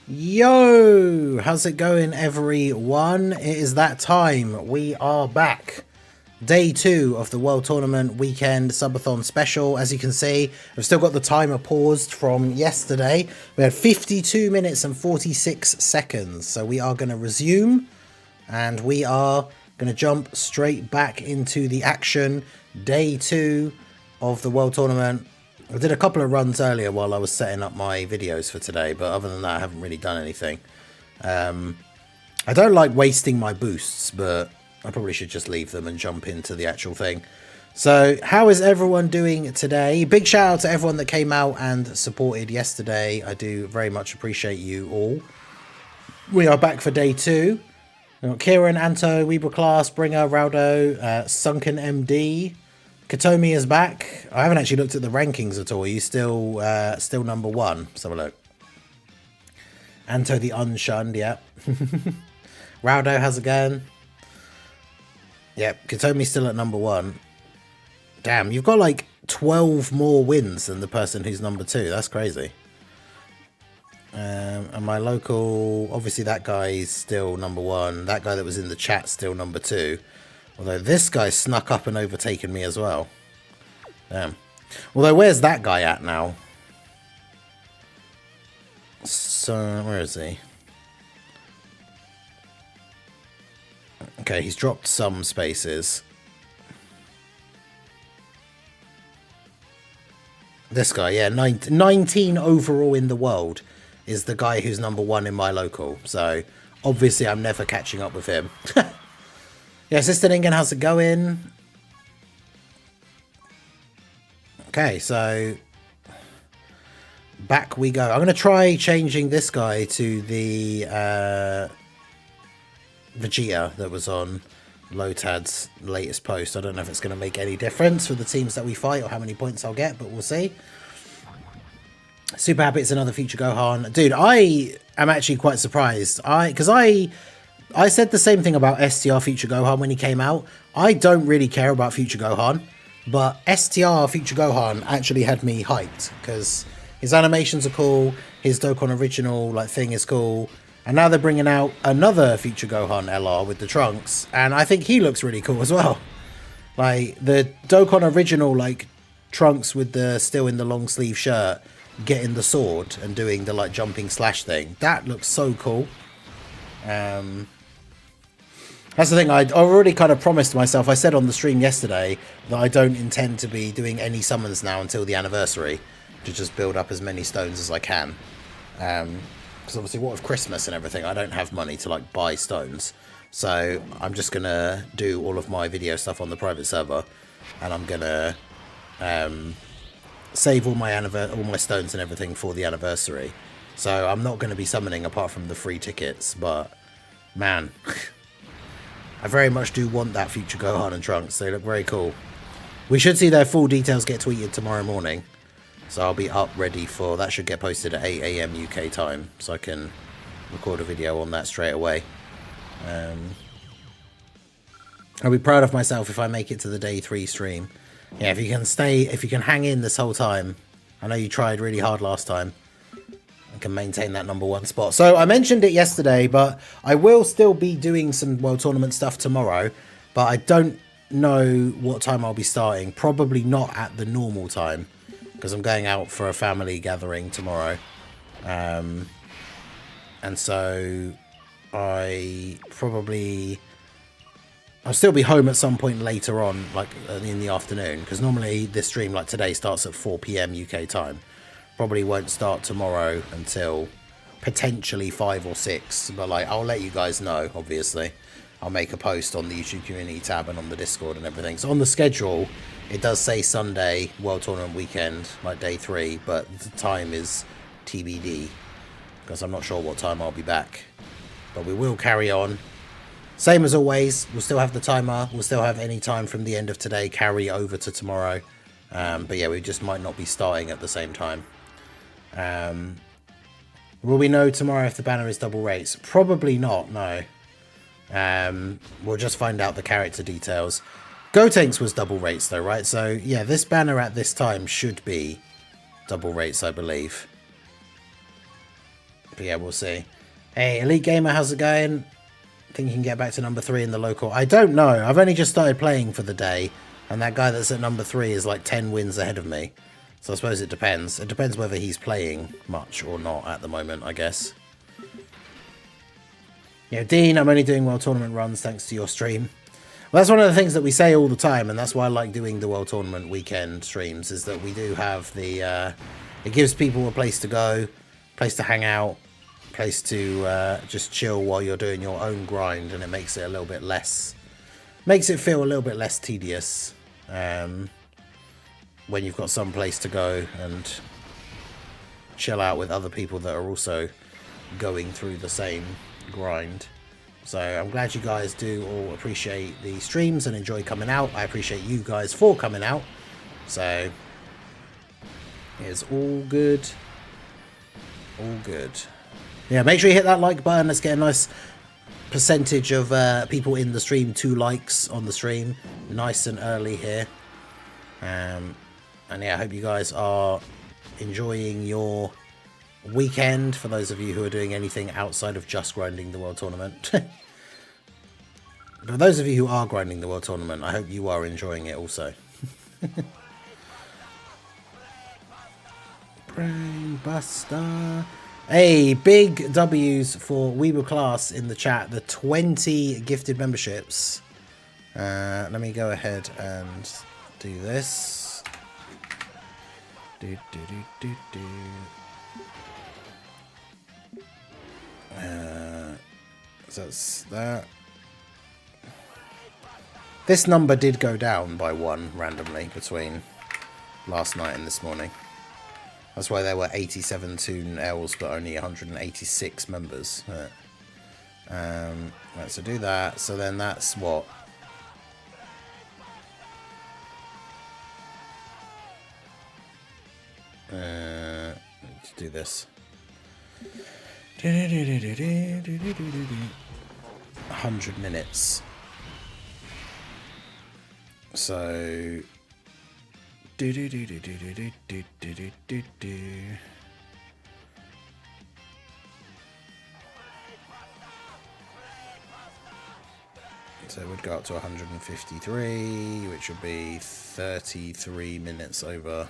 Yo, how's it going, everyone? It is that time. We are back. Day 2 of the World Tournament Weekend Subathon Special. As you can see, I've still got the timer paused from yesterday. We had 52 minutes and 46 seconds. So we are going to resume and we are going to jump straight back into the action. Day 2 of the World Tournament. I did a couple of runs earlier while I was setting up my videos for today, but other than that, I haven't really done anything. I don't like wasting my boosts, but I probably should just leave them and jump into the actual thing. So, how is everyone doing today? Big shout out to everyone that came out and supported yesterday. I do very much appreciate you all. We are back for day 2. We've got Kieran, Anto, Weber Class, Bringer, Raudo, Sunken MD. Katomi is back. I haven't actually looked at the rankings at all. Are you still number 1? Let's have a look. Anto the Unshunned, yep. Raudo has again. Yep, Katomi's still at number 1. Damn, you've got like 12 more wins than the person who's number 2. That's crazy. And my local, obviously that guy's still number 1. That guy that was in the chat still number 2. Although this guy snuck up and overtaken me as well. Damn. Although where's that guy at now? So where is he? Okay, he's dropped some spaces. This guy, yeah, 19 overall in the world is the guy who's number 1 in my local. So obviously I'm never catching up with him. Yeah, Sister Ingen, how's it going? Okay, so back we go. I'm going to try changing this guy to the Vegeta that was on Lotad's latest post. I don't know if it's going to make any difference for the teams that we fight or how many points I'll get, but we'll see. Super happy it's another Future Gohan. Dude, I am actually quite surprised. Because I said the same thing about STR Future Gohan when he came out. I don't really care about Future Gohan, but STR Future Gohan actually had me hyped because his animations are cool, his Dokkan original like thing is cool, and now they're bringing out another Future Gohan LR with the Trunks, and I think he looks really cool as well. Like the Dokkan original like Trunks with the still in the long sleeve shirt, getting the sword and doing the like jumping slash thing. That looks so cool. That's the thing, I already kind of promised myself, I said on the stream yesterday that I don't intend to be doing any summons now until the anniversary, to just build up as many stones as I can. Because obviously what with Christmas and everything, I don't have money to like buy stones. So I'm just going to do all of my video stuff on the private server, and I'm going to save all my stones and everything for the anniversary. So I'm not going to be summoning apart from the free tickets, but man... I very much do want that Future Gohan and Trunks. They look very cool. We should see their full details get tweeted tomorrow morning. So I'll be up ready for... That should get posted at 8 AM UK time. So I can record a video on that straight away. I'll be proud of myself if I make it to the day 3 stream. Yeah, if you can hang in this whole time. I know you tried really hard last time. Can maintain that number 1 spot. So I mentioned it yesterday, but I will still be doing some World Tournament stuff tomorrow, but I don't know what time I'll be starting. Probably not at the normal time, because I'm going out for a family gathering tomorrow. And so I'll still be home at some point later on, like in the afternoon, because normally this stream like today starts at 4 PM UK time. Probably won't start tomorrow until potentially 5 or 6, but like I'll let you guys know. Obviously I'll make a post on the YouTube community tab and on the Discord and everything. So on the schedule it does say Sunday World Tournament Weekend, like day 3, but the time is TBD because I'm not sure what time I'll be back, but we will carry on same as always. We'll still have the timer, we'll still have any time from the end of today carry over to tomorrow, but yeah, we just might not be starting at the same time. Will we know tomorrow if the banner is double rates? Probably not, no. We'll just find out the character details. Gotenks was double rates though, right? So yeah, this banner at this time should be double rates, I believe. But yeah, we'll see. Hey, Elite Gamer, how's it going? Think you can get back to number 3 in the local? I don't know. I've only just started playing for the day, and that guy that's at number 3 is like 10 wins ahead of me. So I suppose it depends. It depends whether he's playing much or not at the moment, I guess. Yeah, Dean, I'm only doing World Tournament runs thanks to your stream. Well, that's one of the things that we say all the time, and that's why I like doing the World Tournament weekend streams, is that we do have the... it gives people a place to go, place to hang out, place to just chill while you're doing your own grind, and it makes it a little bit less... makes it feel a little bit less tedious when you've got some place to go and chill out with other people that are also going through the same grind. So I'm glad you guys do all appreciate the streams and enjoy coming out. I appreciate you guys for coming out. So it's all good. All good. Yeah, make sure you hit that like button. Let's get a nice percentage of people in the stream. 2 likes on the stream. Nice and early here. And yeah, I hope you guys are enjoying your weekend, for those of you who are doing anything outside of just grinding the World Tournament. For those of you who are grinding the World Tournament, I hope you are enjoying it also. Brain Buster. Hey, big W's for Weeble Class in the chat. The 20 gifted memberships. Let me go ahead and do this. So that's that. This number did go down by 1 randomly between last night and this morning. That's why there were 87 Toon L's but only 186 members. Right, so do that. So then that's what? Let's do this. 100 minutes. So so it would go up to 153, which would be 33 minutes over.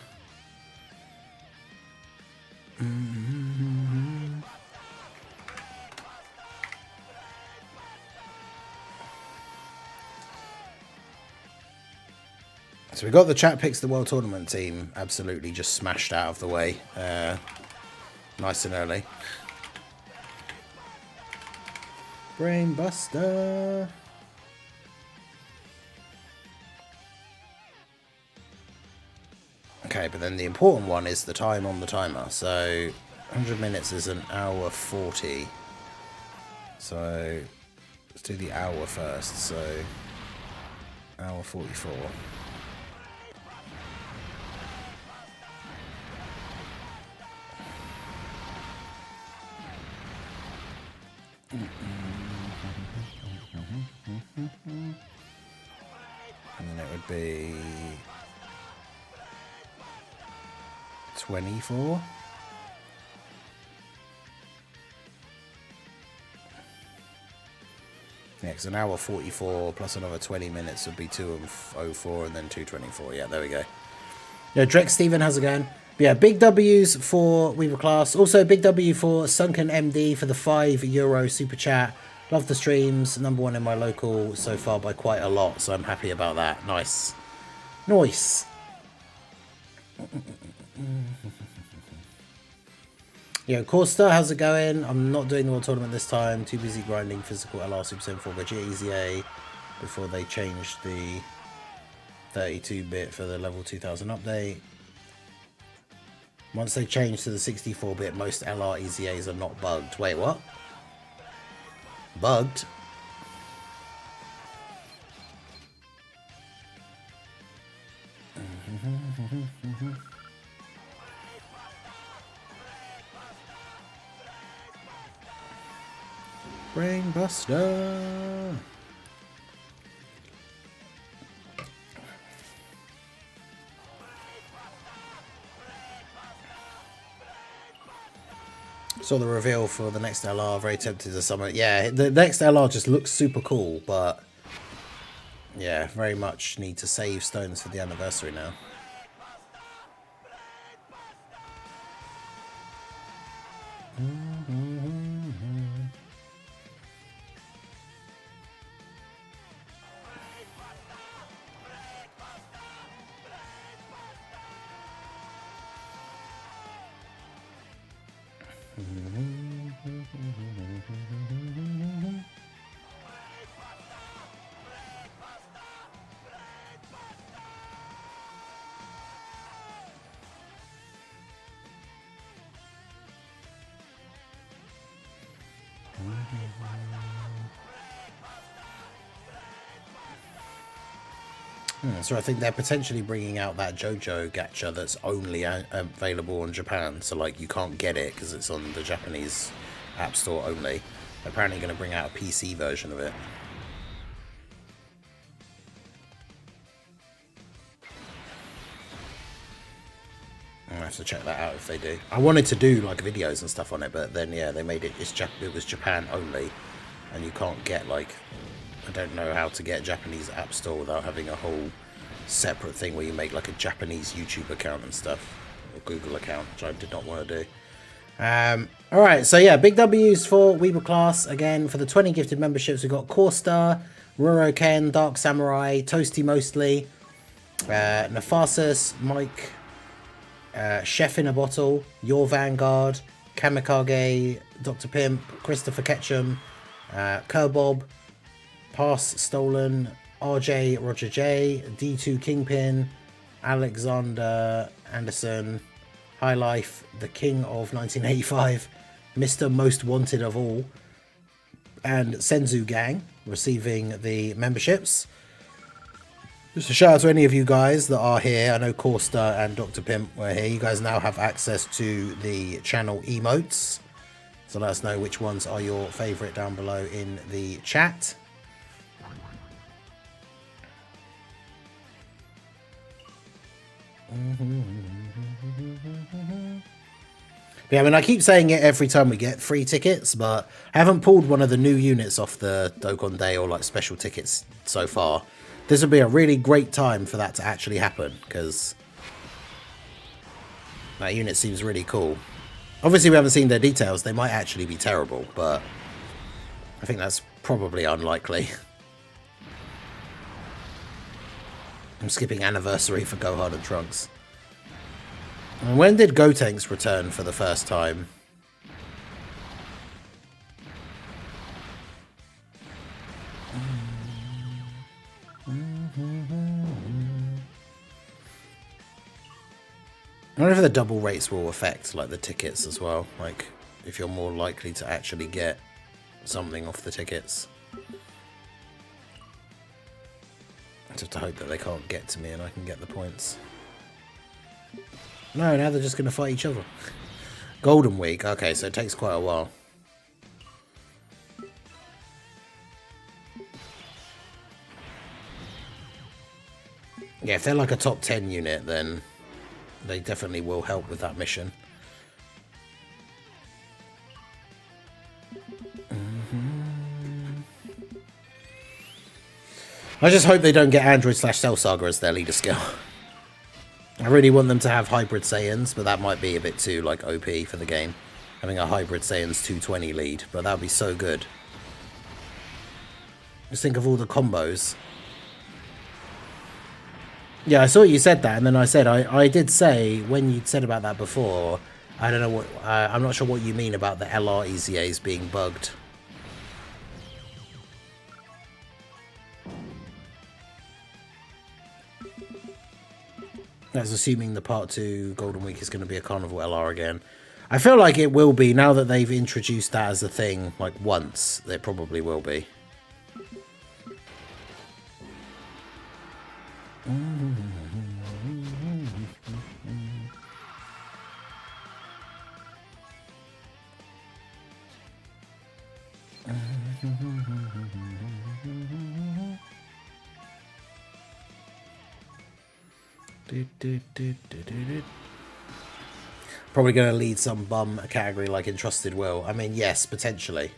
So we got the chat picks the World Tournament team absolutely just smashed out of the way. Nice and early. Brain Buster. Okay, but then the important one is the time on the timer. So 100 minutes is an hour 40. So let's do the hour first. So hour 44. And then it would be 24. Yeah, because an hour 44 plus another 20 minutes would be 2:04 and then 2:24. Yeah, there we go. Yeah, Drex Steven, how's it going? But yeah, big W's for Weaver Class. Also, big W for Sunken MD for the €5 super chat. Love the streams. #1 in my local so far by quite a lot, so I'm happy about that. Nice. Nice. Yo, Corsta, how's it going? I'm not doing the World Tournament this time. Too busy grinding physical LR Super 74 Gogeta EZA before they changed the 32-bit for the level 2000 update. Once they change to the 64-bit, most LR EZAs are not bugged. Wait, what? Bugged? Brain Buster. Saw the reveal for the next LR. Very tempted to summon. Yeah, the next LR just looks super cool, but yeah, very much need to save stones for the anniversary now. So I think they're potentially bringing out that JoJo gacha that's only available in Japan. So like you can't get it because it's on the Japanese App Store only. They're apparently going to bring out a PC version of it. I'll have to check that out if they do. I wanted to do like videos and stuff on it, but then yeah, they made it. It was Japan only, and you can't get like. I don't know how to get Japanese App Store without having a whole separate thing where you make like a Japanese YouTube account and stuff, or Google account, which I did not want to do. Alright, so yeah, big W's for Weeble class. Again, for the 20 gifted memberships, we've got Korstar, Ruro Ken, Dark Samurai, Toasty Mostly, Nephasis, Mike, Chef in a Bottle, Your Vanguard, Kamikage, Dr. Pimp, Christopher Ketchum, Kerbob, Pass Stolen, RJ Roger J, D2 Kingpin, Alexander Anderson, High Life, The King of 1985, Mr. Most Wanted of All, and Senzu Gang receiving the memberships. Just a shout out to any of you guys that are here. I know Korstar and Dr. Pimp were here. You guys now have access to the channel emotes. So let us know which ones are your favourite down below in the chat. Yeah, I mean, I keep saying it every time we get free tickets, but I haven't pulled one of the new units off the Dokkan Day or like special tickets so far. This would be a really great time for that to actually happen, because that unit seems really cool. Obviously, we haven't seen their details. They might actually be terrible, but I think that's probably unlikely. I'm skipping anniversary for Gohan and Trunks. And when did Gotenks return for the first time? I wonder if the double rates will affect like the tickets as well. Like if you're more likely to actually get something off the tickets. I just have to hope that they can't get to me and I can get the points. No, now they're just going to fight each other. Golden Week. Okay, so it takes quite a while. Yeah, if they're like a top 10 unit, then they definitely will help with that mission. I just hope they don't get Android / Cell Saga as their leader skill. I really want them to have Hybrid Saiyans, but that might be a bit too like OP for the game. Having a Hybrid Saiyans 220 lead, but that would be so good. Just think of all the combos. Yeah, I saw you said that, and then I said, I did say, when you said about that before, I don't know what, I'm not sure what you mean about the LR EZAs being bugged. That's assuming the part 2 Golden Week is going to be a Carnival LR again. I feel like it will be, now that they've introduced that as a thing, like once, it probably will be. Probably going to lead some bum category like Entrusted Will. I mean, yes, potentially.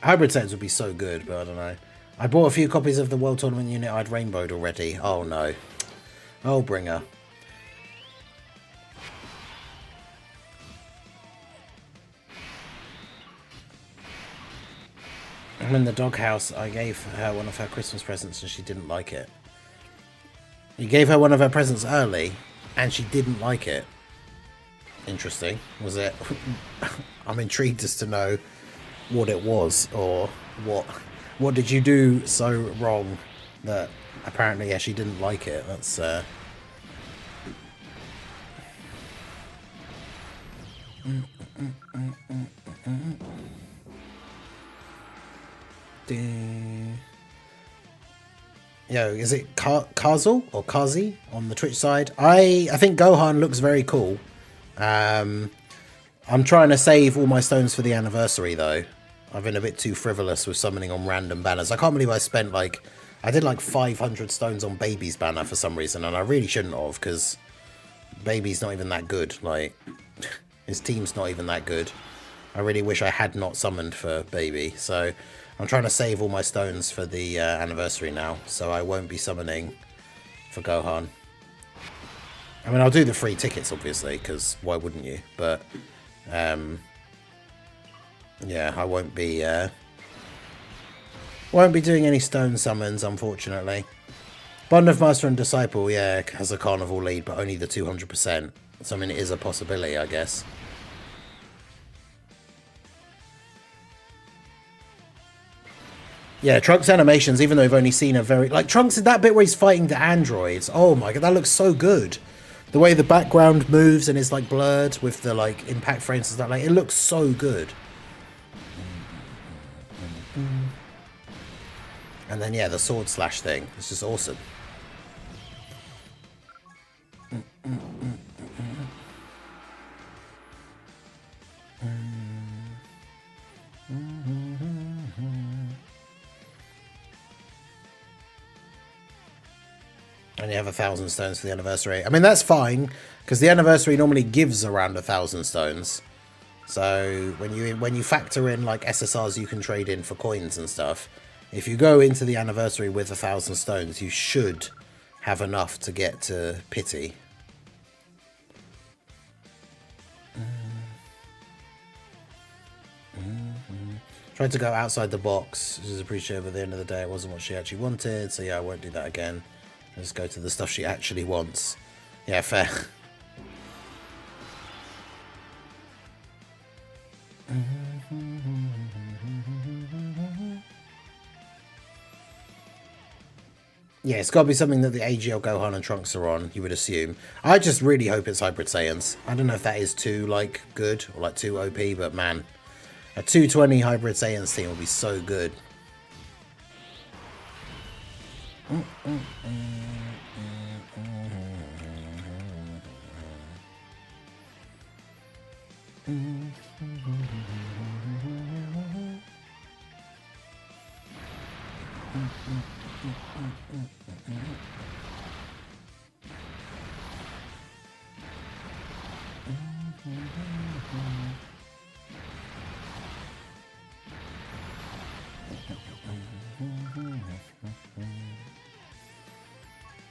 Hybrid sets would be so good, but I don't know. I bought a few copies of the World Tournament unit I'd rainbowed already. Oh no. Oh, bringer. I'm in the doghouse. I gave her one of her Christmas presents and she didn't like it. You gave her one of her presents early and she didn't like it. Interesting. Was it? I'm intrigued as to know what it was, or what did you do so wrong that apparently, yeah, she didn't like it. That's Yo, is it Kazel or Kazi on the Twitch side? I think Gohan looks very cool. I'm trying to save all my stones for the anniversary though. I've been a bit too frivolous with summoning on random banners. I can't believe I spent I did like 500 stones on Baby's banner for some reason, and I really shouldn't have, because Baby's not even that good. Like, his team's not even that good. I really wish I had not summoned for Baby. So I'm trying to save all my stones for the anniversary now, so I won't be summoning for Gohan. I mean, I'll do the free tickets, obviously, because why wouldn't you? But, yeah, I won't be doing any stone summons, unfortunately. Bond of Master and Disciple, yeah, has a carnival lead, but only the 200%. So, I mean, it is a possibility, I guess. Yeah, Trunks' animations, even though I've only seen a very... Like, Trunks in that bit where he's fighting the androids. Oh my god, that looks so good. The way the background moves and is, like, blurred with the, like, impact frames and stuff. Like, it looks so good. And then, yeah, the sword slash thing. It's just awesome. And you have 1,000 stones for the anniversary. I mean, that's fine, because the anniversary normally gives around 1,000 stones. So when you factor in like SSRs you can trade in for coins and stuff, if you go into the anniversary with 1,000 stones, you should have enough to get to Pity. Tried to go outside the box, which is appreciated, but at the end of the day it wasn't what she actually wanted, so yeah, I won't do that again. I'll just go to the stuff she actually wants. Yeah, fair. Yeah, it's got to be something that the AGL Gohan and Trunks are on, you would assume. I just really hope it's Hybrid Saiyans. I don't know if that is too, like, good or, like, too OP, but man, a 220 Hybrid Saiyans team will be so good.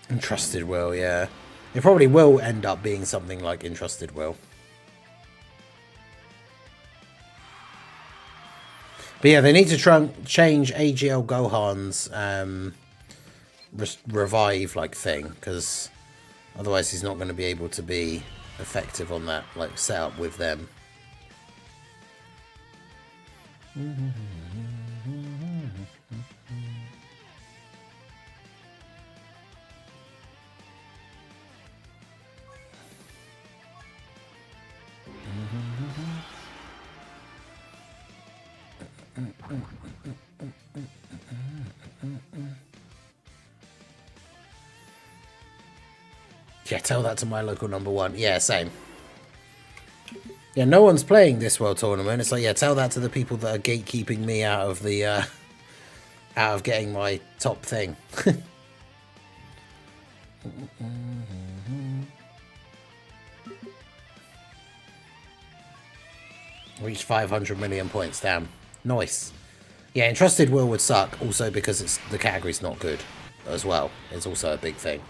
Entrusted Will, yeah. It probably will end up being something like Entrusted Will. But yeah, they need to change AGL Gohan's revive like thing, because otherwise he's not going to be able to be effective on that like setup with them. Yeah, tell that to my local #1. Yeah, same. Yeah, no one's playing this World Tournament. It's like, yeah, tell that to the people that are gatekeeping me out of the out of getting my top thing. Reached 500 million points. Damn. Nice. Yeah, Entrusted Will would suck, also because the category's not good as well. It's also a big thing.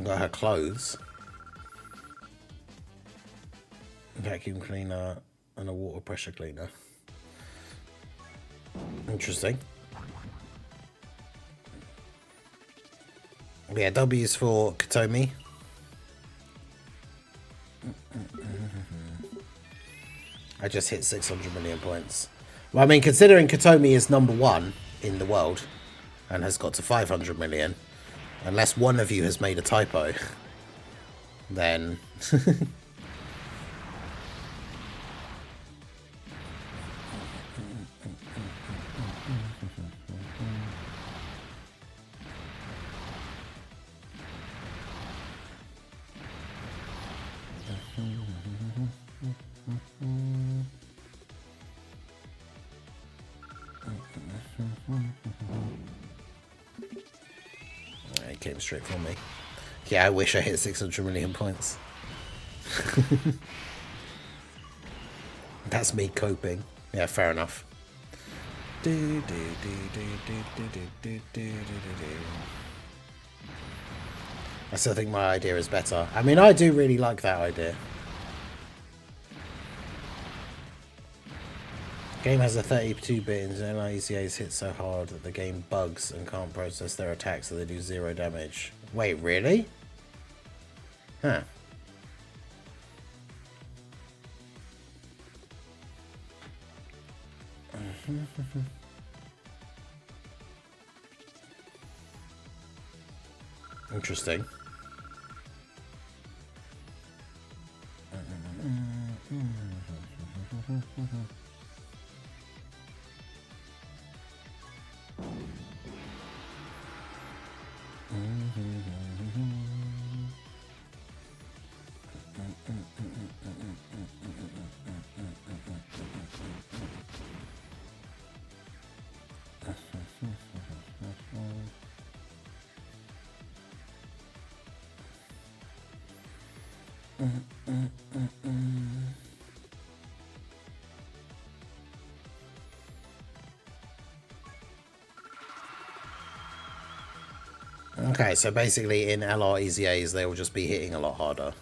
Got her clothes. Vacuum cleaner and a water pressure cleaner. Interesting. Yeah, W's for Katomi. I just hit 600 million points. Well, I mean, considering Katomi is #1 in the world and has got to 500 million, unless one of you has made a typo, then... It came straight for me. Yeah, I wish I hit 600 million points. That's me coping. Yeah, fair enough. I still think my idea is better. I mean, I do really like that idea. Game has a 32-bit and ECAs hit so hard that the game bugs and can't process their attacks, so they do 0 damage. Wait, really? Huh. Interesting. Okay, so basically in LR EZAs they will just be hitting a lot harder.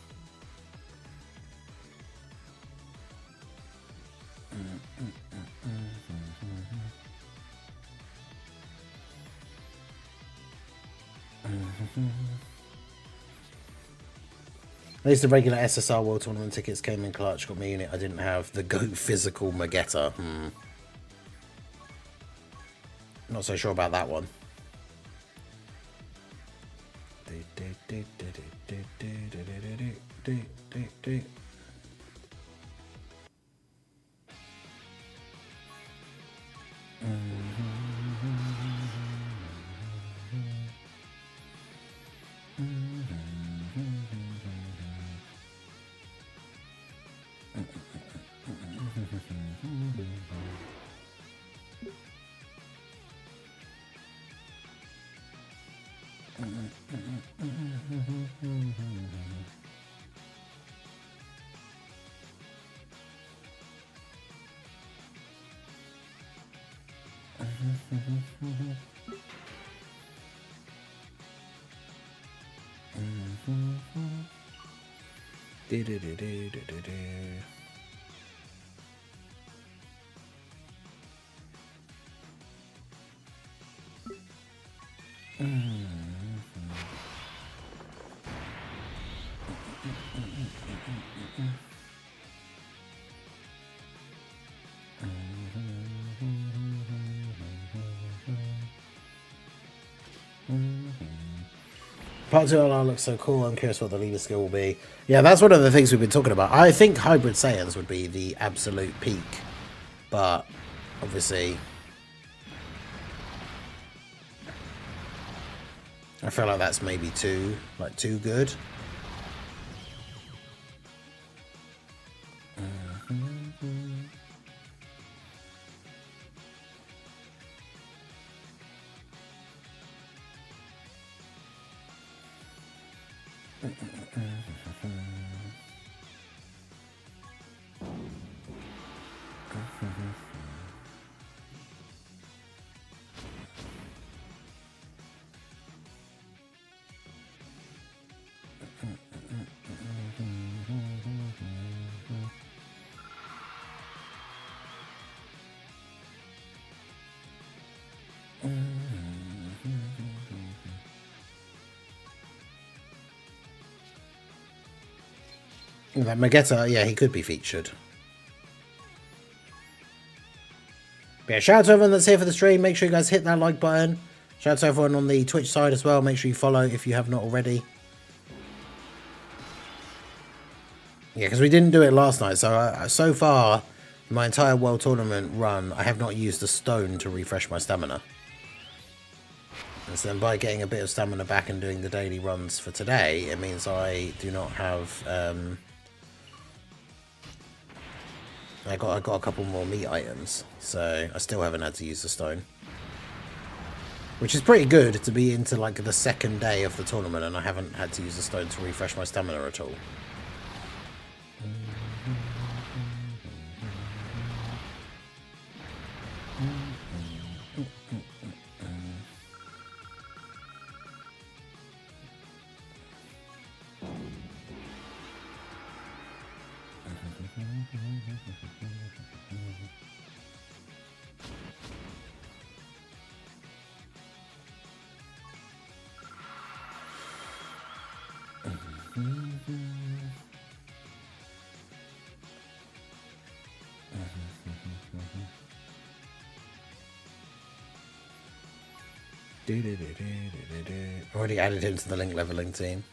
At least the regular SSR World Tournament tickets came in clutch, got me unit. I didn't have the GOAT physical Magetta. Not so sure about that one. Part 2 looks so cool. I'm curious what the lever skill will be. Yeah, that's one of the things we've been talking about. I think Hybrid Saiyans would be the absolute peak. But, obviously, I feel like that's maybe too good. That Magetta, yeah, he could be featured. But yeah, shout out to everyone that's here for the stream. Make sure you guys hit that like button. Shout out to everyone on the Twitch side as well. Make sure you follow if you have not already. Yeah, because we didn't do it last night. So far, my entire World Tournament run, I have not used a stone to refresh my stamina. And so then by getting a bit of stamina back and doing the daily runs for today, it means I do not have... I got a couple more meat items, so I still haven't had to use the stone. Which is pretty good to be into like the second day of the tournament and I haven't had to use the stone to refresh my stamina at all. Already added him to the link leveling team.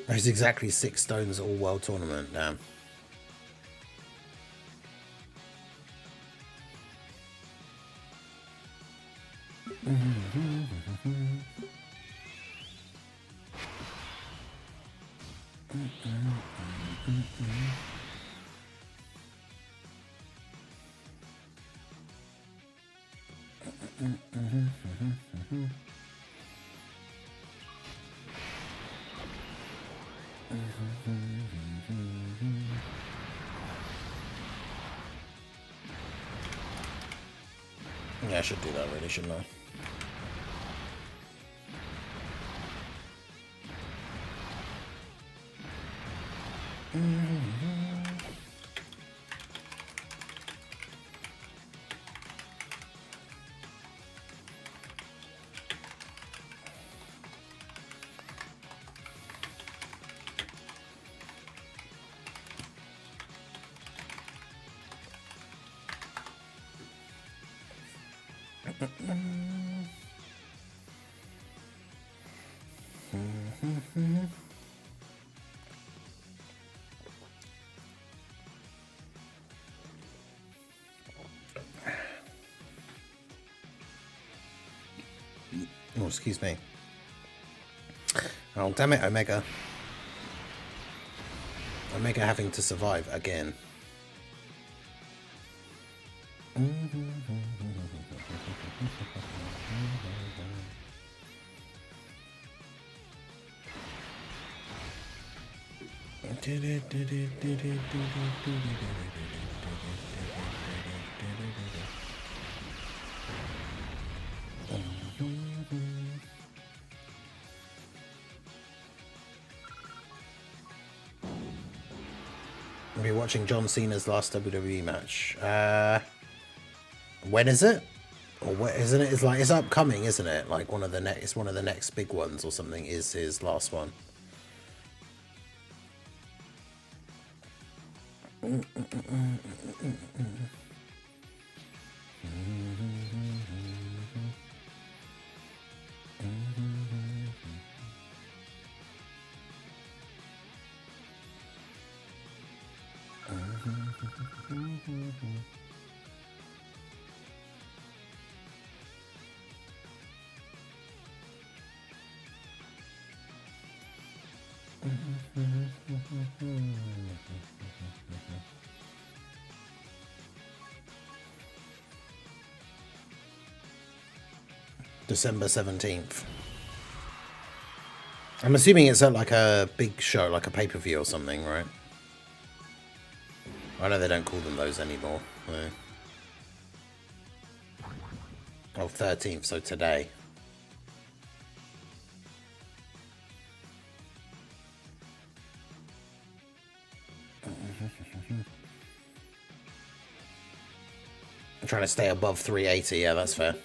There's exactly 6 stones all world tournament now. Yeah, I should do that really, shouldn't I? Oh, excuse me. Oh, damn it, Omega. Omega having to survive again. I'll be watching John Cena's last WWE match. When is it? Or what, isn't it? It's like it's upcoming, isn't it? Like one of the next big ones or something is his last one. December 17th. I'm assuming it's at like a big show, like a pay-per-view or something, right? I know they don't call them those anymore. No. Oh, 13th, so today. I'm trying to stay above 380, yeah, that's fair.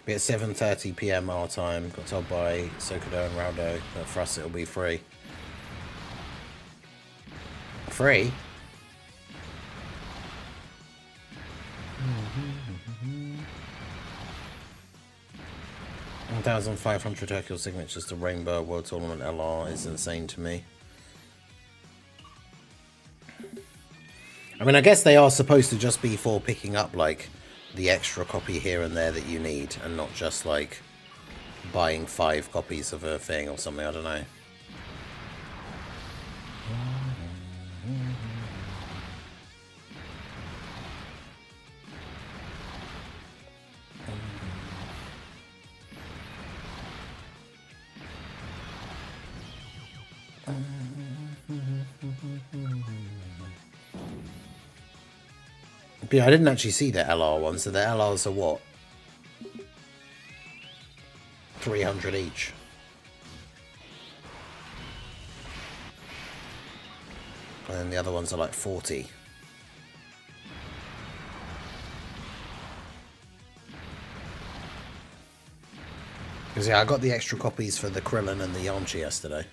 Be at 7:30 PM our time. Got told by Sokodo and Raudo that for us it'll be free. Free? 1,500 Hercule signatures to Rainbow World Tournament LR is insane to me. I mean, I guess they are supposed to just be for picking up, like, the extra copy here and there that you need, and not just, like, buying 5 copies of a thing or something, I don't know. But yeah, I didn't actually see the LR one, so the LRs are what? 300 each. And then the other ones are like 40. Because yeah, I got the extra copies for the Krillin and the Yamcha yesterday.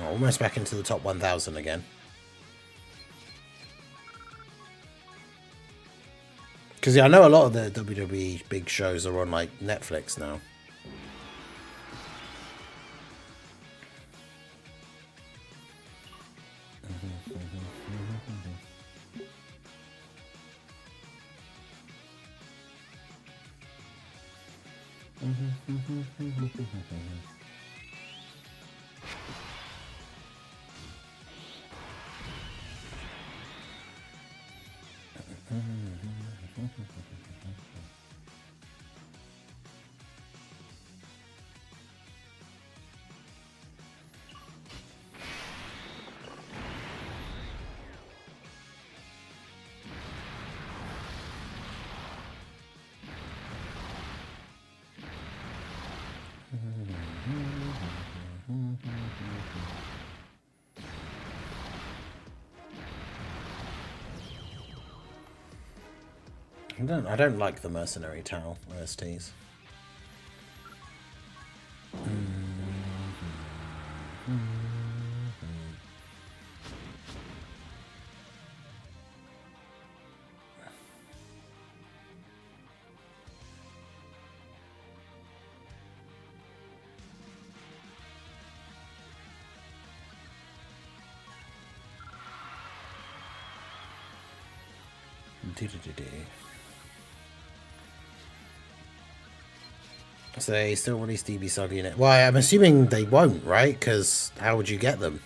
Almost back into the top 1,000 again. Because yeah, I know a lot of the WWE big shows are on like Netflix now. I don't like the mercenary towel OSTs. So they still release DB Saga unit. Well, I'm assuming they won't, right? Because how would you get them?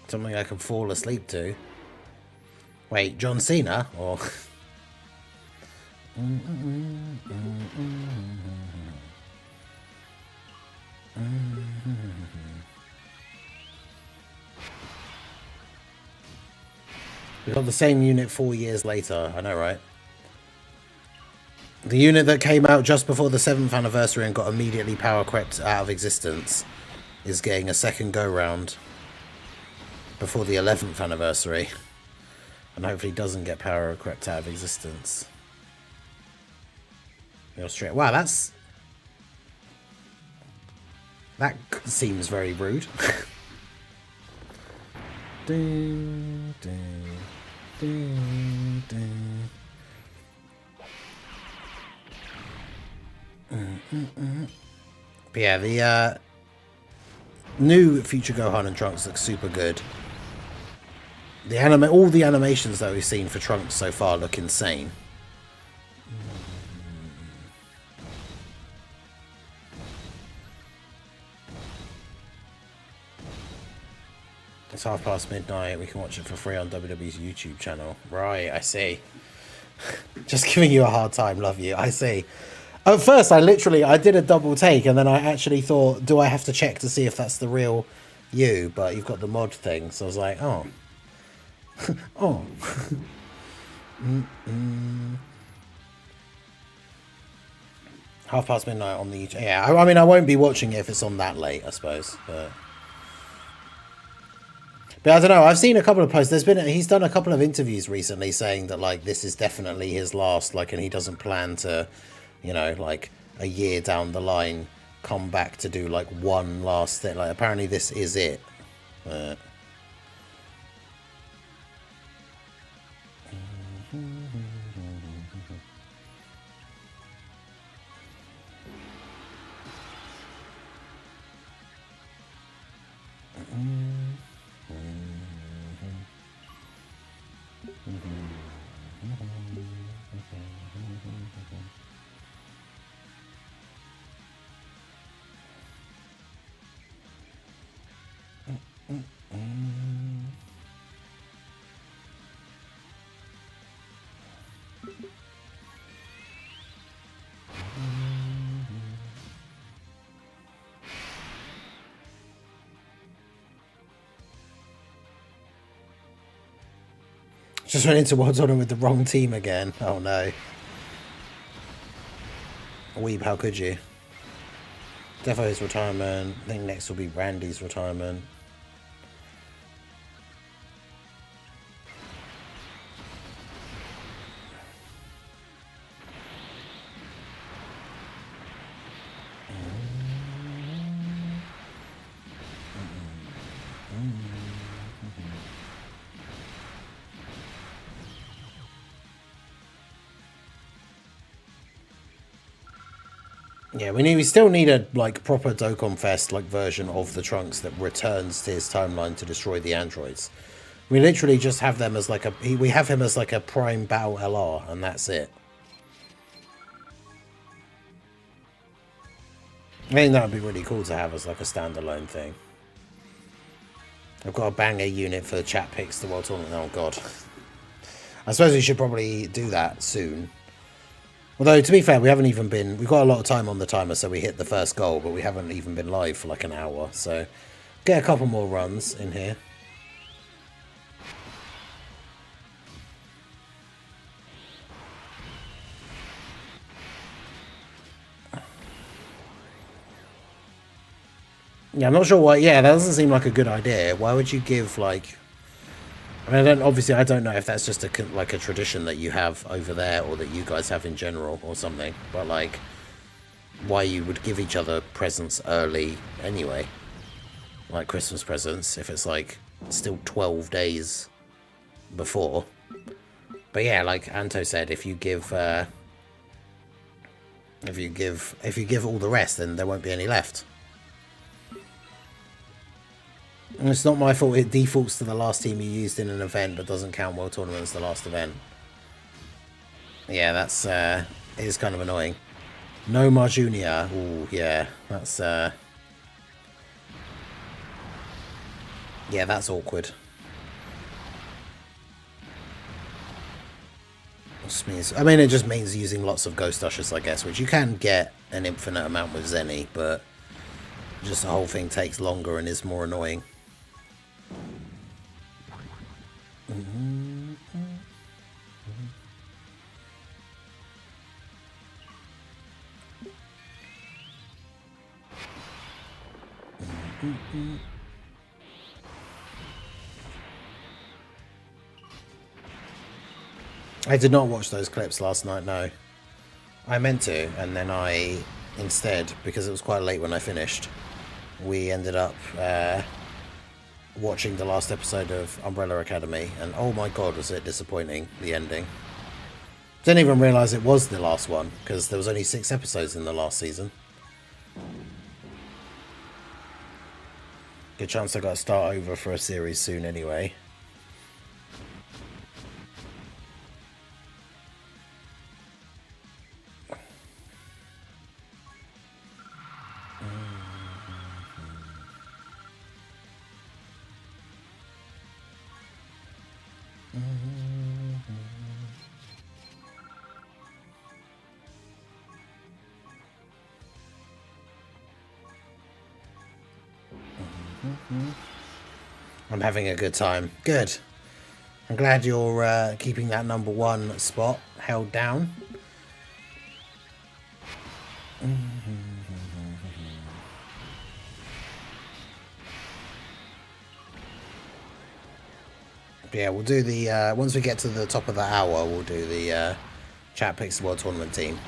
Something I can fall asleep to. Wait, John Cena? Or... We got the same unit 4 years later. I know, right? The unit that came out just before the 7th anniversary and got immediately power crept out of existence is getting a second go-round before the 11th anniversary. And hopefully doesn't get power crept out of existence. Wow, that's... That seems very rude. Ding, ding, ding, ding. But yeah, the new Future Gohan and Trunks look super good. All the animations that we've seen for Trunks so far look insane. It's midnight. We can watch it for free on WWE's YouTube channel. Right, I see. Just giving you a hard time, love you. I see. At first, I did a double take, and then I actually thought, do I have to check to see if that's the real you? But you've got the mod thing, so I was like, oh. Oh. Midnight on the YouTube. Yeah, I mean, I won't be watching it if it's on that late, I suppose. But I don't know. I've seen a couple of posts. He's done a couple of interviews recently saying that like this is definitely his last, like, and he doesn't plan to, you know, like a year down the line come back to do like one last thing. Like apparently this is it. Just went into World Tournament with the wrong team again. Oh no. Weeb, how could you? Defo's retirement. I think next will be Randy's retirement. Yeah, we still need a like proper Dokkan Fest like version of the Trunks that returns to his timeline to destroy the androids. We literally just have them as like we have him as like a prime battle LR, and that's it. I think that would be really cool to have as like a standalone thing. I've got a banger unit for the chat picks to World Tournament. Oh god. I suppose we should probably do that soon. Although, to be fair, we've got a lot of time on the timer, so we hit the first goal, but we haven't even been live for like an hour, so get a couple more runs in here. Yeah, I'm not sure why. Yeah, that doesn't seem like a good idea. Why would you give, like... I mean, I don't know if that's just like a tradition that you have over there, or that you guys have in general, or something. But like, why you would give each other presents early anyway, like Christmas presents, if it's like still 12 days before. But yeah, like Anto said, if you give all the rest, then there won't be any left. And it's not my fault it defaults to the last team you used in an event, but doesn't count World Tournament as the last event. Yeah, that's it is kind of annoying. No Mar Junior. Ooh, yeah, that's yeah, that's awkward. I mean, it just means using lots of Ghost Ushers, I guess, which you can get an infinite amount with Zenny, but just the whole thing takes longer and is more annoying. I did not watch those clips last night, no. I meant to, and then I, instead, because it was quite late when I finished, we ended up watching the last episode of Umbrella Academy, and oh my god, was it disappointing, the ending. Didn't even realise it was the last one, because there was only 6 episodes in the last season. Good chance I got to start over for a series soon anyway. I'm having a good time. Good. I'm glad you're keeping that #1 spot held down. Yeah, we'll do the once we get to the top of the hour, we'll do the chat picks the World Tournament team.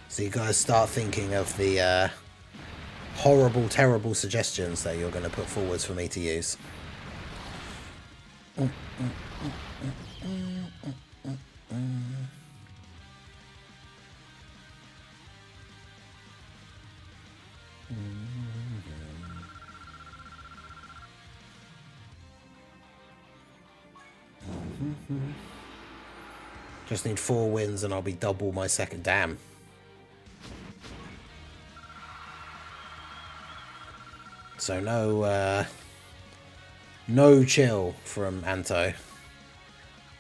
So you guys start thinking of the horrible, terrible suggestions that you're going to put forwards for me to use. Just need 4 wins and I'll be double my second. Damn. So no chill from Anto.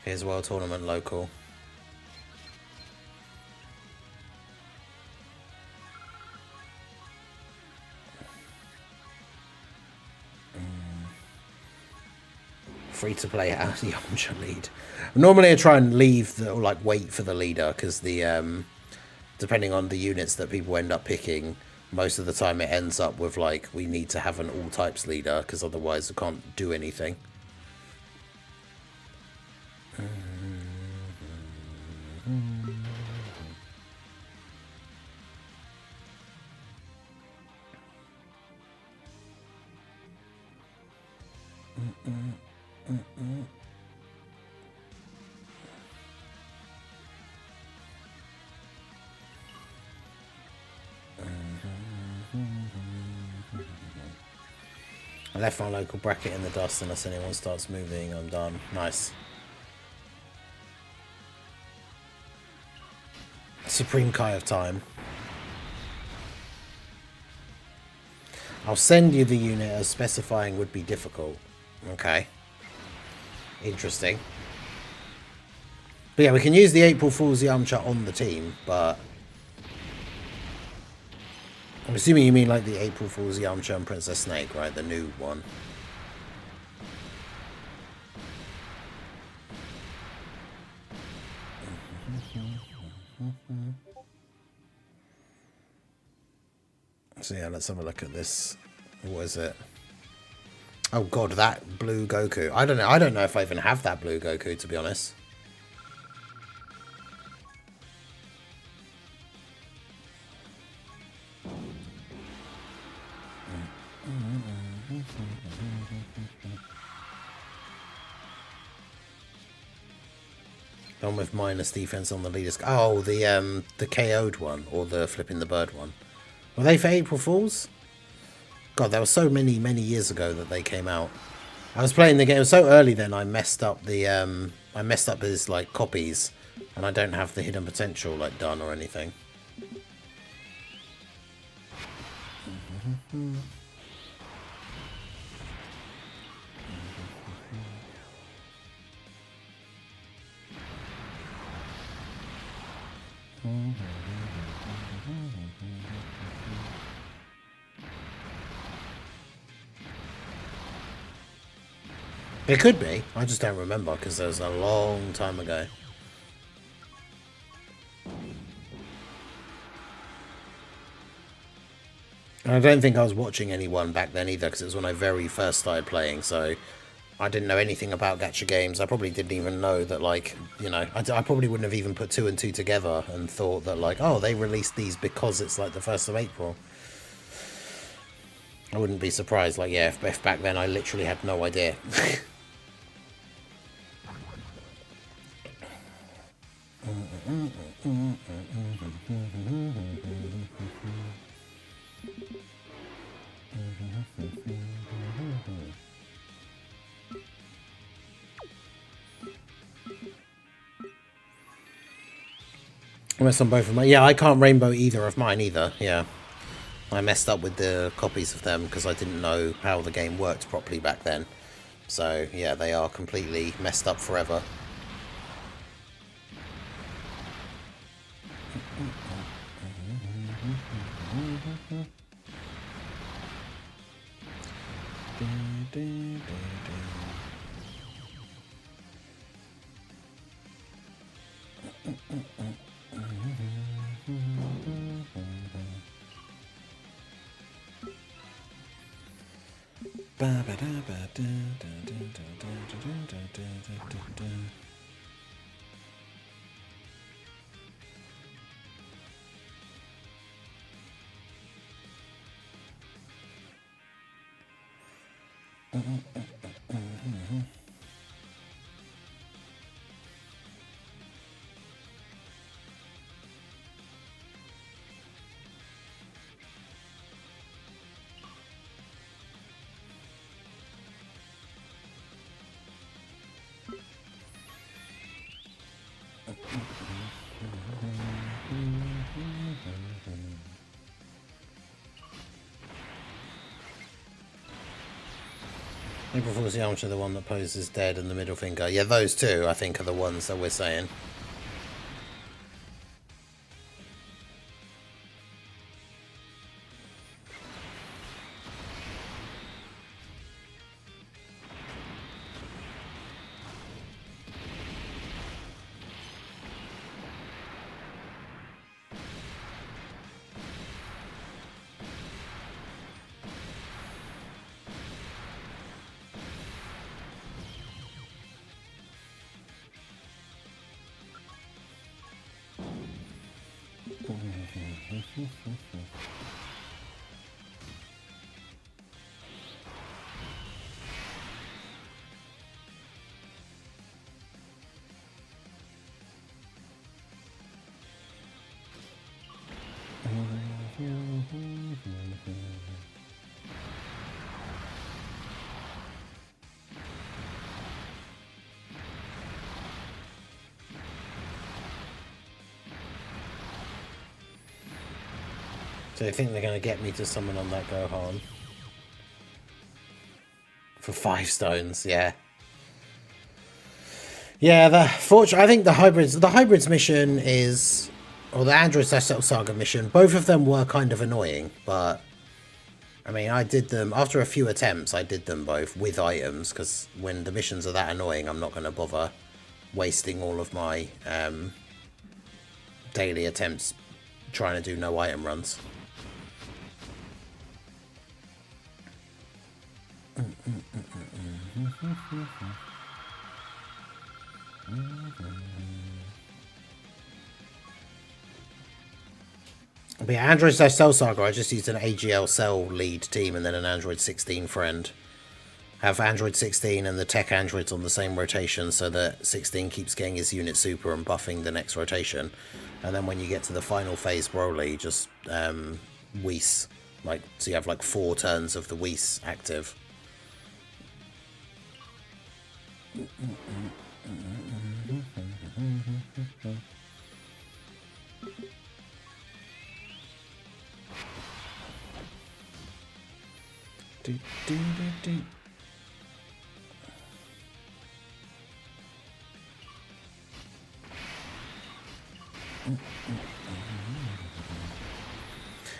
Here's World Tournament local. Free to play out the Yamcha lead. Normally I try and leave or like wait for the leader, because the depending on the units that people end up picking, most of the time it ends up with like, we need to have an all types leader, because otherwise we can't do anything. I left my local bracket in the dust, unless anyone starts moving, I'm done. Nice. Supreme Kai of Time. I'll send you the unit as specifying would be difficult. Okay. Interesting. But yeah, we can use the April Fool's Yamcha on the team, but I'm assuming you mean like the April Fool's Yamcha and Princess Snake, right? The new one. So yeah, let's have a look at this. What is it? Oh god, that blue Goku. I don't know. I don't know if I even have that blue Goku, to be honest. The one with minus defense on the leaders. Oh, the KO'd one, or the flipping the bird one. Were they for April Fools? God, that was so many years ago that they came out. I was playing the game so early. Then I messed up his like copies, and I don't have the hidden potential like done or anything. It could be. I just don't remember because it was a long time ago. And I don't think I was watching anyone back then either because it was when I very first started playing, so I didn't know anything about gacha games. I probably didn't even know that, like, you know, I probably wouldn't have even put 2 and 2 together and thought that, like, oh, they released these because it's, like, the 1st of April. I wouldn't be surprised, like, yeah, if back then I literally had no idea. I messed on both of mine. Yeah, I can't rainbow either of mine either, yeah. I messed up with the copies of them because I didn't know how the game worked properly back then. So, yeah, they are completely messed up forever. April Fool's Yamcha, the one that poses dead, and the middle finger. Yeah, those two, I think, are the ones that we're saying. So I think they're going to get me to summon on that Gohan. For 5 stones, yeah. Yeah, I think the hybrids mission is, or the Android / Saga mission, both of them were kind of annoying, but I mean, I did them, after a few attempts, I did them both with items, because when the missions are that annoying, I'm not going to bother wasting all of my daily attempts trying to do no item runs. But yeah, Android / Cell Saga, I just used an AGL Cell lead team and then an Android 16 friend. Have Android 16 and the tech androids on the same rotation so that 16 keeps getting his unit super and buffing the next rotation. And then when you get to the final phase Broly, just Whis. Like, so you have like 4 turns of the Whis active.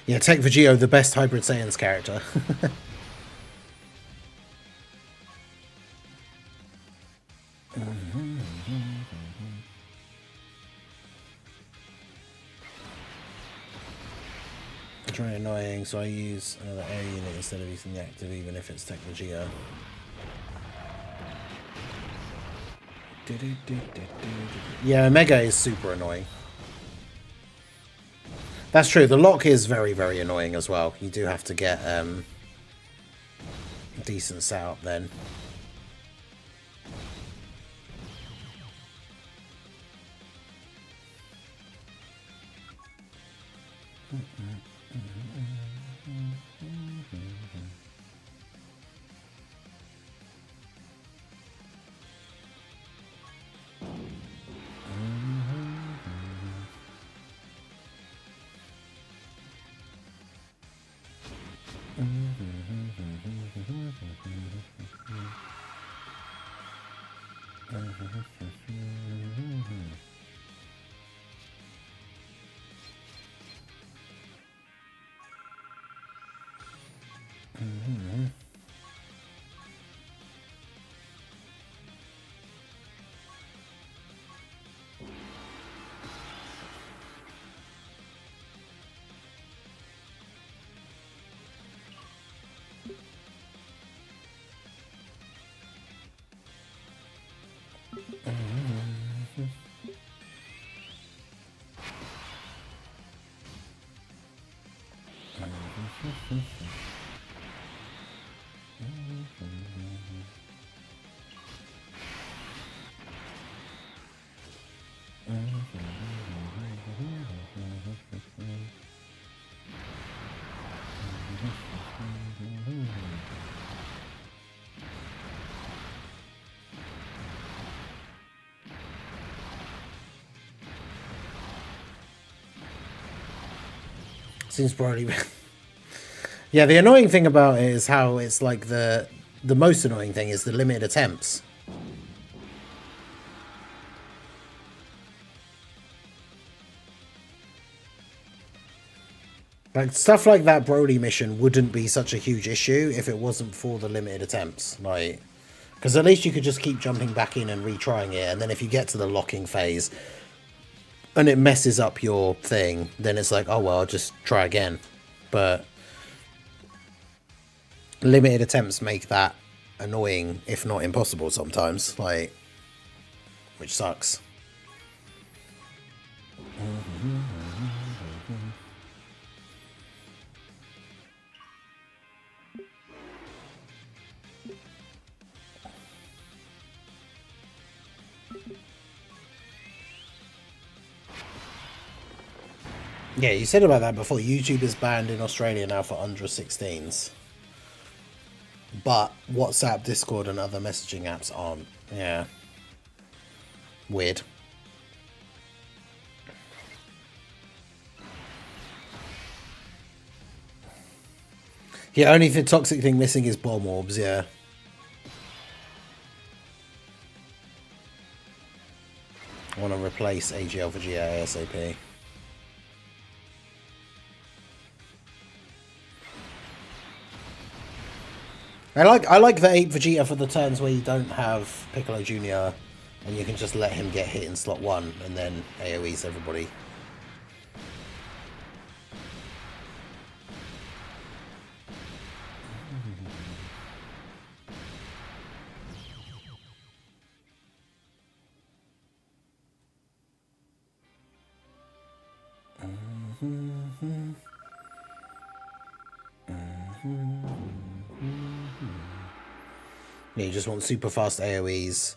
Yeah, take Vegito, the best Hybrid Saiyans character. It's really annoying, so I use another air unit instead of using the active, even if it's Tech Vegito. Yeah, Omega is super annoying. That's true, the lock is very, very annoying as well. You do have to get decent setup then. Seems probably... Yeah, the annoying thing about it is how it's like the most annoying thing is the limited attempts. Like, stuff like that Broly mission wouldn't be such a huge issue if it wasn't for the limited attempts. Like, because at least you could just keep jumping back in and retrying it, and then if you get to the locking phase and it messes up your thing, then it's like, oh well, I'll just try again. But limited attempts make that annoying, if not impossible sometimes, like, which sucks. Yeah, you said about that before. YouTube is banned in Australia now for under 16s. But WhatsApp, Discord and other messaging apps aren't. Yeah. Weird. Yeah, only the toxic thing missing is bomb orbs, yeah. I want to replace AGL for GA ASAP. I like the 8 Vegeta for the turns where you don't have Piccolo Jr. and you can just let him get hit in slot 1 and then AoEs everybody. Yeah, you just want super fast AoEs.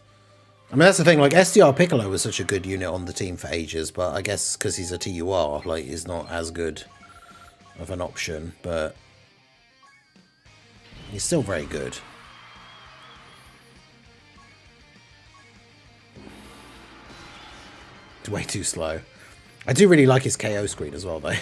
I mean, that's the thing, like, SDR Piccolo was such a good unit on the team for ages, but I guess because he's a TUR, like, he's not as good of an option, but he's still very good. It's way too slow. I do really like his KO screen as well, though.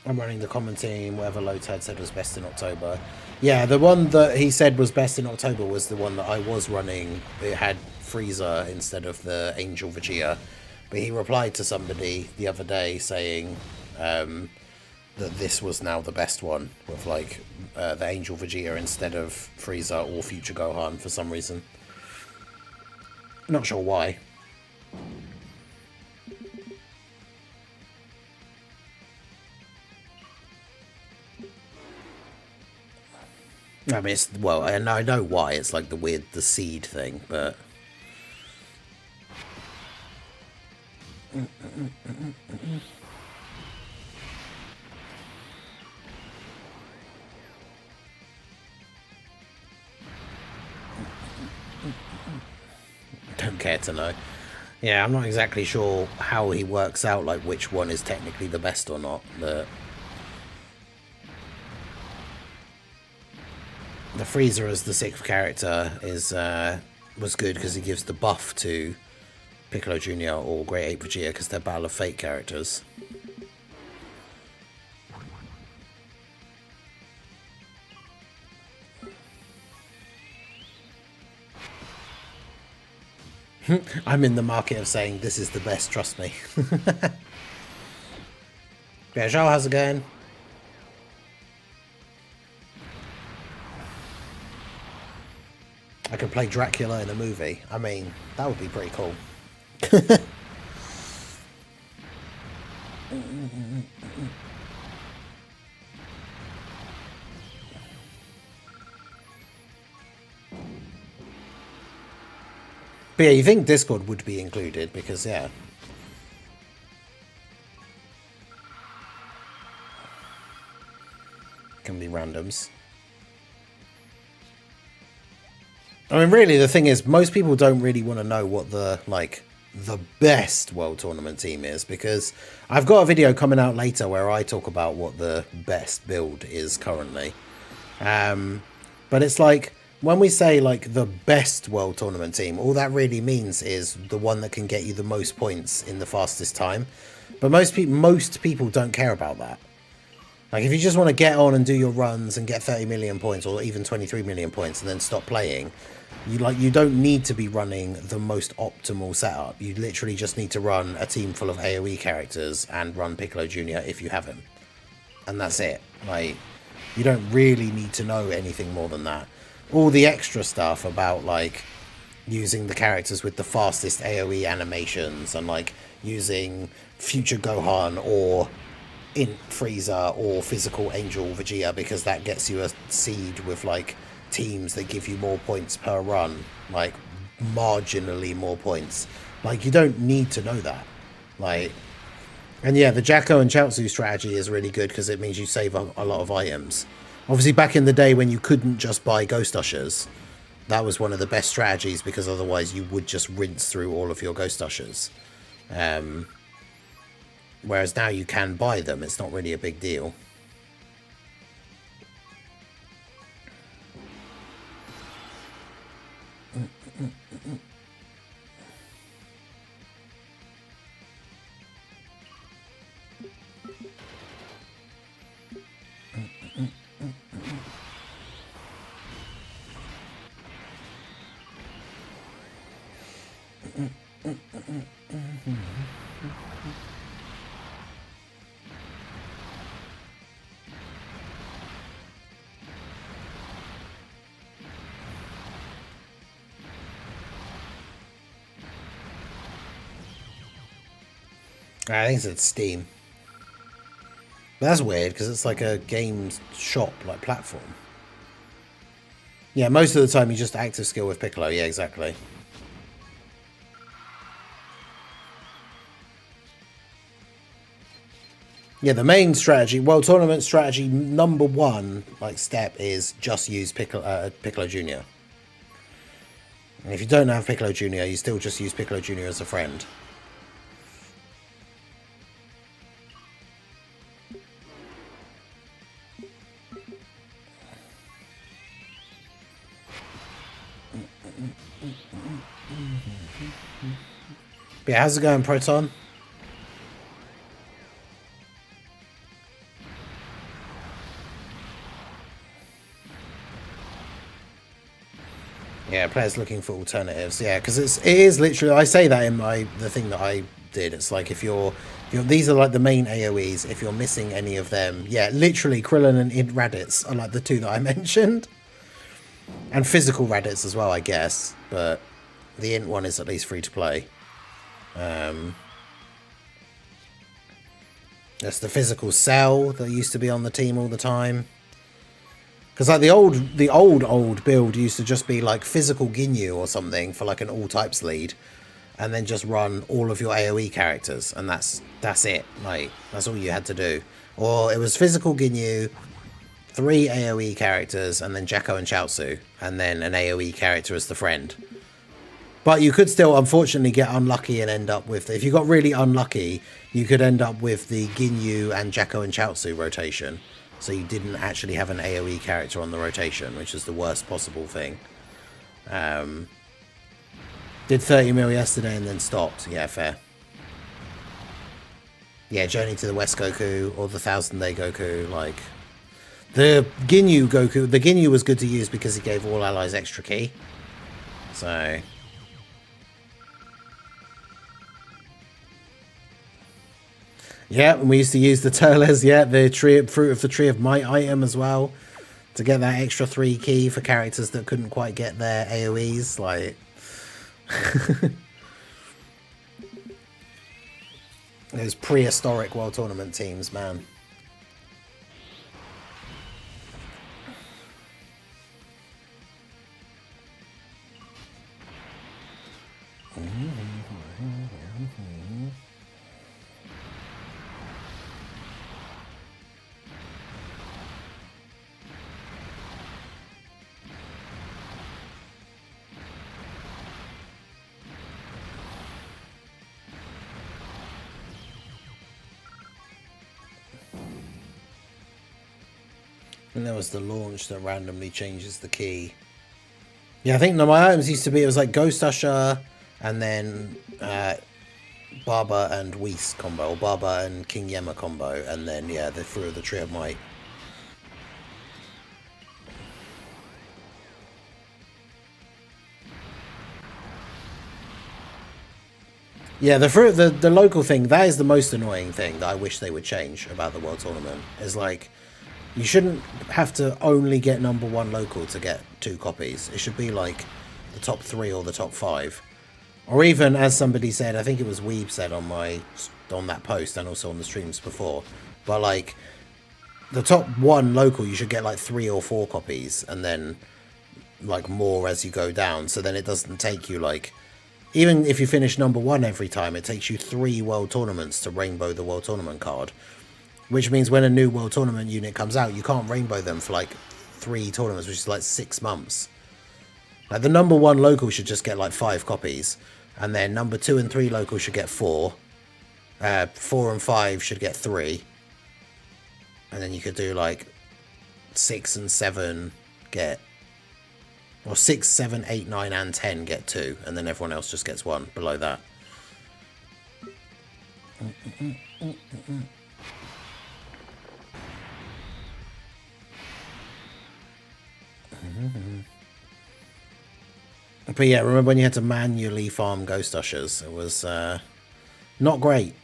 I'm running the common team, whatever Lotad said was best in October. Yeah, the one that he said was best in October was the one that I was running. It had Frieza instead of the Angel Vegeta. But he replied to somebody the other day saying that this was now the best one, with like the Angel Vegeta instead of Frieza or Future Gohan for some reason. Not sure why. I mean, it's, well, I know why. It's like the seed thing, but... Don't care to know. Yeah, I'm not exactly sure how he works out, like, which one is technically the best or not, but... The Frieza as the 6th character is was good because he gives the buff to Piccolo Jr. or Great Ape Vegeta because they're Battle of Fate characters. I'm in the market of saying this is the best, trust me. Yeah, Zhao, how's it going? I could play Dracula in a movie. I mean, that would be pretty cool. But yeah, you think Discord would be included because, yeah. Can be randoms. I mean, really, the thing is, most people don't really want to know what the best World Tournament team is, because I've got a video coming out later where I talk about what the best build is currently. But it's like, when we say, like, the best World Tournament team, all that really means is the one that can get you the most points in the fastest time. But most people don't care about that. Like, if you just want to get on and do your runs and get 30 million points or even 23 million points and then stop playing, you don't need to be running the most optimal setup. You literally just need to run a team full of AoE characters and run Piccolo Jr. if you have him. And that's it. Like, you don't really need to know anything more than that. All the extra stuff about, like, using the characters with the fastest AoE animations and, like, using Future Gohan or Int Frieza or Physical Angel Vegeta, because that gets you a seed with, like, teams that give you more points per run, like, marginally more points. Like, you don't need to know that. Like, and yeah, the Jacko and Chaozu strategy is really good because it means you save a lot of items. Obviously, back in the day when you couldn't just buy Ghost Ushers, that was one of the best strategies, because otherwise you would just rinse through all of your Ghost Ushers. Whereas now you can buy them, it's not really a big deal. I think it's Steam. But that's weird because it's like a games shop, like platform. Yeah, most of the time you just active skill with Piccolo. Yeah, exactly. Yeah, the main strategy, well, tournament strategy number one, like step, is just use Piccolo Junior. And if you don't have Piccolo Junior, you still just use Piccolo Junior as a friend. But yeah, how's it going, Proton? Yeah, players looking for alternatives. Yeah, because it is literally. I say that in the thing that I did. It's like if you're these are like the main AOE's. If you're missing any of them, yeah, literally Krillin and Int Raditz are like the two that I mentioned, and physical Raditz as well, I guess. But the Int one is at least free to play. That's the physical Cell that used to be on the team all the time. Because like the old build used to just be like physical Ginyu or something for like an all types lead, and then just run all of your AOE characters, and that's it. Like that's all you had to do. Or it was physical Ginyu, 3 AOE characters, and then Jacko and Chaozu, and then an AOE character as the friend. But you could still, unfortunately, get unlucky and end up with... If you got really unlucky, you could end up with the Ginyu and Jacko and Chaozu rotation. So you didn't actually have an AoE character on the rotation, which is the worst possible thing. Did 30 mil yesterday and then stopped. Yeah, fair. Yeah, Journey to the West Goku or the 1000 Day Goku, like... The Ginyu Goku... The Ginyu was good to use because he gave all allies extra ki. So... Yeah, and we used to use the Turles, yeah, the Fruit of the Tree of Might item as well, to get that extra 3 ki for characters that couldn't quite get their AoEs, like... Those prehistoric World Tournament teams, man. And there was the launch that randomly changes the key. Yeah, I think my items used to be, it was like Ghost Usher and then Barber and Whis combo, or Barber and King Yemma combo, and then, yeah, the Fruit of the Tree of Might. Yeah, the local thing, that is the most annoying thing that I wish they would change about the World Tournament, is like... You shouldn't have to only get number 1 local to get 2 copies. It should be like the top 3 or the top 5. Or even, as somebody said, I think it was Weeb said on that post and also on the streams before, but like the top 1 local, you should get like 3 or 4 copies and then like more as you go down. So then it doesn't take you like, even if you finish number 1 every time, it takes you 3 World Tournaments to rainbow the World Tournament card. Which means when a new World Tournament unit comes out, you can't rainbow them for like 3 tournaments, which is like 6 months. Like the number 1 local should just get like 5 copies. And then number 2 and 3 local should get 4. 4 and 5 should get 3. And then you could do like 6 and 7 get... Or 6, 7, 8, 9 and 10 get 2. And then everyone else just gets 1 below that. But yeah, remember when you had to manually farm Ghost Ushers? It was not great.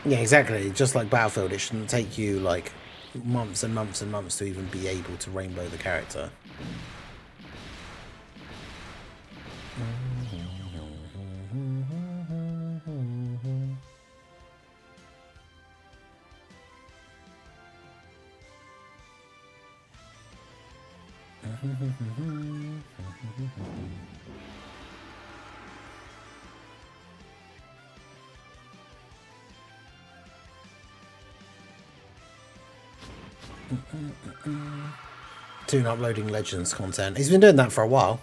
Yeah, exactly. Just like Battlefield, it shouldn't take you like months and months and months to even be able to rainbow the character. Toon uploading Legends content. He's been doing that for a while.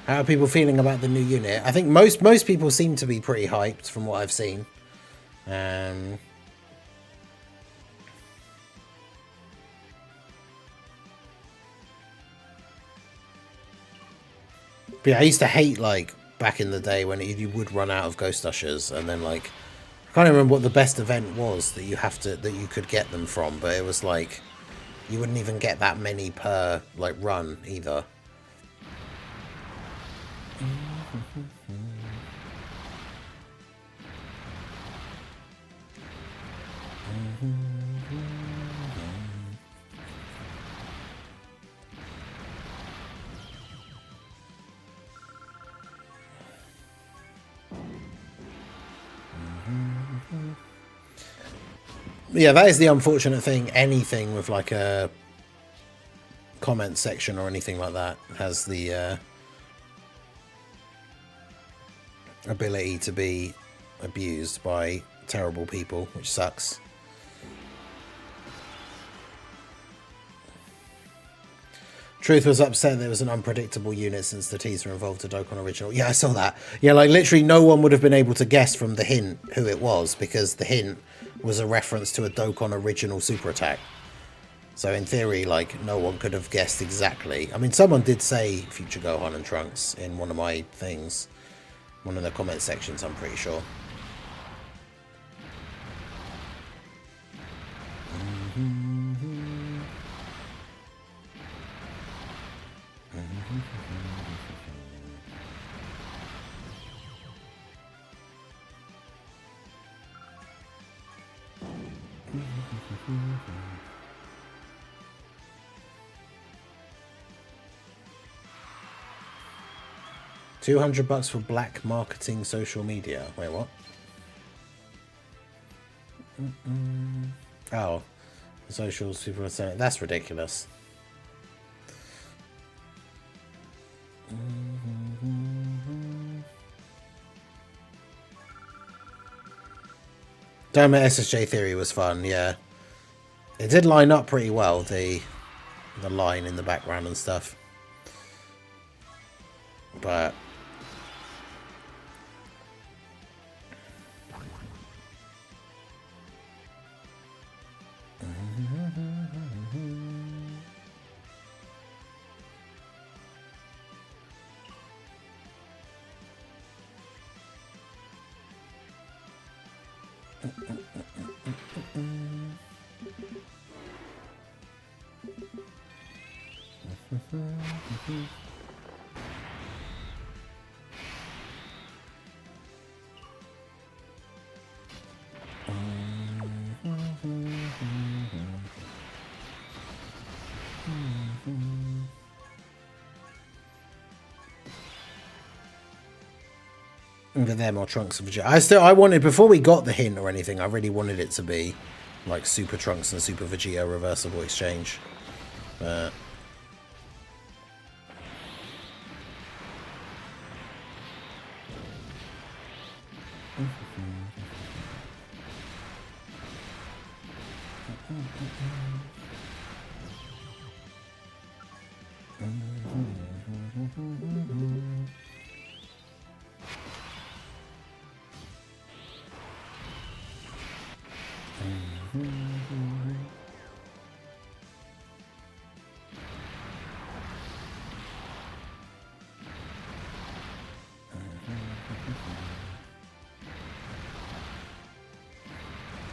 How are people feeling about the new unit? I think most people seem to be pretty hyped from what I've seen. But yeah, I used to hate like back in the day when you would run out of ghost ushers, and then like I can't remember what the best event was that you could get them from, but it was like you wouldn't even get that many per like run either. Yeah, that is the unfortunate thing. Anything with like a comment section or anything like that has the ability to be abused by terrible people, which sucks. Truth was upset that it was an unpredictable unit since the teaser involved a Dokkan original. Yeah, I saw that. Yeah, like literally no one would have been able to guess from the hint who it was, because the hint was a reference to a Dokkan original super attack. So in theory, like, no one could have guessed exactly. I mean, someone did say Future Gohan and Trunks in one of my things. One of the comment sections, I'm pretty sure. $200 for black marketing social media. Wait, what? Oh, the socials people are saying that's ridiculous. Diamond SSJ Theory was fun, yeah. It did line up pretty well, the line in the background and stuff. But Either them or Trunks and Vegeta. I wanted, before we got the hint or anything, I really wanted it to be like Super Trunks and Super Vegeta reversible exchange. But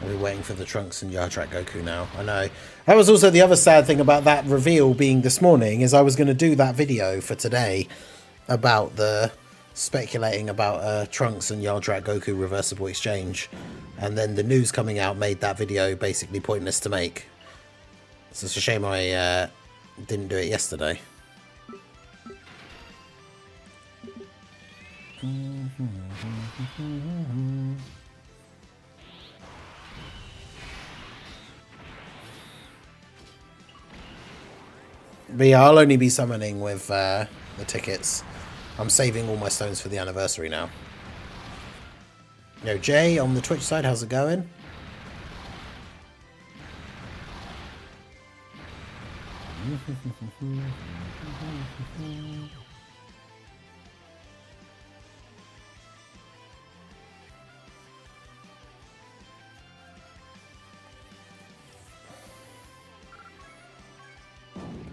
we're waiting for the Trunks and Yardrat Goku now. I know. That was also the other sad thing about that reveal being this morning, is I was going to do that video for today about the speculating about Trunks and Yardrat Goku reversible exchange, and then the news coming out made that video basically pointless to make. So it's a shame I didn't do it yesterday. But yeah, I'll only be summoning with the tickets. I'm saving all my stones for the anniversary now. Yo, Jay on the Twitch side, how's it going?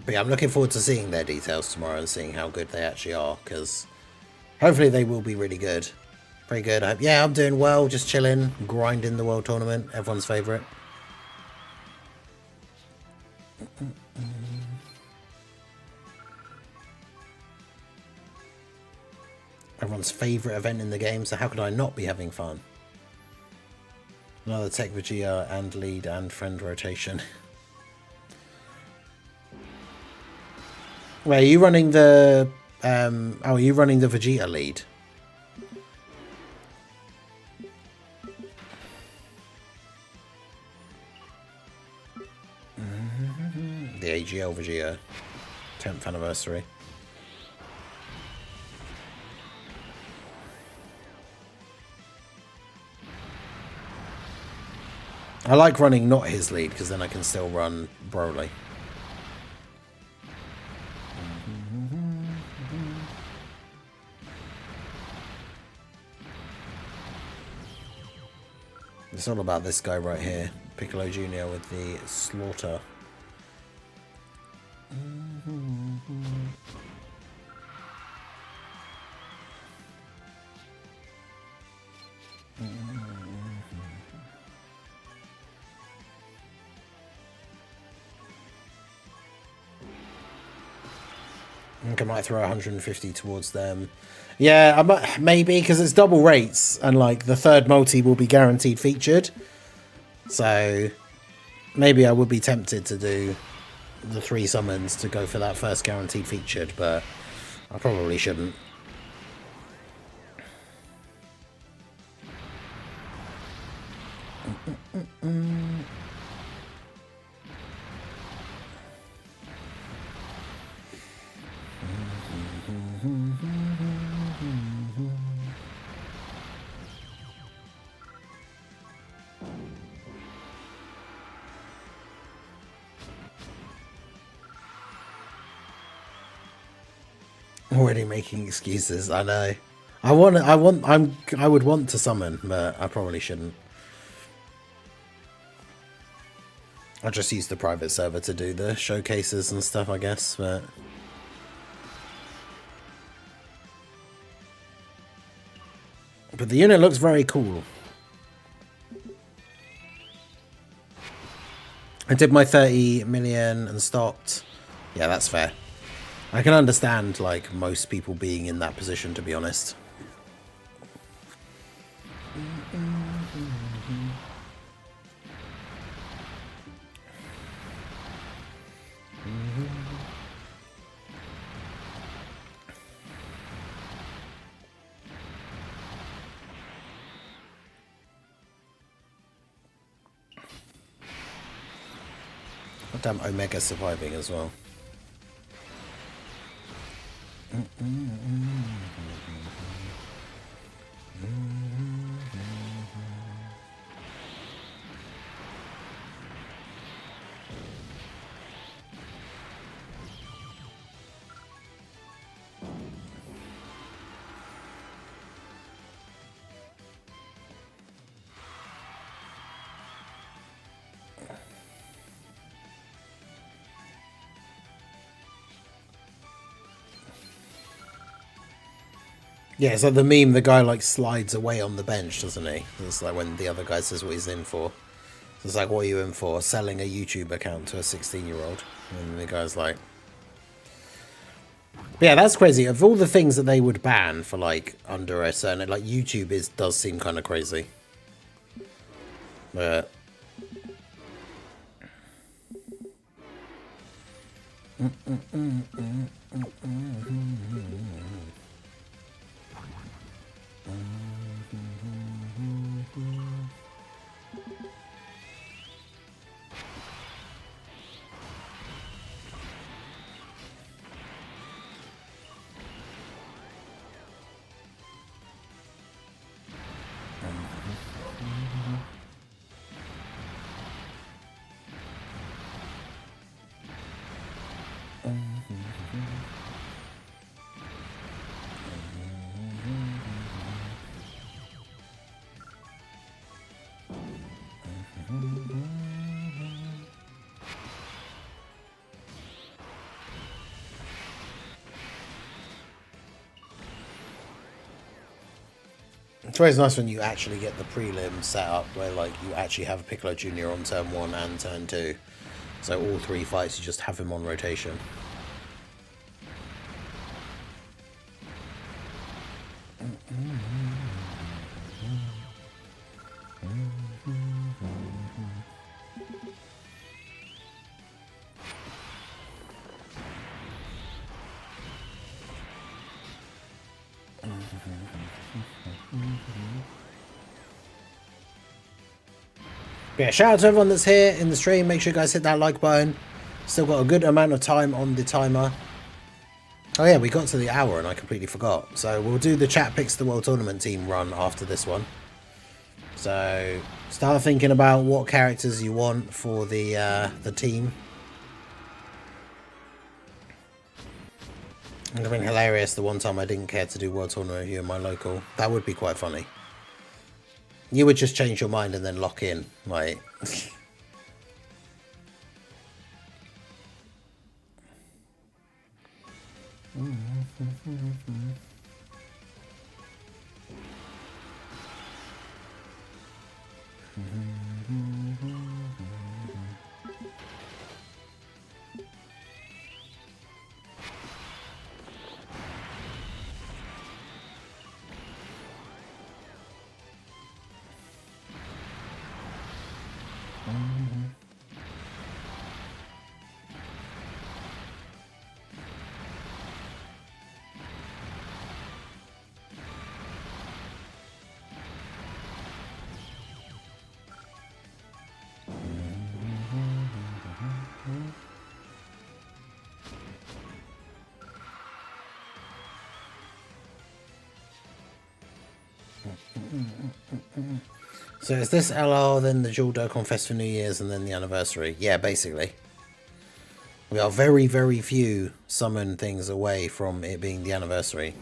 But yeah, I'm looking forward to seeing their details tomorrow and seeing how good they actually are, because hopefully they will be really good. Very good. Yeah, I'm doing well, just chilling, grinding the World Tournament, everyone's favourite. Everyone's favourite event in the game, so how could I not be having fun? Another Tech Vegeta and lead and friend rotation. Wait, are you running the are you running the Vegeta lead? The AGL Vegeta 10th anniversary. I like running not his lead, because then I can still run Broly. It's all about this guy right here, Piccolo Jr. with the slaughter. I think I might throw 150 towards them. Yeah, I might, maybe, because it's double rates, and like the third multi will be guaranteed featured. So maybe I would be tempted to do the 3 summons to go for that first guaranteed featured, but I probably shouldn't. Already making excuses. I know. I would want to summon, but I probably shouldn't. I just use the private server to do the showcases and stuff, I guess, but the unit looks very cool. I did my 30 million and stopped. Yeah, that's fair. I can understand, like, most people being in that position, to be honest. Damn, Omega surviving as well. Yeah, so the meme, the guy like slides away on the bench, doesn't he? It's like when the other guy says what he's in for. It's like, what are you in for? Selling a YouTube account to a 16-year-old. And the guy's like... But yeah, that's crazy. Of all the things that they would ban for like under a certain... Like YouTube does seem kind of crazy. But... It's always nice when you actually get the prelim set up where like you actually have Piccolo Jr. on turn 1 and turn 2. So all 3 fights you just have him on rotation. Yeah, shout out to everyone that's here in the stream. Make sure you guys hit that like button. Still got a good amount of time on the timer. Oh yeah, we got to the hour and I completely forgot. So we'll do the chat picks the World Tournament team run after this one. So start thinking about what characters you want for the team. It would have been hilarious the one time I didn't care to do World Tournament review in my local. That would be quite funny. You would just change your mind and then lock in, like... So is this LR, then the dual Dokkan Fest for New Year's, and then the anniversary? Yeah, basically. We are very, very few summon things away from it being the anniversary.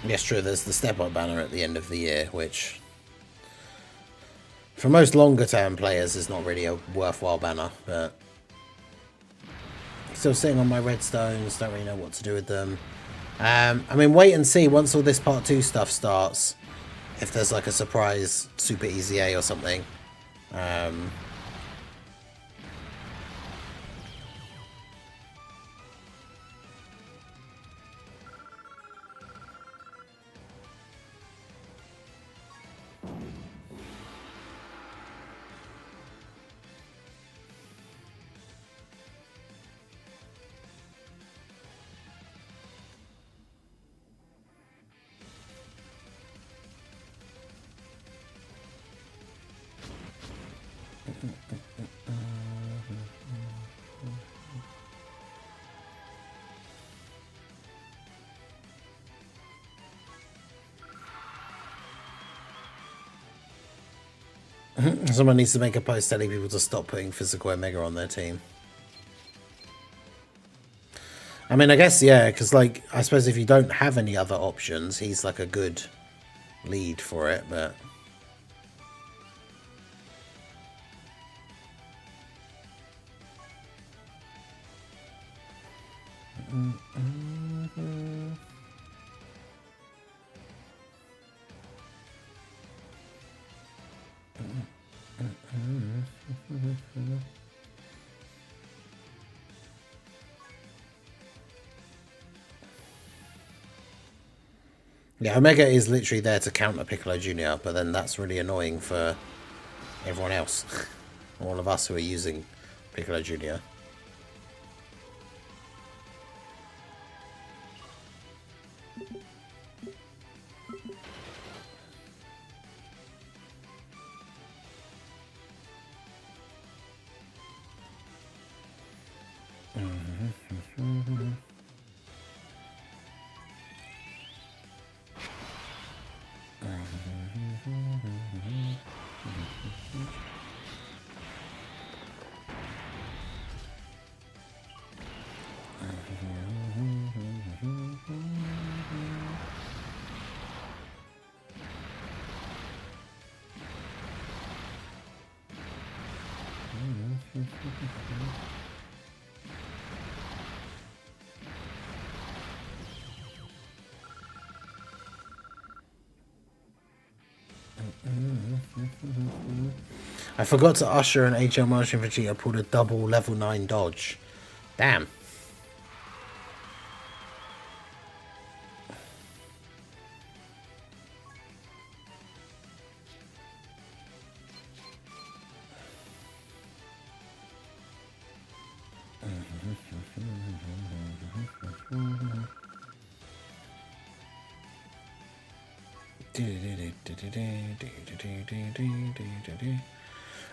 Yes, true, there's the step-up banner at the end of the year, which... for most longer term players is not really a worthwhile banner, but still sitting on my redstones, don't really know what to do with them. I mean, wait and see once all this part 2 stuff starts, if there's like a surprise super easy A or something. Someone needs to make a post telling people to stop putting physical Omega on their team. I mean, I guess, yeah, because, like, I suppose if you don't have any other options, he's, like, a good lead for it, but... Yeah, Omega is literally there to counter Piccolo Jr., but then that's really annoying for everyone else. All of us who are using Piccolo Jr. I forgot to usher an HL Martian Vegeta pulled a double level 9 dodge. Damn.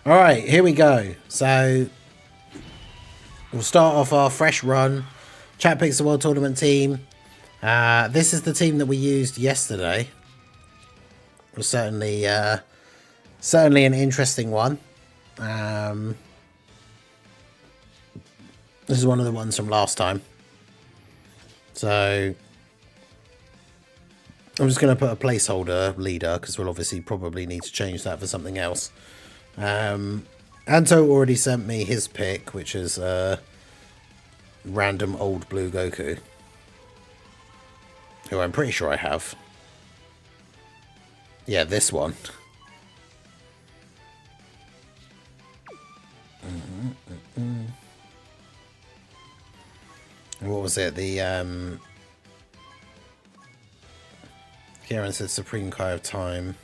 Alright, here we go. So, we'll start off our fresh run. Chat picks the World Tournament team. This is the team that we used yesterday. It was certainly an interesting one. This is one of the ones from last time. So, I'm just going to put a placeholder leader because we'll obviously probably need to change that for something else. Anto already sent me his pick, which is random old blue Goku, who I'm pretty sure I have. Yeah, this one. What was it? The Kieran said Supreme Kai of Time.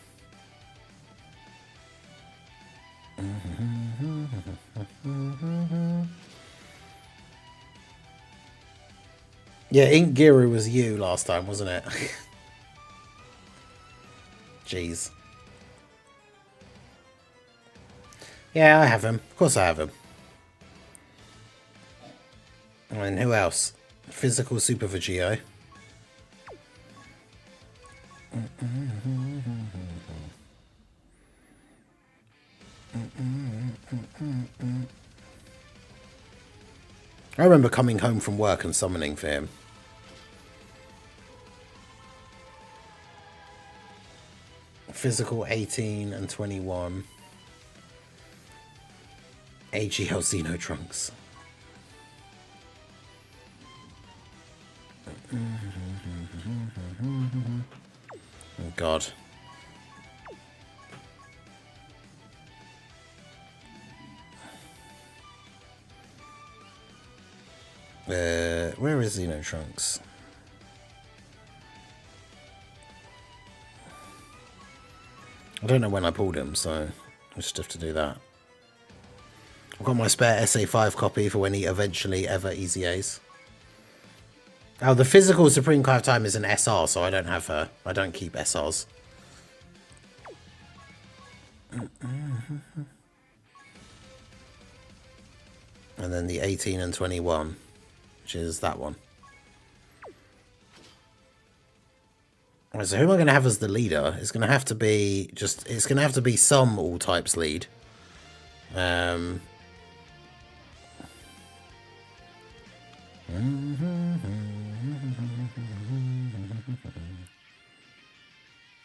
Yeah, Ink Giru was you last time, wasn't it? Jeez. Yeah, I have him. Of course I have him. And who else? Physical Super Vegito. I remember coming home from work and summoning for him. Physical 18 and 21. AGL Xeno Trunks. Oh God. Where is Xeno Trunks? I don't know when I pulled him, so I just have to do that. I've got my spare SA5 copy for when he eventually ever EZAs. Oh, the physical Supreme Kai of Time is an SR, so I don't have her. I don't keep SRs. And then the 18 and 21, which is that one. Right, so who am I going to have as the leader? It's going to have to be just. It's going to have to be some all types lead.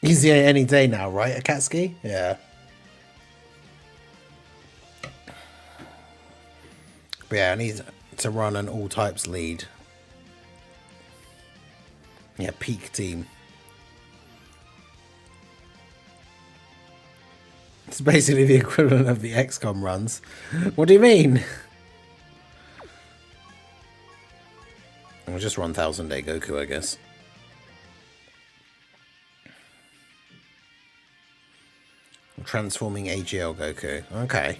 Easier any day now, right, Akatsuki? Yeah. But yeah, I need to run an all types lead. Yeah, peak team. It's basically the equivalent of the XCOM runs. What do you mean? I'll just run 1000 Day Goku, I guess. Transforming AGL Goku. Okay.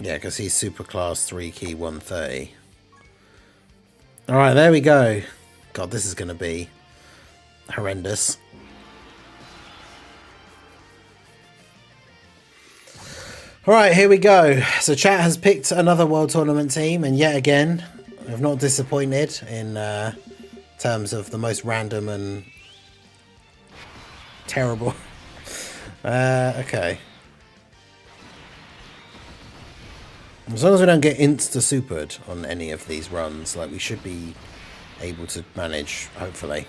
Yeah, because he's super class 3 key 130. Alright, there we go. God, this is going to be horrendous. Alright, here we go. So chat has picked another World Tournament team, and yet again, I've not disappointed in terms of the most random and terrible. Okay. As long as we don't get insta-supered on any of these runs, like, we should be able to manage, hopefully.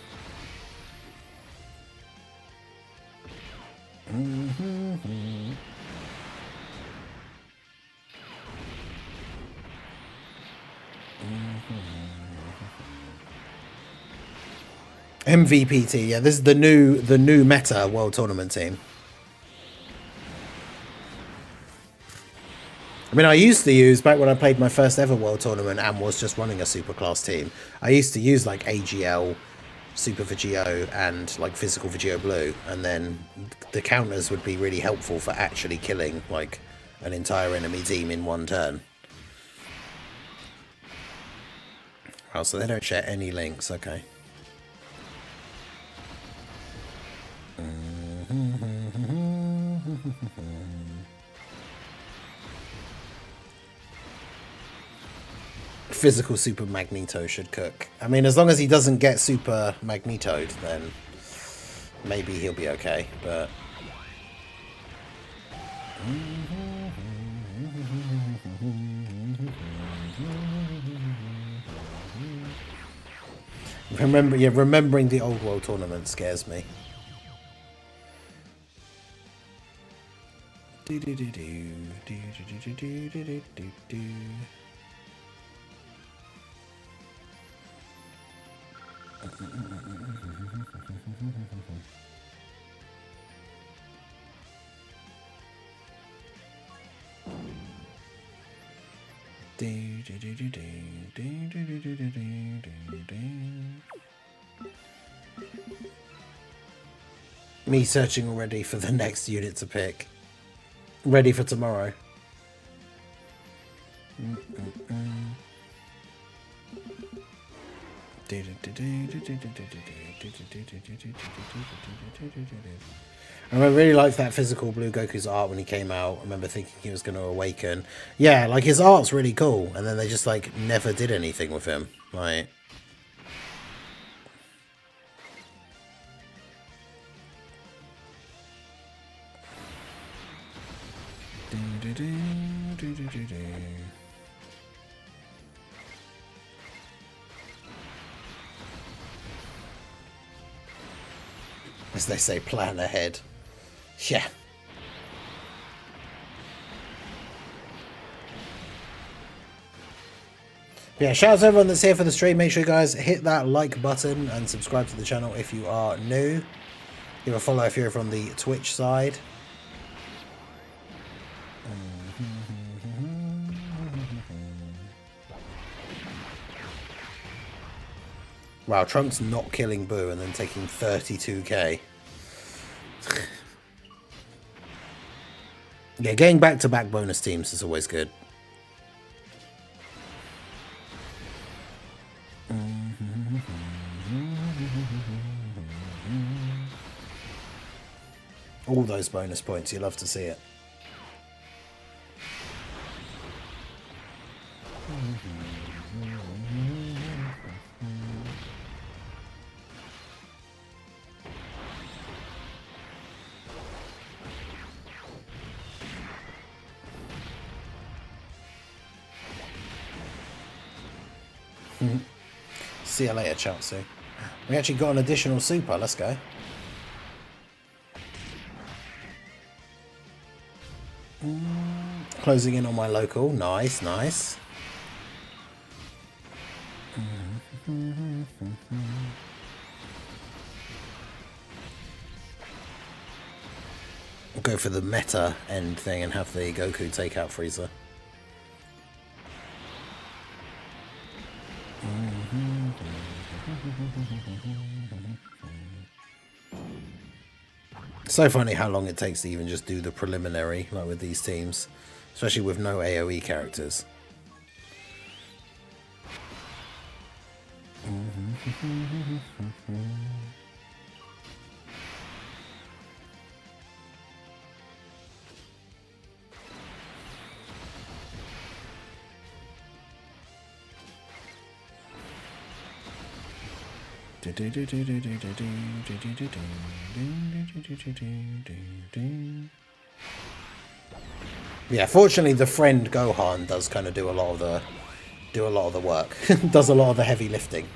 MVPT, yeah, this is the new meta World Tournament team. I mean, I used to use, back when I played my first ever World Tournament and was just running a super class team, I used to use like AGL, Super Vegio, and like Physical Vegio Blue, and then the counters would be really helpful for actually killing like an entire enemy team in one turn. Oh, so they don't share any links, okay. Physical Super Magneto should cook. I mean, as long as he doesn't get Super Magnetoed, then maybe he'll be okay, but... remembering the old World Tournament scares me. Me searching already for the next unit to pick. Ready for tomorrow. I really liked that Physical Blue Goku's art when he came out. I remember thinking he was going to awaken. Yeah, like his art's really cool, and then they just like never did anything with him. Like, as they say, plan ahead. Yeah. Yeah, shout out to everyone that's here for the stream. Make sure you guys hit that like button and subscribe to the channel if you are new. Give a follow if you're from the Twitch side. Wow, Trunks not killing Boo and then taking 32k. Yeah, getting back-to-back bonus teams is always good. All those bonus points, you love to see it. See you later, Chelsea. We actually got an additional super. Let's go. Closing in on my local. Nice, nice. We'll go for the meta end thing and have the Goku take out Frieza. So funny how long it takes to even just do the preliminary, like with these teams, especially with no AoE characters. Yeah, fortunately the friend Gohan does kind of do a lot of the work. Does a lot of the heavy lifting.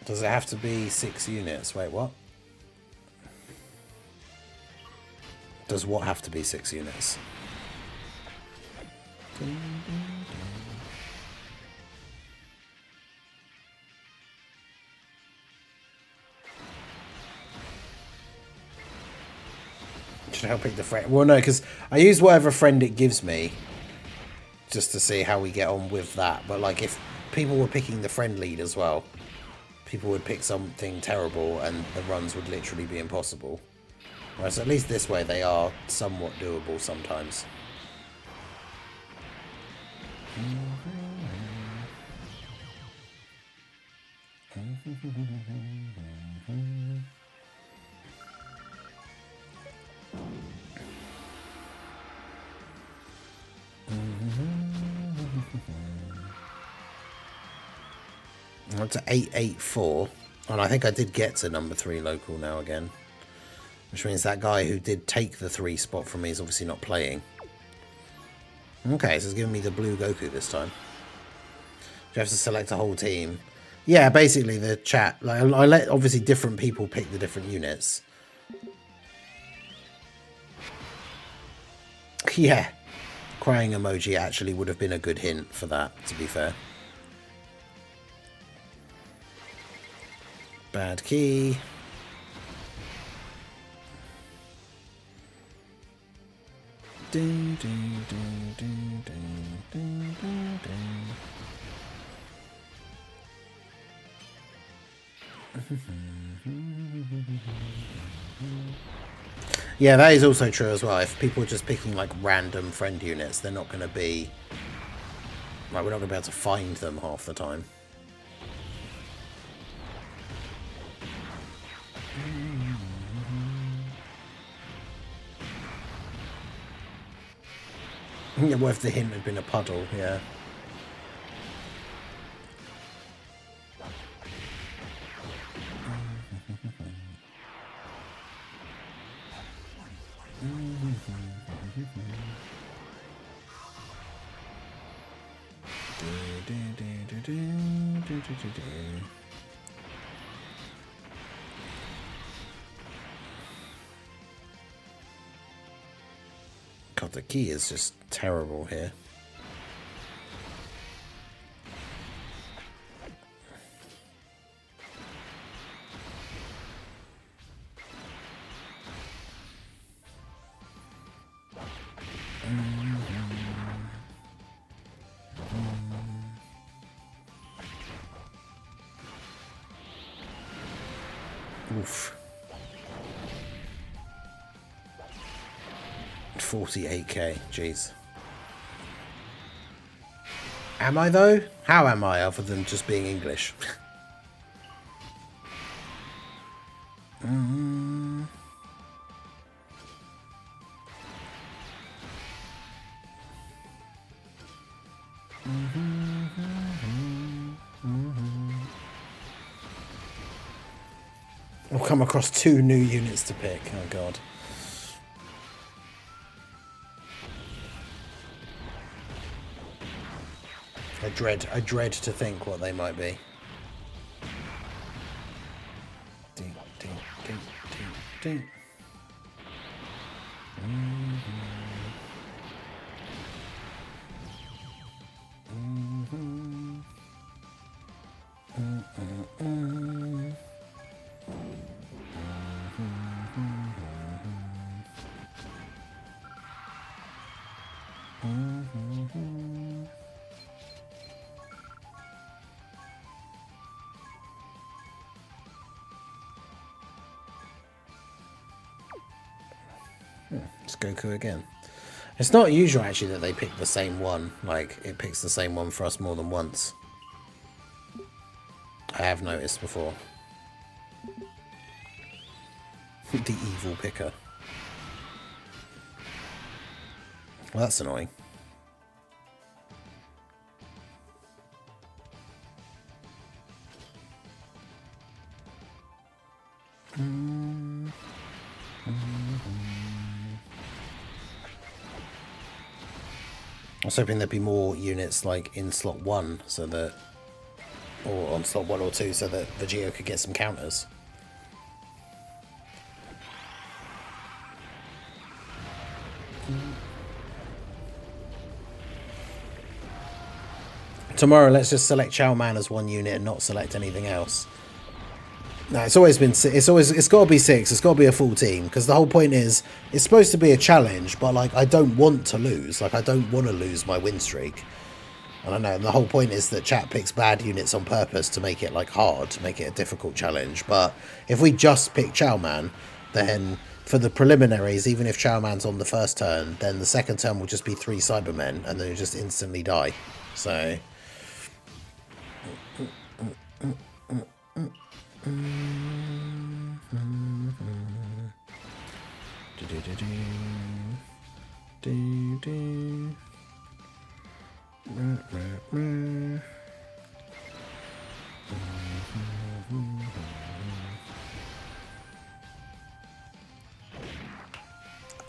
Does it have to be 6 units? Wait, what? Does what have to be 6 units? Should I pick the friend? Well, no, because I use whatever friend it gives me just to see how we get on with that. But like, if people were picking the friend lead as well, people would pick something terrible and the runs would literally be impossible. Whereas at least this way they are somewhat doable sometimes. I'm to 884, and I think I did get to number 3 local now again, which means that guy who did take the 3 spot from me is obviously not playing. Okay, so it's giving me the blue Goku this time. You have to select a whole team. Yeah, basically the chat. Like, I let obviously different people pick the different units. Yeah, crying emoji actually would have been a good hint for that, to be fair. Bad key. Ding, ding, ding, ding, ding, ding, ding, ding. Yeah, that is also true as well. If people are just picking like random friend units, they're not going to be... Like, we're not going to be able to find them half the time. Yeah, what if the hint had been a puddle? Yeah. God, the key is just terrible here. Oof. 48k, jeez. Am I though? How am I other than just being English? I'll come across 2 new units to pick. Oh god. I dread to think what they might be. Ding, ding, ding, ding, ding. It's Goku again. It's not usual actually that they pick the same one. Like, it picks the same one for us more than once. I have noticed before. The evil picker. Well, that's annoying. I was hoping there'd be more units like in slot 1 so that, or on slot 1 or 2 so that Vegito could get some counters. Tomorrow, let's just select Chow Man as 1 unit and not select anything else. No, it's always been it's got to be 6. It's got to be a full team because the whole point is it's supposed to be a challenge, but like I don't want to lose. Like I don't want to lose my win streak. And I know, and the whole point is that chat picks bad units on purpose to make it like hard, to make it a difficult challenge. But if we just pick Chow Man, then for the preliminaries, even if Chow Man's on the first turn, then the second turn will just be 3 Cybermen, and then you just instantly die. So.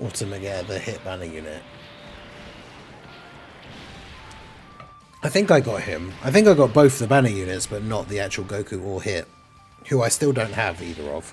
Ultimate, the hit banner unit. I think I got him. I think I got both the banner units, but not the actual Goku or Hit, who I still don't have either of.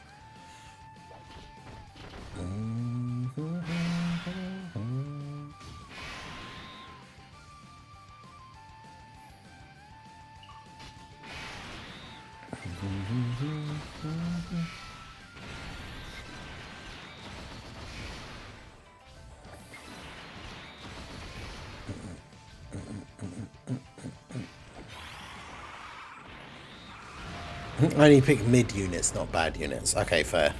I only picked mid units, not bad units. Okay, fair.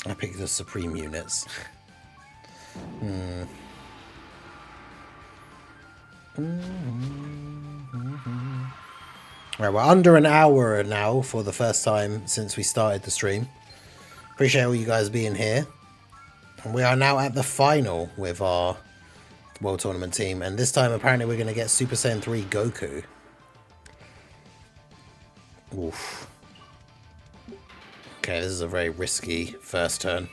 I picked the Supreme units. Right, we're under an hour now for the first time since we started the stream. Appreciate all you guys being here. And we are now at the final with our World Tournament team. And this time, apparently, we're going to get Super Saiyan 3 Goku. Oof. Okay, this is a very risky first turn.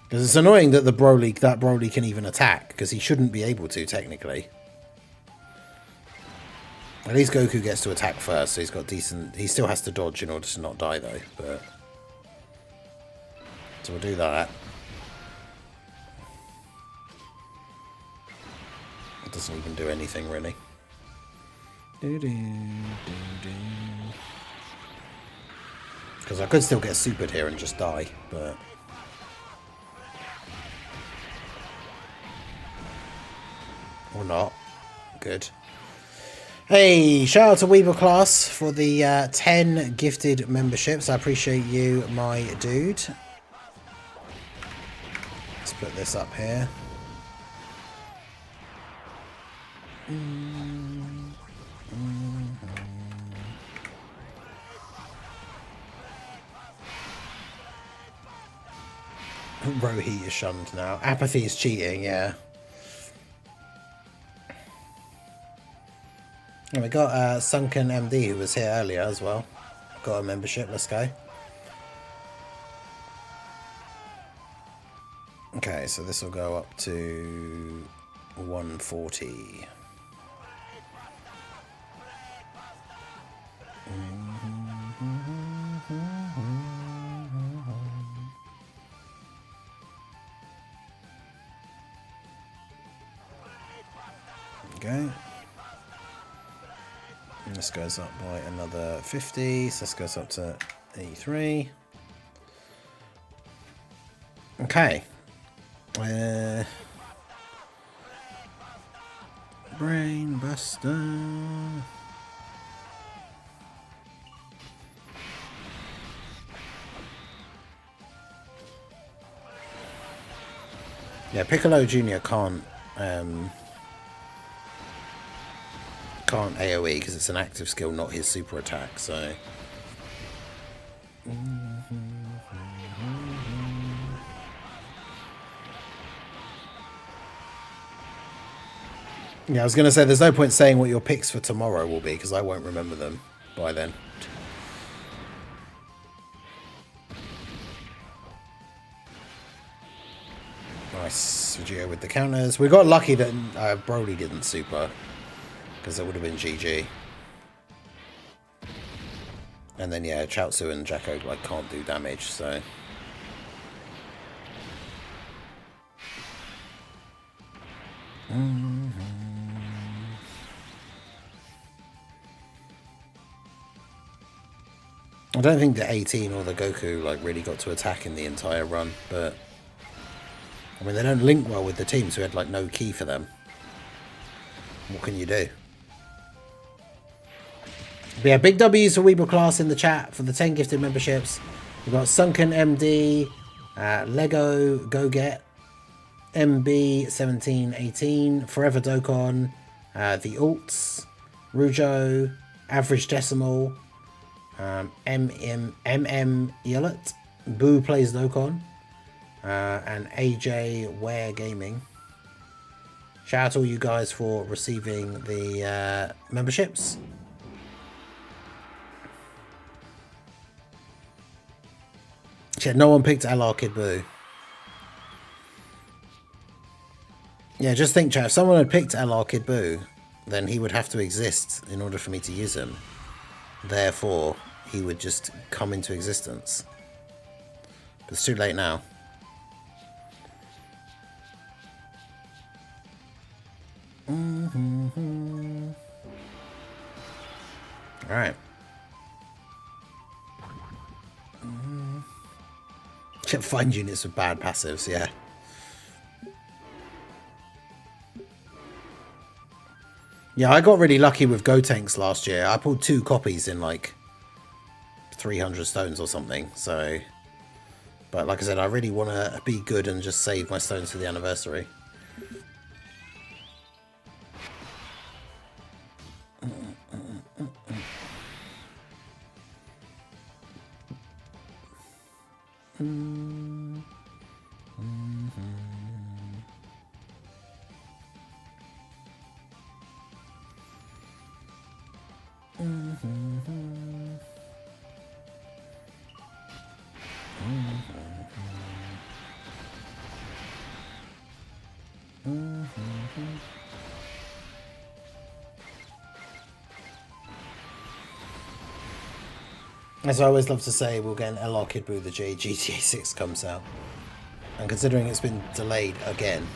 Because it's annoying that Broly can even attack, because he shouldn't be able to, technically. At least Goku gets to attack first, so he's got decent... He still has to dodge in order to not die, though, but... So we'll do that. It doesn't even do anything, really. Because I could still get supered here and just die, but... Or not. Good. Hey, shout out to Weaver Class for the 10 gifted memberships. I appreciate you, my dude. Let's put this up here. Rohit is shunned now. Apathy is cheating, yeah. And we got Sunken MD who was here earlier as well. Got a membership, let's go. Okay, so this will go up to 140. Okay. And this goes up by another 50, so this goes up to 83. Okay. Brain Buster. Yeah, Piccolo Jr. can't AoE because it's an active skill, not his super attack, so... Yeah, I was going to say, there's no point saying what your picks for tomorrow will be, because I won't remember them by then. Nice, Vegeta with the counters. We got lucky that Broly didn't super, because it would have been GG. And then, yeah, Chaozu and Jacko, like, can't do damage, so... I don't think the 18 or the Goku like really got to attack in the entire run, but I mean they don't link well with the teams who had like no key for them. What can you do? But yeah, big W's for Weeble Class in the chat for the 10 gifted memberships. We've got Sunken MD, Lego Go Get, MB 1718, Forever Dokkan, the Alts, Rujo, Average Decimal, MM Yellet, Boo Plays Dokkan, and AJ Ware Gaming. Shout out to all you guys for receiving the memberships. Yeah, no one picked LR Kid Boo. Yeah, just think, chat, if someone had picked LR Kid Boo, then he would have to exist in order for me to use him. Therefore, he would just come into existence. But it's too late now. Alright. Find units with bad passives, yeah. Yeah, I got really lucky with Gotenks last year. I pulled 2 copies in like 300 stones or something, so... But like I said, I really want to be good and just save my stones for the anniversary. As I always love to say, we'll get an LR Kid Boo the J GTA 6 comes out. And considering it's been delayed again.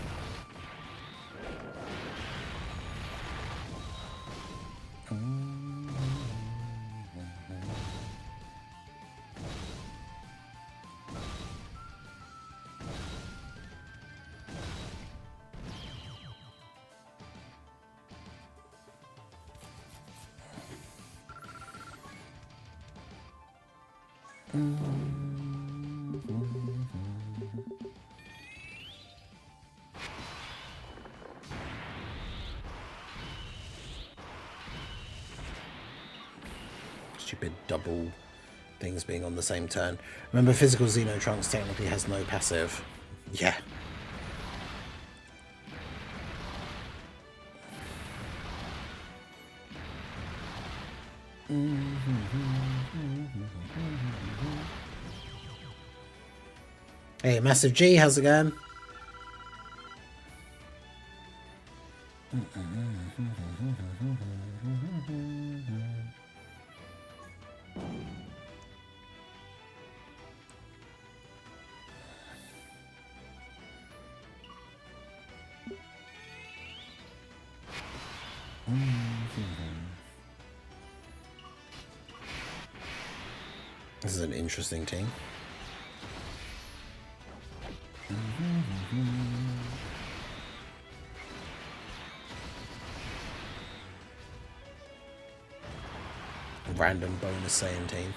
Stupid double things being on the same turn. Remember, physical Xeno Trunks technically has no passive. Yeah. Hey, Massive G, how's it going? This is an interesting team. Random bonus Saiyan team.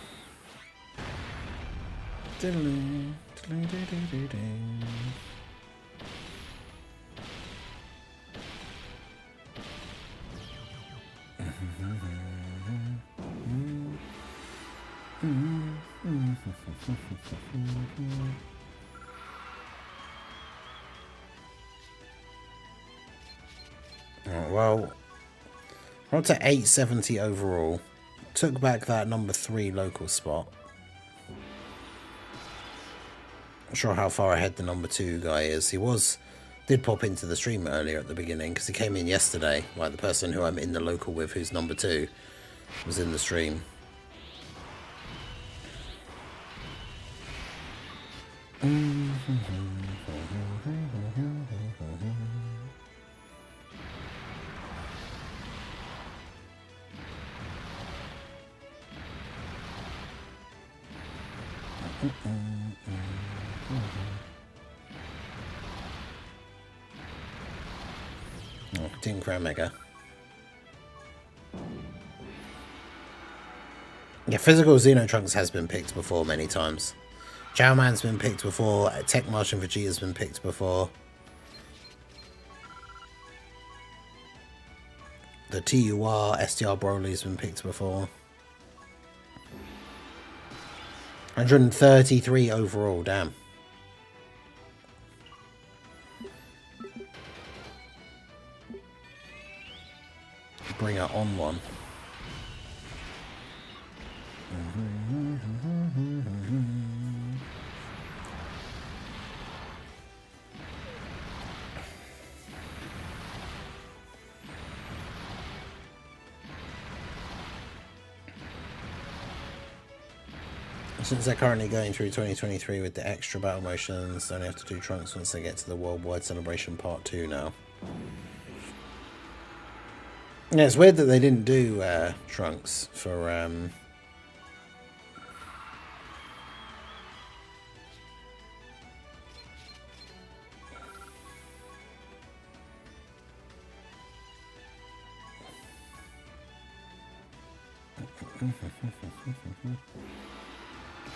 Well, we're up to 870 overall. Took back that number 3 local spot. Not sure how far ahead the number 2 guy is. He did pop into the stream earlier at the beginning because he came in yesterday. Like the person who I'm in the local with, who's number 2, was in the stream. Oh, Team Crown Mega. Yeah, physical Xeno Trunks has been picked before many times. Chow Man's been picked before. Tech Martian Vegeta's been picked before. The TUR STR Broly's been picked before. 133 overall, damn. Bring her on one. Since they're currently going through 2023 with the extra battle motions, they only have to do Trunks once they get to the Worldwide Celebration Part 2 now. Yeah, it's weird that they didn't do Trunks for...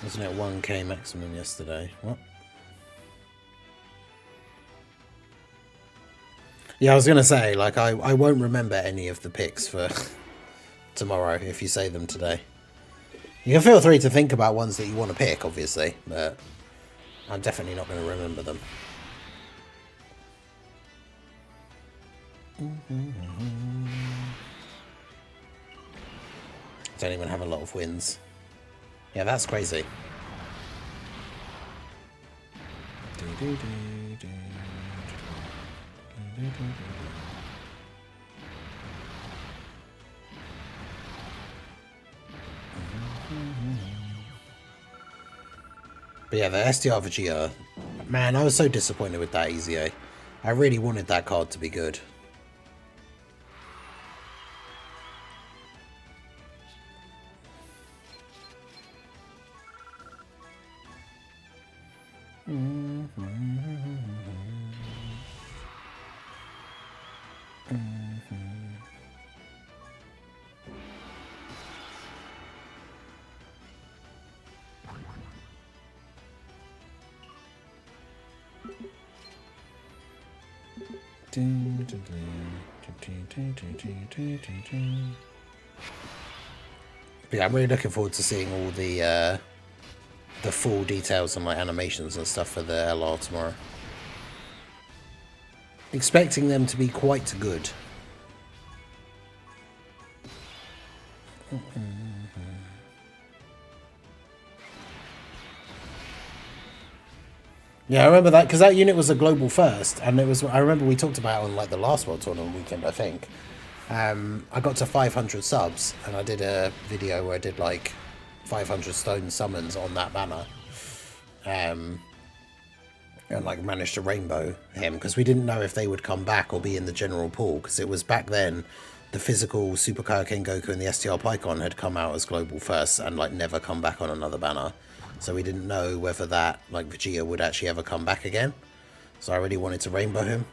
Wasn't it 1k maximum yesterday? What? Yeah, I was going to say, like, I won't remember any of the picks for tomorrow if you say them today. You can feel free to think about ones that you want to pick, obviously, but I'm definitely not going to remember them. Don't even have a lot of wins. Yeah, that's crazy. But yeah, the STR Vegeta, man, I was so disappointed with that EZA. I really wanted that card to be good. But yeah, I'm really looking forward to seeing all the full details on my animations and stuff for the LR tomorrow. Expecting them to be quite good. Yeah, I remember that because that unit was a global first, and it was. I remember we talked about it on like the last World Tournament weekend, I think. I got to 500 subs, and I did a video where I did like 500 stone summons on that banner, and like managed to rainbow him because we didn't know if they would come back or be in the general pool because it was back then. The physical Super Kaioken Goku and the STR Pycon had come out as global first and like never come back on another banner. So we didn't know whether that, like, Vegeta would actually ever come back again. So I really wanted to rainbow him.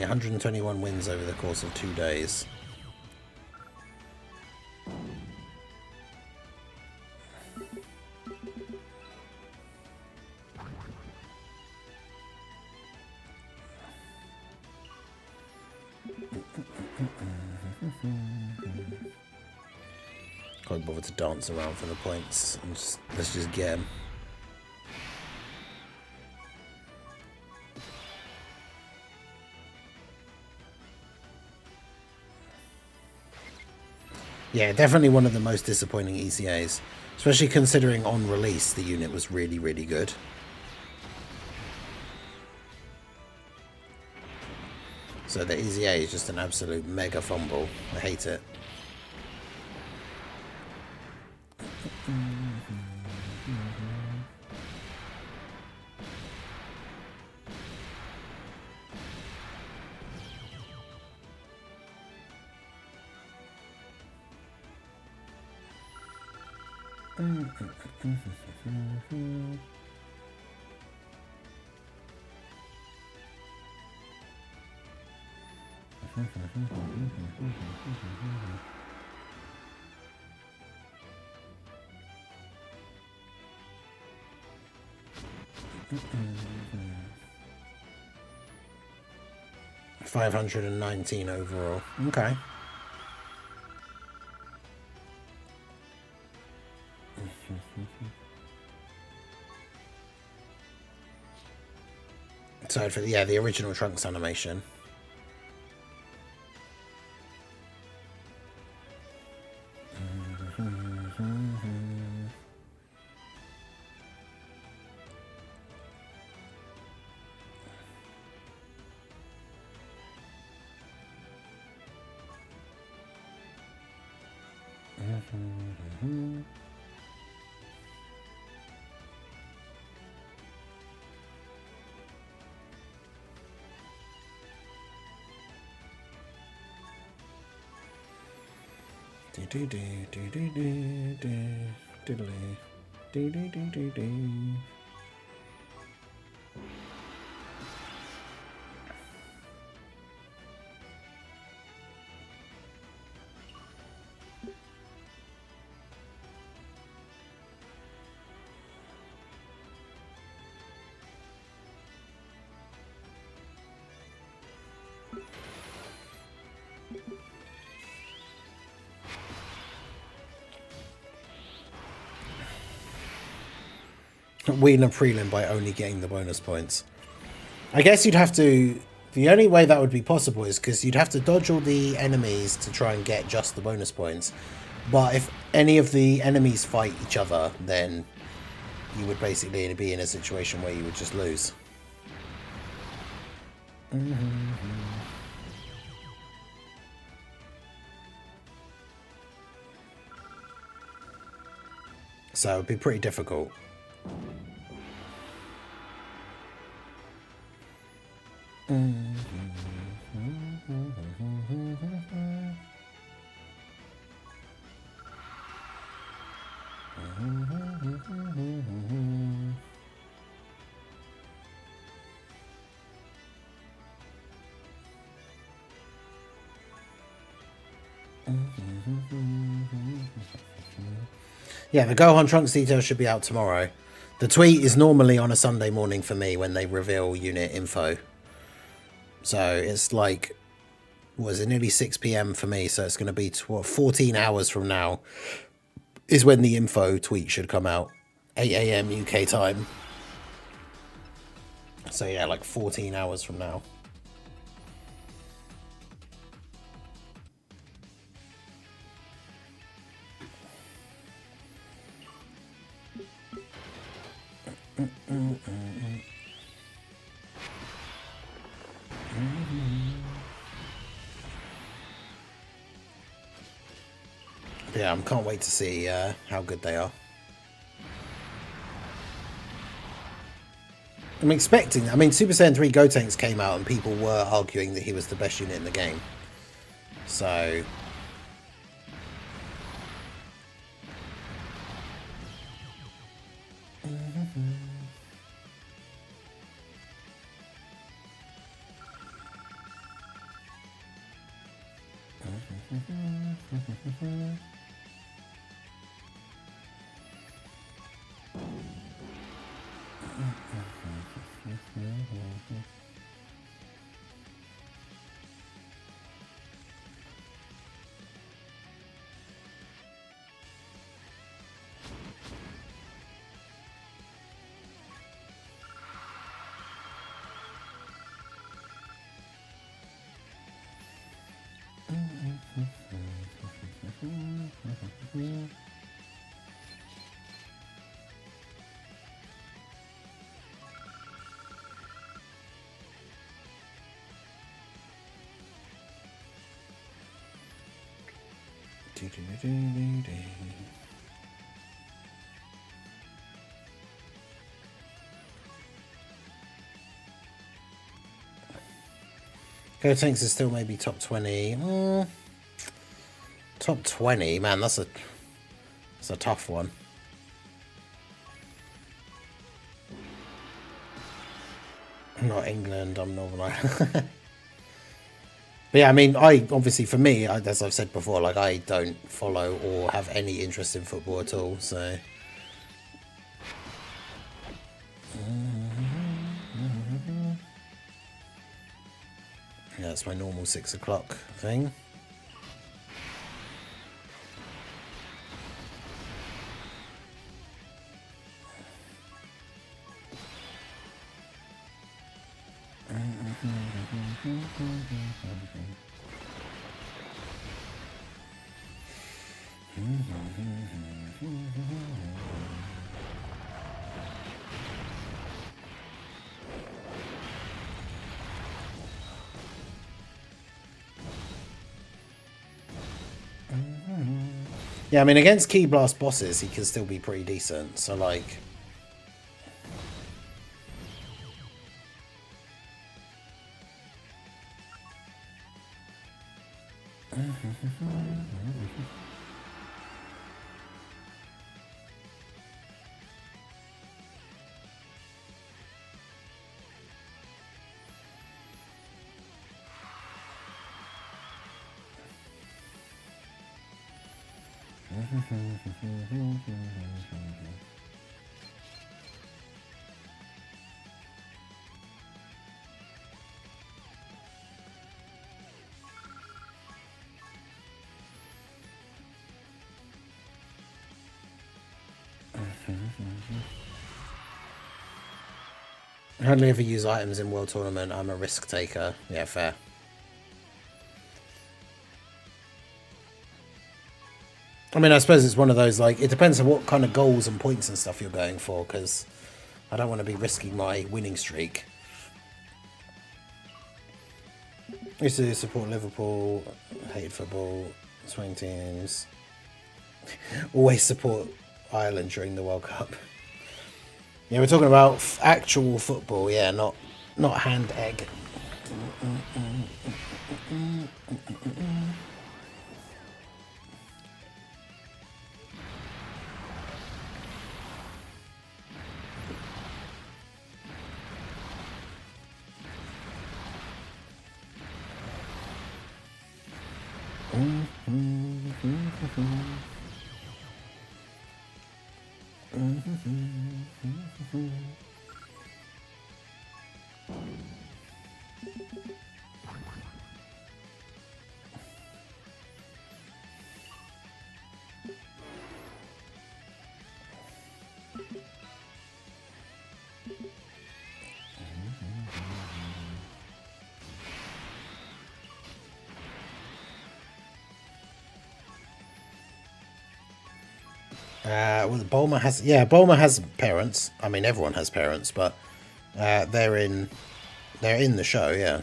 121 wins over the course of 2 days. Can't bother to dance around for the points. Let's just get them. Yeah, definitely one of the most disappointing ECAs. Especially considering on release the unit was really, really good. So the ECA is just an absolute mega fumble. I hate it. $519 overall. Okay. So for the original Trunks animation. Win a prelim by only getting the bonus points. I guess you'd have to... The only way that would be possible is because you'd have to dodge all the enemies to try and get just the bonus points. But if any of the enemies fight each other, then you would basically be in a situation where you would just lose. So it would be pretty difficult. Yeah, the Gohan Trunks details should be out tomorrow. The tweet is normally on a Sunday morning for me when they reveal unit info. So it's like, was it nearly 6 p.m. for me? So it's going to be 14 hours from now is when the info tweet should come out. 8 a.m. UK time. So yeah, like 14 hours from now. Yeah, I can't wait to see how good they are. I'm expecting. I mean, Super Saiyan 3 Gotenks came out and people were arguing that he was the best unit in the game. So Gotenks is still maybe top 20. Top 20, man, that's a tough one. I'm not England, I'm Northern Ireland. But yeah, I mean, obviously for me, as I've said before, like I don't follow or have any interest in football at all, so. Yeah, that's my normal 6 o'clock thing. Yeah, I mean, against Key Blast bosses, he can still be pretty decent. So, like... I hardly ever use items in World Tournament. I'm a risk taker. Yeah, fair. I mean, I suppose it's one of those, like, it depends on what kind of goals and points and stuff you're going for, because I don't want to be risking my winning streak. I used to support Liverpool, hate football, swing teams. Always support Ireland during the World Cup. Yeah, we're talking about actual football, yeah, not hand egg. Well, Bulma has, yeah, Bulma has parents. I mean, everyone has parents, but they're in the show, yeah.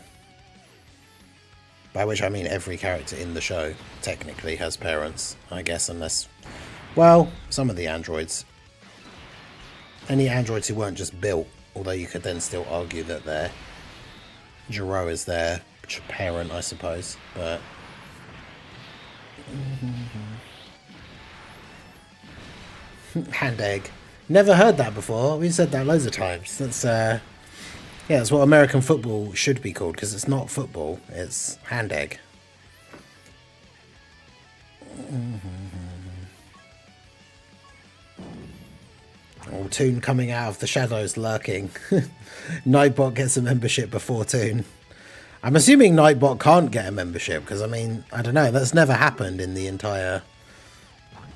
By which I mean every character in the show technically has parents, I guess, unless, well, some of the androids. Any androids who weren't just built, although you could then still argue that their Jiro is their parent, I suppose, but. Hand egg. Never heard that before. We've said that loads of times. That's yeah, that's what American football should be called, because it's not football, it's hand egg. Oh, Toon coming out of the shadows, lurking. Nightbot gets a membership before Toon. I'm assuming Nightbot can't get a membership, because, I mean, I don't know, that's never happened in the entire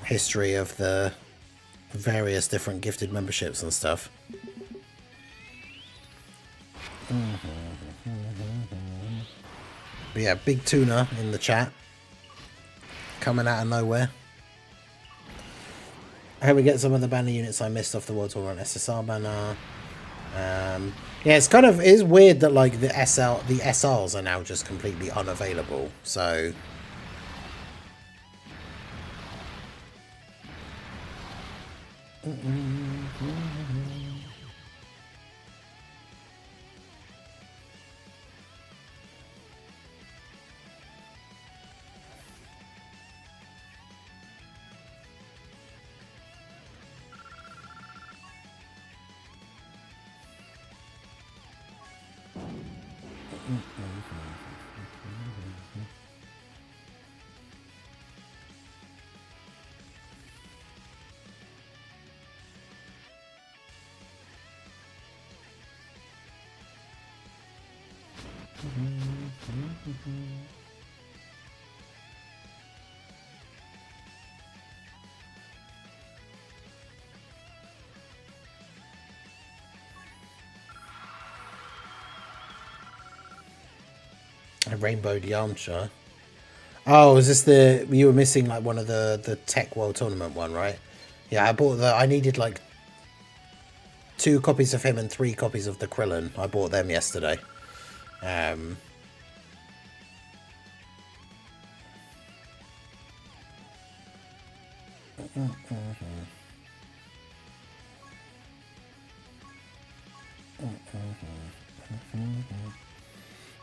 history of the various different gifted memberships and stuff. But yeah, Big Tuna in the chat. Coming out of nowhere. I hope we get some of the banner units I missed off the World Tour on SSR banner. Yeah, it's kind of, it is weird that like the SRs are now just completely unavailable. So a rainbowed Yamcha. Oh, is this the, you were missing like one of the Tech World Tournament one, right? Yeah, I bought I needed like 2 copies of him and 3 copies of the Krillin. I bought them yesterday. I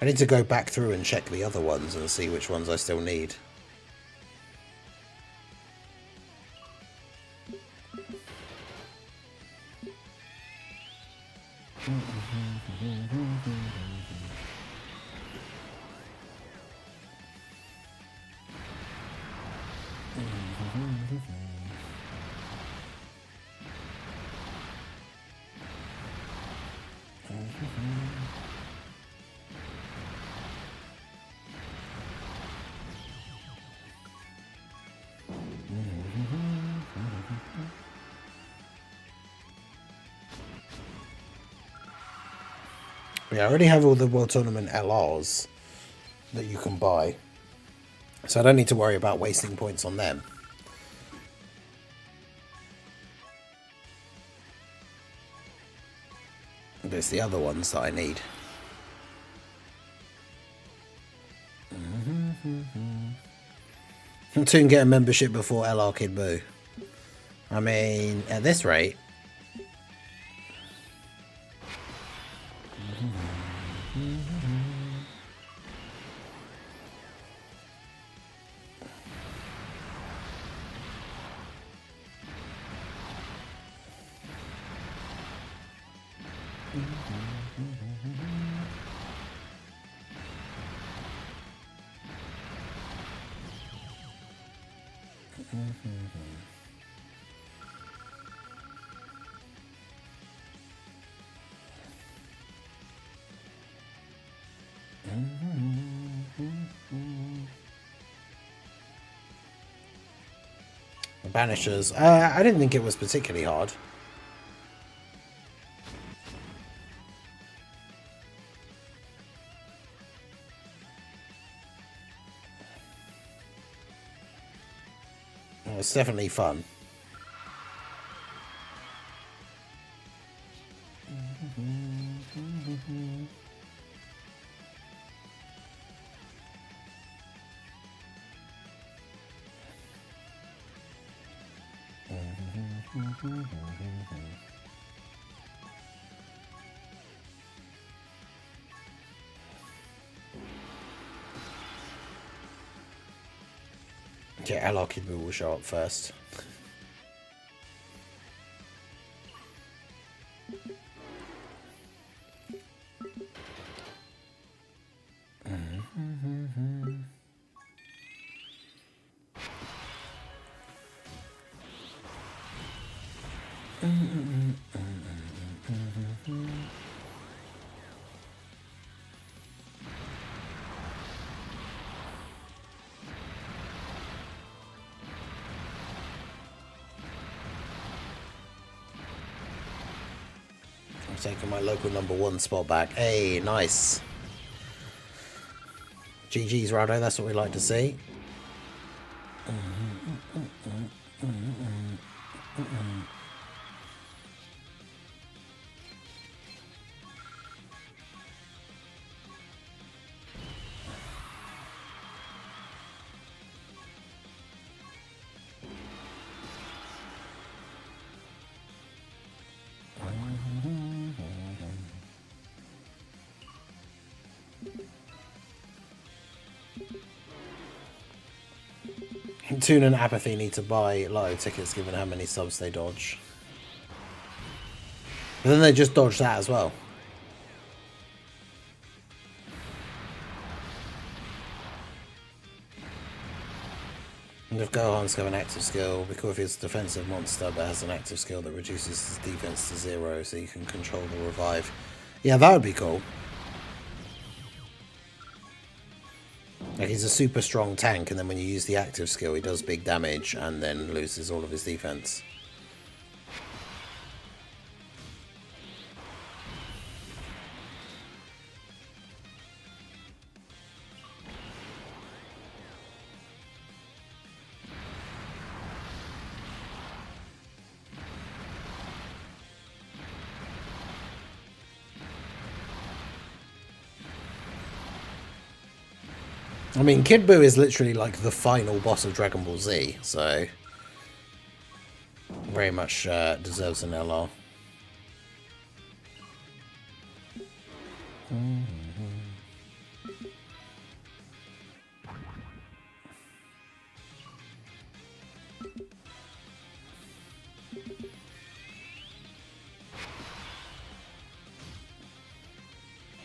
need to go back through and check the other ones and see which ones I still need. Yeah, I already have all the World Tournament LRs that you can buy, so I don't need to worry about wasting points on them. But it's the other ones that I need. Soon get a membership before LR Kid Buu. I mean, at this rate. Banishers. I didn't think it was particularly hard. It's definitely fun. Yeah, LR Kid Buu will show up first. Taking my local #1 spot back. Hey, nice. GG's, Rado. That's what we like to see. Toon and Apathy need to buy lotto tickets given how many subs they dodge. But then they just dodge that as well. And if Gohan's got an active skill, because he's a defensive monster but has an active skill that reduces his defense to 0, so you can control the revive. Yeah, that would be cool. Like, he's a super strong tank, and then when you use the active skill, he does big damage and then loses all of his defense. I mean, Kid Buu is literally like the final boss of Dragon Ball Z, so very much deserves an LR.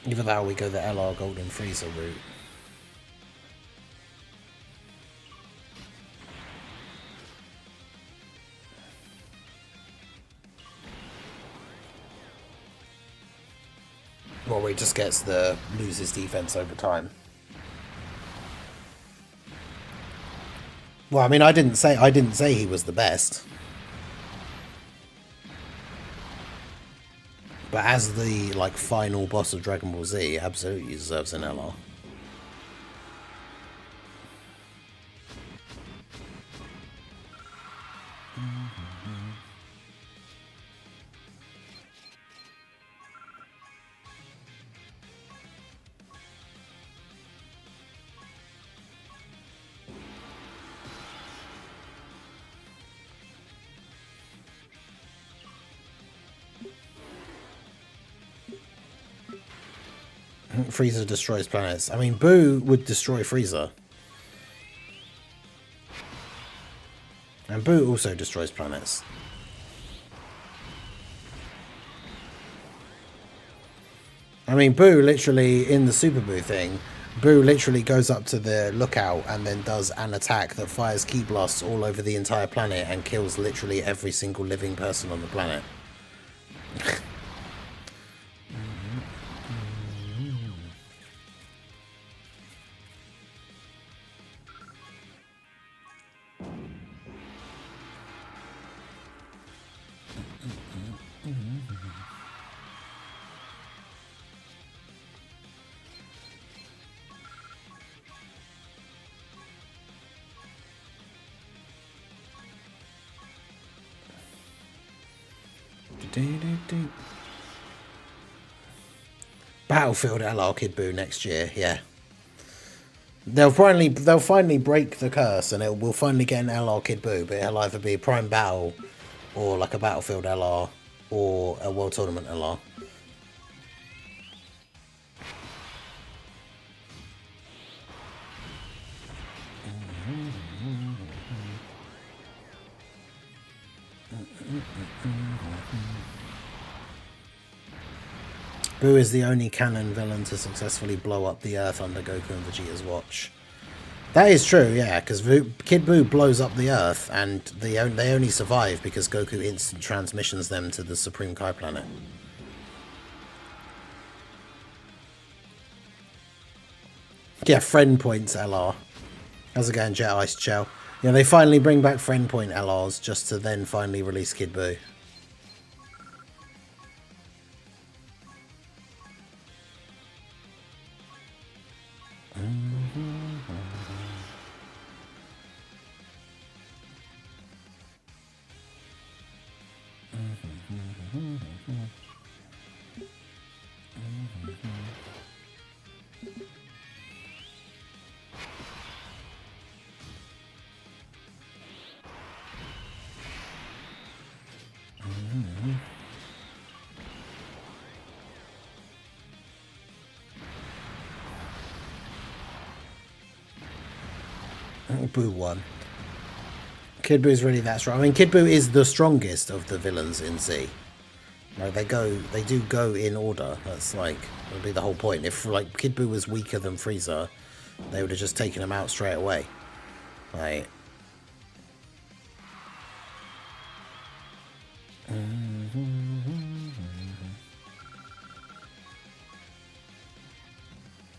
Either that or we go the LR Golden Freezer route. Well, he just gets the loses defense over time. Well, I mean, I didn't say he was the best. But as the like final boss of Dragon Ball Z, absolutely deserves an LR. Frieza destroys planets. I mean, Buu would destroy Frieza. And Buu also destroys planets. I mean, Buu literally, in the Super Buu thing, Buu literally goes up to the lookout and then does an attack that fires ki blasts all over the entire planet and kills literally every single living person on the planet. Battlefield LR Kid Buu next year, yeah. They'll finally break the curse, and we'll finally get an LR Kid Buu, but it'll either be a Prime Battle, or like a Battlefield LR, or a World Tournament LR. Buu is the only canon villain to successfully blow up the Earth under Goku and Vegeta's watch. That is true, yeah, because Kid Buu blows up the Earth, and they only survive because Goku instant transmissions them to the Supreme Kai planet. Yeah, friend points LR. How's it going, Jet Ice Chell? Yeah, they finally bring back friend point LRs just to then finally release Kid Buu. Buu won. Kid Buu is really that strong. I mean, Kid Buu is the strongest of the villains in Z. No, they do go in order. That's like, would be the whole point. If like Kid Buu was weaker than Frieza, they would have just taken him out straight away. Like,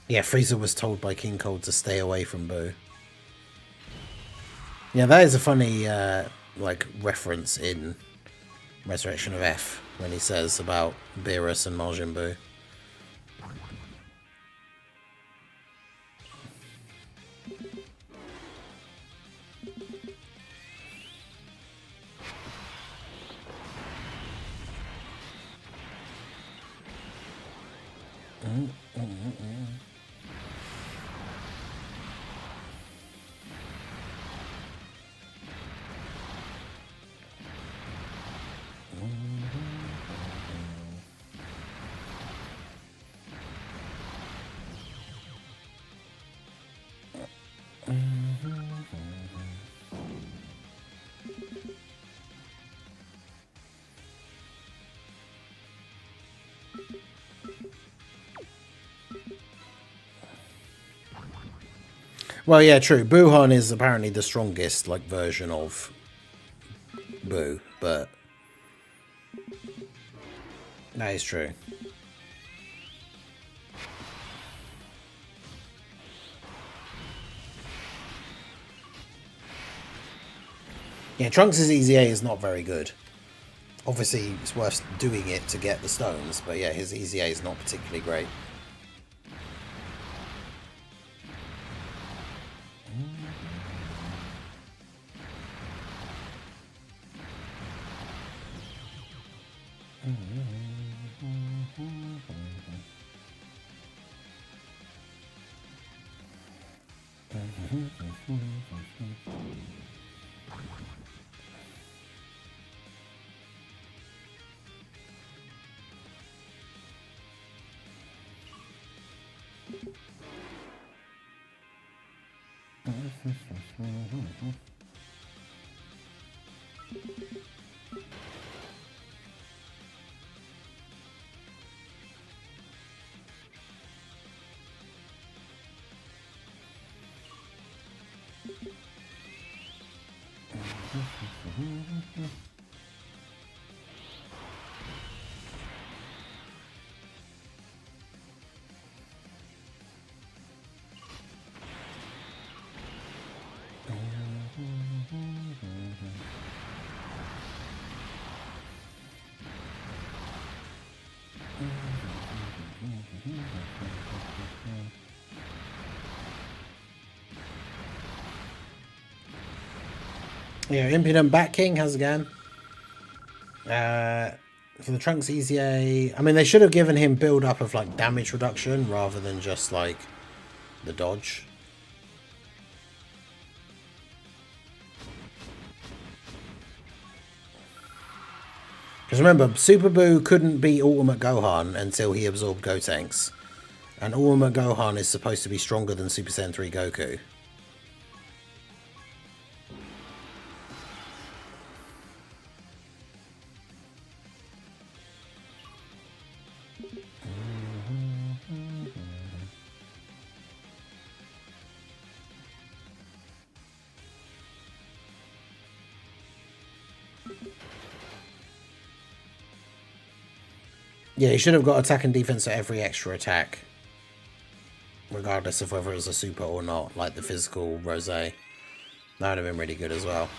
yeah, Frieza was told by King Cold to stay away from Buu. Yeah, that is a funny like reference in Resurrection of F when he says about Beerus and Majin Buu. Well, yeah, true. Buuhan is apparently the strongest, like, version of Buu, but that is true. Yeah, Trunks' Easy A is not very good. Obviously, it's worth doing it to get the stones, but yeah, his Easy A is not particularly great. Yeah, Impudent Bat King, how's it going? For the Trunks EZA, I mean, they should have given him build up of like damage reduction rather than just like the dodge. Because remember, Super Buu couldn't beat Ultimate Gohan until he absorbed Gotenks. And Ultimate Gohan is supposed to be stronger than Super Saiyan 3 Goku. Yeah, he should have got attack and defense for every extra attack. Regardless of whether it was a super or not, like the physical Rose. That would have been really good as well.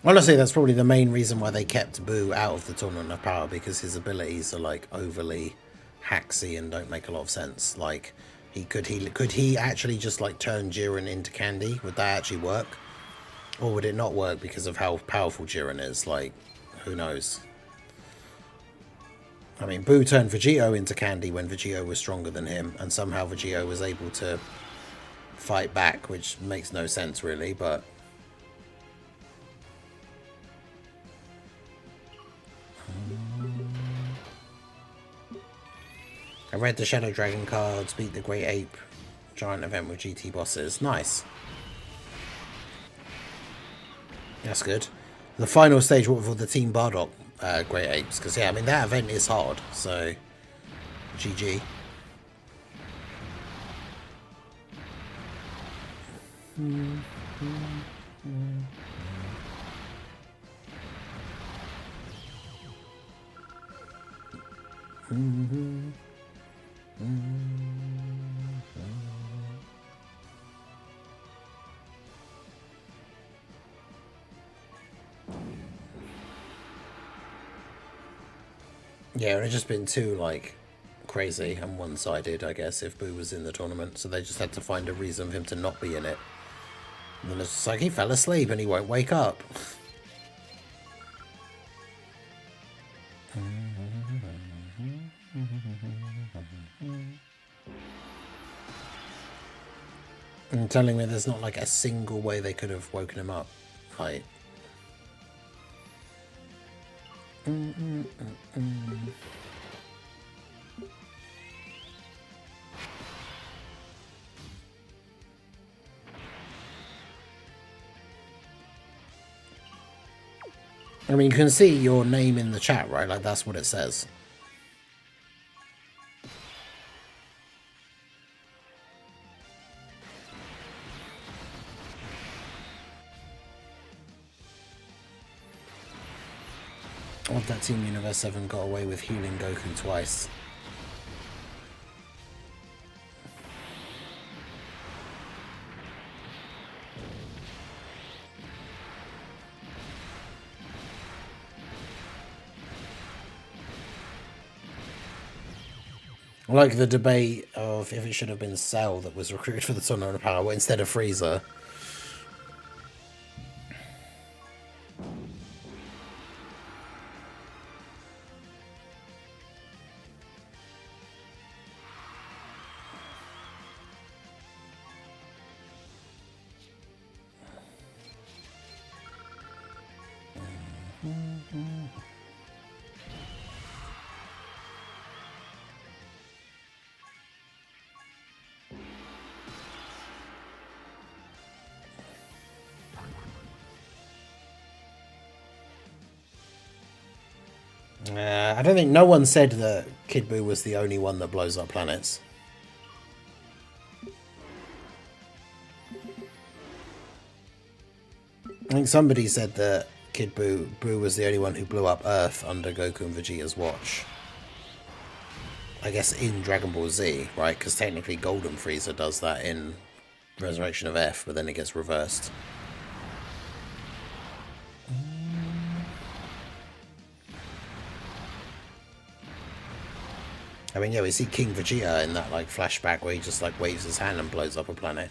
Honestly, that's probably the main reason why they kept Buu out of the Tournament of Power, because his abilities are like overly hacksy and don't make a lot of sense. Like, could he actually just like turn Jiren into candy? Would that actually work? Or would it not work because of how powerful Jiren is? Like, who knows? I mean, Buu turned Vegito into candy when Vegito was stronger than him, and somehow Vegito was able to fight back, which makes no sense really, but... I read the Shadow Dragon cards, beat the Great Ape Giant event with GT bosses. Nice. That's good. The final stage, what for the Team Bardock Great Apes? Because, yeah, I mean, that event is hard, so... GG. Yeah, it would have just been too, like, crazy and one-sided, I guess, if Buu was in the tournament. So they just had to find a reason for him to not be in it. And then it's just like, he fell asleep and he won't wake up. And telling me there's not, like, a single way they could have woken him up. Like... I mean, you can see your name in the chat, right? Like, that's what it says. Odd that Team Universe 7 got away with healing Goku twice. I like the debate of if it should have been Cell that was recruited for the Tournament of Power instead of Frieza. I don't think no one said that Kid Buu was the only one that blows up planets. I think somebody said that Kid Buu was the only one who blew up Earth under Goku and Vegeta's watch. I guess in Dragon Ball Z, right? Because technically Golden Frieza does that in Resurrection of F, but then it gets reversed. I mean, yeah, we see King Vegeta in that like flashback where he just like waves his hand and blows up a planet.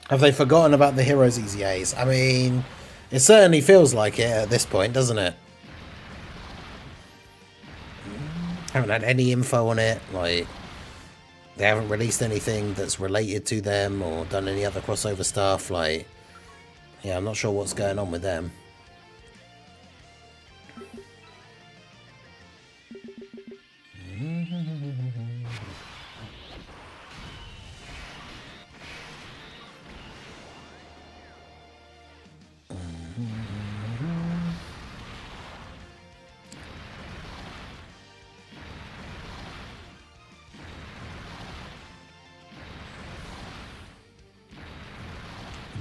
Have they forgotten about the Heroes EZAs? I mean, it certainly feels like it at this point, doesn't it? Haven't had any info on it, like, they haven't released anything that's related to them or done any other crossover stuff, like, yeah, I'm not sure what's going on with them.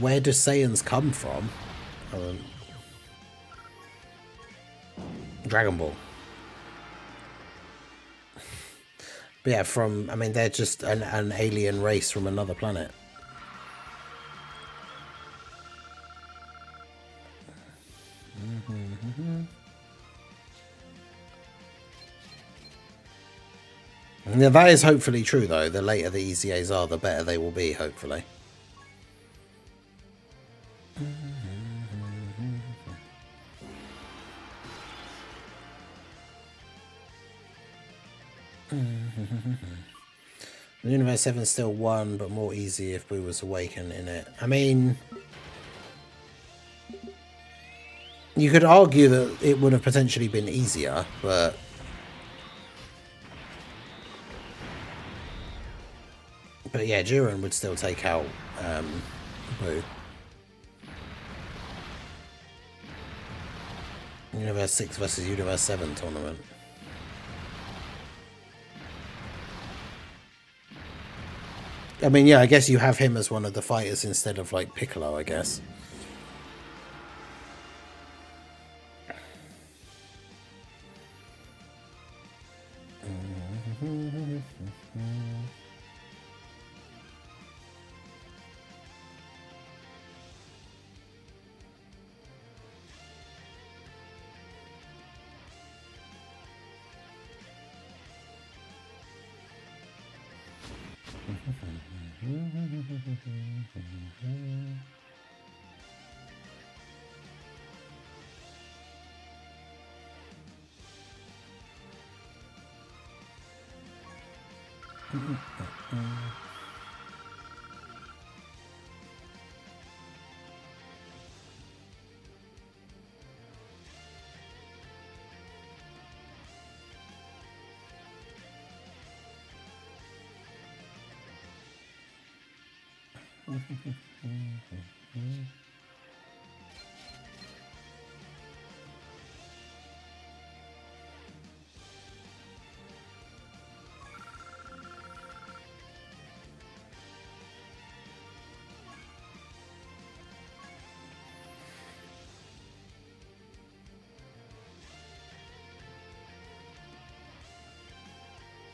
Where do Saiyans come from? Dragon Ball. But yeah, from, I mean, they're just an alien race from another planet. Yeah, that is hopefully true, though. The later the EZAs are, the better they will be, hopefully. Universe 7 still won, but more easy if Buu was awakened in it. I mean, you could argue that it would have potentially been easier, but yeah, Jiren would still take out Buu. Universe 6 versus Universe 7 tournament. I mean, yeah, I guess you have him as one of the fighters instead of, like, Piccolo, I guess.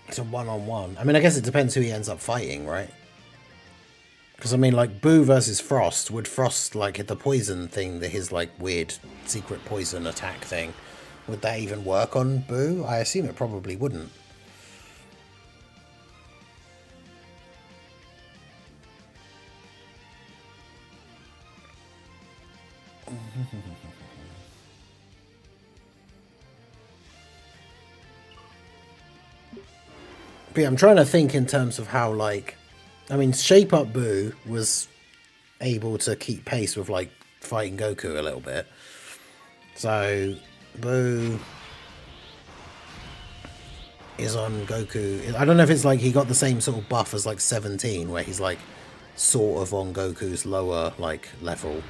It's a one-on-one. I mean, I guess it depends who he ends up fighting, right? Because, I mean, like, Boo versus Frost, would Frost, like, hit the poison thing, his, like, weird secret poison attack thing, would that even work on Boo? I assume it probably wouldn't. But yeah, I'm trying to think in terms of how, like, I mean, Shape Up Boo was able to keep pace with like fighting Goku a little bit. So Boo is on Goku. I don't know if it's like he got the same sort of buff as like 17, where he's like sort of on Goku's lower like level,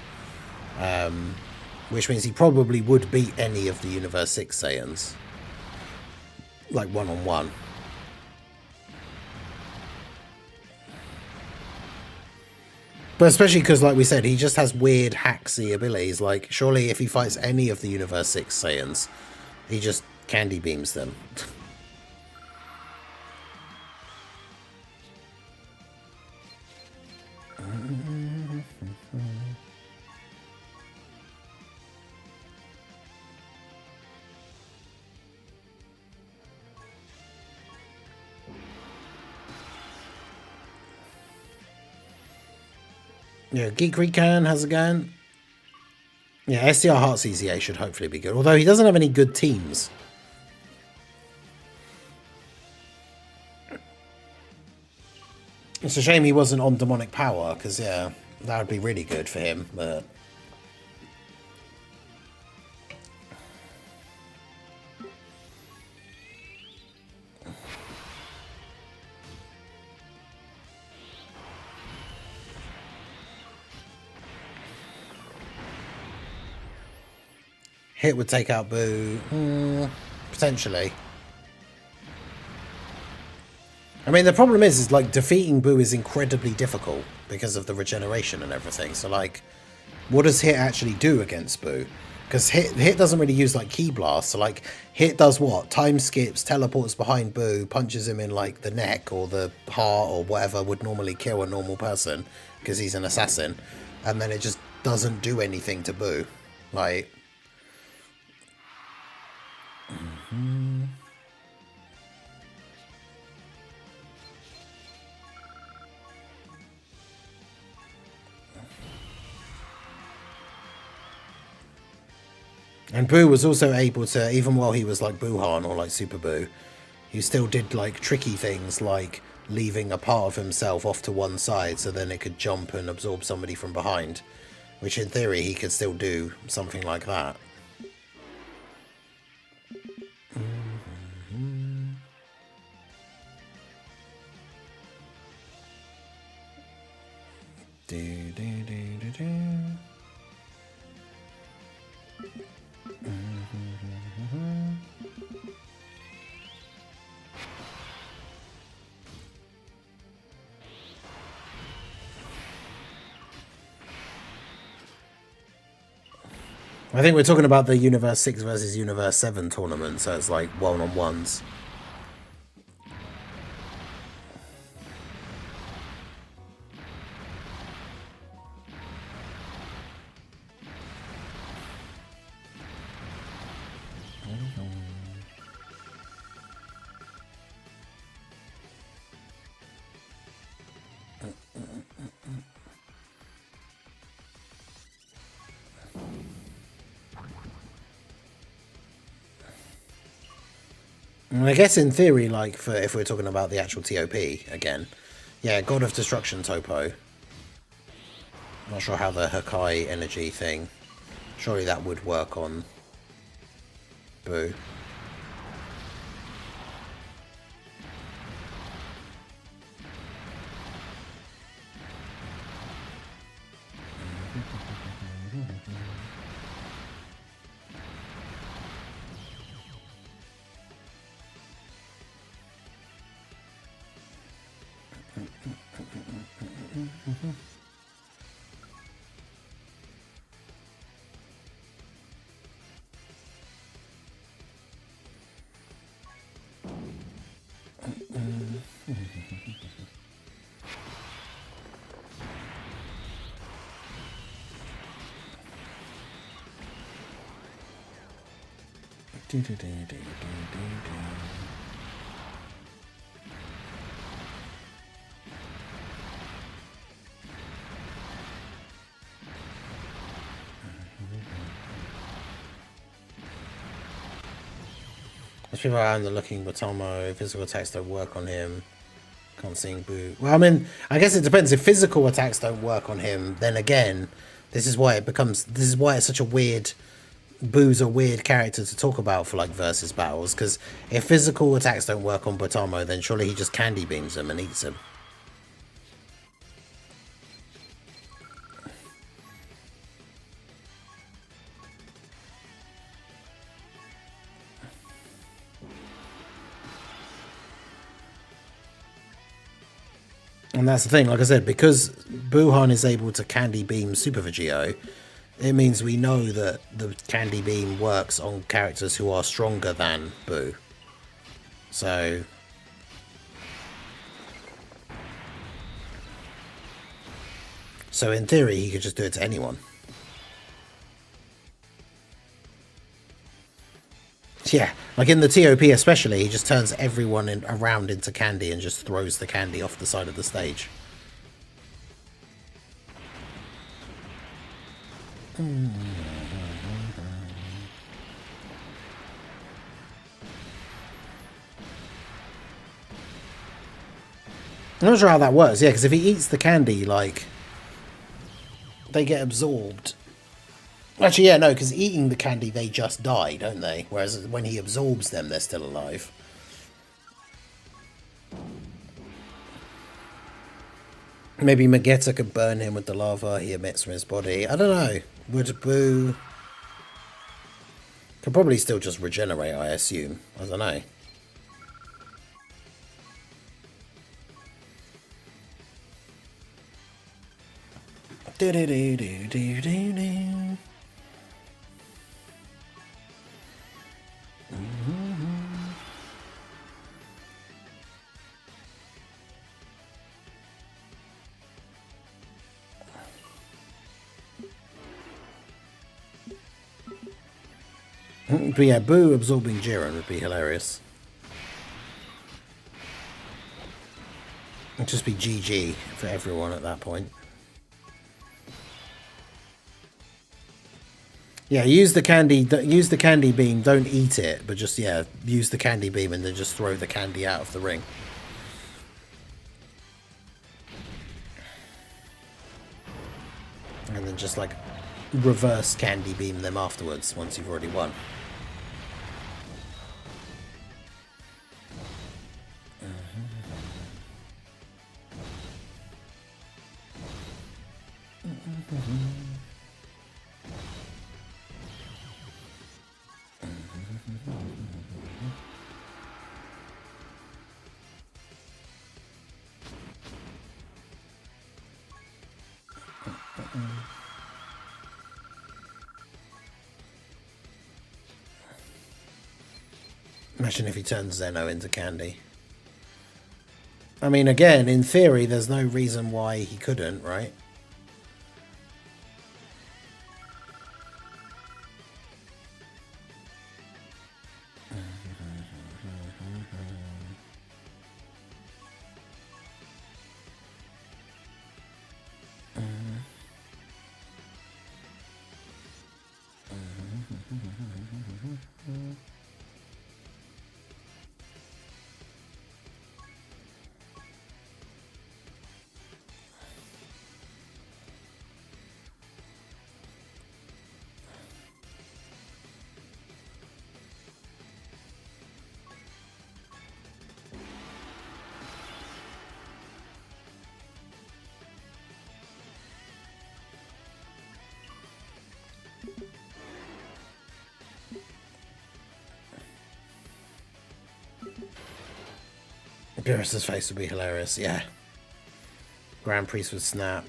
which means he probably would beat any of the Universe 6 Saiyans, like one-on-one. But especially because, like we said, he just has weird hacksy abilities. Like, surely if he fights any of the Universe 6 Saiyans, he just candy beams them. Yeah, Geek Recon, how's it going? Yeah, SDR Heart CCA should hopefully be good. Although he doesn't have any good teams. It's a shame he wasn't on Demonic Power, because, yeah, that would be really good for him, but... Hit would take out Boo. Potentially. I mean, the problem is like defeating Boo is incredibly difficult because of the regeneration and everything. So like, what does Hit actually do against Boo? Because Hit doesn't really use like Ki Blast. So like, Hit does what? Time skips, teleports behind Boo, punches him in like the neck or the heart or whatever would normally kill a normal person because he's an assassin. And then it just doesn't do anything to Boo. Like... And Boo was also able to, even while he was like Boohan or like Super Boo, he still did like tricky things like leaving a part of himself off to one side so then it could jump and absorb somebody from behind. Which in theory he could still do something like that. I think we're talking about the Universe 6 versus Universe 7 tournament, so it's like one-on-ones. I guess in theory, like, for if we're talking about the actual TOP again, yeah, God of Destruction Topo. Not sure how the Hakai energy thing, surely that would work on Boo. There's people around the looking Batomo, physical attacks don't work on him. Can't see Boo. Well, I mean, I guess it depends. If physical attacks don't work on him, then again, this is why it's such a weird. Boo's a weird character to talk about for like versus battles, because if physical attacks don't work on Botamo, then surely he just candy beams him and eats him. And that's the thing, like I said, because Buhan is able to candy beam Super Vegito, it means we know that the candy beam works on characters who are stronger than Boo. So in theory, he could just do it to anyone. Yeah, like in the TOP especially, he just turns everyone around into candy and just throws the candy off the side of the stage. I'm not sure how that works, yeah, because if he eats the candy, like, they get absorbed. Actually, yeah, no, because eating the candy, they just die, don't they? Whereas when he absorbs them, they're still alive. Maybe Magetta could burn him with the lava he emits from his body. I don't know. Would Boo... Could probably still just regenerate, I assume. I don't know. Do-do-do-do-do-do-do. But yeah, Boo absorbing Jiren would be hilarious. It'd just be GG for everyone at that point. Yeah, use the candy beam, don't eat it, but just, yeah, use the candy beam and then just throw the candy out of the ring. And then just, like, reverse candy beam them afterwards once you've already won. Imagine if he turns Zeno into candy. I mean, again, in theory, there's no reason why he couldn't, right? Beerus's face would be hilarious, yeah. Grand Priest would snap.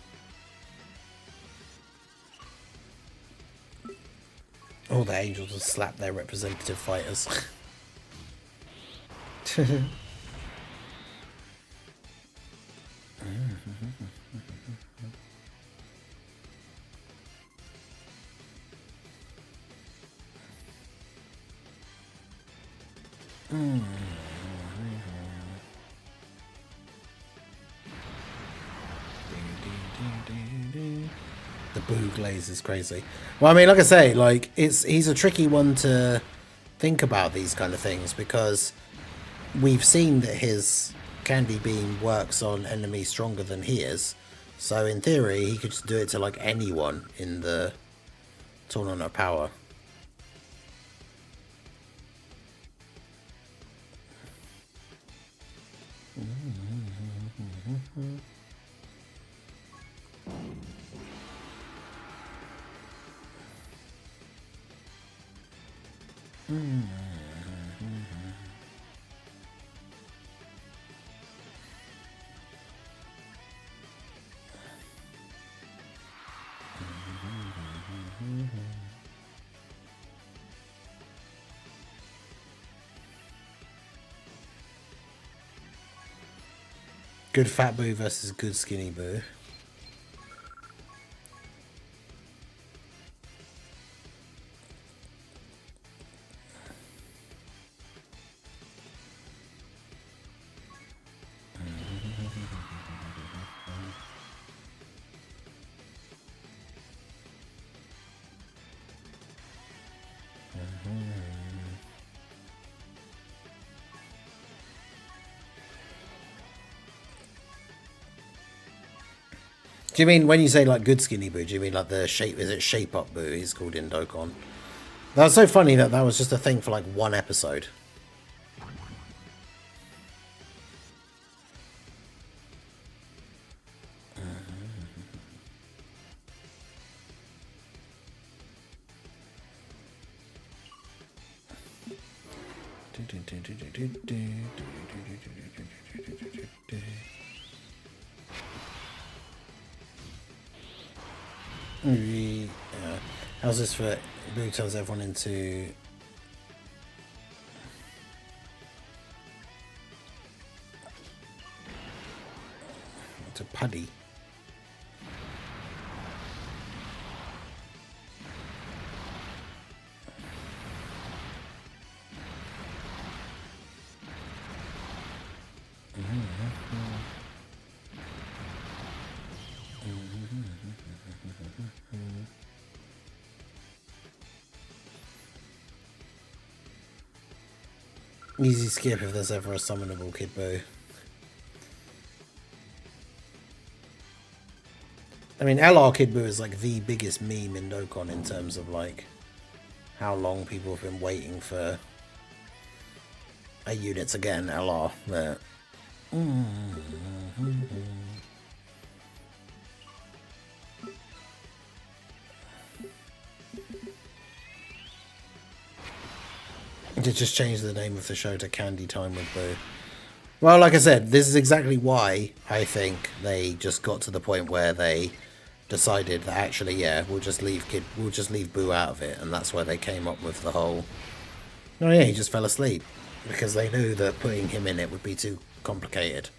All the angels would slap their representative fighters. The Boo glaze is crazy. Well, I mean, like I say, like he's a tricky one to think about these kind of things, because we've seen that his Candy Beam works on enemies stronger than he is. So in theory, he could just do it to like anyone in the Tournament of Power. Good fat boo versus good skinny boo. Do you mean when you say like good skinny boo? Do you mean like the shape? Is it shape up boo? He's called in Dokkan. That was so funny that was just a thing for like one episode. How's this for Boo turns everyone into putty? Easy skip if there's ever a summonable Kid Boo. I mean, LR Kid Boo is like the biggest meme in Dokkan in terms of like how long people have been waiting for a unit to get an LR. But to just change the name of the show to Candy Time with Boo. Well, like I said, this is exactly why I think they just got to the point where they decided that actually, yeah, we'll just leave Boo out of it, and that's why they came up with the whole. Oh yeah, he just fell asleep because they knew that putting him in it would be too complicated.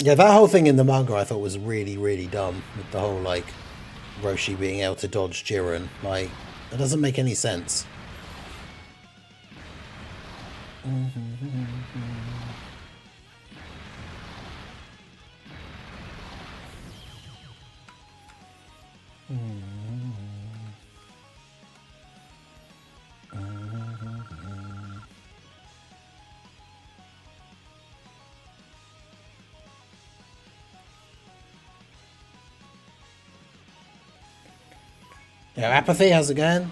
Yeah, that whole thing in the manga I thought was really, really dumb. With the whole, like, Roshi being able to dodge Jiren. Like, that doesn't make any sense. Yeah, Apathy, how's it going?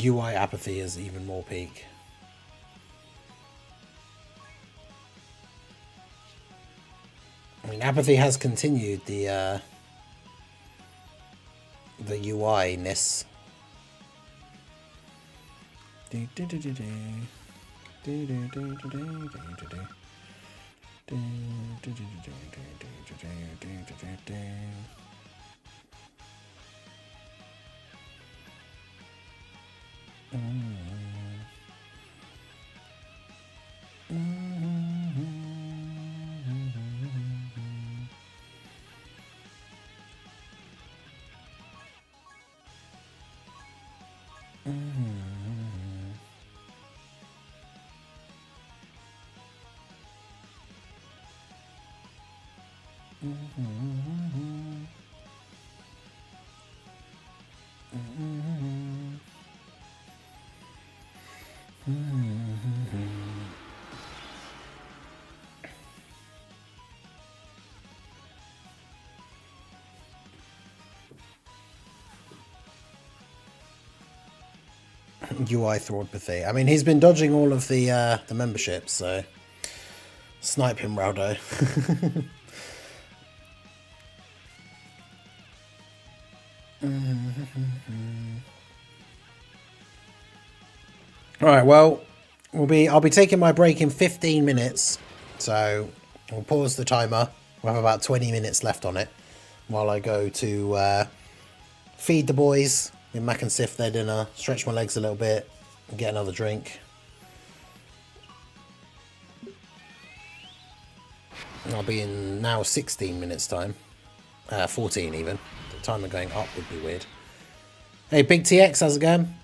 UI Apathy is even more peak. I mean, Apathy has continued the UI-ness. UI Thrawdpathy. I mean, he's been dodging all of the memberships, so snipe him, Raldo. All right, well, I'll be taking my break in 15 minutes, so we'll pause the timer. We'll have about 20 minutes left on it while I go to feed the boys, give Mac and Sif their dinner, stretch my legs a little bit, and get another drink. I'll be in now 16 minutes time. 14 even. The timer going up would be weird. Hey, Big TX, how's it going?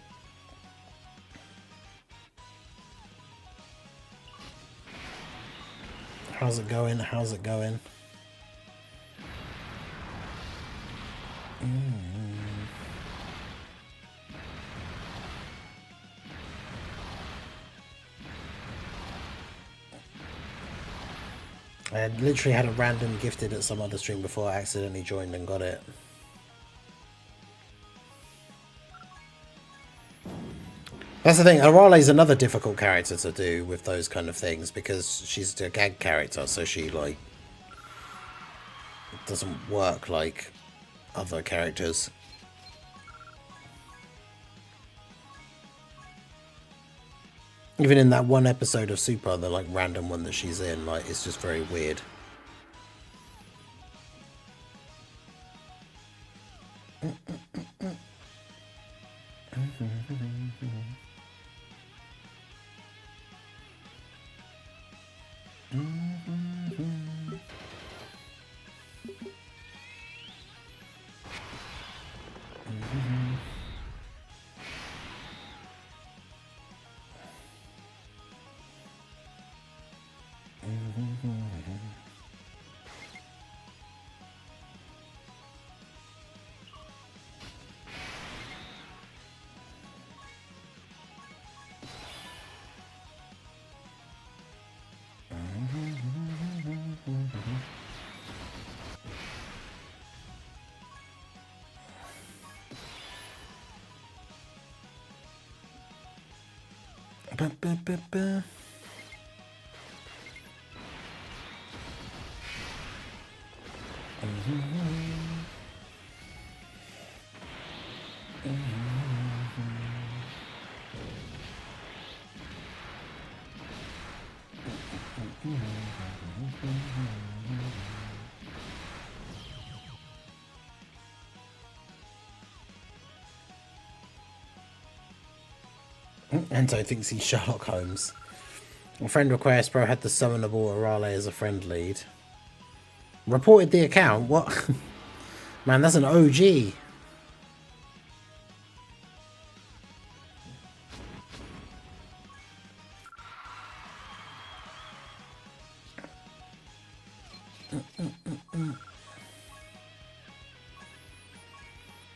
How's it going? How's it going? I had literally had a random gifted at some other stream before I accidentally joined and got it. That's the thing, Arale is another difficult character to do with those kind of things because she's a gag character, so she, like, doesn't work like other characters. Even in that one episode of Super, the, like, random one that she's in, like, it's just very weird. Ba, ba, ba, ba. Ento thinks he's Sherlock Holmes. A friend request, bro had the summonable Arale as a friend lead. Reported the account? What? Man, that's an OG.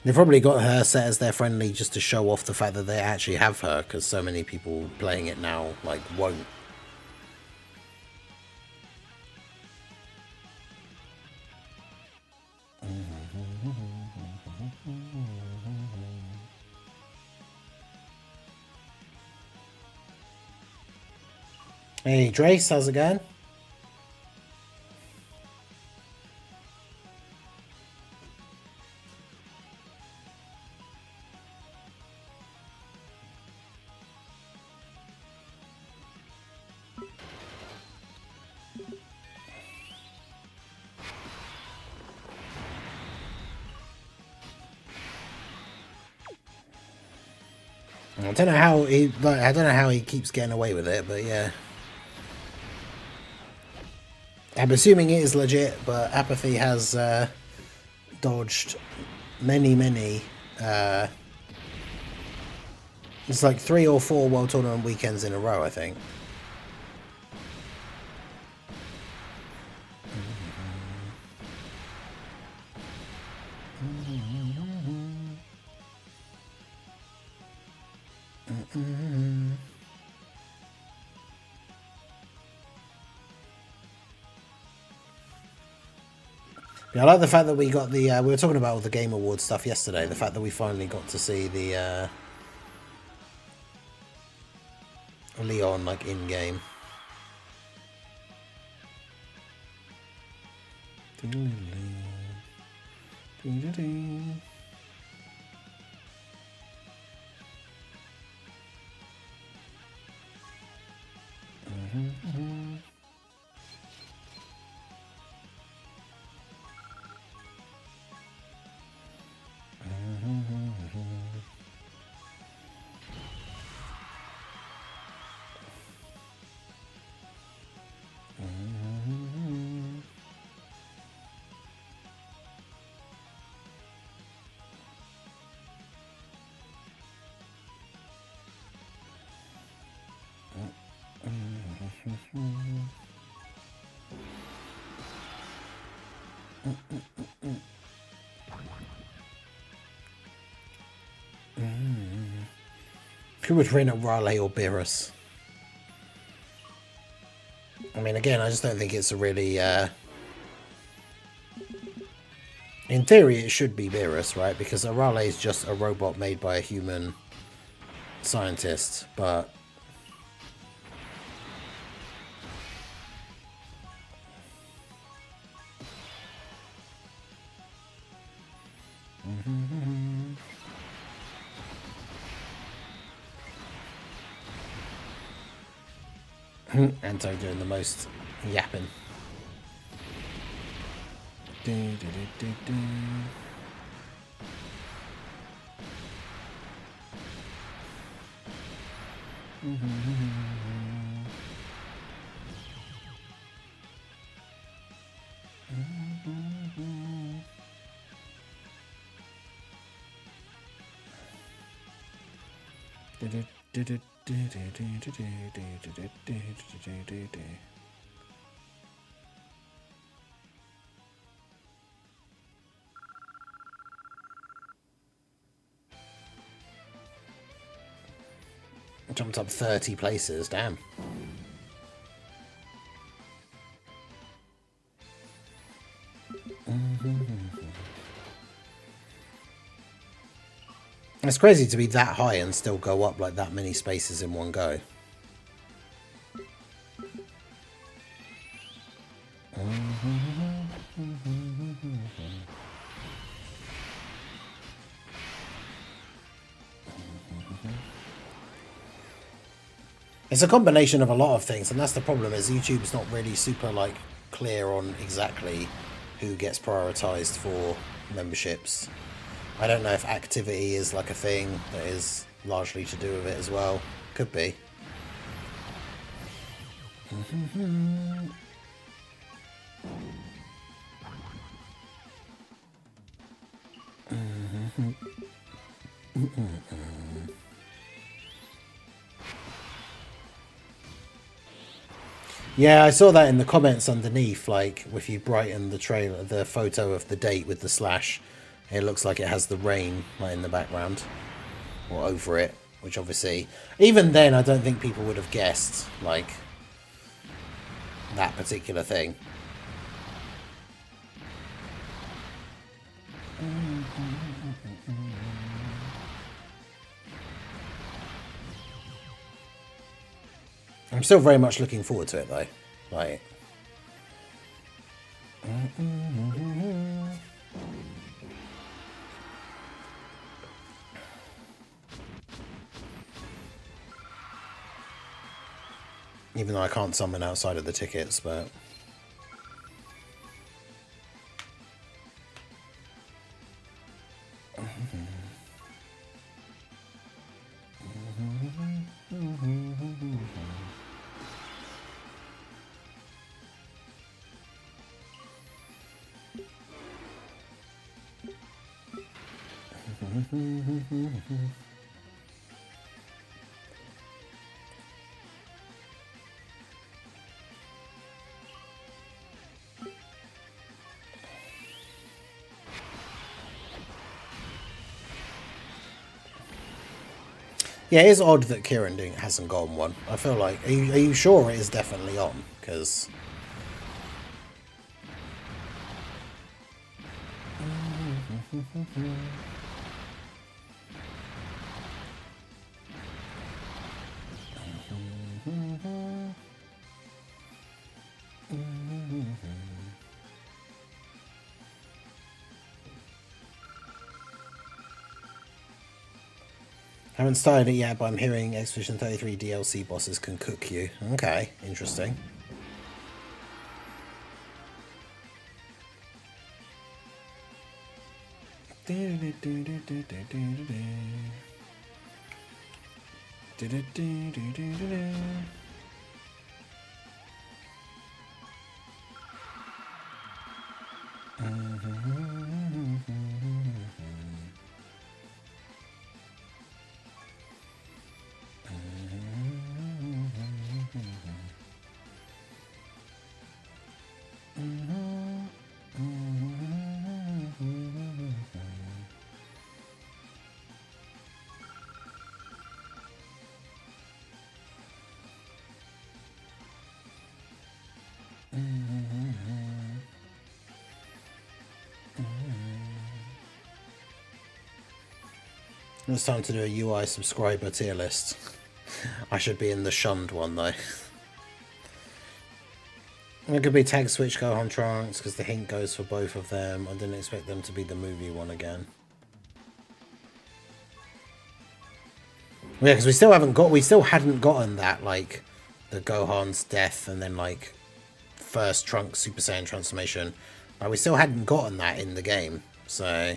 They've probably got her set as their friendly just to show off the fact that they actually have her, because so many people playing it now, like, won't. Hey, Drace, how's it going? I don't know how he, like, I don't know how he keeps getting away with it, but yeah. I'm assuming it is legit, but Apathy has dodged many. It's like 3 or 4 World Tournament weekends in a row, I think. Yeah, I like the fact that we got the, we were talking about all the Game Awards stuff yesterday, the fact that we finally got to see the Leon, like, in-game. Who would win at Raleigh or Beerus? I mean, again, I just don't think it's a really... In theory, it should be Beerus, right? Because Arale is just a robot made by a human scientist, but... Anto doing the most yapping. Jumped up 30 places, damn. It's crazy to be that high and still go up like that many spaces in one go. It's a combination of a lot of things, and that's the problem, is YouTube's not really super, like, clear on exactly who gets prioritized for memberships. I don't know if activity is, like, a thing that is largely to do with it as well. Could be. Yeah, I saw that in the comments underneath, like, if you brighten the trailer, the photo of the date with the slash, it looks like it has the rain, like, in the background, or over it, which obviously, even then, I don't think people would have guessed, like, that particular thing. I'm still very much looking forward to it, though. Like, even though I can't summon outside of the tickets, but yeah, it is odd that Kieran hasn't gotten one. I feel like, are you sure it is definitely on? Because haven't started it yet, but I'm hearing Expedition 33 DLC bosses can cook you. Okay, interesting. It's time to do a UI subscriber tier list. I should be in the shunned one, though. It could be Tag Switch Gohan Trunks, because the hint goes for both of them. I didn't expect them to be the movie one again. Yeah, because we still hadn't gotten that, like, the Gohan's death and then, like, first Trunks Super Saiyan transformation. Like, we still hadn't gotten that in the game, so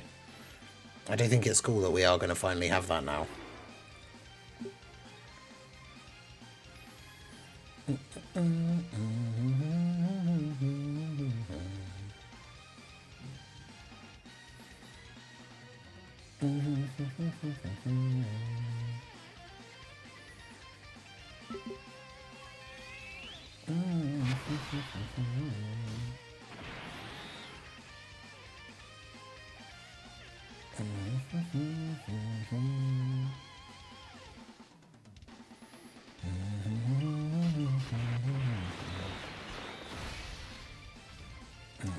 I do think it's cool that we are going to finally have that now.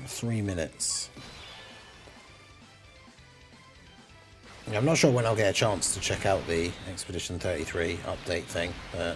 Three minutes. I'm not sure when I'll get a chance to check out the Expedition 33 update thing, but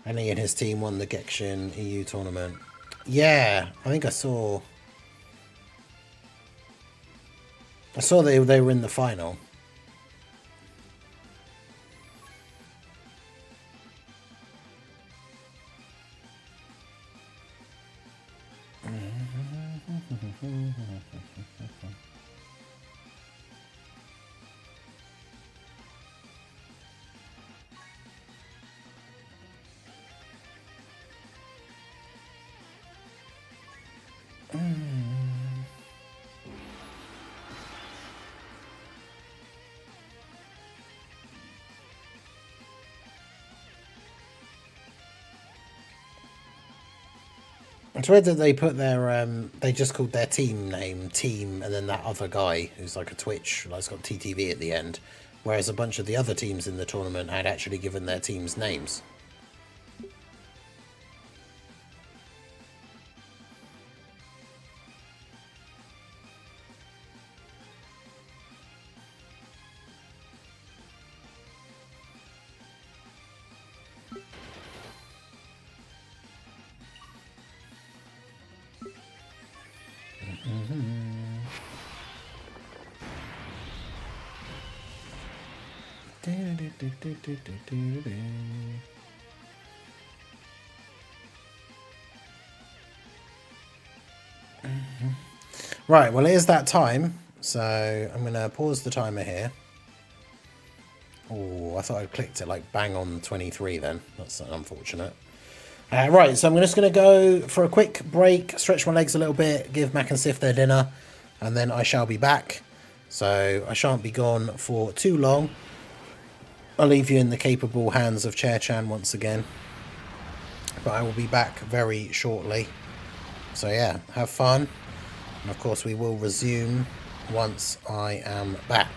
And he and his team won the Gekshin EU tournament. Yeah, I think I saw they were in the final. It's weird that they put their they just called their team name Team, and then that other guy who's like a Twitch, like it's got TTV at the end, whereas a bunch of the other teams in the tournament had actually given their teams names. Right, well, it is that time, so I'm going to pause the timer here. Oh, I thought I clicked it like bang on 23 then. That's unfortunate. Right, so I'm just going to go for a quick break, stretch my legs a little bit, give Mac and Sif their dinner, and then I shall be back. So I shan't be gone for too long. I'll leave you in the capable hands of Chair-chan once again. But I will be back very shortly. So yeah, have fun. And of course we will resume once I am back.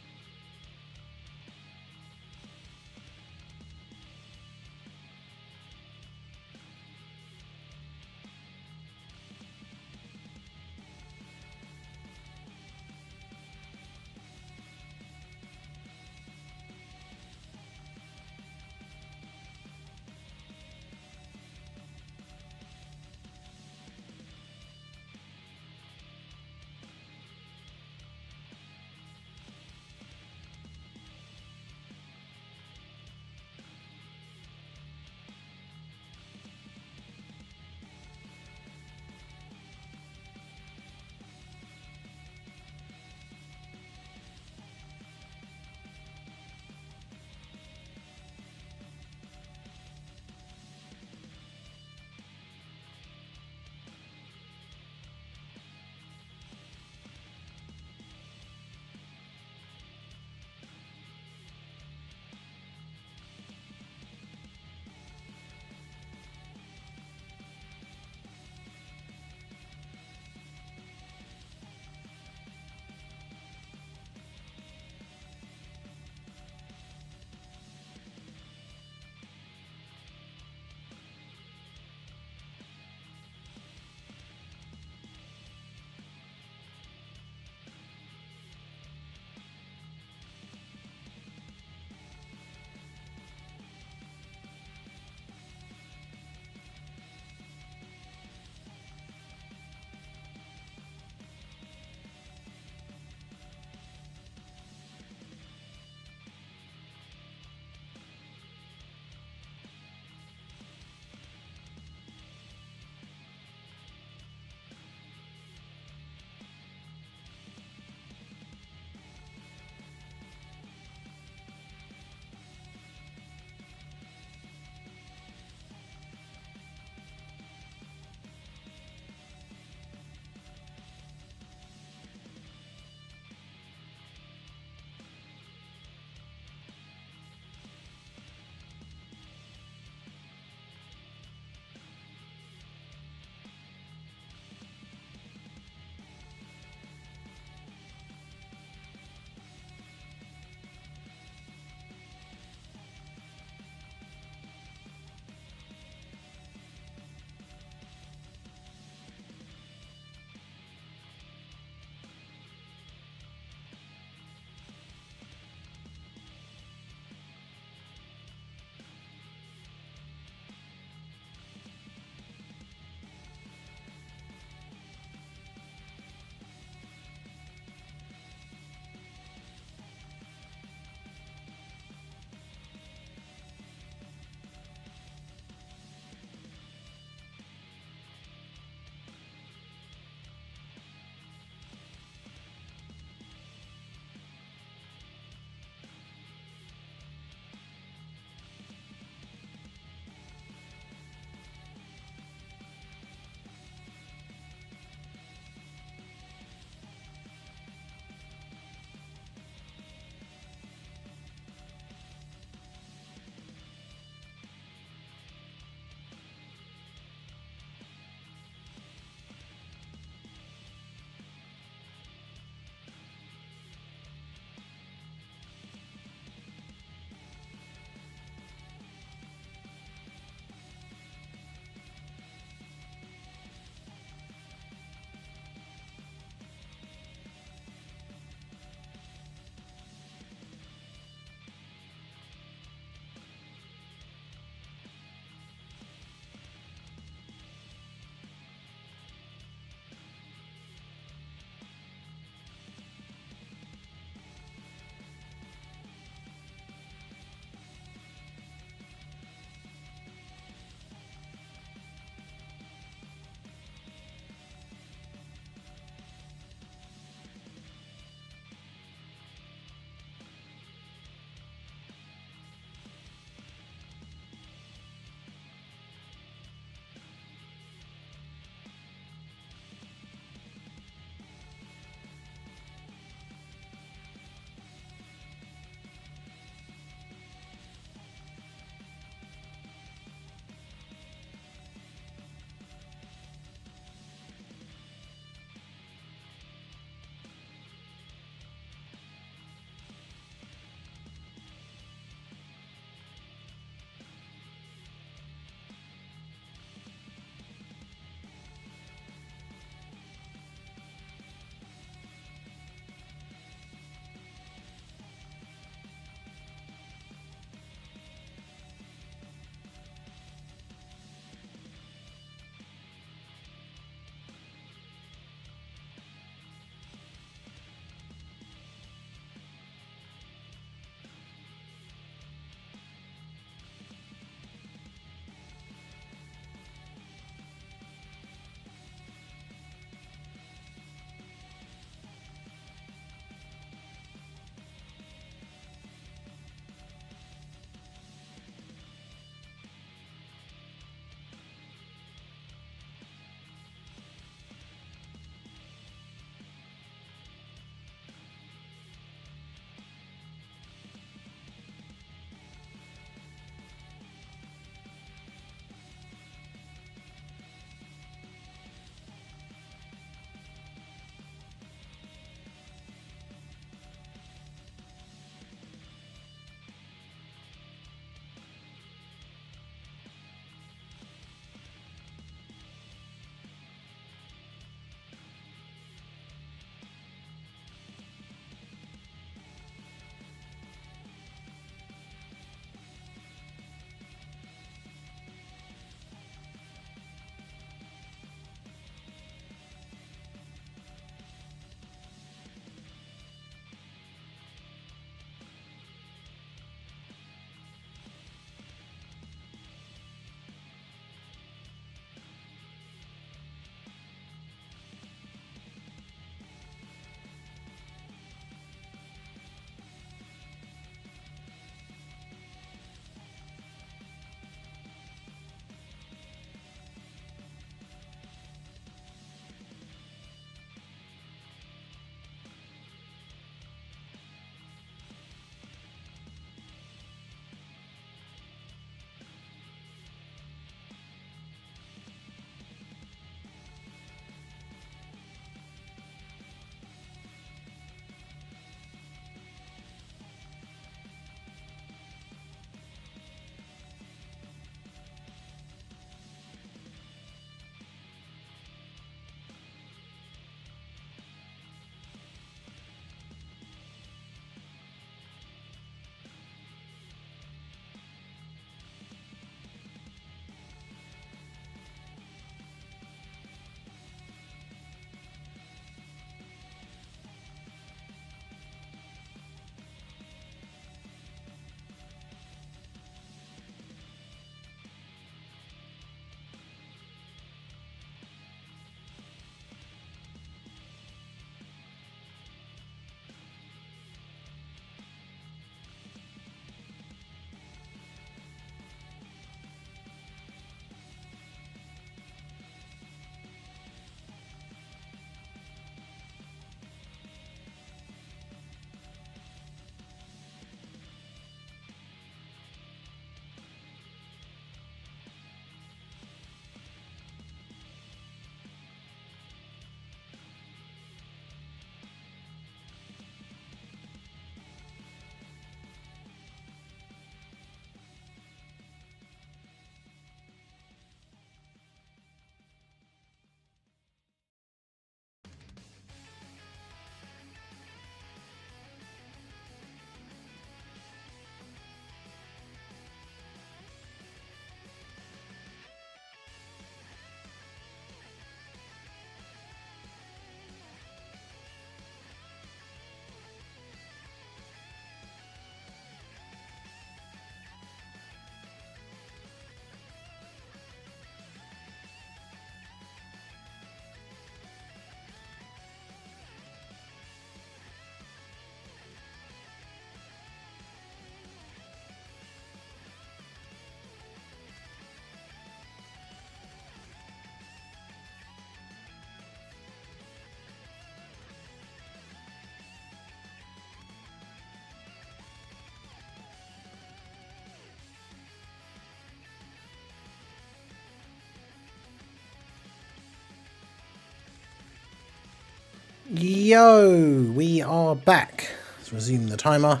Yo, we are back. Let's resume the timer.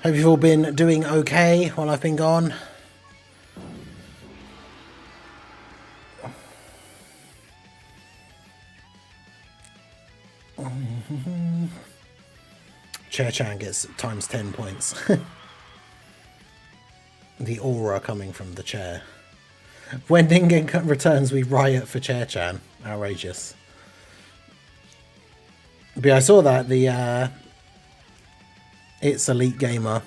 Hope you've all been doing okay while I've been gone. Chair-chan gets times 10 points. The aura coming from the chair. When Ningen returns, we riot for Chair-chan. Outrageous. But yeah, I saw that, the It's Elite Gamer.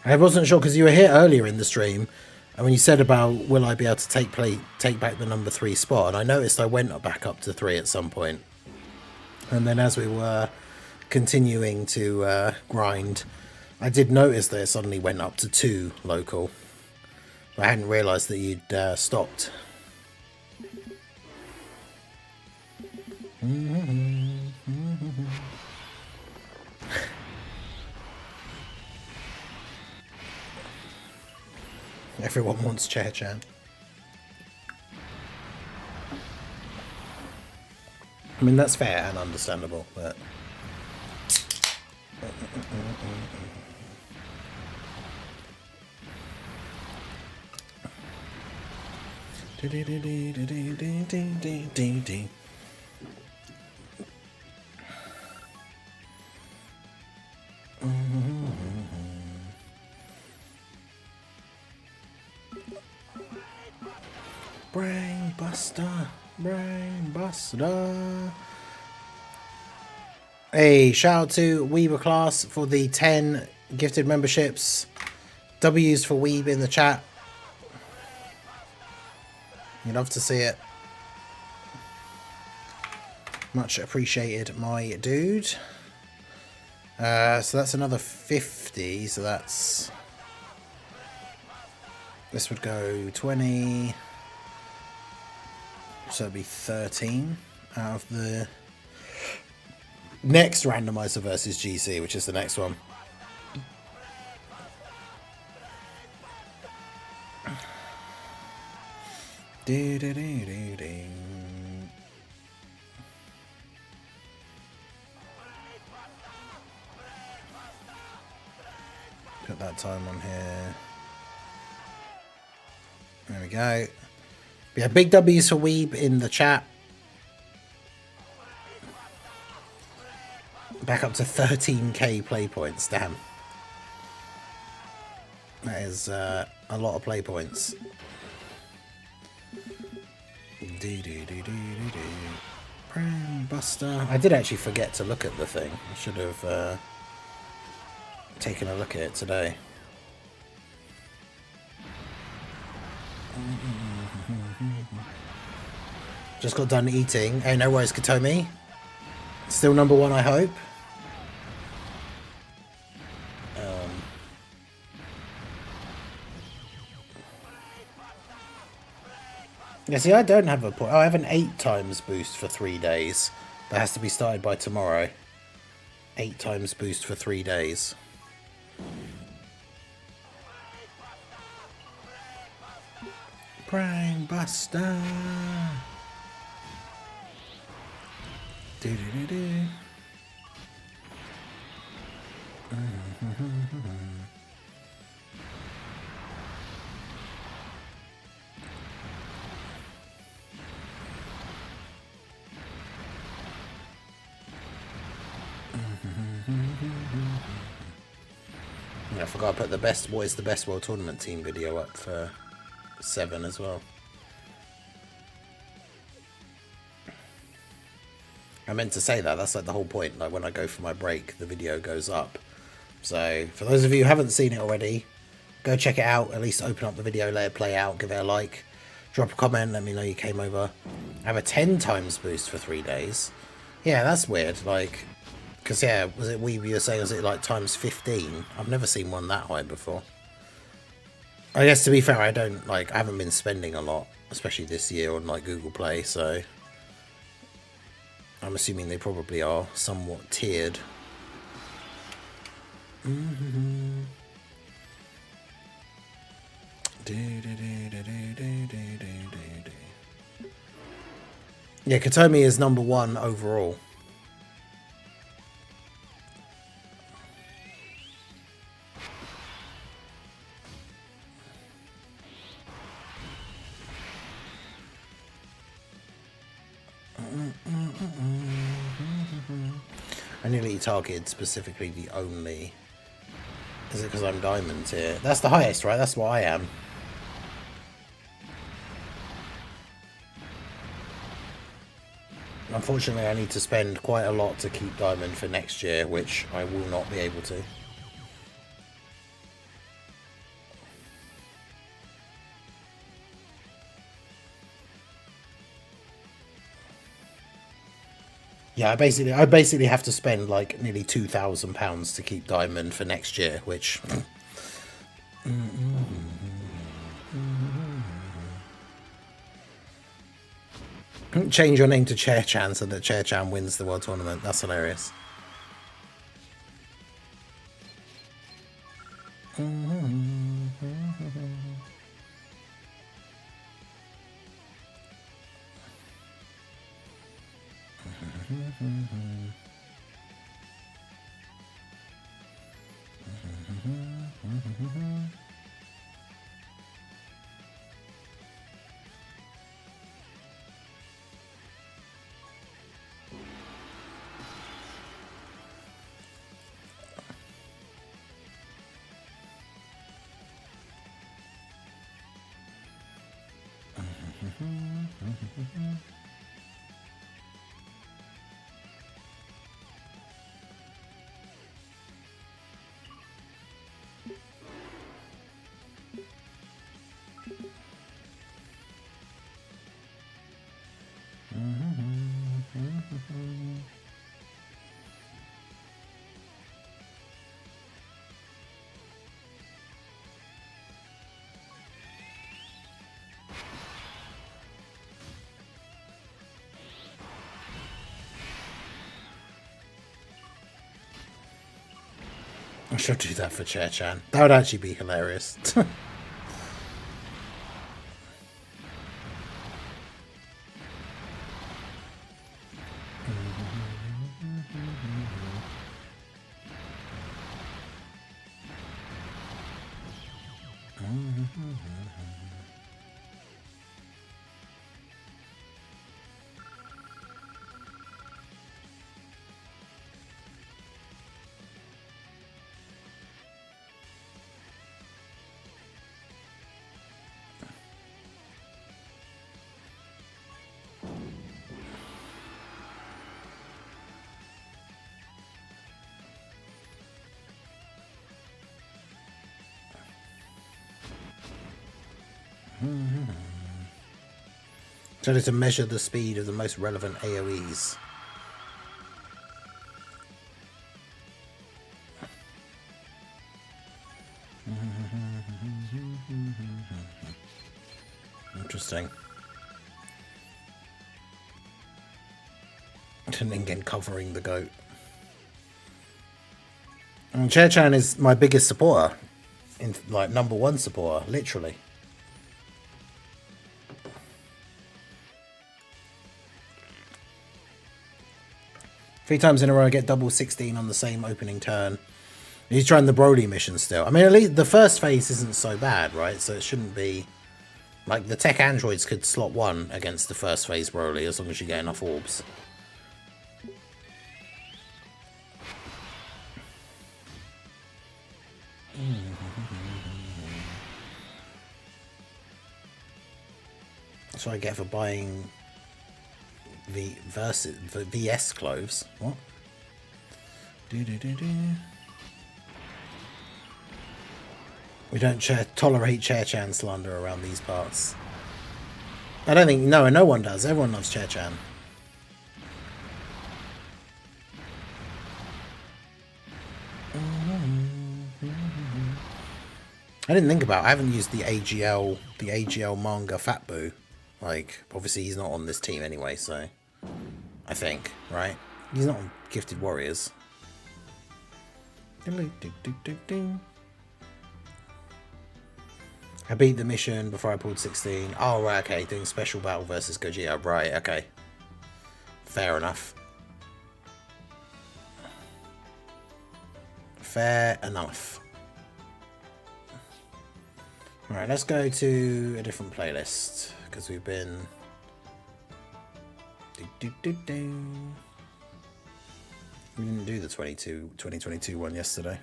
I wasn't sure because you were here earlier in the stream, and when you said about will I be able to take back the number 3 spot, and I noticed I went back up to 3 at some point. And then as we were continuing to grind, I did notice that it suddenly went up to 2 local. I hadn't realised that you'd stopped. Everyone wants Chair-chan. I mean, that's fair and understandable, but... Brain Buster, Brain Buster. Hey, shout out to Weeber Class for the 10 gifted memberships. W's for Weeb in the chat. You'd love to see it. Much appreciated, my dude. So that's another 50. So that's... This would go 20. So it'd be 13 out of the next randomizer versus GC, which is the next one. Put that time on here. There we go. We have big W's for Weeb in the chat. Back up to 13k play points. Damn. That is a lot of play points. Brain Buster. I did actually forget to look at the thing. I should have taken a look at it today. Just got done eating. Hey, no worries, Katomi. Still number 1, I hope. Yeah, see, I don't have a point. Oh, I have an 8 times boost for 3 days. That has to be started by tomorrow. 8 times boost for 3 days. Brain Buster. Do-do-do-do. I forgot to put the best, what is the best World Tournament team video up for 7 as well. I meant to say that, that's like the whole point. Like when I go for my break, the video goes up. So for those of you who haven't seen it already, go check it out. At least open up the video, let it play out, give it a like, drop a comment, let me know you came over. I have a 10 times boost for 3 days. Yeah, that's weird. Like, because yeah, was it we were saying, was it like times 15? I've never seen one that high before. I guess to be fair, I haven't been spending a lot, especially this year on like Google Play, so I'm assuming they probably are somewhat tiered. Yeah, Katomi is number 1 overall. nearly targeted specifically the only. Is it because I'm diamond here? That's the highest, right? That's what I am. Unfortunately, I need to spend quite a lot to keep diamond for next year, which I will not be able to. Yeah, I basically have to spend like nearly £2,000 to keep diamond for next year, which. Change your name to Chair Chan so that Chair Chan wins the World Tournament. That's hilarious. I should do that for Chair Chan. That would actually be hilarious. So to measure the speed of the most relevant AoEs. Interesting. And again, covering the goat. And Chair Chan is my biggest supporter. Like #1 supporter, literally. Three times in a row, I get double 16 on the same opening turn. He's trying the Broly mission still. I mean, at least the first phase isn't so bad, right? So it shouldn't be... Like, the tech androids could slot 1 against the first phase Broly as long as you get enough orbs. That's what I get for buying the VS clothes. What? We don't tolerate Chair Chan slander around these parts. I don't think... No one does. Everyone loves Chair Chan. I didn't think about it. I haven't used the AGL manga Fat Boo. Like, obviously he's not on this team anyway, so... I think, right? He's not on Gifted Warriors. I beat the mission before I pulled 16. Oh, right, okay. Doing special battle versus Gogeta. Right, okay. Fair enough. Fair enough. Alright, let's go to a different playlist. Because we've been... We didn't do the 2022 one yesterday.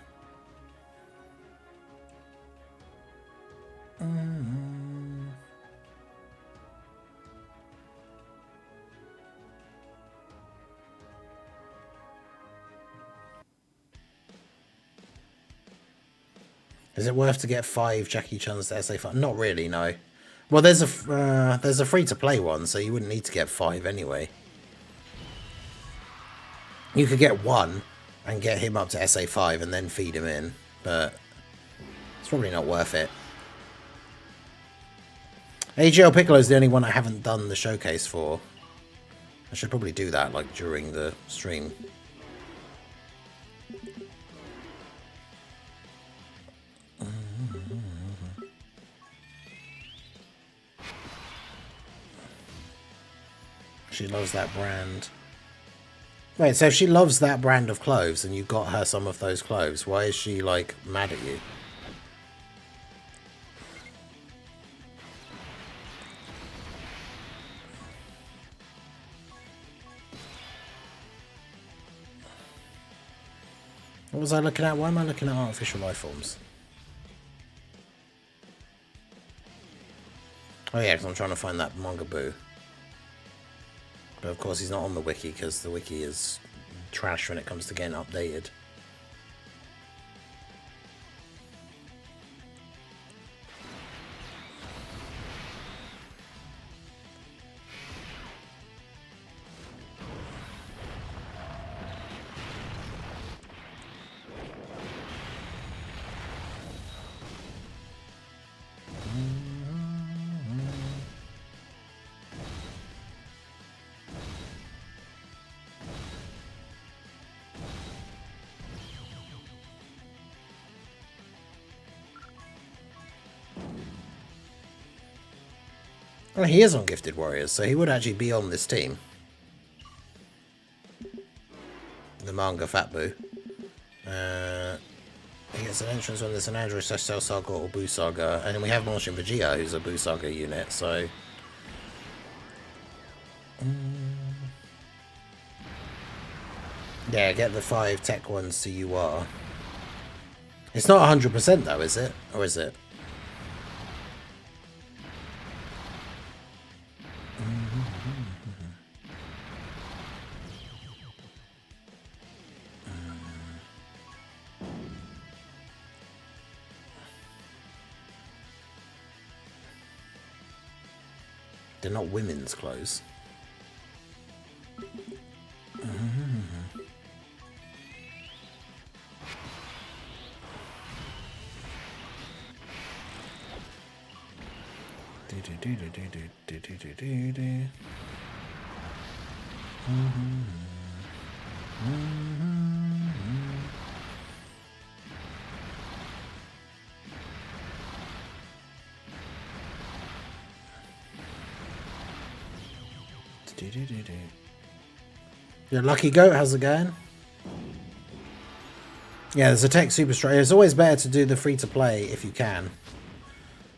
Is it worth to get 5 Jackie Chan's to SA5? Not really, no. Well, there's a free-to-play one, so you wouldn't need to get 5 anyway. You could get 1 and get him up to SA5 and then feed him in, but it's probably not worth it. AGL Piccolo's the only one I haven't done the showcase for. I should probably do that, like, during the stream. She loves that brand. Wait, so if she loves that brand of clothes and you got her some of those clothes, why is she, like, mad at you? What was I looking at? Why am I looking at artificial life forms? Oh yeah, because I'm trying to find that manga boo. But of course he's not on the wiki because the wiki is trash when it comes to getting updated. Well, he is on Gifted Warriors, so he would actually be on this team. The manga Fat Boo. He gets an entrance when there's an Android Cell Saga or Boo Saga, and then we have Morshin Vegeta, who's a Boo Saga unit, so... Yeah, get the 5 tech ones to UR. It's not 100% though, is it? Or is it? They're not women's clothes. Yeah, Lucky Goat, how's it going? Yeah, there's a tech super straight. It's always better to do the free-to-play if you can.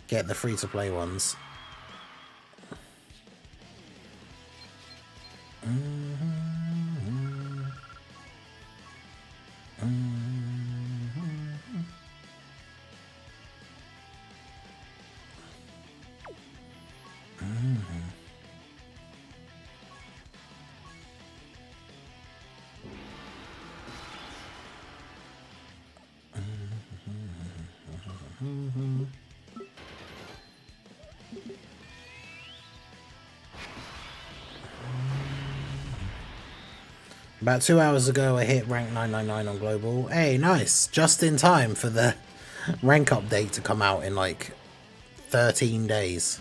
Get the free-to-play ones. About 2 hours ago, I hit rank 999 on global. Hey, nice! Just in time for the rank update to come out in like 13 days.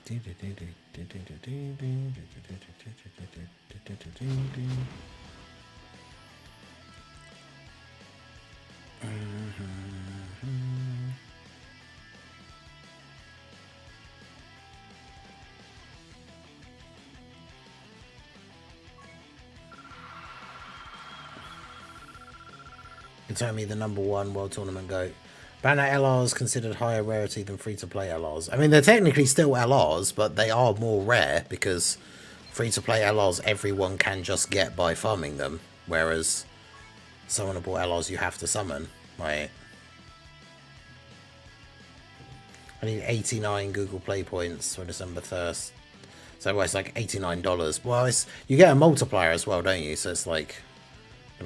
You tell me the #1 World Tournament GOAT. Banner LRs considered higher rarity than free-to-play LRs. I mean, they're technically still LRs, but they are more rare because free-to-play LRs everyone can just get by farming them, whereas summonable LRs you have to summon, right? I need 89 Google Play points for December 1st. So it's like $89. Well, you get a multiplier as well, don't you? So it's like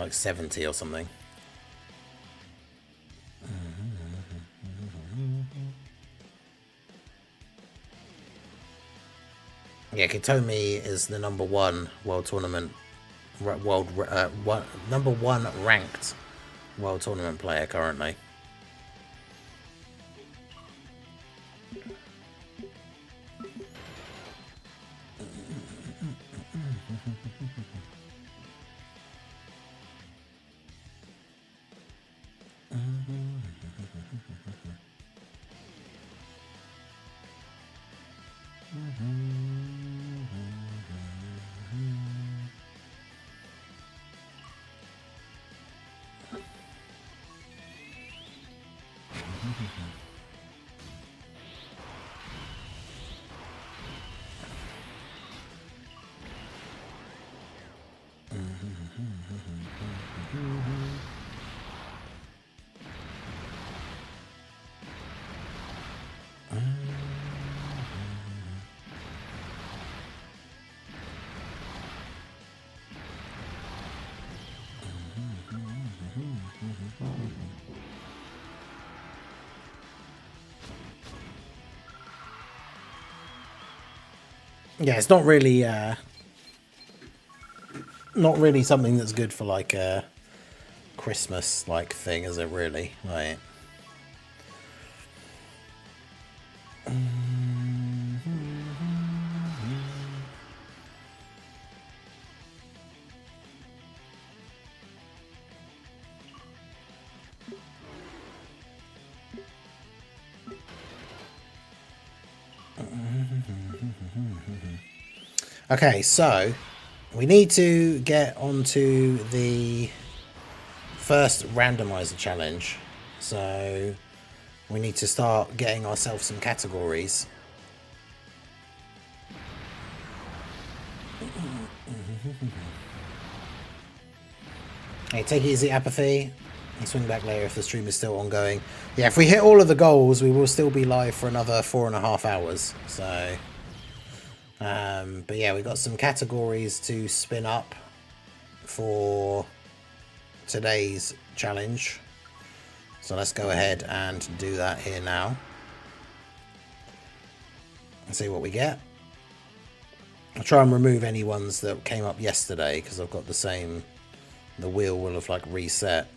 70 or something. Yeah, Kitomi is the #1 World Tournament, #1 ranked World Tournament player currently. Yeah, it's not really something that's good for like a Christmas like thing, is it really? Right. Okay, so we need to get onto the first randomizer challenge. So we need to start getting ourselves some categories. Hey, take it easy, Apathy. I'll swing back later if the stream is still ongoing. Yeah, if we hit all of the goals, we will still be live for another 4.5 hours. So, but yeah, we got some categories to spin up for today's challenge. So let's go ahead and do that here now. And see what we get. I'll try and remove any ones that came up yesterday because I've got the same. The wheel will have like reset.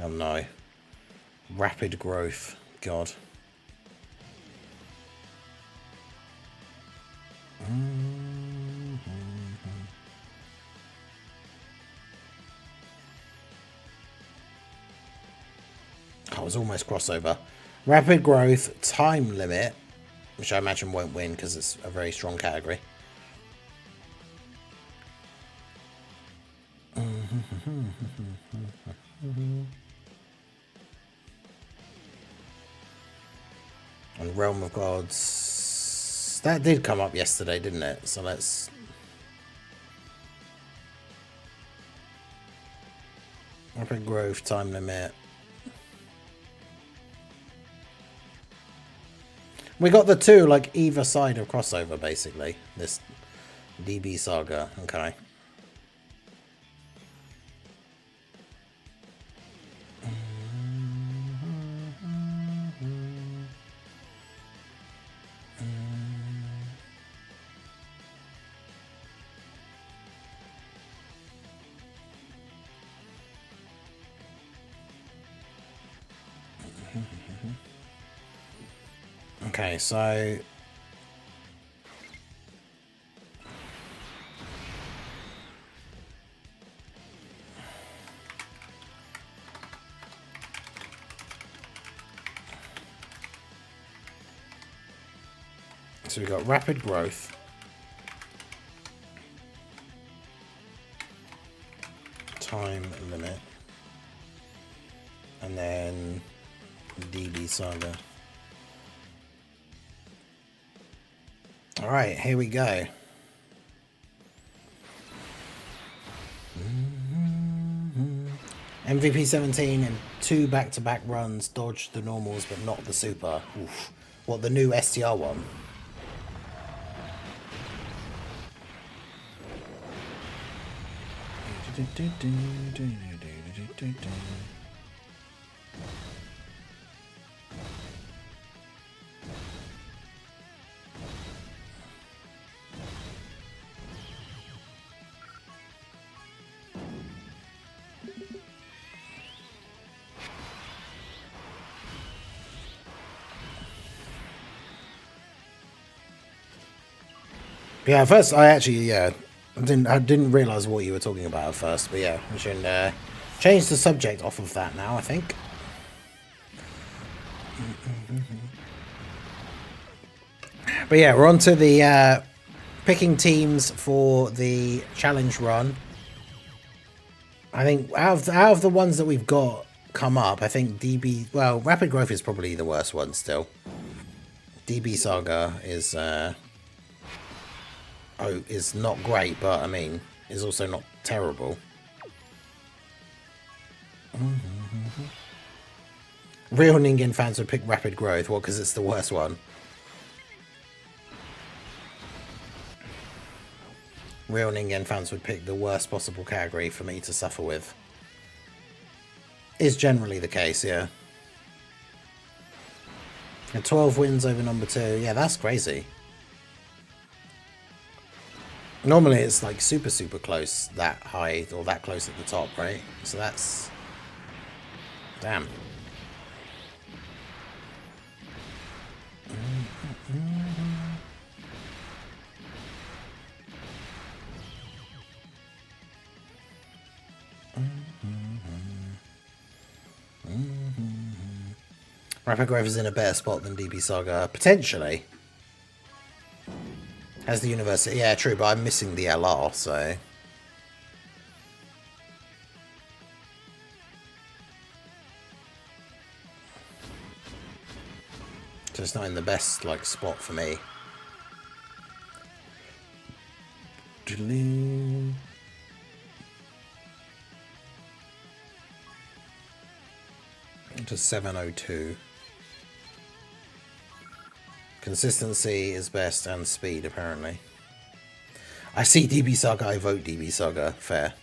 Oh no. Rapid growth. God. Oh, it was almost crossover. Rapid growth, time limit, which I imagine won't win because it's a very strong category. And Realm of Gods. That did come up yesterday, didn't it? So let's... Rapid growth, time limit. We got the two, like, either side of crossover, basically. This DB saga. Okay. Okay, so we've got rapid growth, time limit, and then DB Saga. Alright, here we go. MVP 17 and 2 back-to-back runs, dodged the normals but not the super. Oof. What, the new STR one? Yeah, at first I actually I didn't realize what you were talking about at first, but yeah, we should change the subject off of that now, I think. But yeah, we're on to the picking teams for the challenge run. I think out of the ones that we've got come up, I think Rapid Growth is probably the worst one still. DB Saga is is not great, but I mean, is also not terrible. Real Ningen fans would pick Rapid Growth, well, because it's the worst one. Real Ningen fans would pick the worst possible category for me to suffer with. Is generally the case, yeah. And 12 wins over number 2, yeah, that's crazy. Normally it's like super close that high or that close at the top, right? So that's... Damn. Rapid Growth is in a better spot than DB Saga. Potentially. As the university, yeah, true, but I'm missing the LR, so... So it's not in the best, like, spot for me. To 702. Consistency is best and speed, apparently. I see DB Saga, I vote DB Saga. Fair.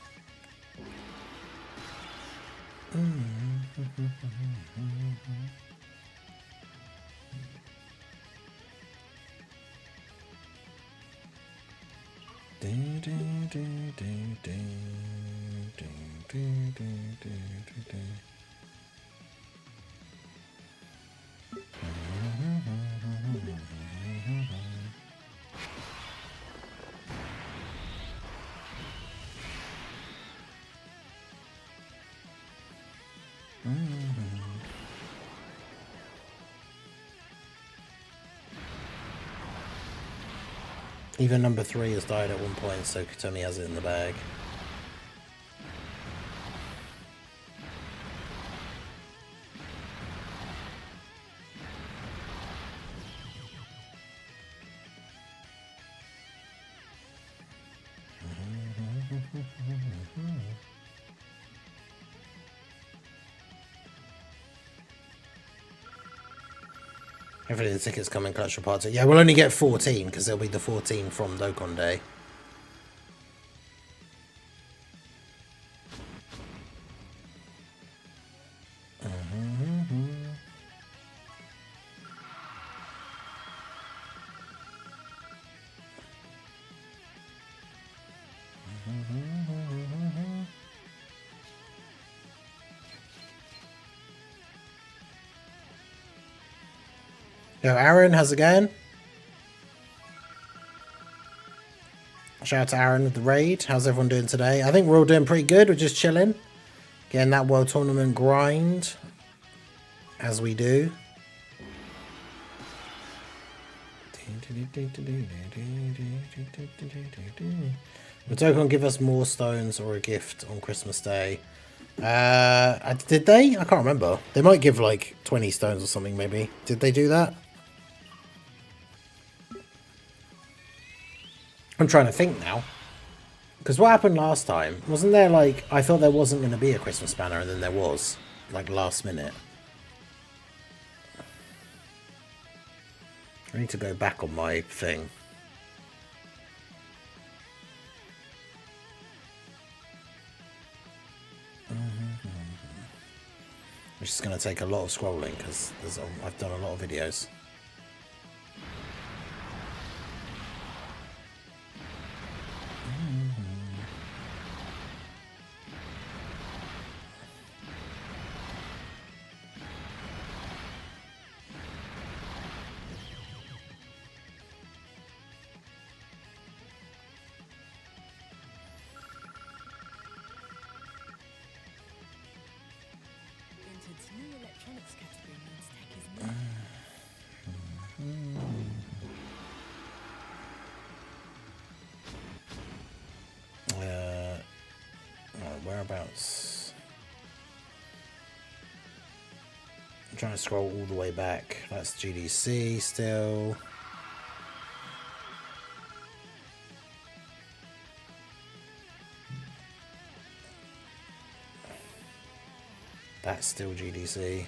Even number 3 has died at one point, so Katomi has it in the bag. Hopefully the tickets come in clutch for part 2. Yeah, we'll only get 14 because there'll be the 14 from Dokkan Day. Yo, Aaron, how's it going? Shout out to Aaron with the raid. How's everyone doing today? I think we're all doing pretty good. We're just chilling. Getting that World Tournament grind. As we do. Will Dokkan give us more stones or a gift on Christmas Day? Did they? I can't remember. They might give like 20 stones or something maybe. Did they do that? I'm trying to think now. Because what happened last time? Wasn't there like... I thought there wasn't going to be a Christmas banner and then there was. Like last minute. I need to go back on my thing. Which is going to take a lot of scrolling because I've done a lot of videos. Whereabouts? I'm trying to scroll all the way back. That's GDC still. That's still GDC.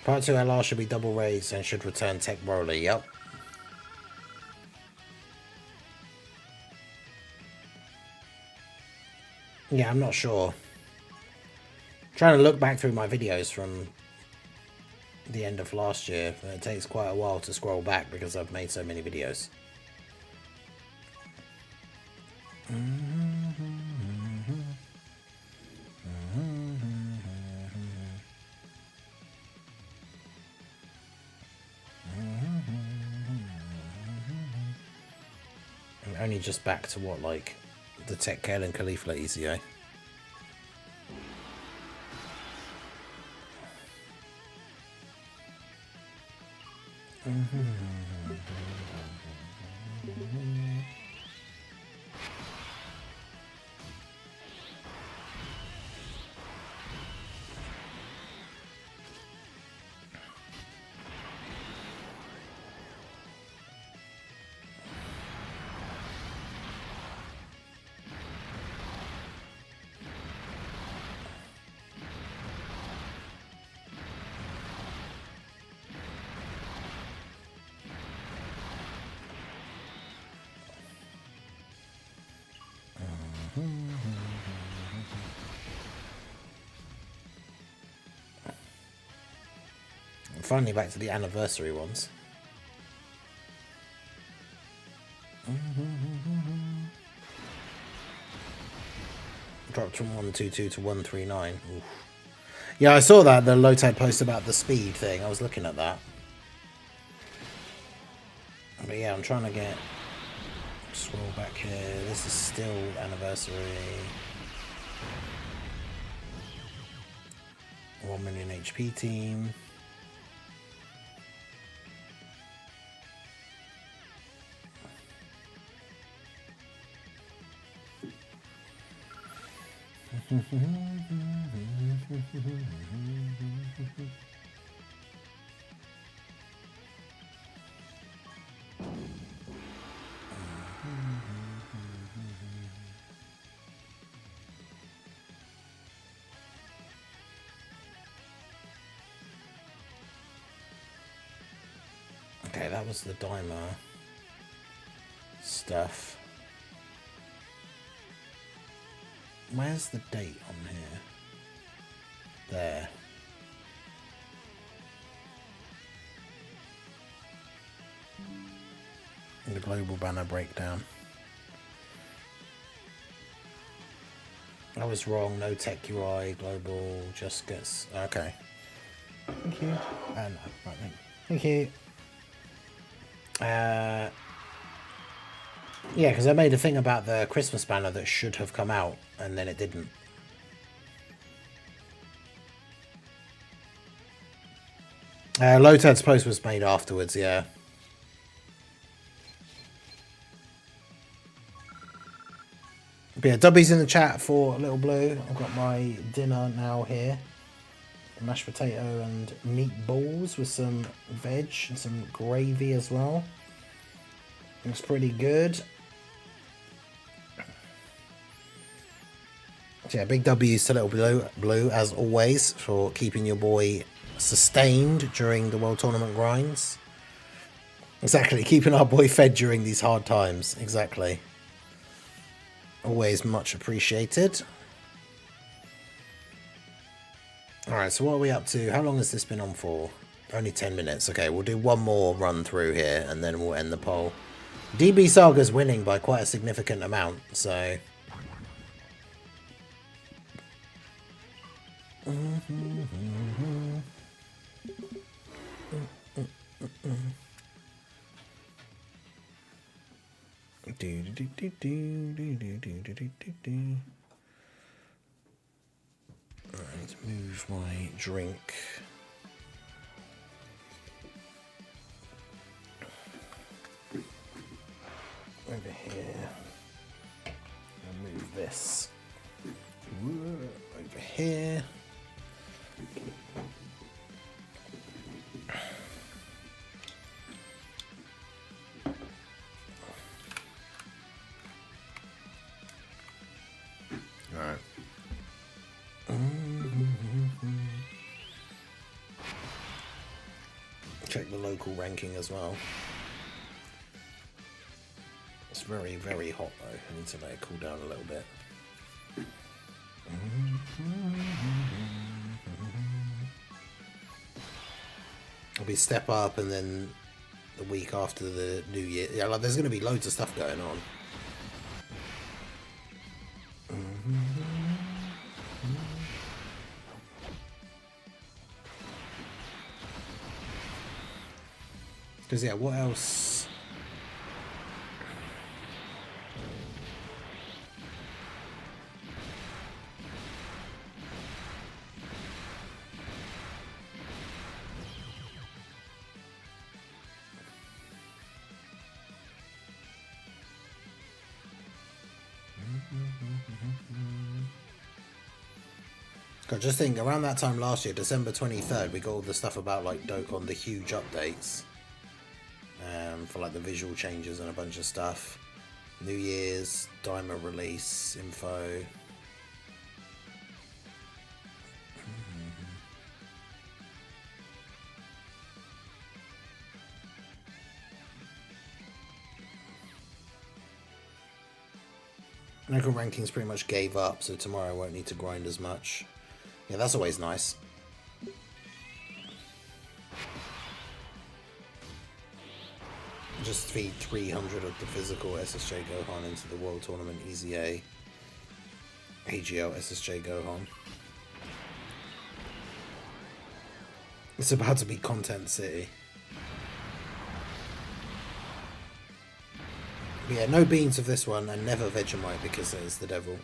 Part 2 LR should be double raids and should return Tech Broly. Yep. Yeah, I'm not sure. I'm trying to look back through my videos from the end of last year, but it takes quite a while to scroll back because I've made so many videos. I'm only just back to what, like, the Tech Kale and Khalifa ECA. Finally back to the anniversary ones. Dropped from 122 to 139. Oof. Yeah, I saw that, the Lotad post about the speed thing. I was looking at that. But yeah, I'm trying to get... Scroll back here. This is still anniversary. 1 million HP team. Okay, that was the Dimer stuff. Where's the date on here? There. The global banner breakdown. I was wrong, no tech UI, global, just gets... Okay. Thank you. No, right, thank you. Yeah, because I made a thing about the Christmas banner that should have come out, and then it didn't. Lotad's post was made afterwards, yeah. But yeah, Dubby's in the chat for Little Blue. I've got my dinner now here. Mashed potato and meatballs with some veg and some gravy as well. Looks pretty good. So yeah, big W's to Little Blue as always for keeping your boy sustained during the World Tournament grinds. Exactly, keeping our boy fed during these hard times. Exactly. Always much appreciated. Alright, so what are we up to? How long has this been on for? Only 10 minutes. Okay, we'll do one more run through here and then we'll end the poll. DB Saga's winning by quite a significant amount, so... Alright, move my drink. Over here. I'll move this over here. Alright. Check the local ranking as well. It's very, very hot though. I need to let it cool down a little bit. It'll be step up and then the week after the new year. Yeah, like there's going to be loads of stuff going on. Because yeah, what else? God, just think, around that time last year, December 23rd, we got all the stuff about like Dokkan, the huge updates. For like the visual changes and a bunch of stuff. New Year's, diamond release, info. Local rankings pretty much gave up, so tomorrow I won't need to grind as much. Yeah, that's always nice. Just feed 300 of the physical SSJ Gohan into the World Tournament EZA AGL SSJ Gohan. It's about to be Content City. But yeah, no beans of this one and never Vegemite because it is the devil.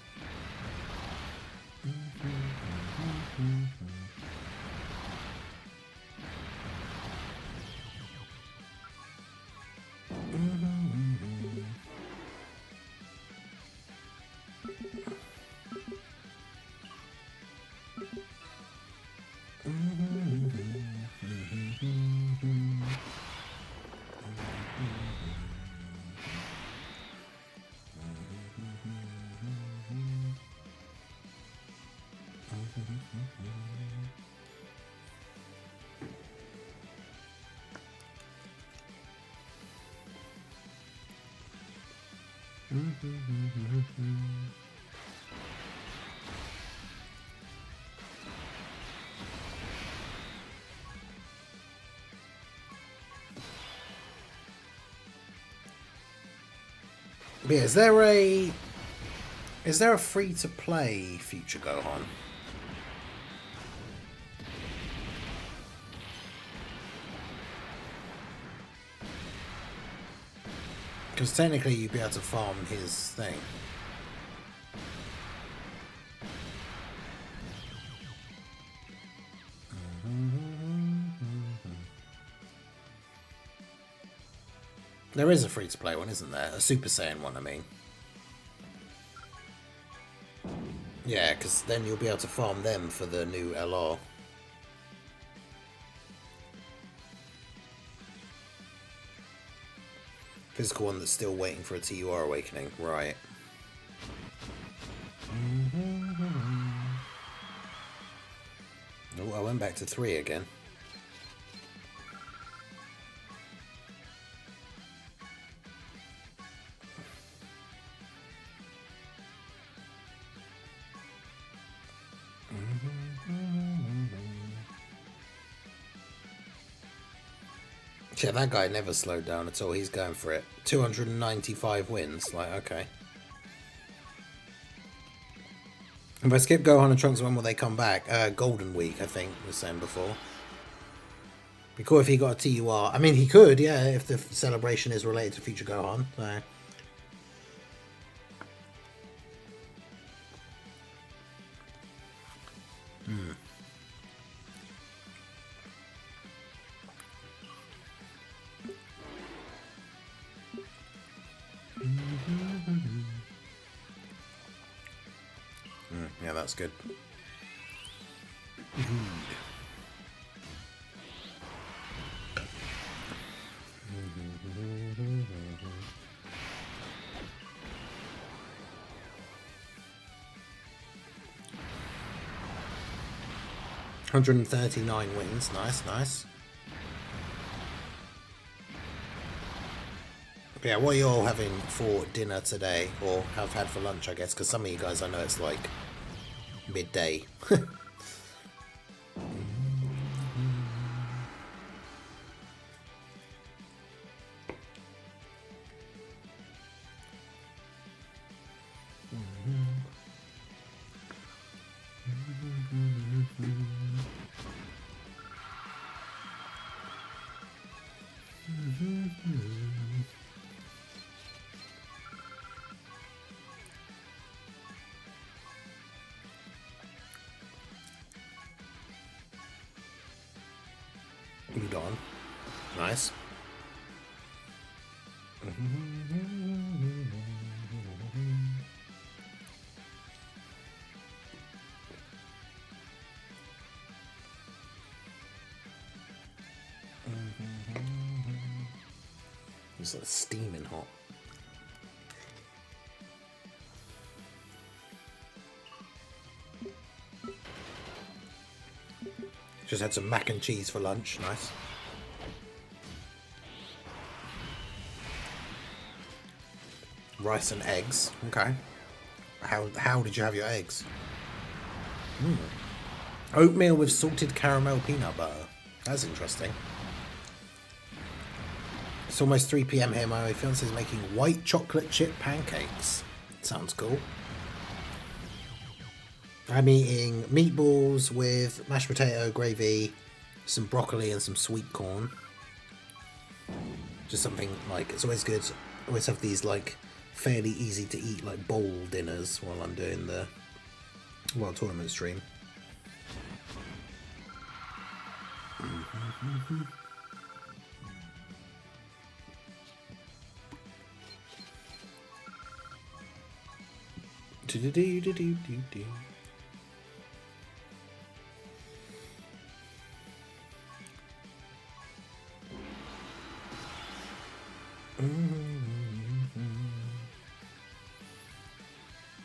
Yeah, is there a free to play future Gohan? Because technically you'd be able to farm his thing. There is a free-to-play one, isn't there? A Super Saiyan one, I mean. Yeah, because then you'll be able to farm them for the new LR. Physical one that's still waiting for a TUR awakening, right. Oh, I went back to 3 again. Yeah, that guy never slowed down at all. He's going for it. 295 wins. Like, okay. If I skip Gohan and Trunks, when will they come back? Golden Week, I think, was saying before. Be cool if he got a TUR. I mean, he could, yeah, if the celebration is related to future Gohan. So. Yeah, that's good. $139 wins. Nice, nice. But yeah, what are you all having for dinner today? Or have had for lunch, I guess? Because some of you guys, I know it's like midday. Udon. Nice. It's like steaming hot. Just had some mac and cheese for lunch. Nice. Rice and eggs. Okay. How did you have your eggs? Oatmeal with salted caramel peanut butter. That's interesting. It's almost 3 PM here. My fiance is making white chocolate chip pancakes. Sounds cool. I'm eating meatballs with mashed potato, gravy, some broccoli and some sweet corn. Just something like, it's always good. I always have these like fairly easy to eat like bowl dinners while I'm doing the World Tournament stream.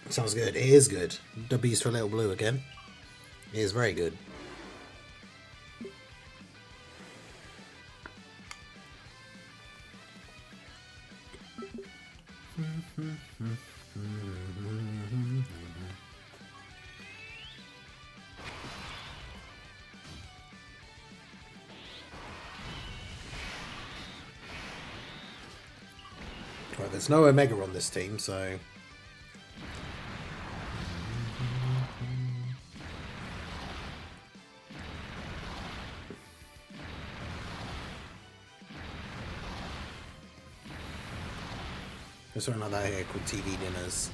Sounds good. It is good. W's for Little Blue again. It is very good. Right, there's no Omega on this team, so... There's something like that here called TV dinners.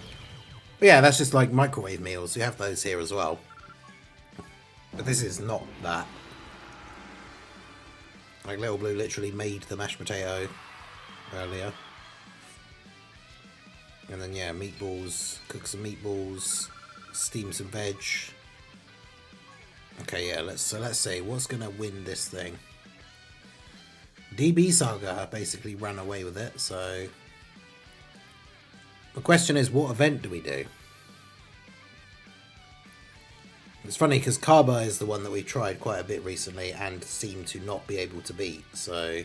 But yeah, that's just like microwave meals. You have those here as well. But this is not that. Like Little Blue literally made the mashed potato earlier. And then yeah, meatballs, cook some meatballs, steam some veg. Okay, yeah, let's see what's gonna win this thing. DB Saga basically ran away with it, so the question is, what event do we do? It's funny because Kaba is the one that we've tried quite a bit recently and seem to not be able to beat, so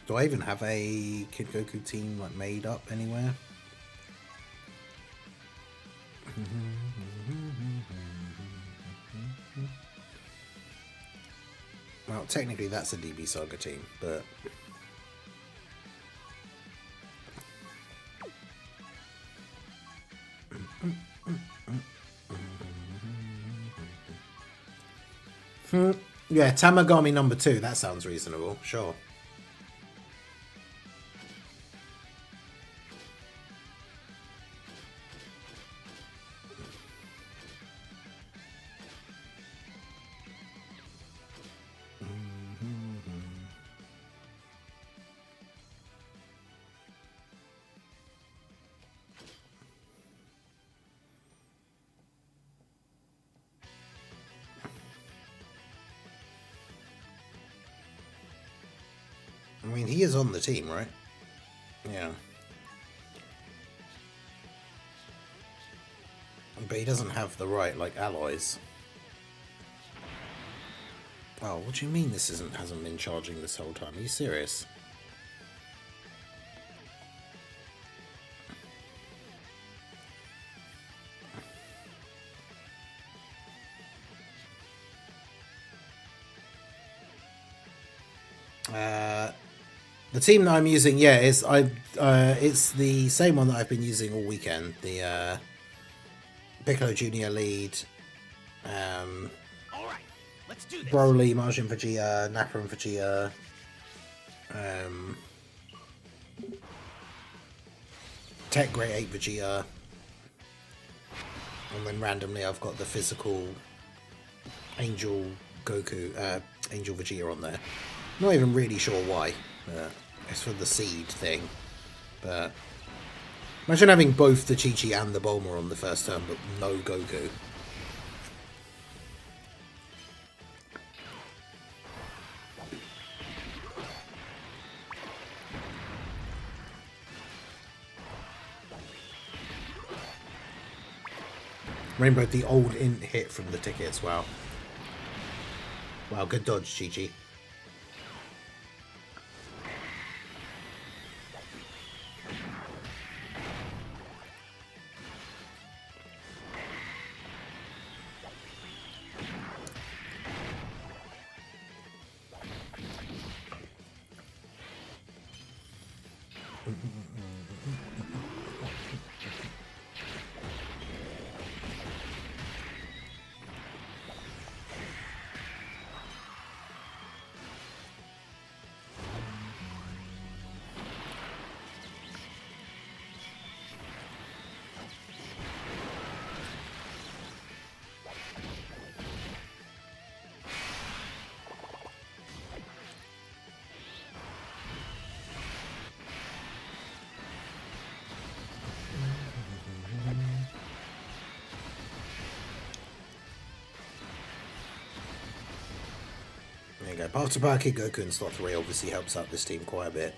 do I even have a Kid Goku team like made up anywhere? Well, technically that's a DB Saga team, but yeah, Tamagami number 2, that sounds reasonable, sure. I mean, he is on the team, right? Yeah. But he doesn't have the right, like, alloys. Oh, what do you mean this hasn't been charging this whole time? Are you serious? The team that I'm using, yeah, it's the same one that I've been using all weekend. The Piccolo Junior lead, all right, let's do this. Broly, Majin Vegeta, Nappa and Vegeta, Tech Great 8 Vegeta, and then randomly I've got the physical Angel Goku, Angel Vegeta on there. Not even really sure why. It's for the seed thing. But imagine having both the Chi-Chi and the Bulma on the first turn, but no Goku. Rainbow, the old int hit from the tickets. Wow. Wow, good dodge, Chi-Chi. There you go. Path to Power Kid Goku in slot 3 obviously helps out this team quite a bit.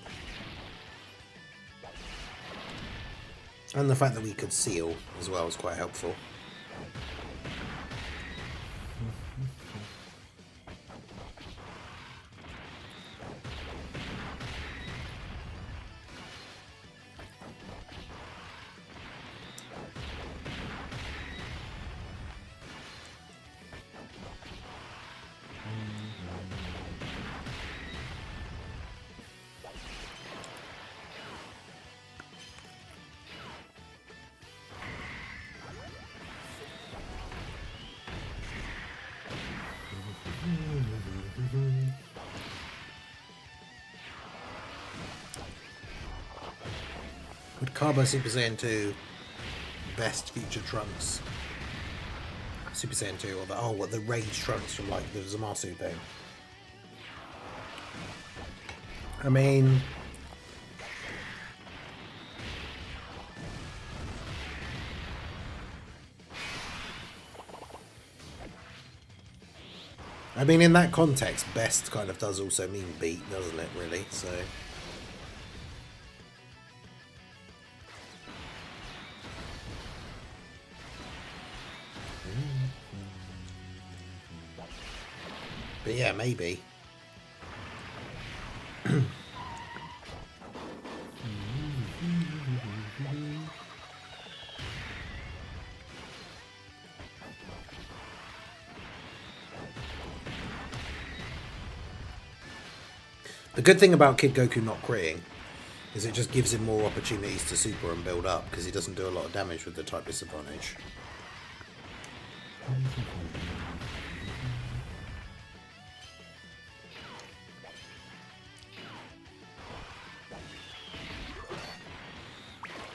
And the fact that we could seal as well is quite helpful. Would Carbo Super Saiyan 2 best future Trunks? Super Saiyan 2 or the Rage Trunks from like the Zamasu thing? I mean, in that context, best kind of does also mean beat, doesn't it, really? So... But yeah, maybe. The good thing about Kid Goku not critting is it just gives him more opportunities to super and build up, because he doesn't do a lot of damage with the type disadvantage.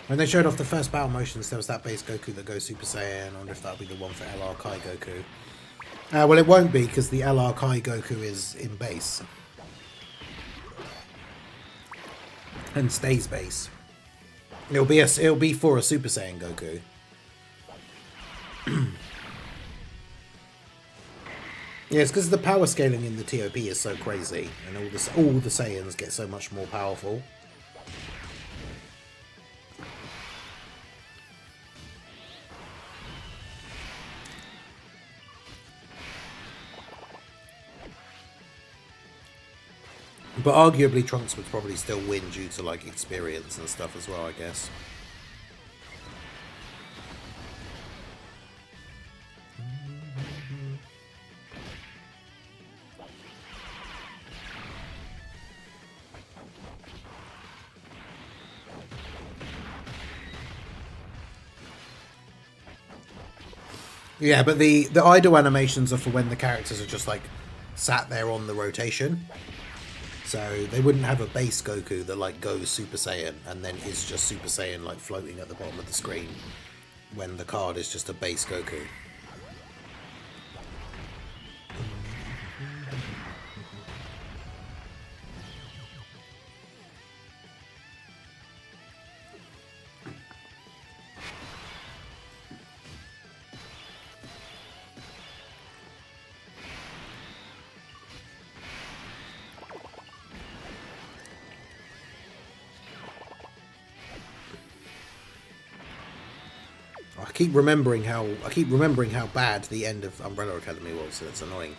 When they showed off the first battle motions, there was that base Goku that goes Super Saiyan. I wonder if that'll be the one for LR Kai Goku. Well, it won't be, because the LR Kai Goku is in base. And stays base. It'll be for a Super Saiyan Goku. Yeah, it's because the power scaling in the TOP is so crazy, and all the Saiyans get so much more powerful. But arguably Trunks would probably still win due to like experience and stuff as well, I guess. Yeah, but the idle animations are for when the characters are just like sat there on the rotation. So they wouldn't have a base Goku that like goes Super Saiyan and then is just Super Saiyan like floating at the bottom of the screen when the card is just a base Goku. I keep remembering how bad the end of Umbrella Academy was, and it's annoying.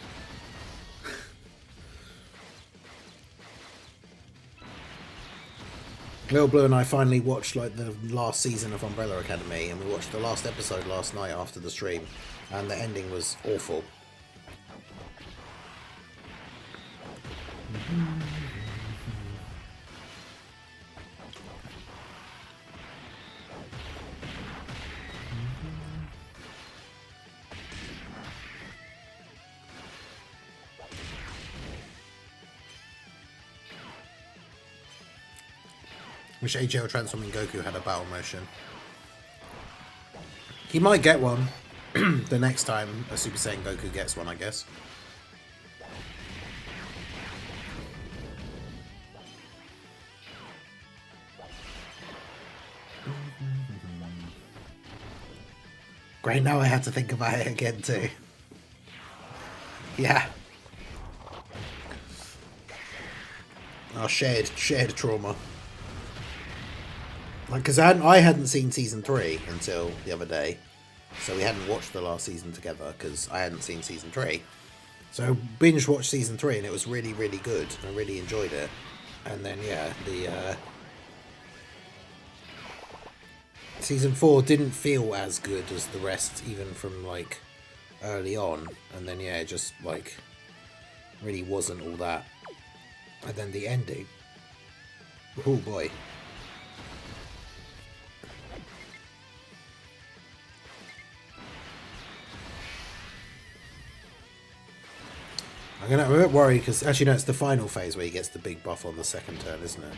Little Blue and I finally watched like the last season of Umbrella Academy, and we watched the last episode last night after the stream, and the ending was awful. Wish AGL transforming Goku had a battle motion. He might get one the next time a Super Saiyan Goku gets one, I guess. Great, now I had to think about it again too. Yeah. Our shared trauma. Like, because I hadn't seen season 3 until the other day, so we hadn't watched the last season together because I hadn't seen season 3. So binge watched season 3 and it was really, really good. I really enjoyed it. And then yeah, the season 4 didn't feel as good as the rest, even from like early on. And then yeah, it just like really wasn't all that. And then the ending. Oh boy. I'm a bit worried because actually no, it's the final phase where he gets the big buff on the second turn, isn't it?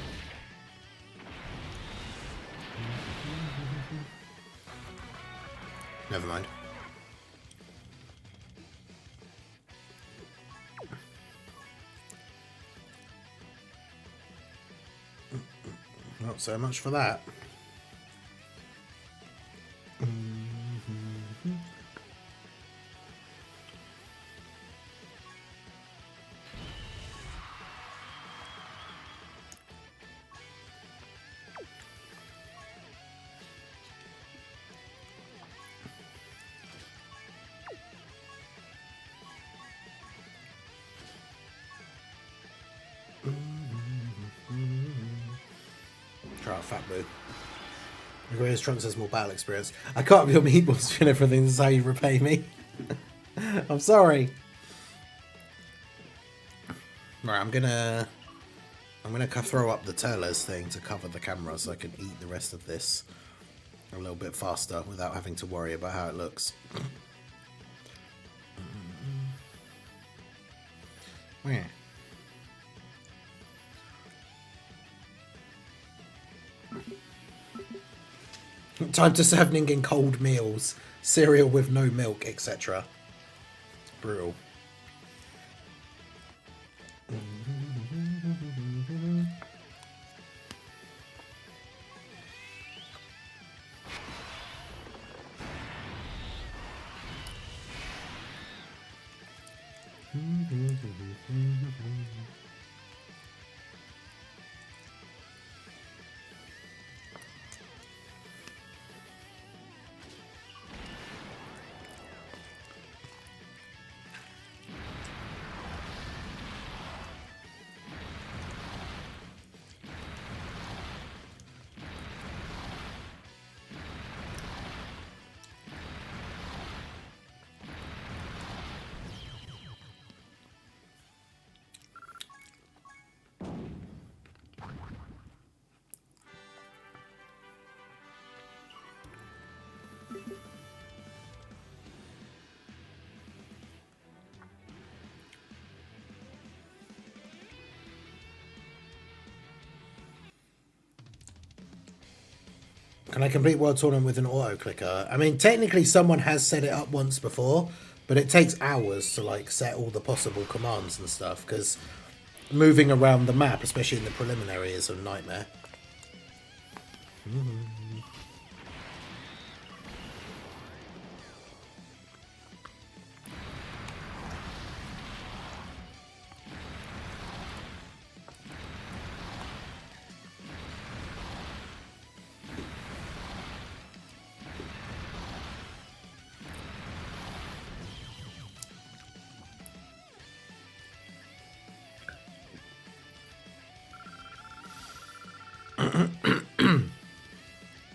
Never mind. Not so much for that. Try out Fat Boo. Whereas Trunks has more battle experience. I can't be your meatballs and everything. This is how you repay me. I'm sorry. Right, I'm gonna throw up the Turles thing to cover the camera so I can eat the rest of this a little bit faster without having to worry about how it looks. Yeah. Time to serve Ningen cold meals, cereal with no milk, etc. Brutal. Can I complete World Tournament with an auto clicker? I mean, technically someone has set it up once before, but it takes hours to like set all the possible commands and stuff, because moving around the map, especially in the preliminary, is a nightmare.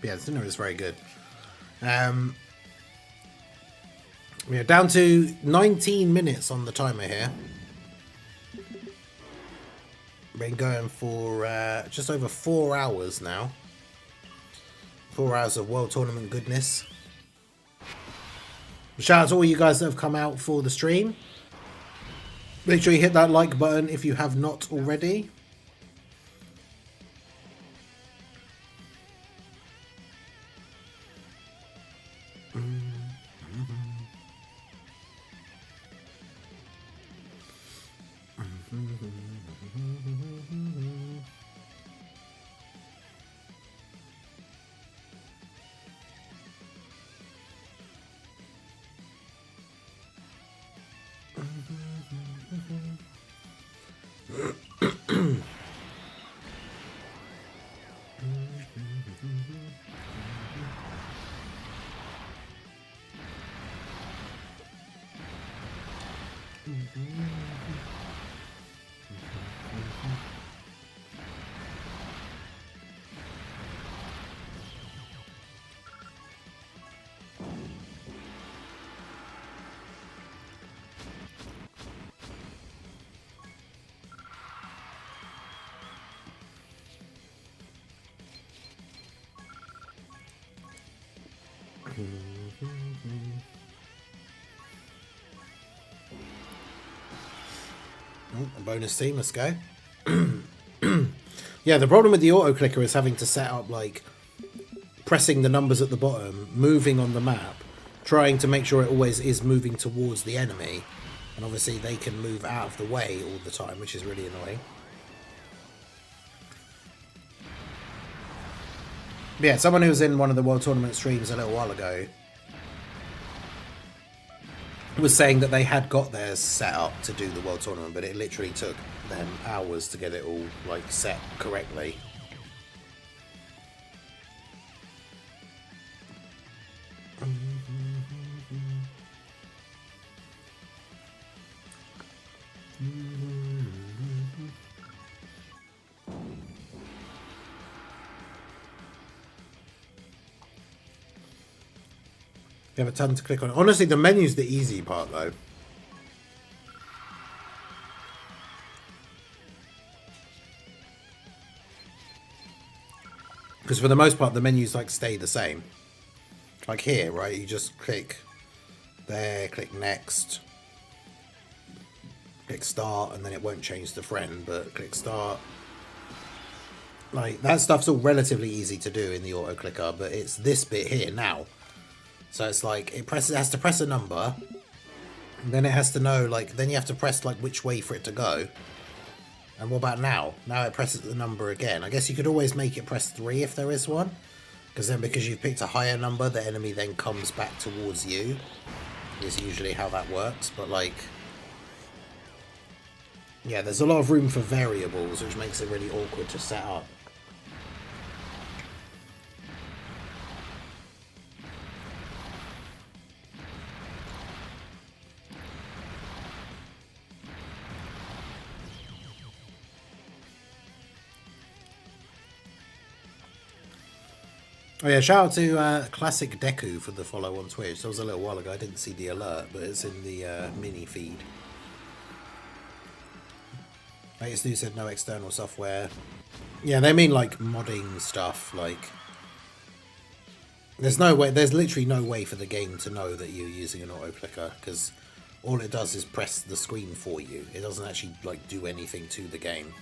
Yeah, the dinner is very good. We're down to 19 minutes on the timer here. Been going for just over 4 hours now. 4 hours of World Tournament goodness. Shout out to all you guys that have come out for the stream. Make sure you hit that like button if you have not already. A bonus team, let's go. Yeah, the problem with the auto clicker is having to set up like pressing the numbers at the bottom, moving on the map, trying to make sure it always is moving towards the enemy. And obviously they can move out of the way all the time, which is really annoying. But yeah, someone who was in one of the World Tournament streams a little while ago was saying that they had got theirs set up to do the World Tournament, but it literally took them hours to get it all like set correctly. You have a ton to click on. Honestly, the menu's the easy part, though. Because for the most part, the menus like stay the same. Like here, right? You just click there, click next, click start, and then it won't change the friend, but click start. Like, that stuff's all relatively easy to do in the auto clicker, but it's this bit here now. So it's like, it has to press a number, and then it has to know, like, then you have to press, like, which way for it to go. And what about now? Now it presses the number again. I guess you could always make it press 3 if there is one. Because then, because you've picked a higher number, the enemy then comes back towards you. Is usually how that works, but, like... yeah, there's a lot of room for variables, which makes it really awkward to set up. Oh yeah, shout out to Classic Deku for the follow on Twitch. That was a little while ago. I didn't see the alert, but it's in the mini feed. Latest news said no external software. Yeah, they mean like modding stuff. Like, there's no way. There's literally no way for the game to know that you're using an auto clicker, because all it does is press the screen for you. It doesn't actually like do anything to the game.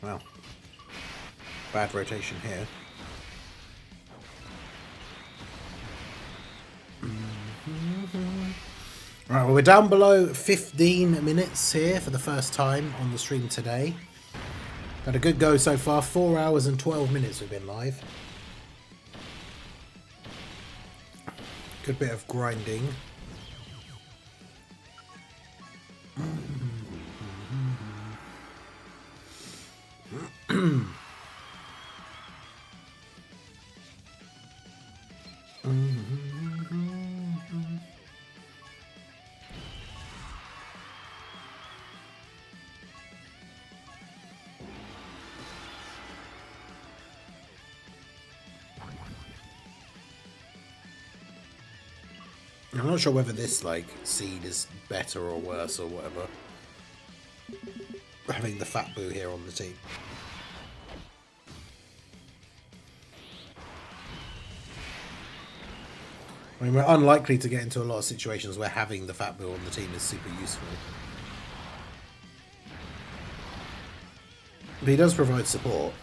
Well, bad rotation here. Right, well, we're down below 15 minutes here for the first time on the stream today. Had a good go so far. 4 hours and 12 minutes we've been live. Good bit of grinding. I'm not sure whether this, like, seed is better or worse or whatever. Having the Fat Boo here on the team. I mean, we're unlikely to get into a lot of situations where having the Fat Boo on the team is super useful. But he does provide support.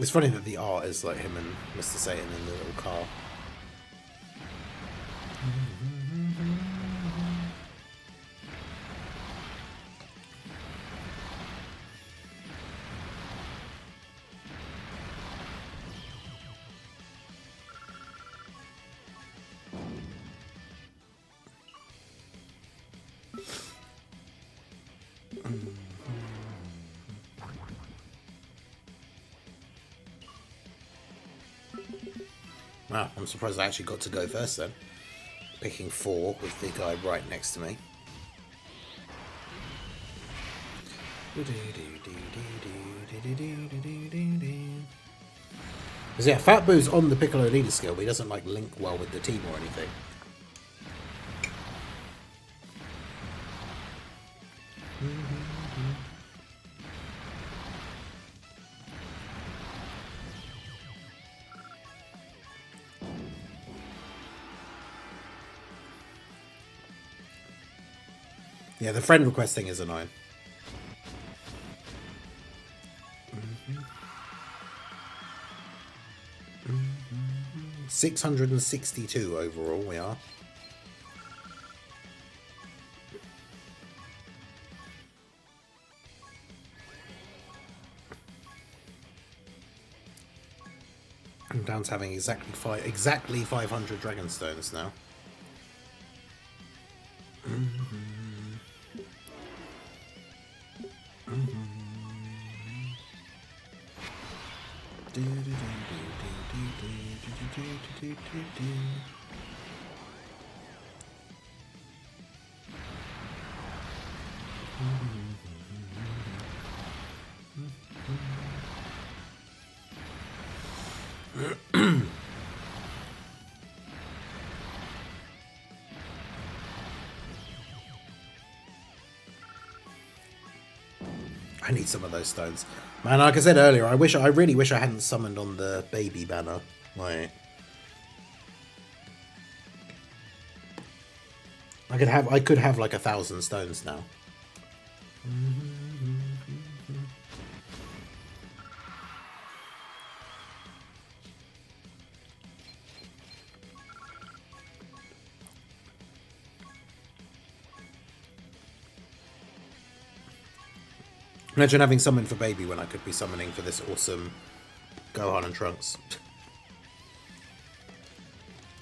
It's funny that the art is like him and Mr. Satan in the little car. Wow, I'm surprised I actually got to go first then. Picking 4 with the guy right next to me. Because yeah, Fat Boo's on the Piccolo leader skill, but he doesn't like link well with the team or anything. Yeah, the friend request thing is annoying. 662 overall we are. I'm down to having exactly 500 dragon stones now. I need some of those stones. Man, like I said earlier, I really wish I hadn't summoned on the baby banner. Like, I could have like 1,000 stones now. Imagine having summoned for baby when I could be summoning for this awesome Gohan and Trunks.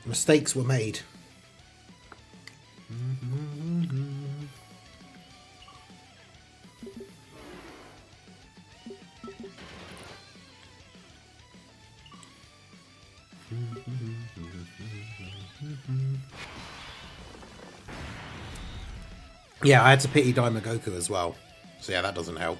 Mistakes were made. Yeah, I had to pity Daima Goku as well. So yeah, that doesn't help.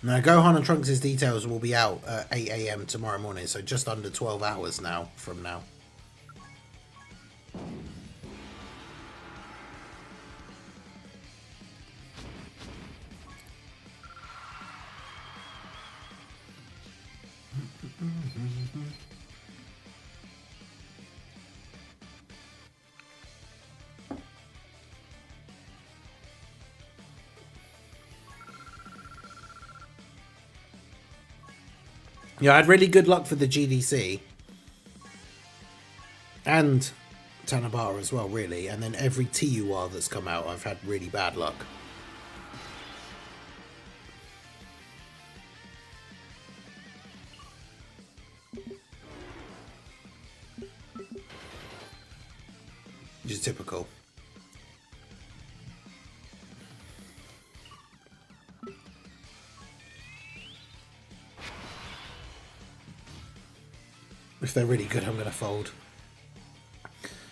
Now, Gohan and Trunks' details will be out at 8 AM tomorrow morning, so just under 12 hours now from now. Yeah, I had really good luck for the GDC. And Tanabara as well, really. And then every TUR that's come out, I've had really bad luck. Which is typical. If they're really good, I'm going to fold.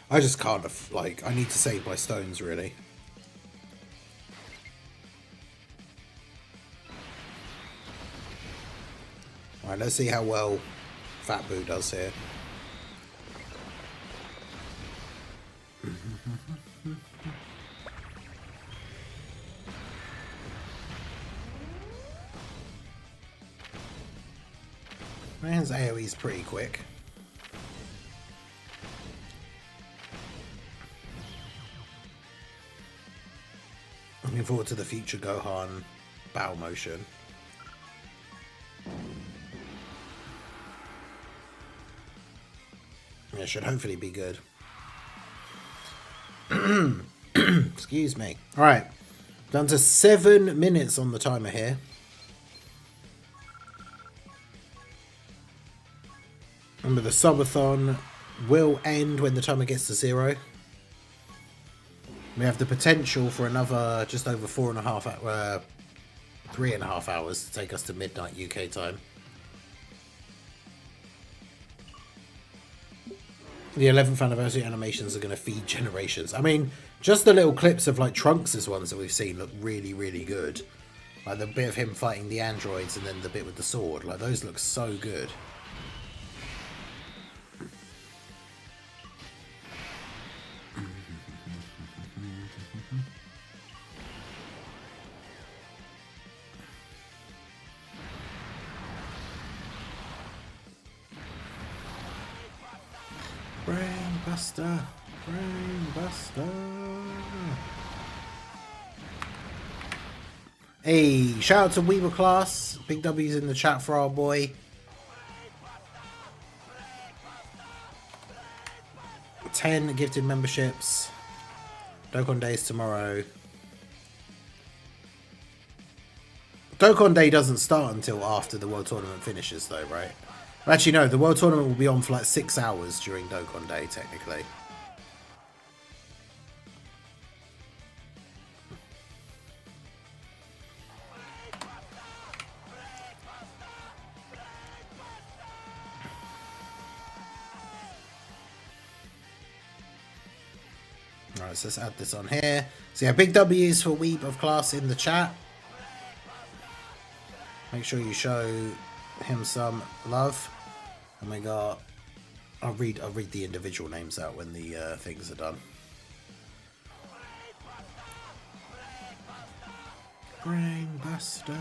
I just can't, like, I need to save my stones, really. Alright, let's see how well Fat Boo does here. Man's AoE's pretty quick. Looking forward to the future Gohan battle motion. it should hopefully be good. Excuse me. Alright. Down to 7 minutes on the timer here. Remember, the subathon will end when the timer gets to 0. We have the potential for another just over 3.5 hours to take us to midnight UK time. The 11th anniversary animations are going to feed generations. I mean, just the little clips of like Trunks' ones that we've seen look really, really good. Like the bit of him fighting the androids and then the bit with the sword. Like those look so good. Brainbuster, Brainbuster. Hey, shout out to Weaver Class. Big W's in the chat for our boy. 10 gifted memberships. Dokkan Day is tomorrow. Dokkan Day doesn't start until after the World Tournament finishes though, right? Actually, no, the World Tournament will be on for like 6 hours during Dokkan Day, technically. Alright, so let's add this on here. So yeah, big W's for Weeb of Class in the chat. Make sure you show him some love. And we got, I'll read the individual names out when the things are done. Brainbuster.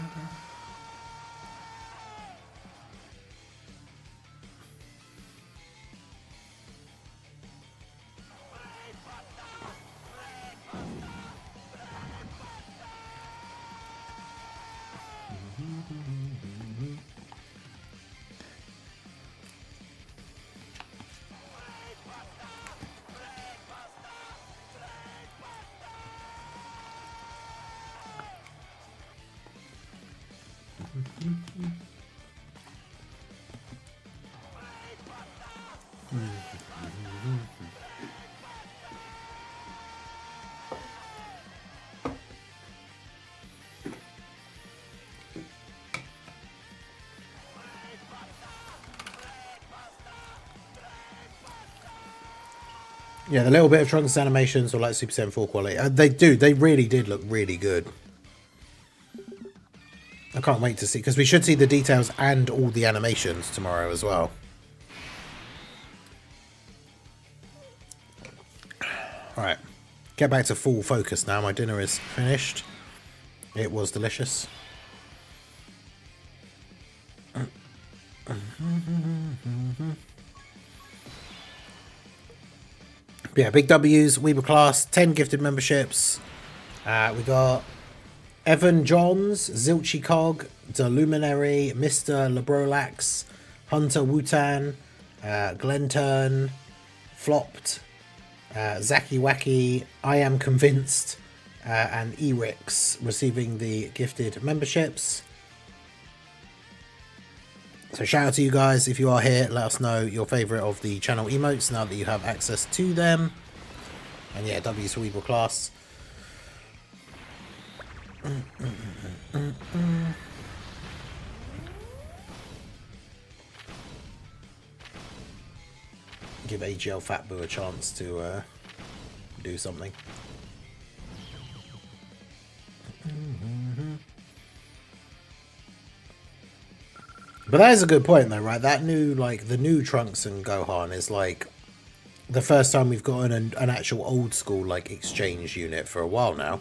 Yeah, the little bit of Trunks animations or like Super Saiyan 4 quality. They really did look really good. I can't wait to see, because we should see the details and all the animations tomorrow as well. Alright, get back to full focus now. My dinner is finished. It was delicious. Yeah, big W's, Weaver Class, 10 gifted memberships. We got Evan Johns, Zilchi Cog, The Luminary, Mr. Lebrolax, Hunter Wutan, Glenn Turn, Flopped, Zaki Wacky, I Am Convinced, and Erix receiving the gifted memberships. So shout out to you guys. If you are here, let us know your favourite of the channel emotes now that you have access to them. And yeah, W's for Weeble Class. Give AGL Fatboo a chance to do something. But that is a good point though, right? That new, like, the new Trunks and Gohan is like the first time we've gotten an actual old school, like, exchange unit for a while now.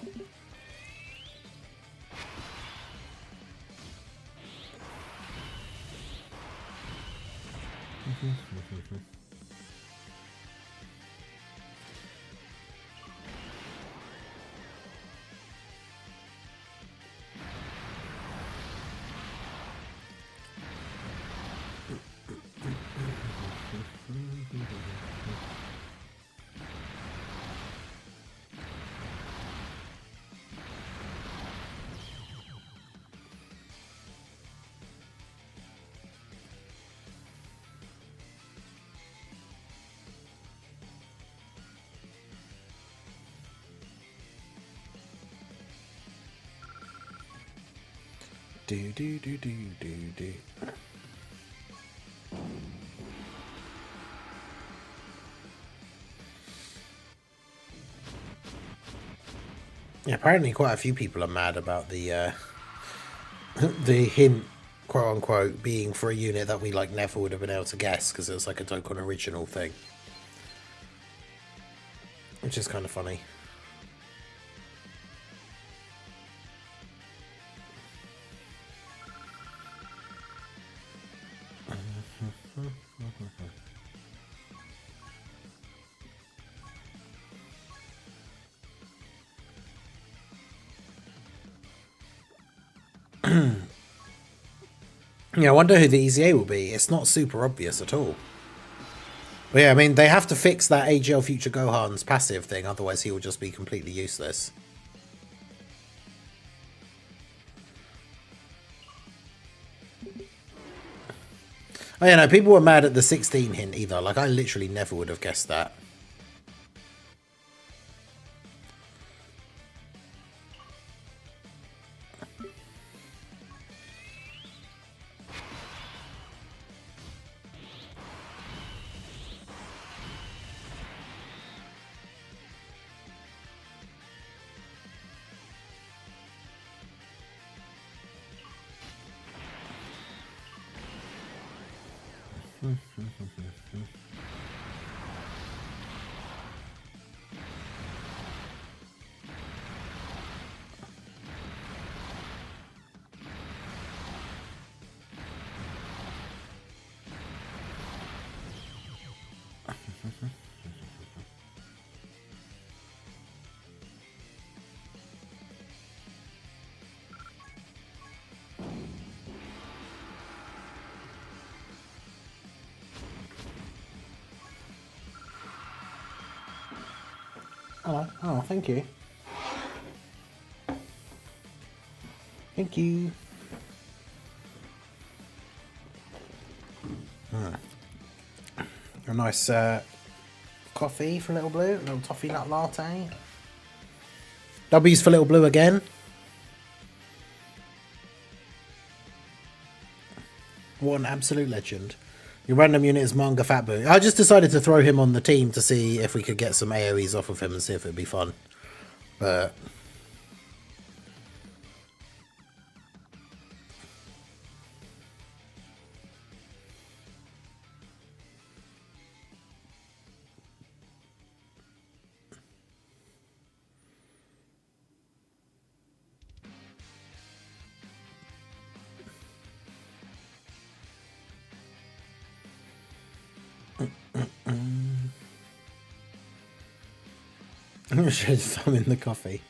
do do do do do do. Yeah, apparently quite a few people are mad about the the hint, quote unquote, being for a unit that we like never would have been able to guess because it was like a Dokkan original thing, which is kind of funny. Yeah, I wonder who the EZA will be. It's not super obvious at all. But yeah, I mean, they have to fix that AGL Future Gohan's passive thing, otherwise he will just be completely useless. Oh yeah, no, people were mad at the 16 hint either. Like, I literally never would have guessed that. Hello. Oh, thank you. Thank you. A nice coffee for Little Blue. A little toffee nut latte. W's for Little Blue again. What an absolute legend. Your random unit is Manga Fatboo. I just decided to throw him on the team to see if we could get some AoEs off of him and see if it'd be fun. But I'm sure some in the coffee.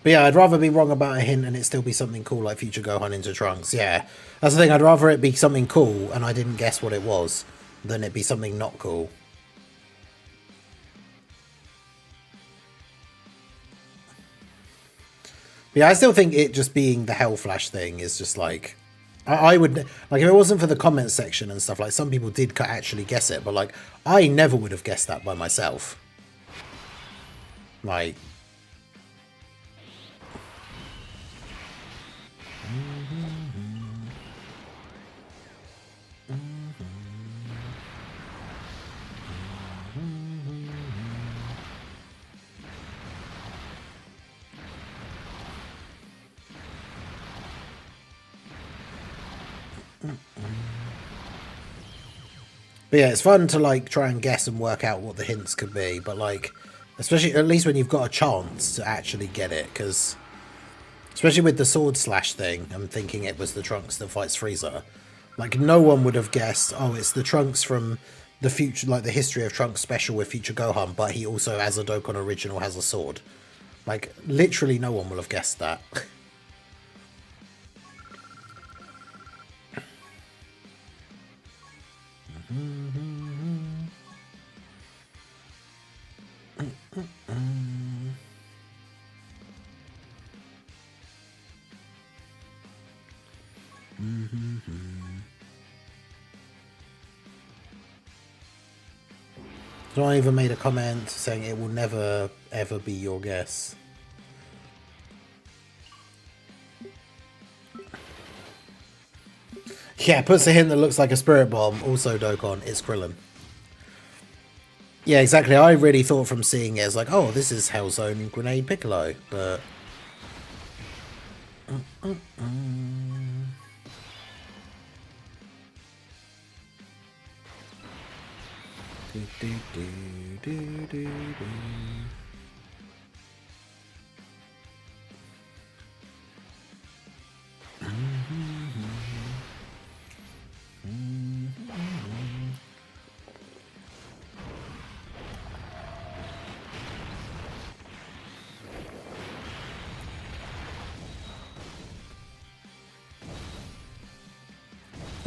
But yeah, I'd rather be wrong about a hint and it still be something cool like Future Gohan into Trunks. Yeah, that's the thing. I'd rather it be something cool and I didn't guess what it was than it be something not cool. But yeah, I still think it just being the Hell Flash thing is just like... I would... Like, if it wasn't for the comments section and stuff, like, some people did actually guess it, but, like, I never would have guessed that by myself. Like... But yeah, it's fun to like try and guess and work out what the hints could be, but like, especially at least when you've got a chance to actually get it, because especially with the sword slash thing, I'm thinking it was the Trunks that fights Frieza. Like, no one would have guessed, oh, it's the Trunks from the future, like the history of Trunks special with Future Gohan, but he also, as a Dokkan original, has a sword. Like, literally no one will have guessed that. So I even made a comment saying it will never ever be your guess. Yeah, puts a hint that looks like a spirit bomb. Also, Dokkan, it's Krillin. Yeah, exactly. I really thought from seeing it as like, oh, this is Hellzone Grenade Piccolo, but...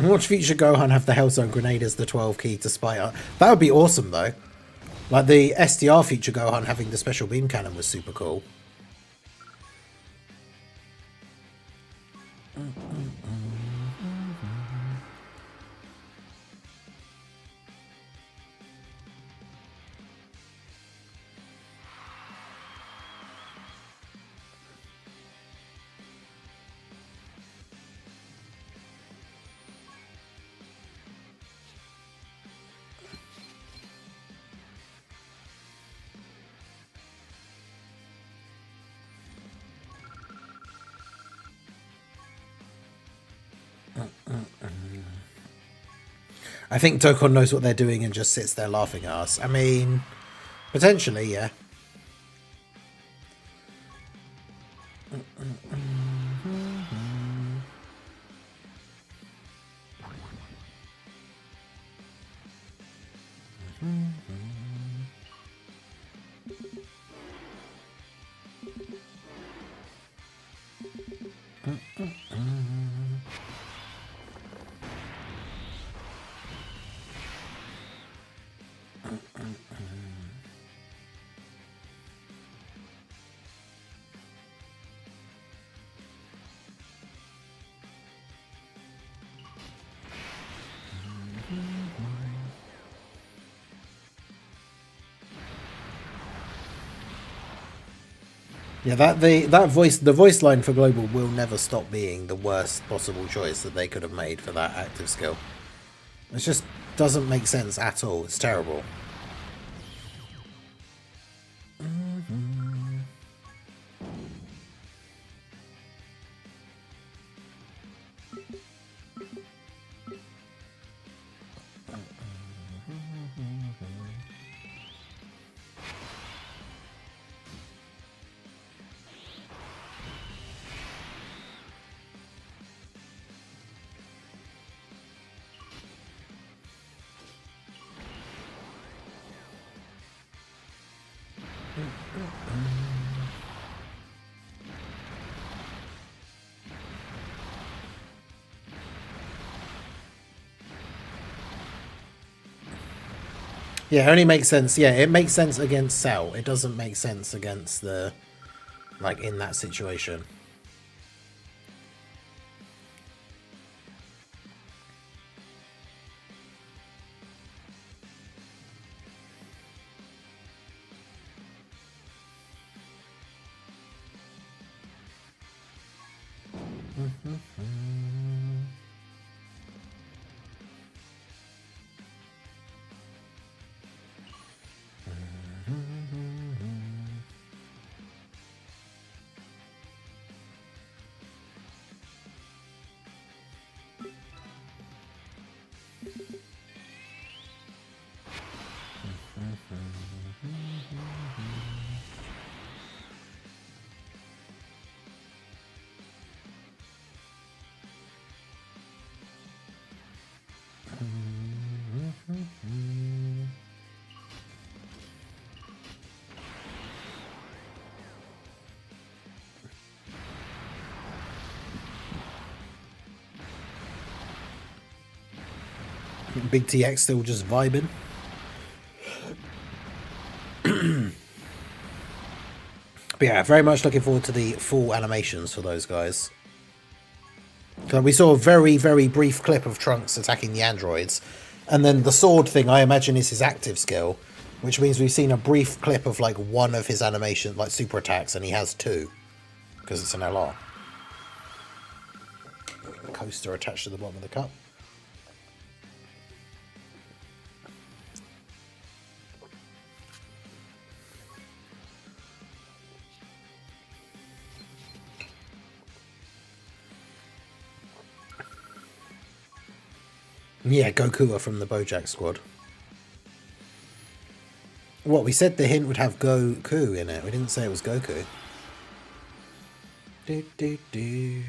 Watch future Gohan have the Hellzone Grenade as the 12 key to spite. That would be awesome, though. Like, the SDR future Gohan having the special beam cannon was super cool. I think Dokkan knows what they're doing and just sits there laughing at us. I mean, potentially, yeah. Yeah, the voice line for Global will never stop being the worst possible choice that they could have made for that active skill. It just doesn't make sense at all. It's terrible. Yeah, it only makes sense. Yeah, it makes sense against Cell. It doesn't make sense against the... like, in that situation. Big TX still just vibing. But yeah, very much looking forward to the full animations for those guys. So we saw a very, very brief clip of Trunks attacking the androids. And then the sword thing, I imagine, is his active skill. Which means we've seen a brief clip of like one of his animations, like super attacks, and he has two. Because it's an LR. Coaster attached to the bottom of the cup. Yeah, Goku are from the Bojack squad. What, we said the hint would have Goku in it. We didn't say it was Goku. Do, do, do.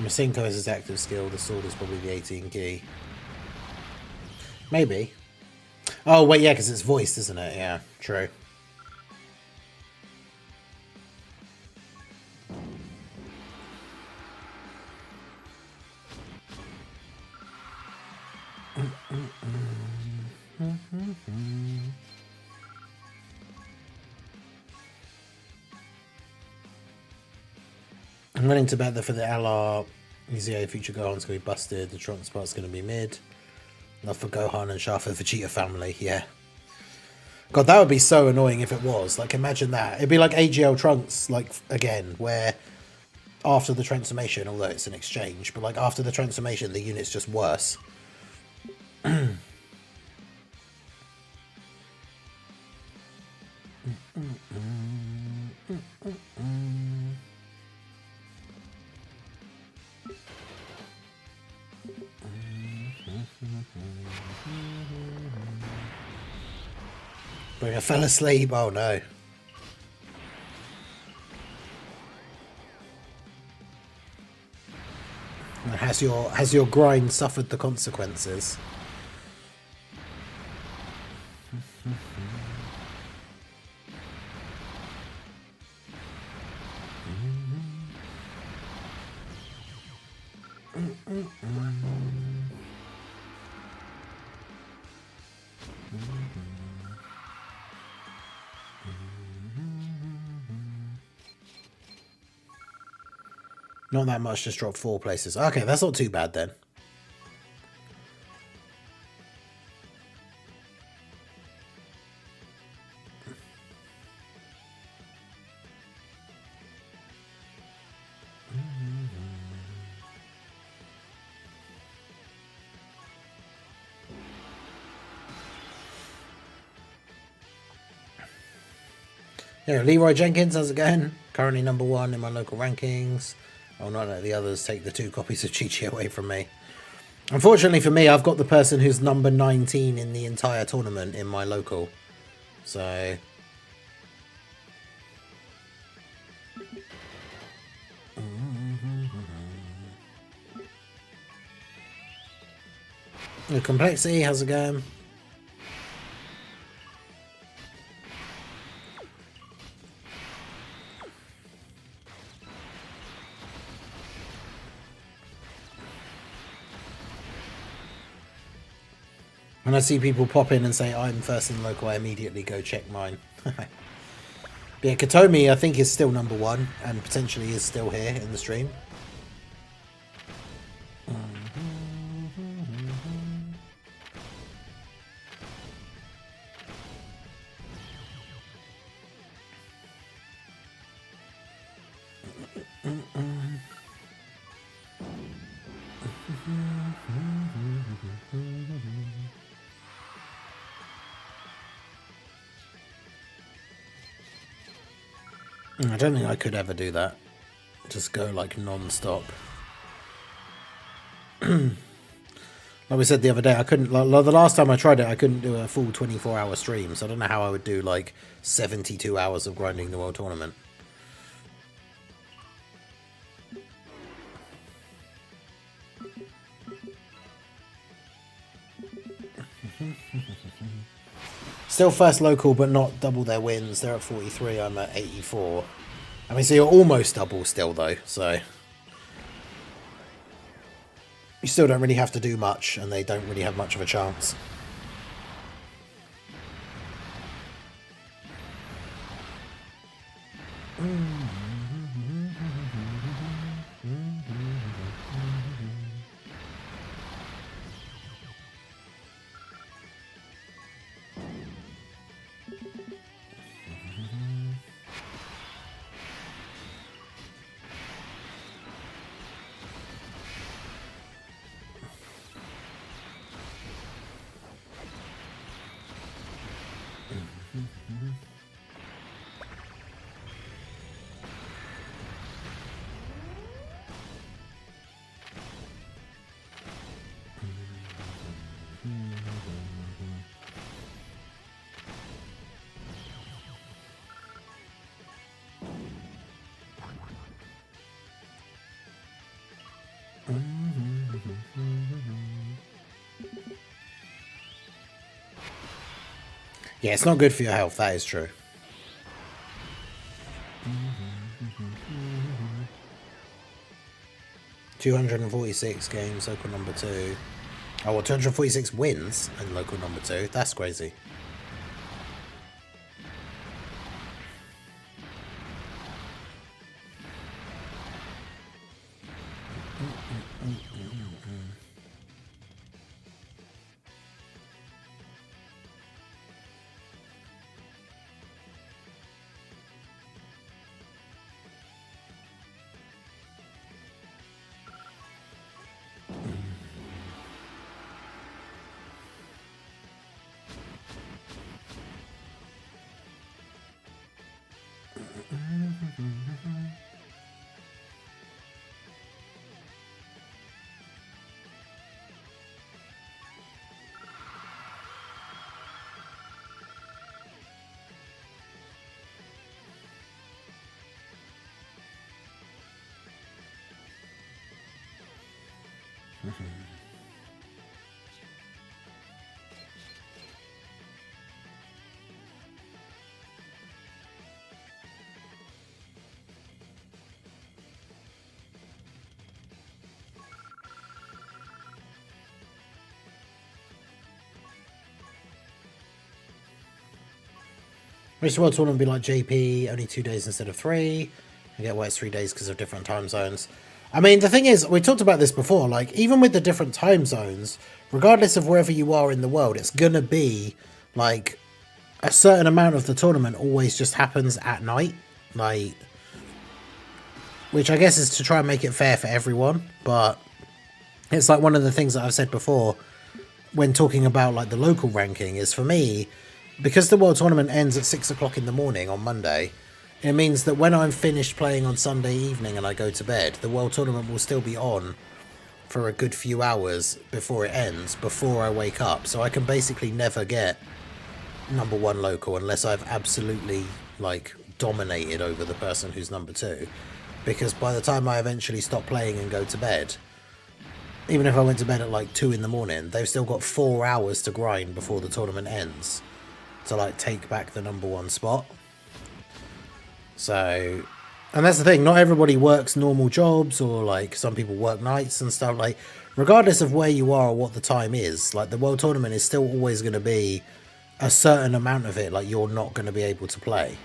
Masenko is his active skill. The sword is probably the 18 key. Maybe. Oh, wait, yeah, because it's voiced, isn't it? Yeah, true. I'm willing to bet that for the LR, the future Gohan's going to be busted. The Trunks part's going to be mid. Love for Gohan and Shaft for the Vegeta family, yeah. God, that would be so annoying if it was. Like, imagine that. It'd be like AGL Trunks, like, again, where after the transformation, although it's an exchange, but like after the transformation, the unit's just worse. But I fell asleep. Oh no. Has your grind suffered the consequences? Not that much, just dropped 4 places. Okay, that's not too bad then. Yeah, Leroy Jenkins, how's it going? Currently #1 in my local rankings. I'll not let the others take the 2 copies of Chi-Chi away from me. Unfortunately for me, I've got the person who's number 19 in the entire tournament in my local. So... The Complexity, how's it going? When I see people pop in and say I'm first in local, I immediately go check mine. But yeah, Katomi I think is still #1 and potentially is still here in the stream. I don't think I could ever do that. Just go like non-stop. Like we said the other day, I couldn't, like, the last time I tried it, I couldn't do a full 24-hour stream, so I don't know how I would do like 72 hours of grinding the World Tournament. Still first local, but not double their wins. They're at 43, I'm at 84. I mean, so you're almost double still, though, so... you still don't really have to do much, and they don't really have much of a chance. Yeah, it's not good for your health, that is true. 246 games, local number 2. Oh, well, 246 wins in local number 2. That's crazy. Race World Tournament would be like JP, only 2 days instead of 3. I get why it's 3 days because of different time zones. I mean, the thing is, we talked about this before, like, even with the different time zones, regardless of wherever you are in the world, it's gonna be, like, a certain amount of the tournament always just happens at night. Like, which I guess is to try and make it fair for everyone, but it's like one of the things that I've said before when talking about, like, the local ranking is, for me, because the World Tournament ends at 6 o'clock in the morning on Monday, it means that when I'm finished playing on Sunday evening and I go to bed, the World Tournament will still be on for a good few hours before it ends, before I wake up. So I can basically never get number 1 local unless I've absolutely, like, dominated over the person who's number 2. Because by the time I eventually stop playing and go to bed, even if I went to bed at like 2 in the morning, they've still got 4 hours to grind before the tournament ends to, like, take back the number 1 spot. So, and that's the thing, not everybody works normal jobs, or, like, some people work nights and stuff. Like, regardless of where you are or what the time is, like, the World Tournament is still always going to be a certain amount of it, like, you're not going to be able to play.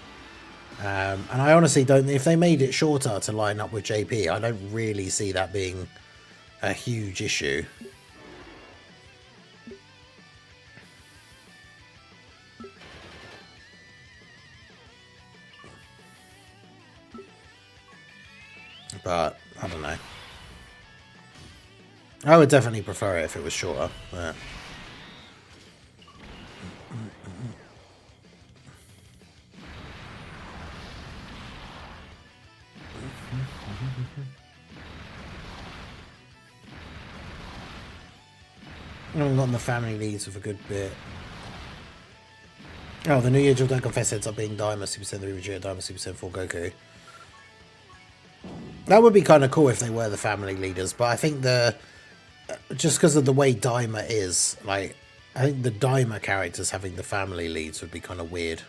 And I honestly don't, if they made it shorter to line up with JP, I don't really see that being a huge issue. But I don't know. I would definitely prefer it if it was shorter. But... I haven't gotten the family leads with a good bit. Oh, the New Year Dokkan Confess ends up being Daima Super Saiyan 3 Vegeta, Daima Super Saiyan 4 Goku. That would be kind of cool if they were the family leaders, but I think just because of the way Daima is, like, I think the Daima characters having the family leads would be kind of weird.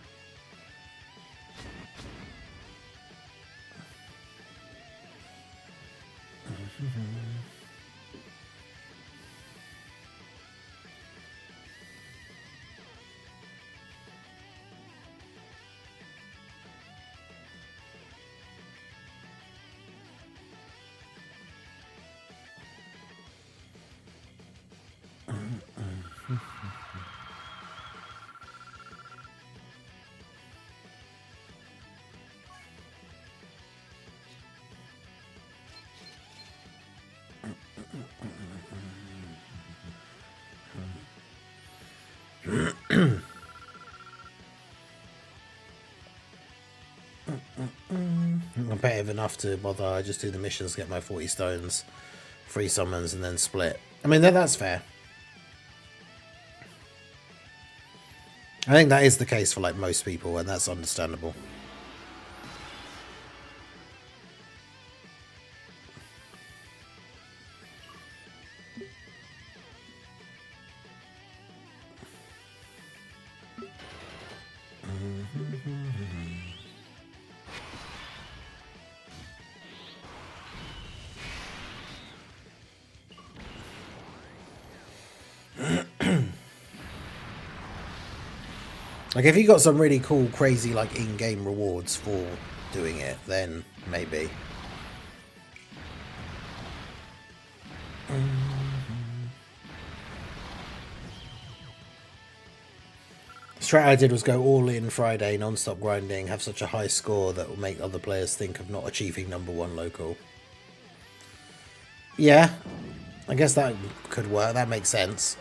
Competitive enough to bother. I just do the missions, get my 40 stones, 3 summons, and then split. I mean, that's fair. I think that is the case for like most people, and that's understandable. Like, if you got some really cool, crazy, like, in-game rewards for doing it, then maybe. The strat I did was go all in Friday, non-stop grinding, have such a high score that will make other players think of not achieving #1 local. Yeah, I guess that could work. That makes sense.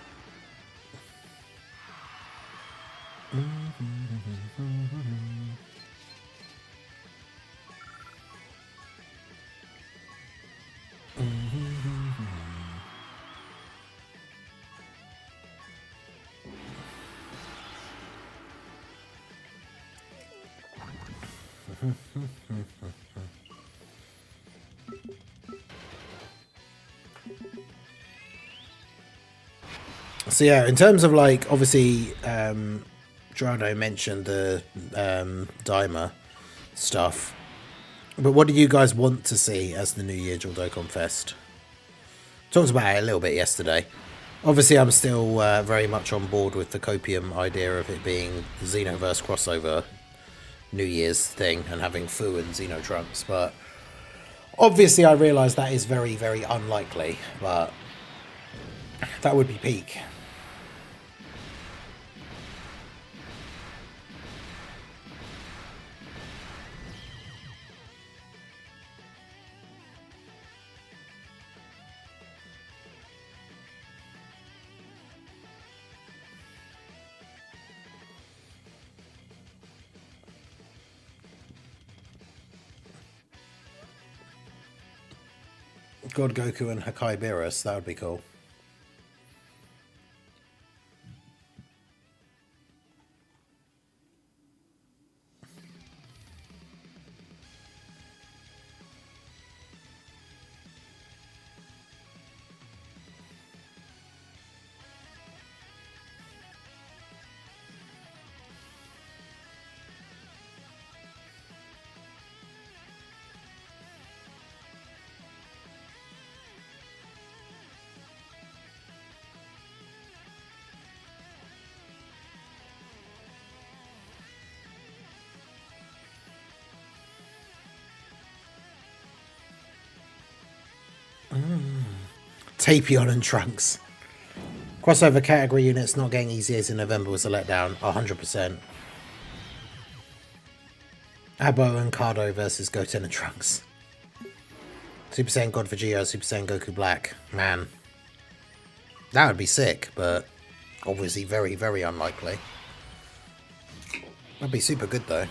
So yeah, in terms of like, obviously, Drano mentioned the Dimer stuff, but what do you guys want to see as the New Year dual Dokkan Fest? Talked about it a little bit yesterday. Obviously, I'm still very much on board with the Copium idea of it being Xenoverse crossover New Year's thing and having Fu and Xeno Trunks, but obviously I realise that is very, very unlikely, but that would be peak. God Goku and Hakai Beerus, that would be cool. Tapion and Trunks. Crossover category units not getting easier in November was a letdown. 100%. Abo and Cardo versus Goten and Trunks. Super Saiyan God Vegeta, Super Saiyan Goku Black. Man. That would be sick, but obviously very, very unlikely. That'd be super good though.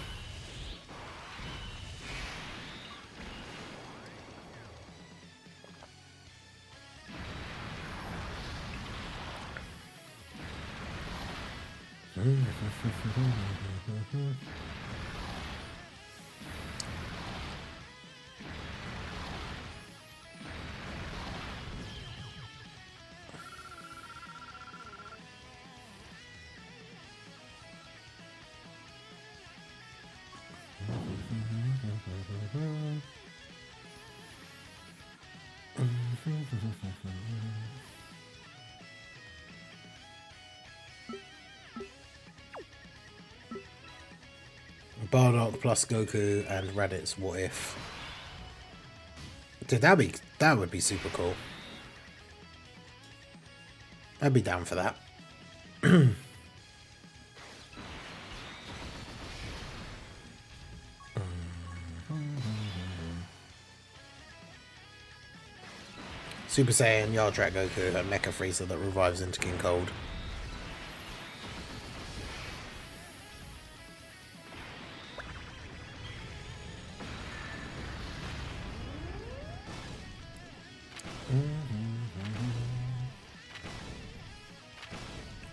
Bardock plus Goku and Raditz What If. Dude, that would be super cool. I'd be down for that. Super Saiyan Yardrat Goku, a Mecha Freezer that revives into King Cold.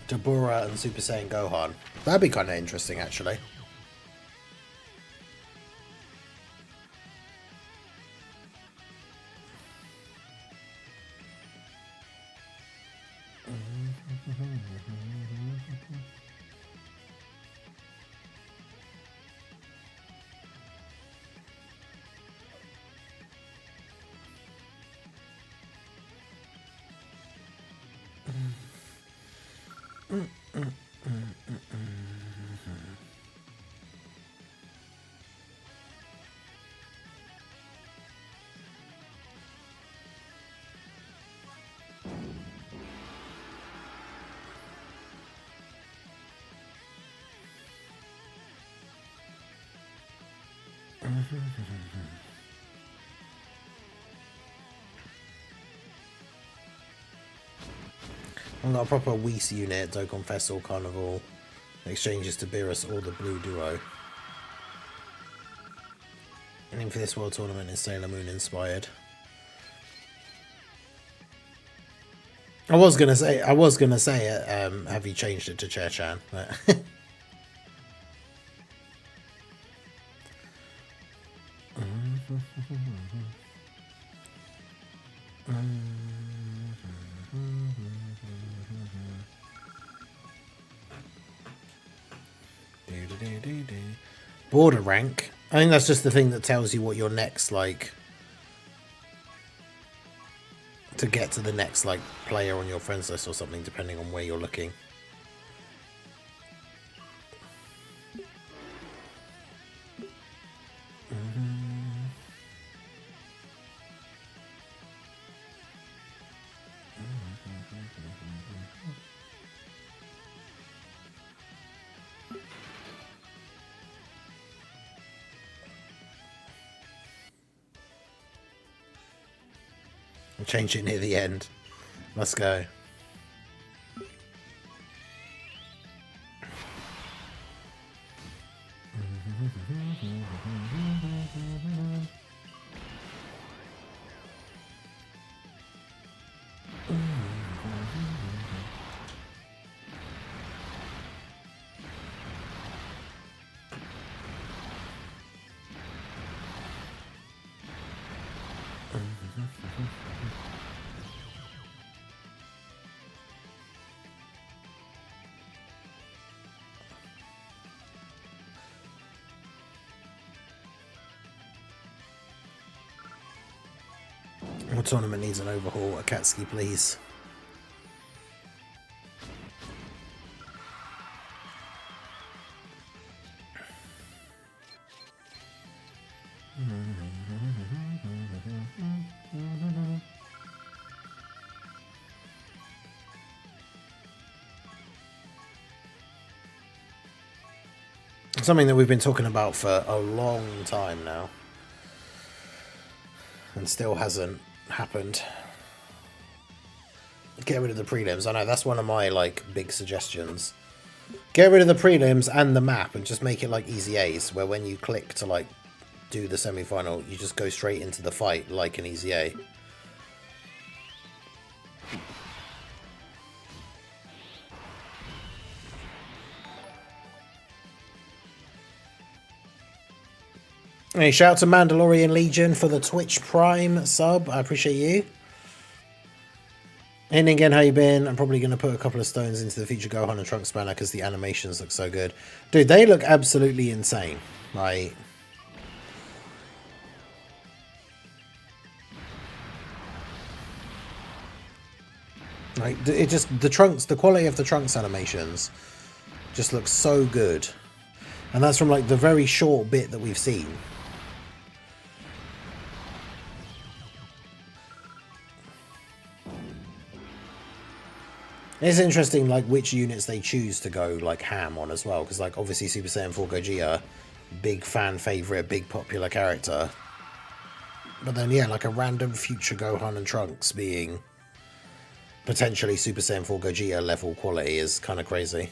Dabura and Super Saiyan Gohan. That'd be kind of interesting, actually. I've got a proper Whis unit, Dokkan Festival Carnival, exchanges to Beerus or the Blue Duo. And then for this World Tournament is Sailor Moon inspired. I was gonna say it, have you changed it to Chair-chan? Border rank. I think that's just the thing that tells you what your next, like, to get to the next, like, player on your friends list or something, depending on where you're looking. Change it near the end. Let's go. What tournament needs an overhaul? Akatsuki, please. Something that we've been talking about for a long time now, and still hasn't happened. Get rid of the prelims. I know that's one of my, like, big suggestions. Get rid of the prelims and the map and just make it like Easy A's, where when you click to, like, do the semi-final, you just go straight into the fight like an Easy A. Hey, shout out to Mandalorian Legion for the Twitch Prime sub. I appreciate you. And again, how you been? I'm probably going to put a couple of stones into the future Gohan and Trunks banner because the animations look so good. Dude, they look absolutely insane. Like, it just, the quality of the Trunks animations just looks so good. And that's from, like, the very short bit that we've seen. It's interesting, like, which units they choose to go, like, ham on as well, because, like, obviously Super Saiyan 4 Gogeta, big fan favourite, big popular character. But then, yeah, like a random future Gohan and Trunks being potentially Super Saiyan 4 Gogeta level quality is kind of crazy.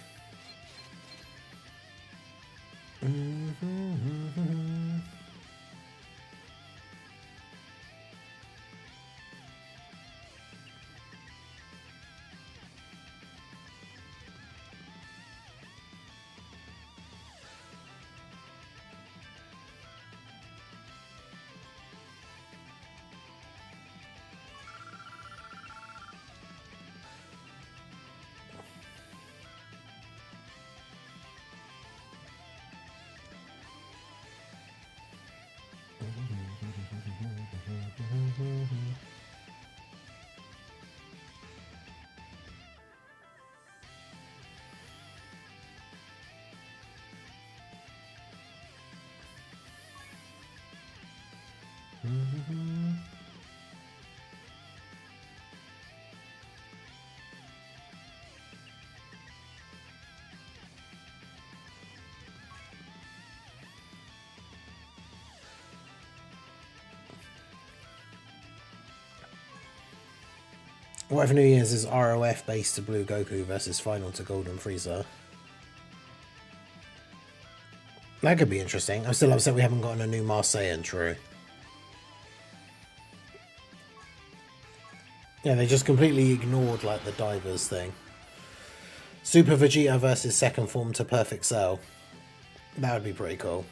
What if New Year's is ROF base to Blue Goku versus final to Golden Frieza? That could be interesting. I'm still upset we haven't gotten a new Marseille true. Yeah, they just completely ignored, like, the divers thing. Super Vegeta versus second form to Perfect Cell. That would be pretty cool.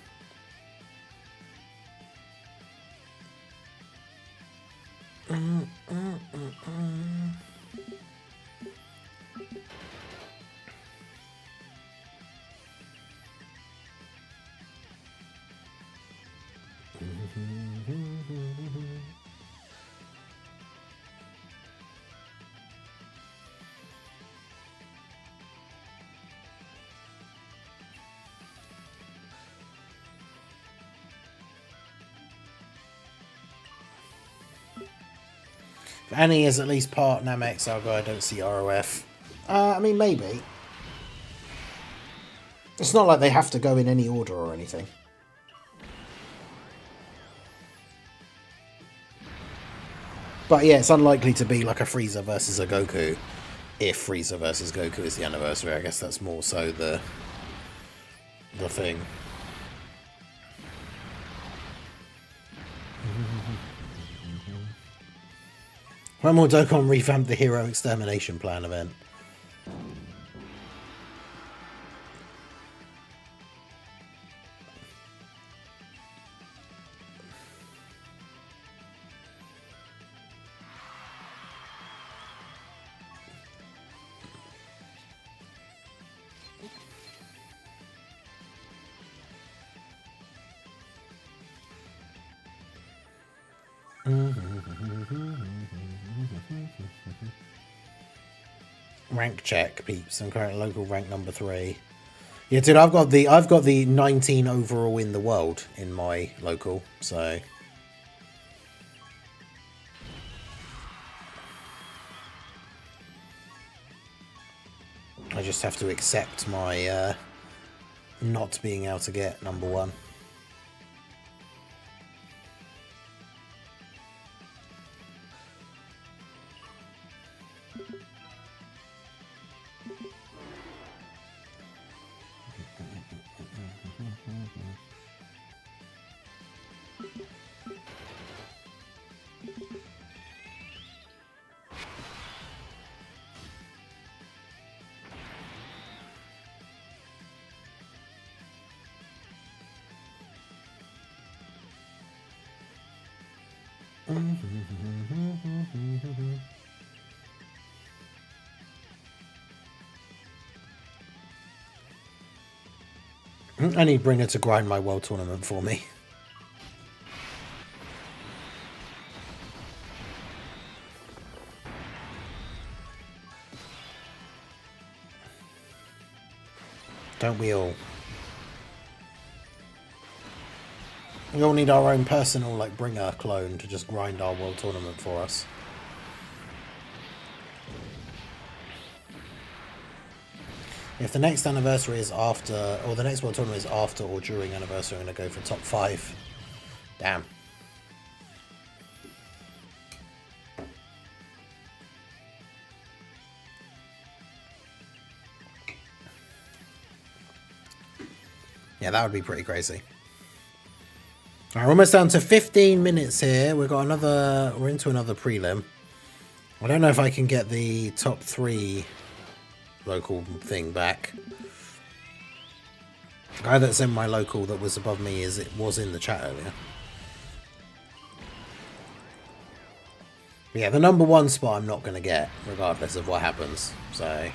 If Annie is at least part Namek Saga, I don't see ROF. I mean, maybe. It's not like they have to go in any order or anything. But yeah, it's unlikely to be like a Frieza versus a Goku. If Frieza versus Goku is the anniversary, I guess that's more so the thing. When will Dokkan revamp the Hero Extermination Plan event? Rank check, peeps. I'm currently local rank number 3. Yeah, dude, I've got the 19 overall in the world in my local, so I just have to accept my not being able to get number 1. I need Bringer to grind my world tournament for me. Don't we all? We all need our own personal, like, Bringer clone to just grind our world tournament for us. If the next anniversary is after, or the next World Tournament is after or during anniversary, I'm going to go for top 5. Damn. Yeah, that would be pretty crazy. Alright, we're almost down to 15 minutes here. We're into another prelim. I don't know if I can get the top 3 local thing back. The guy that's in my local that was above me was in the chat earlier. But yeah, the number 1 spot I'm not going to get, regardless of what happens. So I'm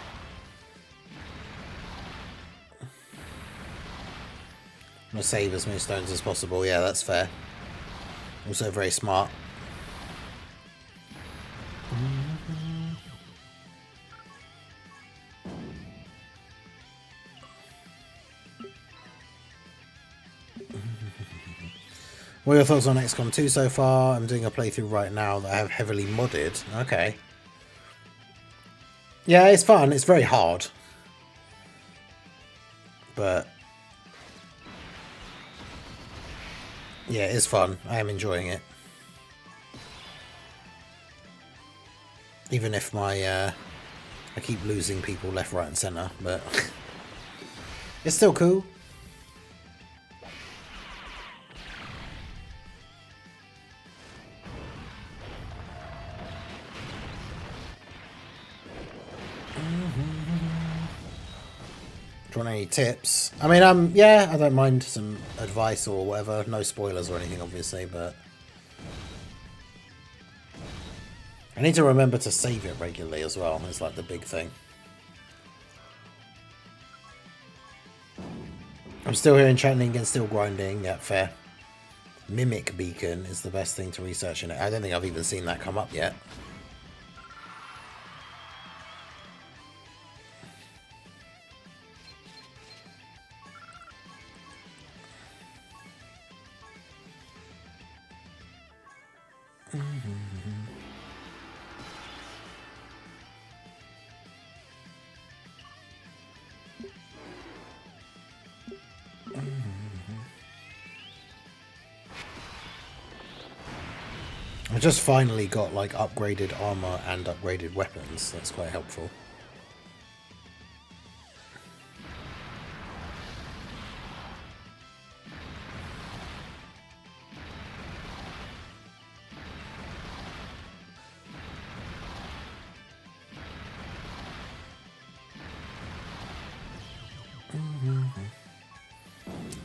going to save as many stones as possible. Yeah, that's fair. Also very smart. What are your thoughts on XCOM 2 so far? I'm doing a playthrough right now that I have heavily modded. Okay. Yeah, it's fun. It's very hard. But yeah, it's fun. I am enjoying it. Even if I keep losing people left, right and centre, but it's still cool. Do you want any tips? I mean, yeah, I don't mind some advice or whatever. No spoilers or anything, obviously, but I need to remember to save it regularly as well. It's like the big thing. I'm still here enchanting and still grinding. Yeah, fair. Mimic beacon is the best thing to research in it. I don't think I've even seen that come up yet. I just finally got like upgraded armor and upgraded weapons. That's quite helpful.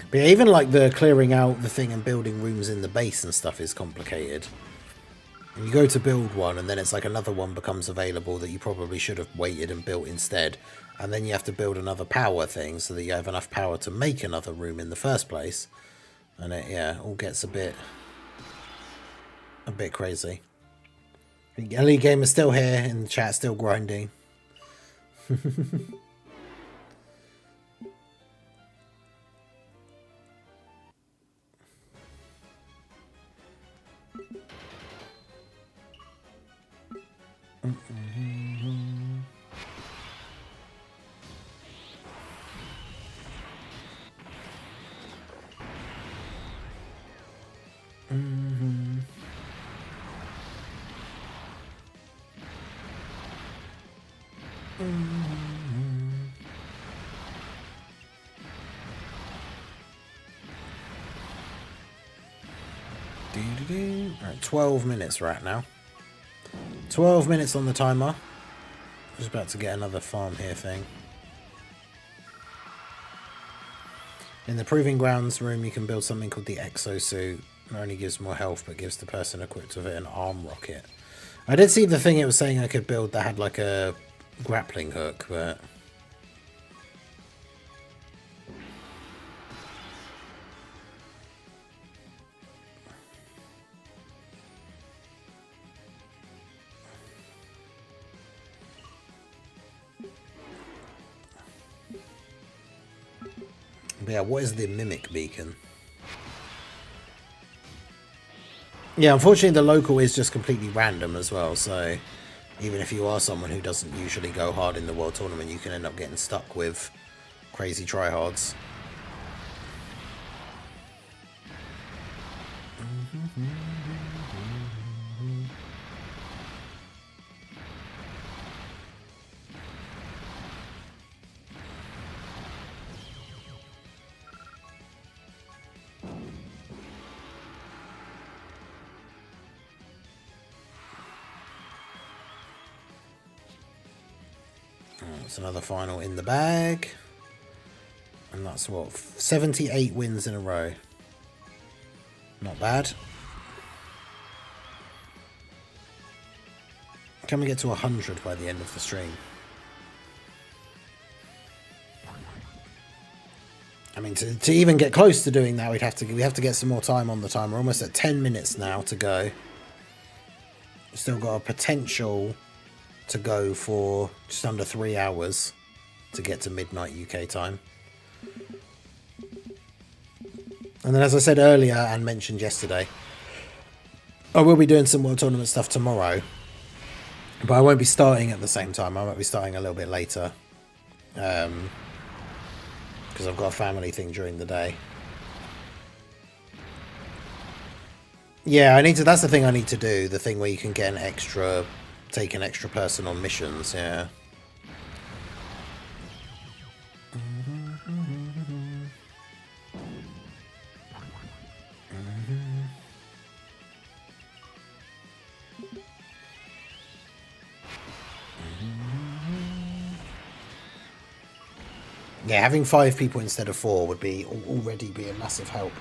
But yeah, even like the clearing out the thing and building rooms in the base and stuff is complicated. And you go to build one and then it's like another one becomes available that you probably should have waited and built instead. And then you have to build another power thing so that you have enough power to make another room in the first place. And it, yeah, all gets a bit crazy. Ellie Gamer's still here in the chat, still grinding. Alright, 12 minutes right now. 12 minutes on the timer. Just about to get another farm here thing. In the Proving Grounds room, you can build something called the Exosuit. Not only gives more health, but gives the person equipped with it an arm rocket. I did see the thing it was saying I could build that had like a grappling hook, but yeah, what is the Mimic Beacon? Yeah, unfortunately the local is just completely random as well, so Even if you are someone who doesn't usually go hard in the World Tournament, you can end up getting stuck with crazy tryhards. That's another final in the bag. And that's what, 78 wins in a row. Not bad. Can we get to 100 by the end of the stream? I mean, to even get close to doing that, we have to get some more time on the timer. We're almost at 10 minutes now to go. We've still got a potential to go for just under 3 hours to get to midnight UK time. And then, as I said earlier and mentioned yesterday, I will be doing some World Tournament stuff tomorrow, but I won't be starting at the same time. I might be starting a little bit later, because I've got a family thing during the day. Yeah, I need to. That's the thing I need to do. The thing where you can get take an extra person on missions. Yeah. Yeah, having 5 people instead of 4 would already be a massive help.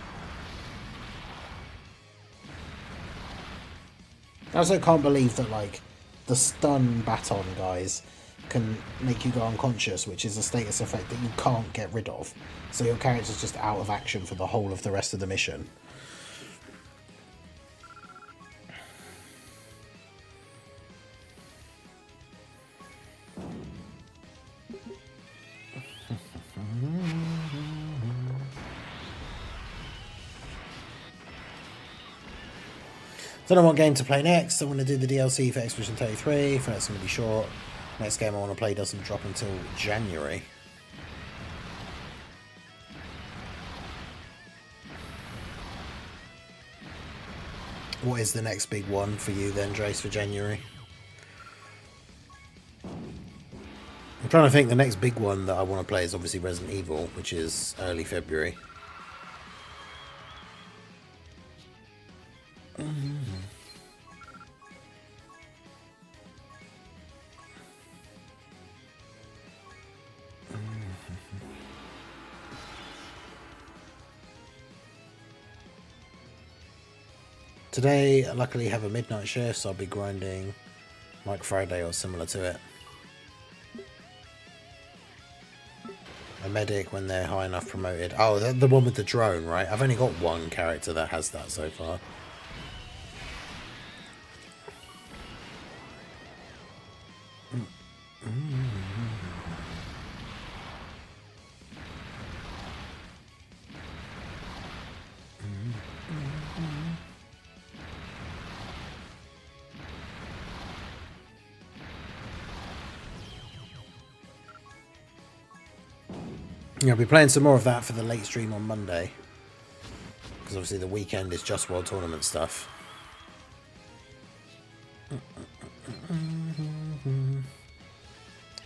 I also can't believe that, like, the stun baton guys can make you go unconscious, which is a status effect that you can't get rid of. So your character's just out of action for the whole of the rest of the mission. Don't know what game to play next. I want to do the DLC for Expedition 33. I think that's going to be short. Next game I want to play doesn't drop until January. What is the next big one for you then, Drace, for January? I'm trying to think. The next big one that I want to play is obviously Resident Evil, which is early February. Today, I luckily have a midnight shift, so I'll be grinding like Friday or similar to it. A medic when they're high enough promoted. Oh, they're the one with the drone, right? I've only got one character that has that so far. Yeah, I'll be playing some more of that for the late stream on Monday. Because obviously the weekend is just World Tournament stuff.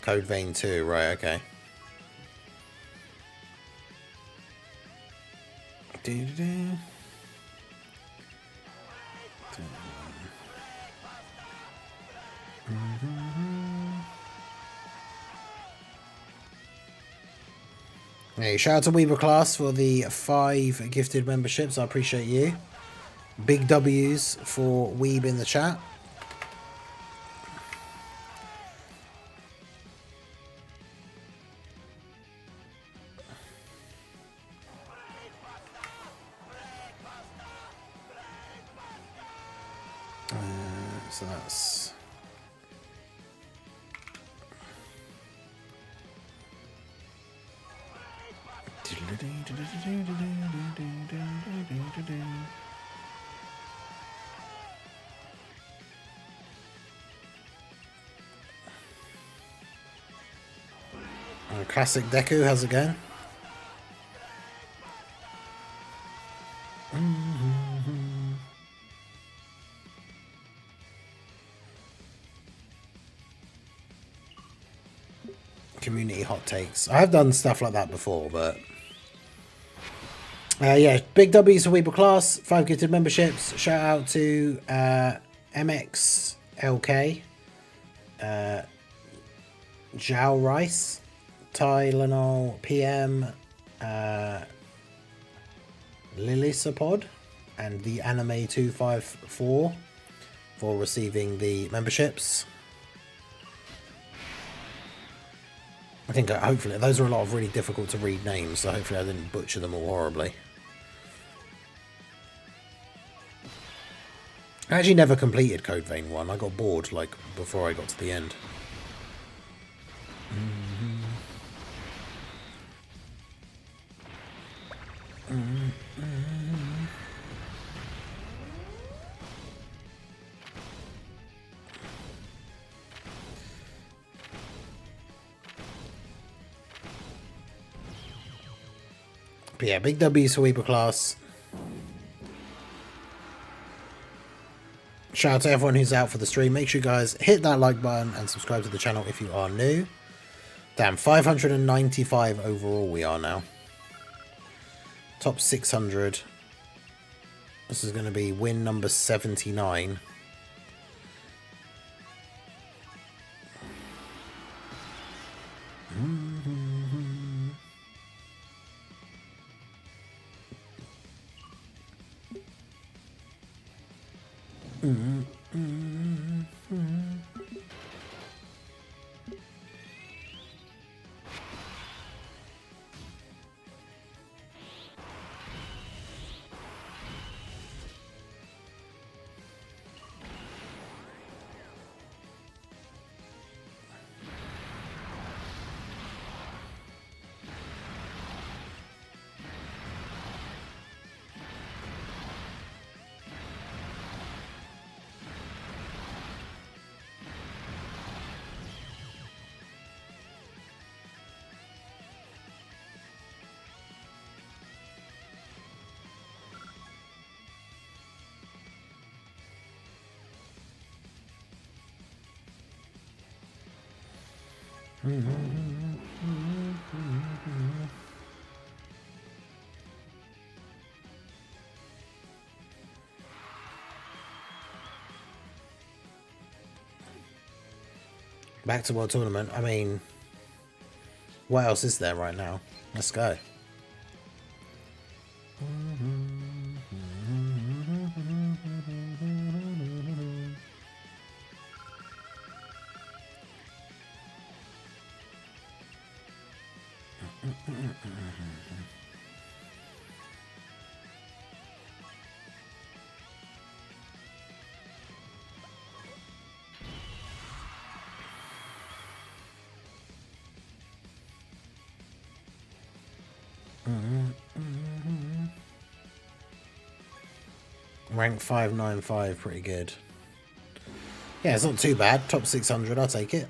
Code Vein 2, right, okay. Hey, shout out to Weaver Class for the 5 gifted memberships. I appreciate you. Big W's for Weeb in the chat. So that's... Classic Deku, how's it going? Community hot takes. I have done stuff like that before, but yeah, big W's for Weeble Class, 5 gifted memberships. Shout out to MXLK, Zhao Rice, Tylenol PM, Lilisapod, and the Anime 254 for receiving the memberships. I think hopefully those are a lot of really difficult to read names, so hopefully I didn't butcher them all horribly. I actually never completed Code Vein 1. I got bored like before I got to the end. But yeah, big W's for Weeble Class. Shout out to everyone who's out for the stream. Make sure you guys hit that like button and subscribe to the channel if you are new. Damn, 595 overall we are now. Top 600. This is going to be win number 79. Back to World Tournament. I mean, what else is there right now? Let's go. Rank 595, pretty good. Yeah, it's not too bad. Top 600, I'll take it.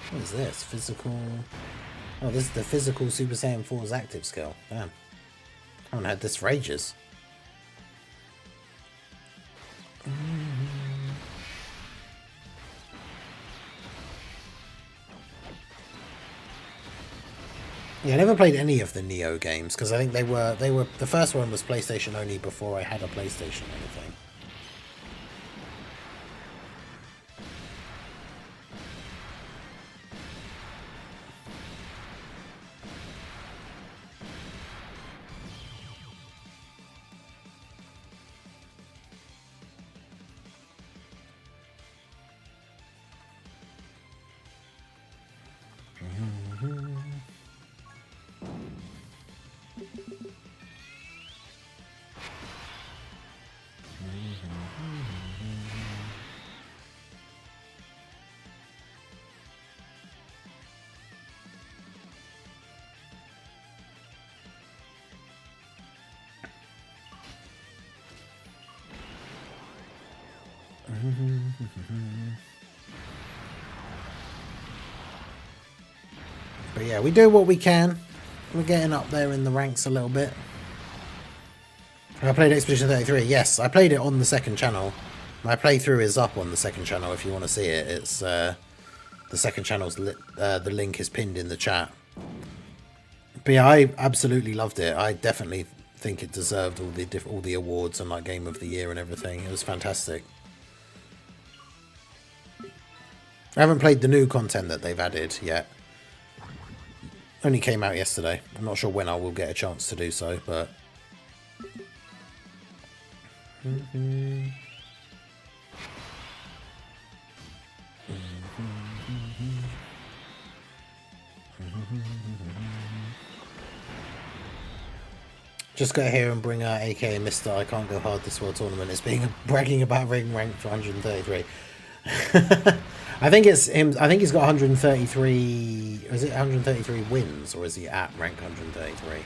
What is this? Physical... Oh, this is the physical Super Saiyan 4's active skill. Damn. I haven't had this for ages. Yeah, I never played any of the Neo games because I think they were the first one was PlayStation only before I had a PlayStation or anything. But yeah, we do what we can. We're getting up there in the ranks a little bit. I played Expedition 33. Yes, I played it on the second channel. My playthrough is up on the second channel if you want to see it. It's the second channel's the link is pinned in the chat. But yeah, I absolutely loved it. I definitely think it deserved all the awards and like Game of the Year and everything. It was fantastic. I haven't played the new content that they've added yet. Only came out yesterday. I'm not sure when I will get a chance to do so, but just go here and bring out aka Mr. I can't go hard this world tournament. It's being bragging about being ranked for 133. I think it's him. I think he's got 133. Is it 133 wins, or is he at rank 133?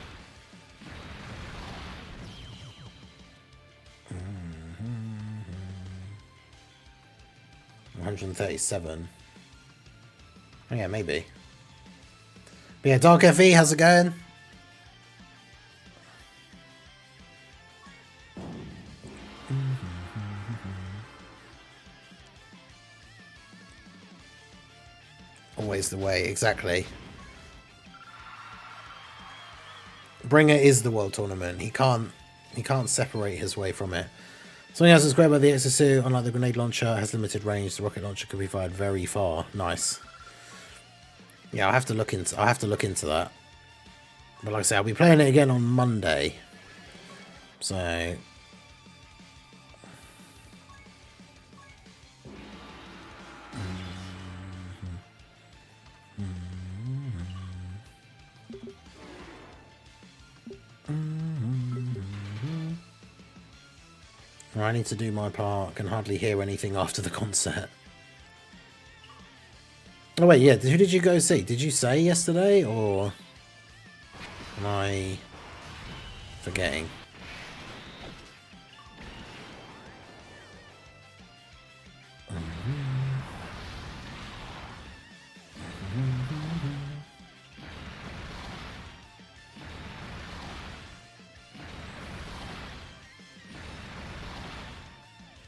137. Oh yeah, maybe. But yeah, Dark FE, how's it going? Always the way, exactly. Bringer is the world tournament. He can't separate his way from it. Something else that's great about the exosuit, unlike the grenade launcher, has limited range. The rocket launcher can be fired very far. Nice. Yeah, I'll have to look into that. But like I say, I'll be playing it again on Monday. So I need to do my part. Can hardly hear anything after the concert. Oh wait, yeah. Who did you go see? Did you say yesterday, or am I forgetting?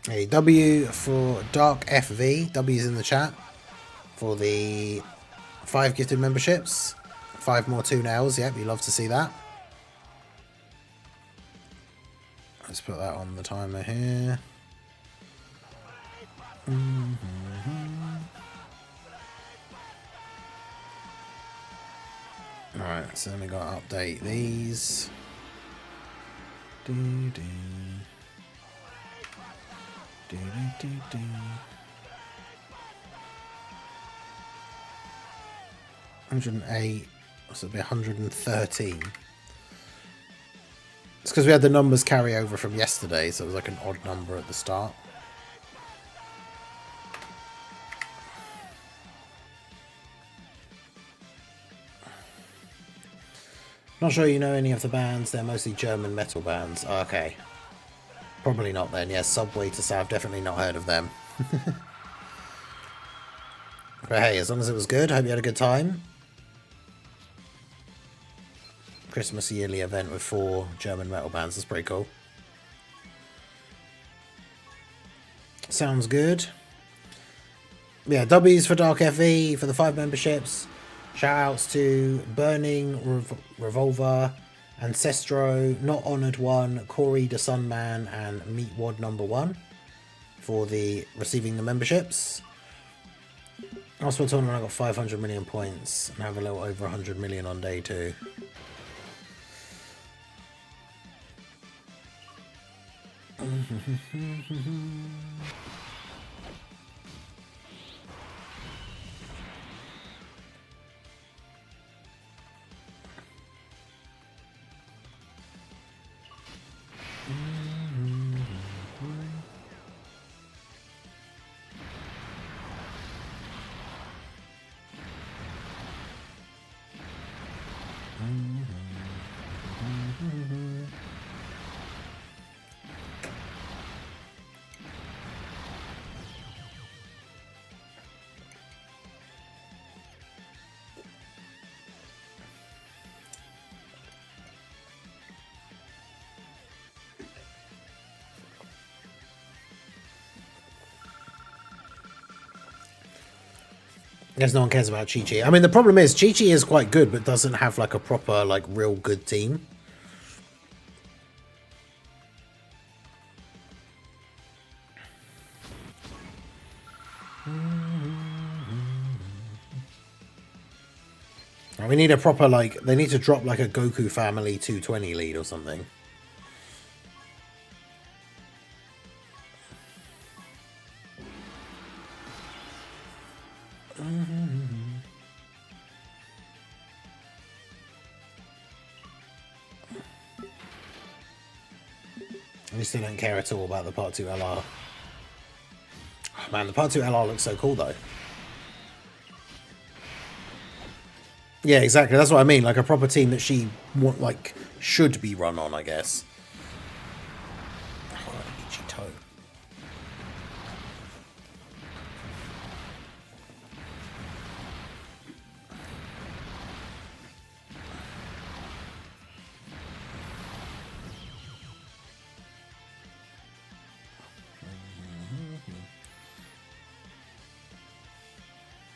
Hey, W for Dark FV. W's in the chat for the 5 gifted memberships. 5 more 2 nails. Yep, you love to see that. Let's put that on the timer here. Alright, so then we got to update these. 108, so it'll be 113. It's because we had the numbers carry over from yesterday, so it was like an odd number at the start. Not sure you know any of the bands, they're mostly German metal bands. Oh, okay. Probably not then, yes. Subway to South, definitely not heard of them. But hey, as long as it was good, hope you had a good time. Christmas yearly event with 4 German metal bands, that's pretty cool. Sounds good. Yeah, W's for Dark FE, for the 5 memberships. Shout outs to Burning, Revolver, Ancestro, Not Honoured One, Corey the Sunman, and Meatwad number 1 for the receiving the memberships. Last one tournament I got 500 million points and have a little over 100 million on day 2. Because no one cares about Chi-Chi. I mean, the problem is Chi-Chi is quite good, but doesn't have like a proper, like, real good team. We need a proper, like, they need to drop like a Goku family 220 lead or something. We still don't care at all about the Part 2 LR. Oh, man, the Part 2 LR looks so cool though. Yeah, exactly. That's what I mean. Like a proper team that she should be run on, I guess. Oh, itchy toe.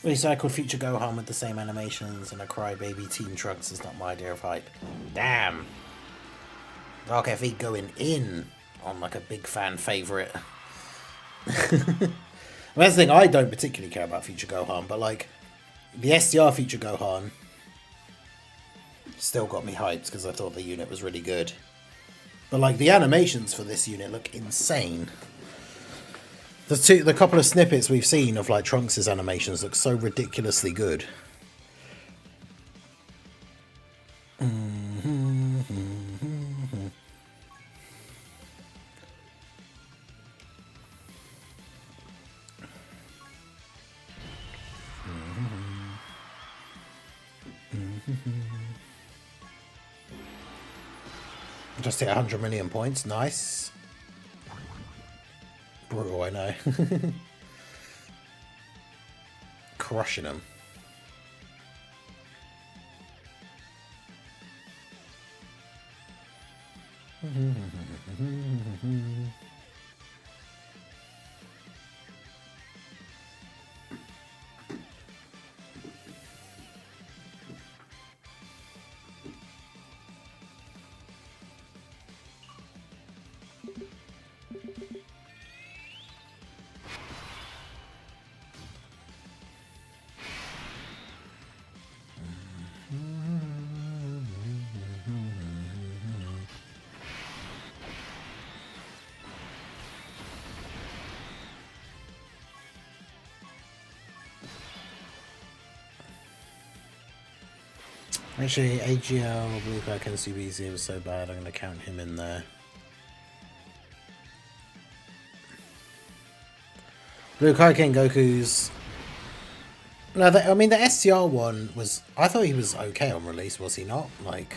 Recycled future Gohan with the same animations and a crybaby Teen Trunks is not my idea of hype. Damn. Dark FE going in on like a big fan favourite. That's the thing, I don't particularly care about future Gohan, but like the SDR future Gohan still got me hyped because I thought the unit was really good. But like the animations for this unit look insane. The couple of snippets we've seen of like Trunks' animations look so ridiculously good. Just hit 100 million points, nice. Brutal, I know. Crushing them. Actually, AGL, Blue Cloak and CBZ was so bad, I'm going to count him in there. Blue Kaioken Goku's... No, I mean, the STR one was... I thought he was okay on release, was he not? Like...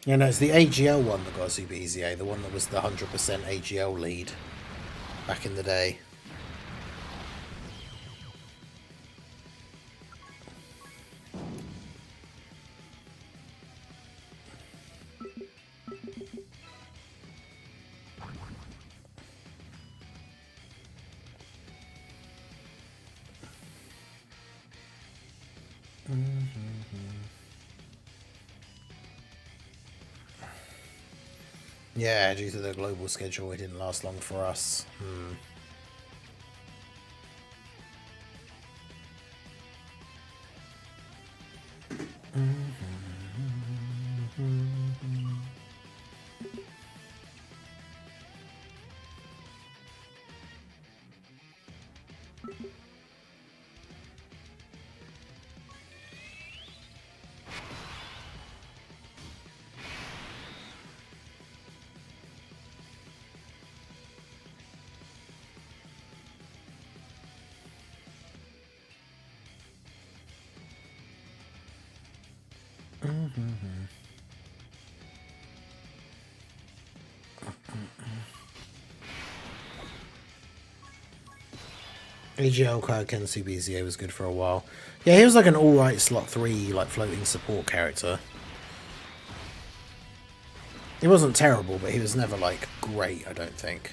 Yeah, no, it's the AGL one that got super easy, the one that was the 100% AGL lead back in the day. Yeah, due to the global schedule, it didn't last long for us. AGL Kaioken CBZA was good for a while. Yeah, he was like an alright slot 3, like floating support character. He wasn't terrible, but he was never like great, I don't think.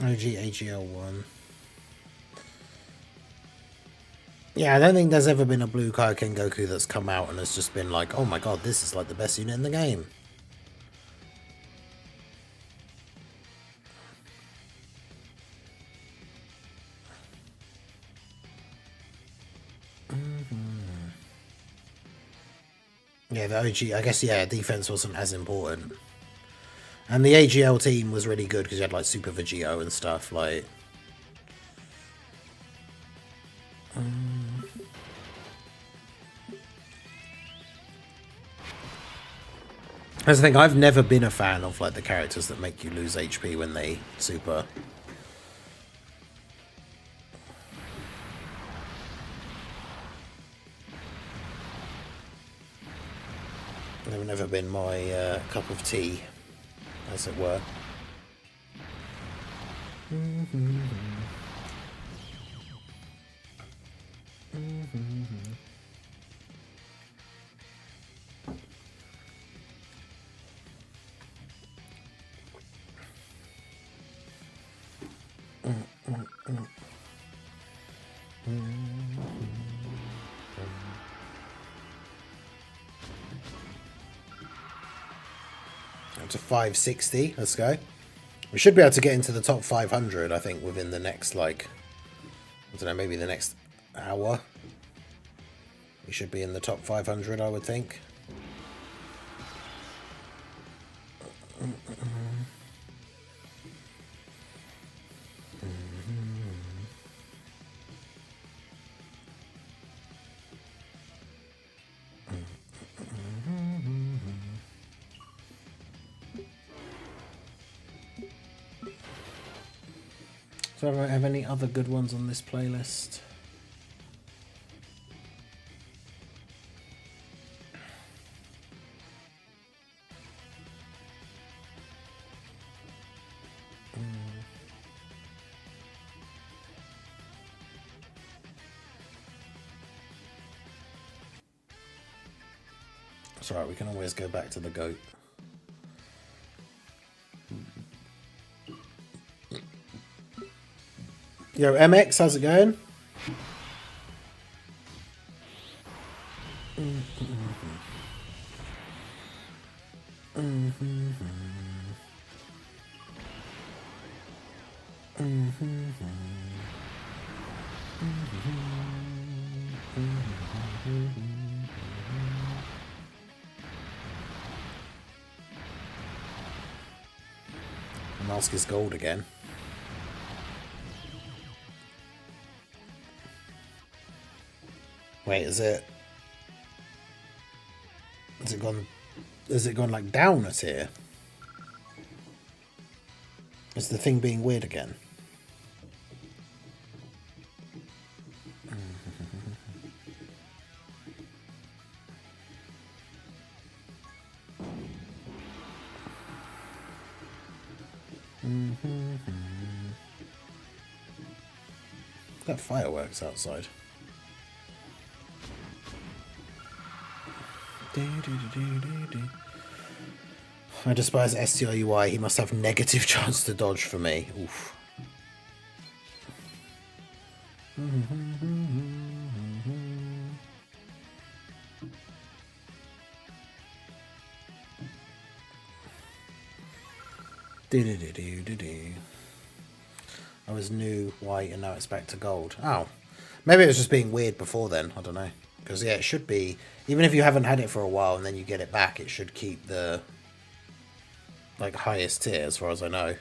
OG AGL1. Yeah, I don't think there's ever been a blue Kaioken Goku that's come out and has just been like, oh my god, this is like the best unit in the game. Yeah, the OG, I guess, yeah, defense wasn't as important. And the AGL team was really good because you had like Super Vegito and stuff, like... That's the thing, I've never been a fan of like the characters that make you lose HP when they super. They've never been my cup of tea, as it were. Up to 560, let's go. We should be able to get into the top 500, I think, within the next, like, I don't know, maybe the next hour. We should be in the top 500, I would think. Do I have any other good ones on this playlist? It's alright, we can always go back to the goat. Yo, MX, how's it going? The mask is gold again. Wait, is it gone? Has it gone like down a tier? Is the thing being weird again? Got fireworks outside. I despise STRUI. He must have negative chance to dodge for me. Oof. I was new white and now it's back to gold. Oh, maybe it was just being weird before then. I don't know. Because yeah, it should be, even if you haven't had it for a while and then you get it back, it should keep the like highest tier as far as I know.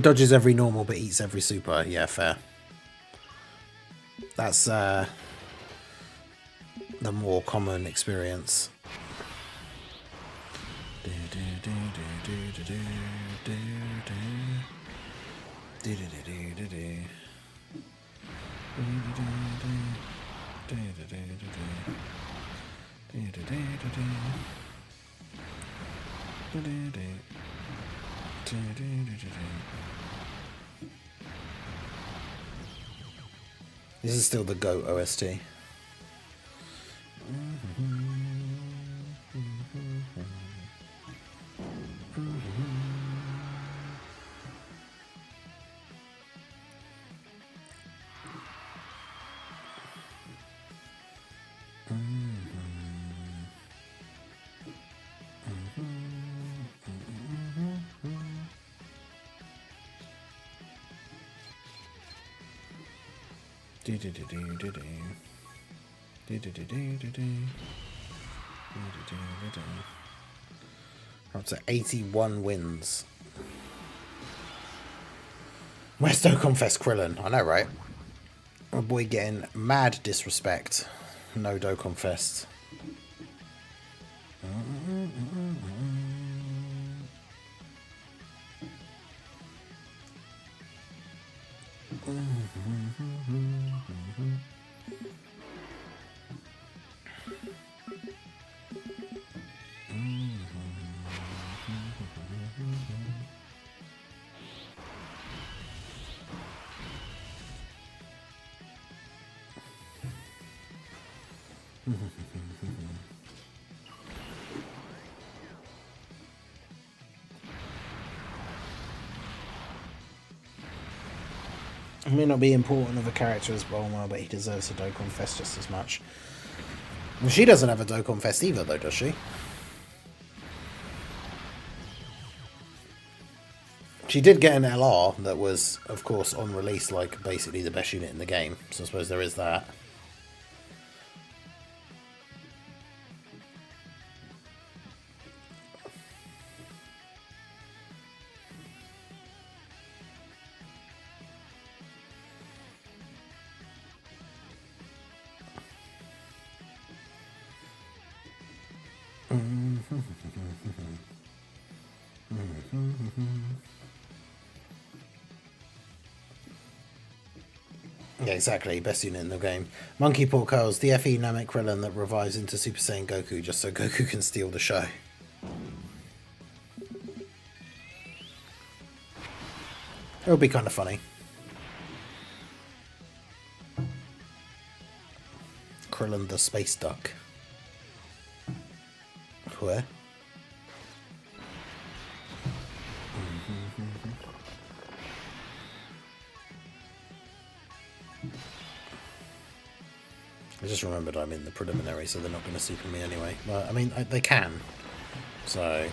Dodges every normal but eats every super. Yeah, fair. That's the more common experience. This is still the GOAT OST. Up to 81 wins. Where's Dokkan Fest Krillin? I know, right? My boy getting mad disrespect. No Dokkan Fest. It may not be important of a character as Bulma, but he deserves a Dokkan Fest just as much. Well, she doesn't have a Dokkan Fest either, though, does she? She did get an LR that was, of course, on release, like, basically the best unit in the game. So I suppose there is that. Yeah, exactly. Best unit in the game. Monkey Paw Curls, the FE Namek Krillin that revives into Super Saiyan Goku just so Goku can steal the show. It would be kind of funny. Krillin the Space Duck. Where? I just remembered I'm in the preliminary, so they're not going to super me anyway. But, I mean, they can. So...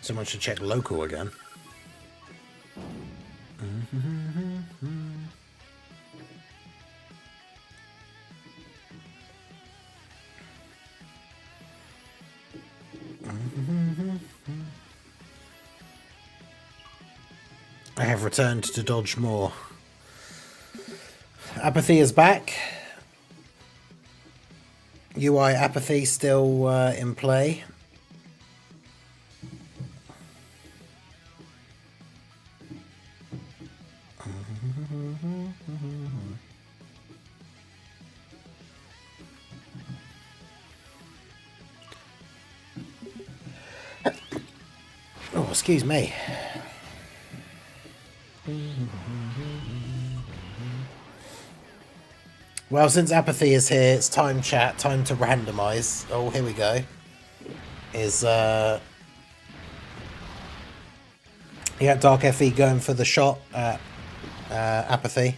Someone should check local again. I have returned to dodge more. Apathy is back. UI apathy still in play. Oh, excuse me. Well, since apathy is here, it's time chat, time to randomize. Oh, here we go. Yeah, Dark FE going for the shot at apathy.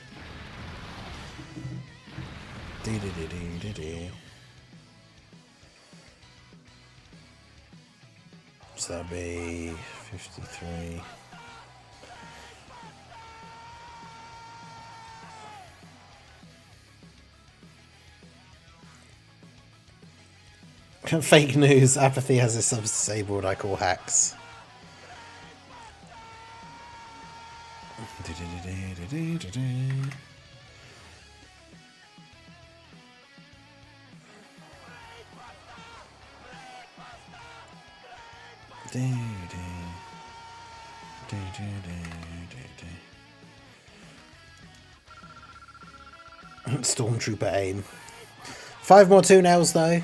So that'd be 53. Fake news. Apathy has its subs disabled. I call hacks. Stormtrooper aim. 5 more 2-nails though.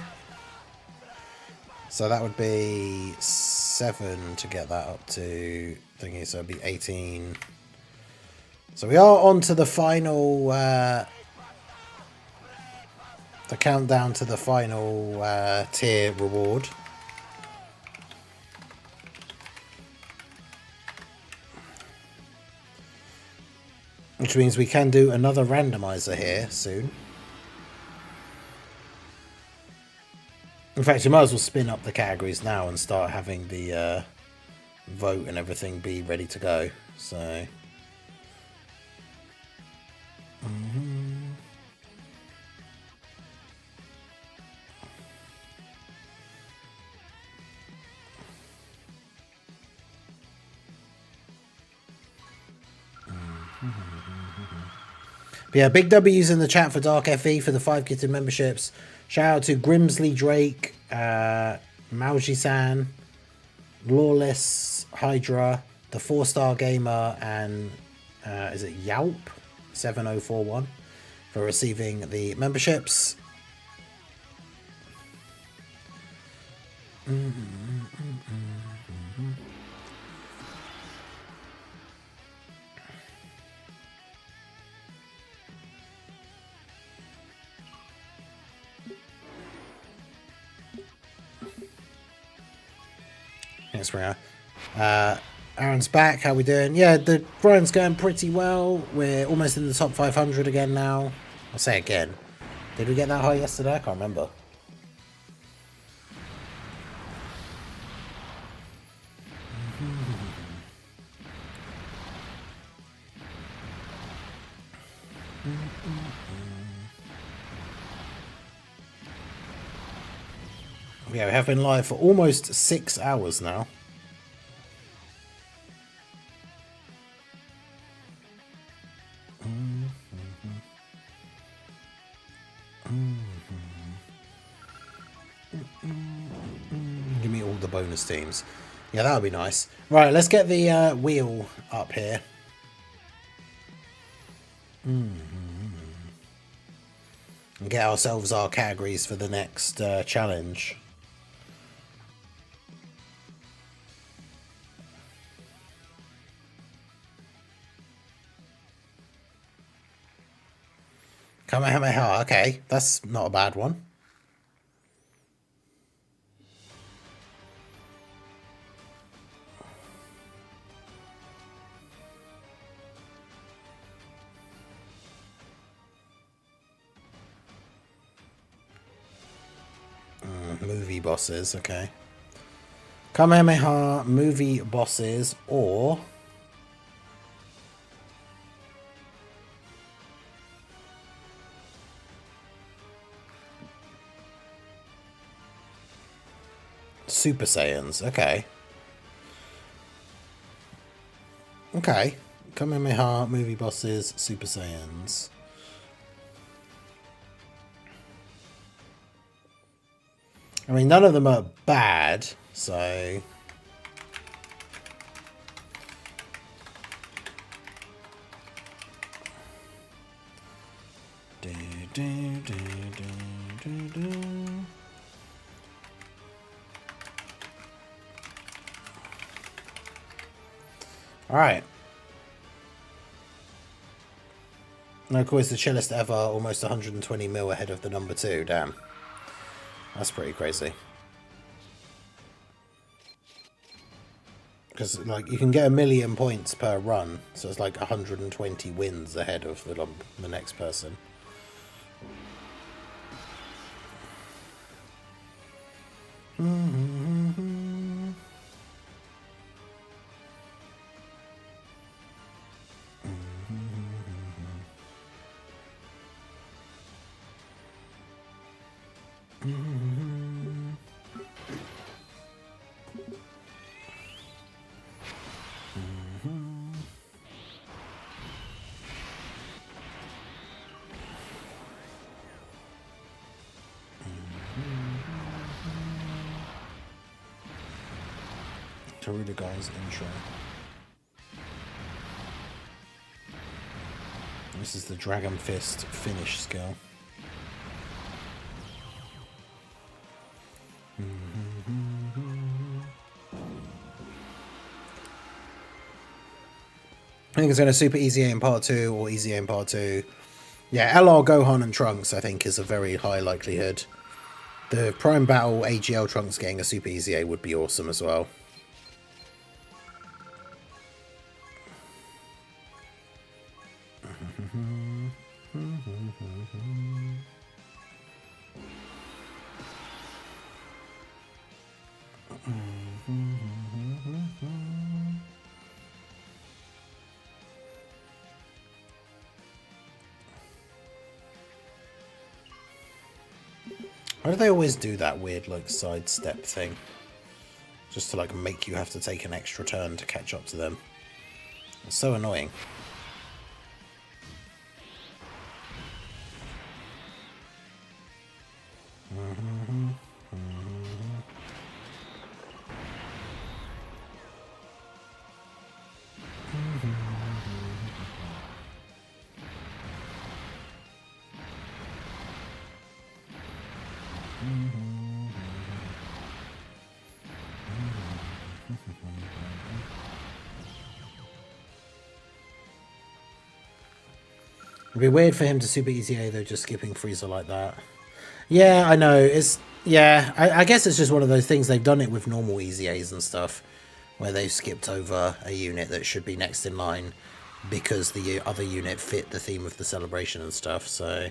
So that would be 7 to get that up to thingy, so it'd be 18. So we are on to the final, the countdown to the final tier reward. Which means we can do another randomizer here soon. In fact, you might as well spin up the categories now and start having the vote and everything be ready to go. So, But yeah, big W's in the chat for Dark FE for the 5 gifted memberships. Shout out to Grimsley Drake, Mauji-san, Lawless, Hydra, the 4-star gamer, and is it Yalp 7041 for receiving the memberships. Thanks, Rhea. Aaron's back. How we doing? Yeah, the grind's going pretty well. We're almost in the top 500 again now. I'll say again. Did we get that high yesterday? I can't remember. Yeah, we have been live for almost 6 hours now. Give me all the bonus teams. Yeah, that would be nice. Right, let's get the wheel up here. And get ourselves our categories for the next challenge. Kamehameha, okay, that's not a bad one. Movie bosses, okay. Kamehameha, movie bosses, or Super Saiyans, okay. Okay. Kamehameha, movie bosses, Super Saiyans. I mean, none of them are bad, so... Alright. Naoko is the chillest ever, almost 120 mil ahead of the number 2, damn. That's pretty crazy. Because, like, you can get 1,000,000 points per run, so it's like 120 wins ahead of the next person. Taruda guy's intro. This is the Dragon Fist finish skill. I think it's going to Super Easy A in Part 2 or Easy A in Part 2. Yeah, LR, Gohan and Trunks I think is a very high likelihood. The Prime Battle AGL Trunks getting a Super Easy A would be awesome as well. Why do they always do that weird, like, sidestep thing? Just to, like, make you have to take an extra turn to catch up to them. It's so annoying. It'd be weird for him to Super Easy A though, just skipping Frieza like that. Yeah, I know. It's yeah. I guess it's just one of those things. They've done it with normal Easy A's and stuff, where they've skipped over a unit that should be next in line because the other unit fit the theme of the celebration and stuff. So.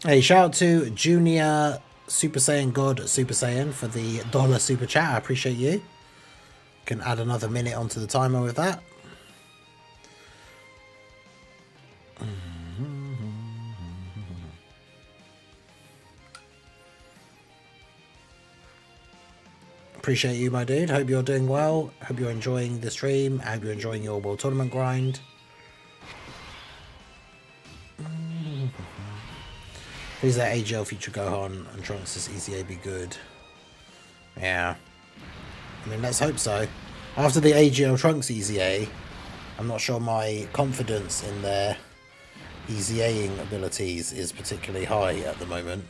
Hey, shout out to Junior Super Saiyan God Super Saiyan for the $1 super chat. I appreciate you. Can add another minute onto the timer with that. appreciate you, my dude. Hope you're doing well. Hope you're enjoying the stream. I hope you're enjoying your World Tournament grind. Please let AGL feature Gohan and Trunks' EZA be good. Yeah. I mean, let's hope so. After the AGL Trunks EZA, I'm not sure my confidence in their EZAing abilities is particularly high at the moment.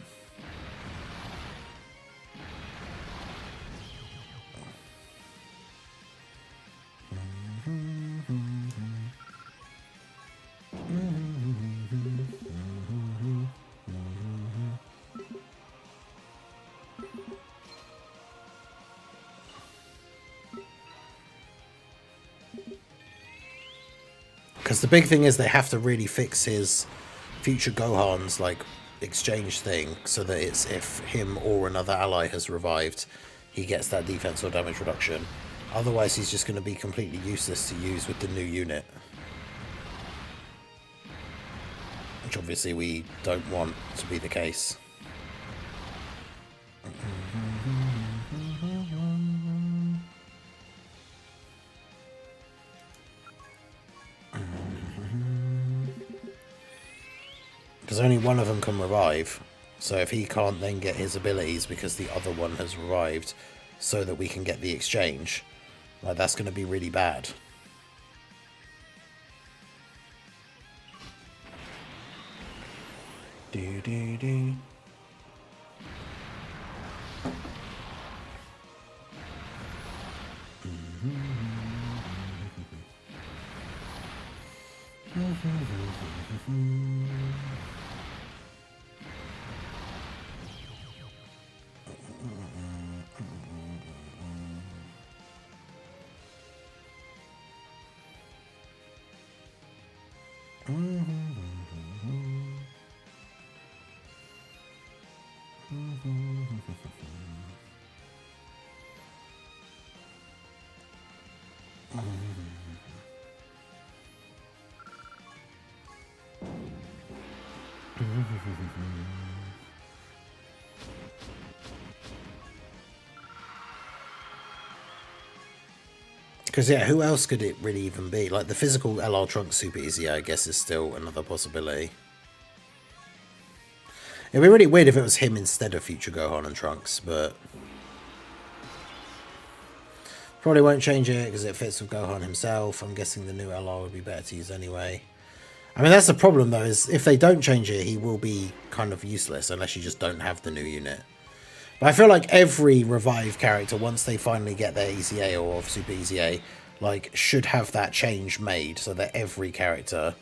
Because the big thing is they have to really fix his future Gohan's like exchange thing so that it's if him or another ally has revived, he gets that defense or damage reduction. Otherwise, he's just going to be completely useless to use with the new unit. Which obviously we don't want to be the case. Because only one of them can revive, so if he can't then get his abilities because the other one has revived so that we can get the exchange, like, that's going to be really bad. Do do do. Because, yeah, who else could it really even be? Like, the physical LR Trunks Super Easy, I guess, is still another possibility. It'd be really weird if it was him instead of future Gohan and Trunks, but probably won't change it because it fits with Gohan himself. I'm guessing the new LR would be better to use anyway. I mean, that's the problem, though, is if they don't change it, he will be kind of useless unless you just don't have the new unit. But I feel like every revived character, once they finally get their EZA or Super EZA, like, should have that change made so that every character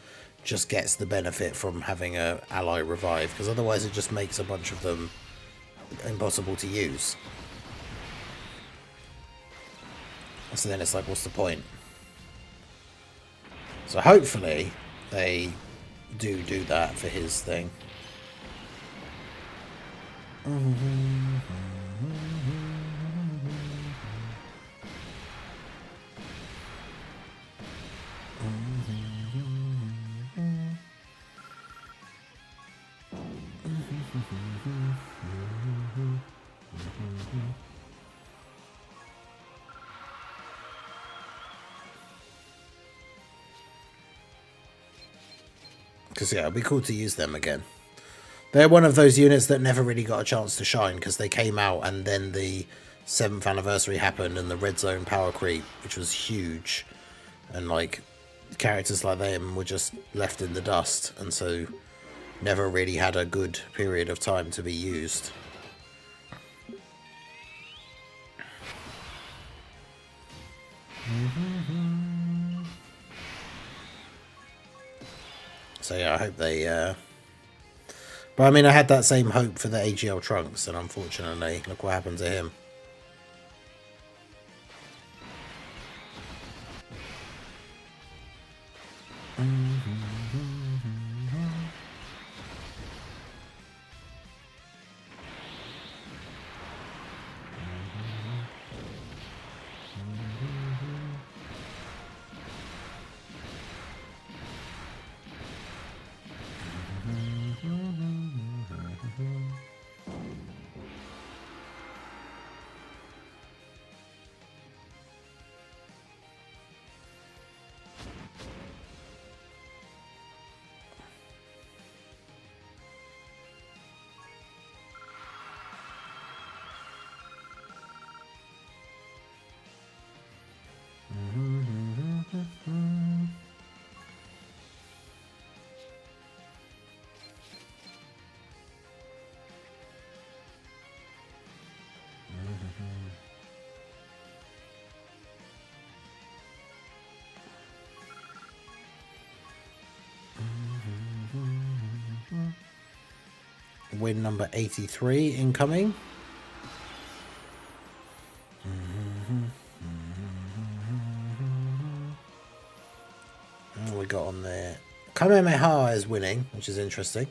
just gets the benefit from having a ally revive, because otherwise it just makes a bunch of them impossible to use. So then it's like, what's the point? So hopefully they do that for his thing. Because, yeah, it'd be cool to use them again. They're one of those units that never really got a chance to shine because they came out and then the 7th anniversary happened and the red zone power creep, which was huge. And, like, characters like them were just left in the dust and so never really had a good period of time to be used. So yeah, I hope they but I mean, I had that same hope for the AGL Trunks, and unfortunately, look what happened to him. Win number 83 incoming. What we got on there? Kamehameha is winning, which is interesting.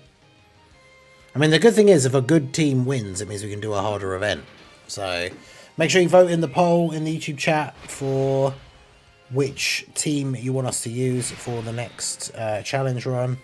I mean, the good thing is, if a good team wins, it means we can do a harder event. So, make sure you vote in the poll in the YouTube chat for which team you want us to use for the next challenge run.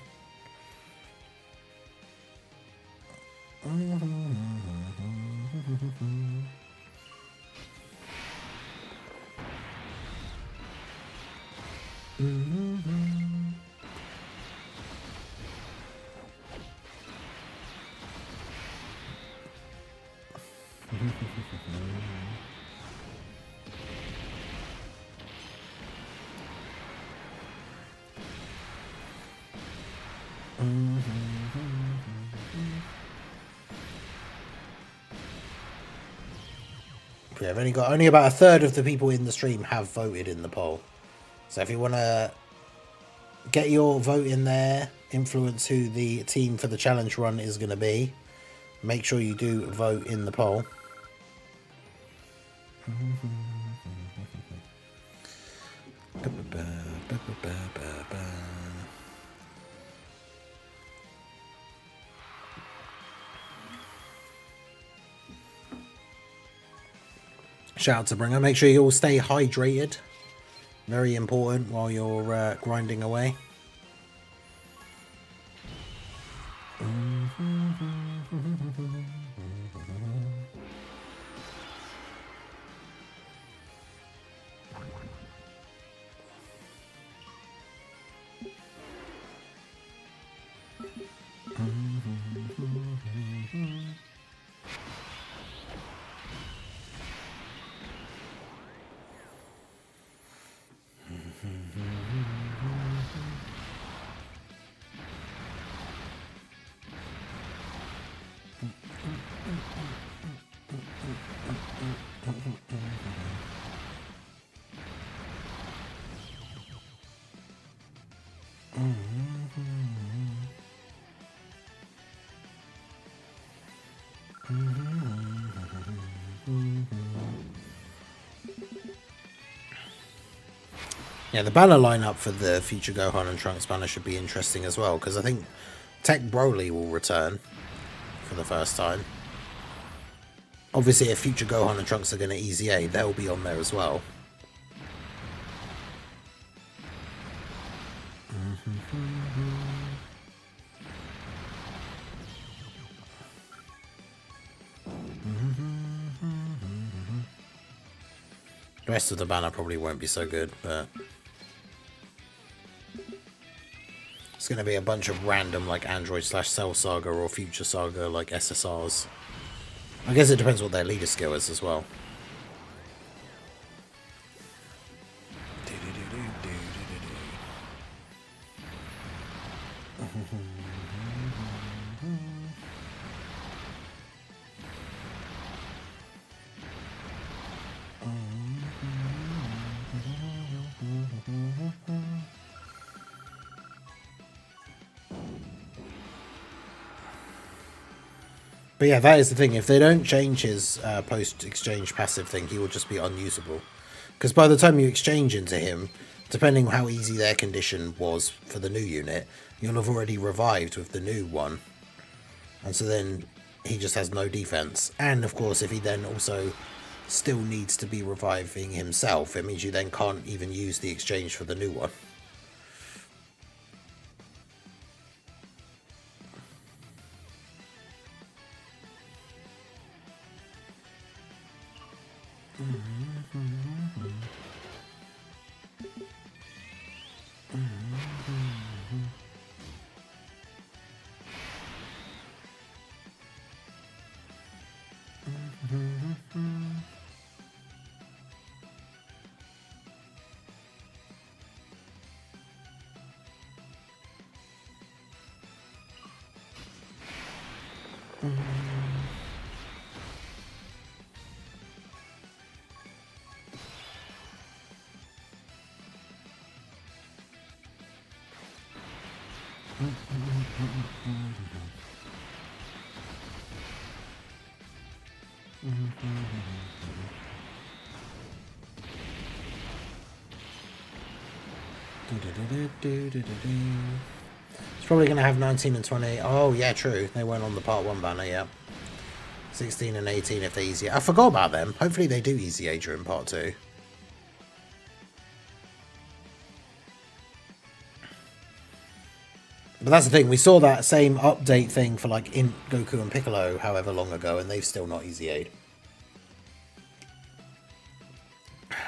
Yeah, I've only got about a third of the people in the stream have voted in the poll. So if you want to get your vote in there, influence who the team for the challenge run is going to be, make sure you do vote in the poll. Shout out to Bringer. Make sure you all stay hydrated. Very important while you're grinding away. Yeah, the banner lineup for the future Gohan and Trunks banner should be interesting as well, because I think Tech Broly will return for the first time. Obviously, if future Gohan and Trunks are going to Easy A, they'll be on there as well. The rest of the banner probably won't be so good, but it's going to be a bunch of random like Android/Cell Saga or Future Saga like SSRs. I guess it depends what their leader skill is as well. But yeah, that is the thing. If they don't change his post-exchange passive thing, he will just be unusable. Because by the time you exchange into him, depending on how easy their condition was for the new unit, you'll have already revived with the new one. And so then he just has no defense. And of course, if he then also still needs to be reviving himself, it means you then can't even use the exchange for the new one. It's probably going to have 19 and 20. Oh, yeah, true. They weren't on the part 1 banner, yeah. 16 and 18 if they're easier. I forgot about them. Hopefully they do easy age in part 2. But that's the thing. We saw that same update thing for like in Goku and Piccolo however long ago, and they've still not easy aid.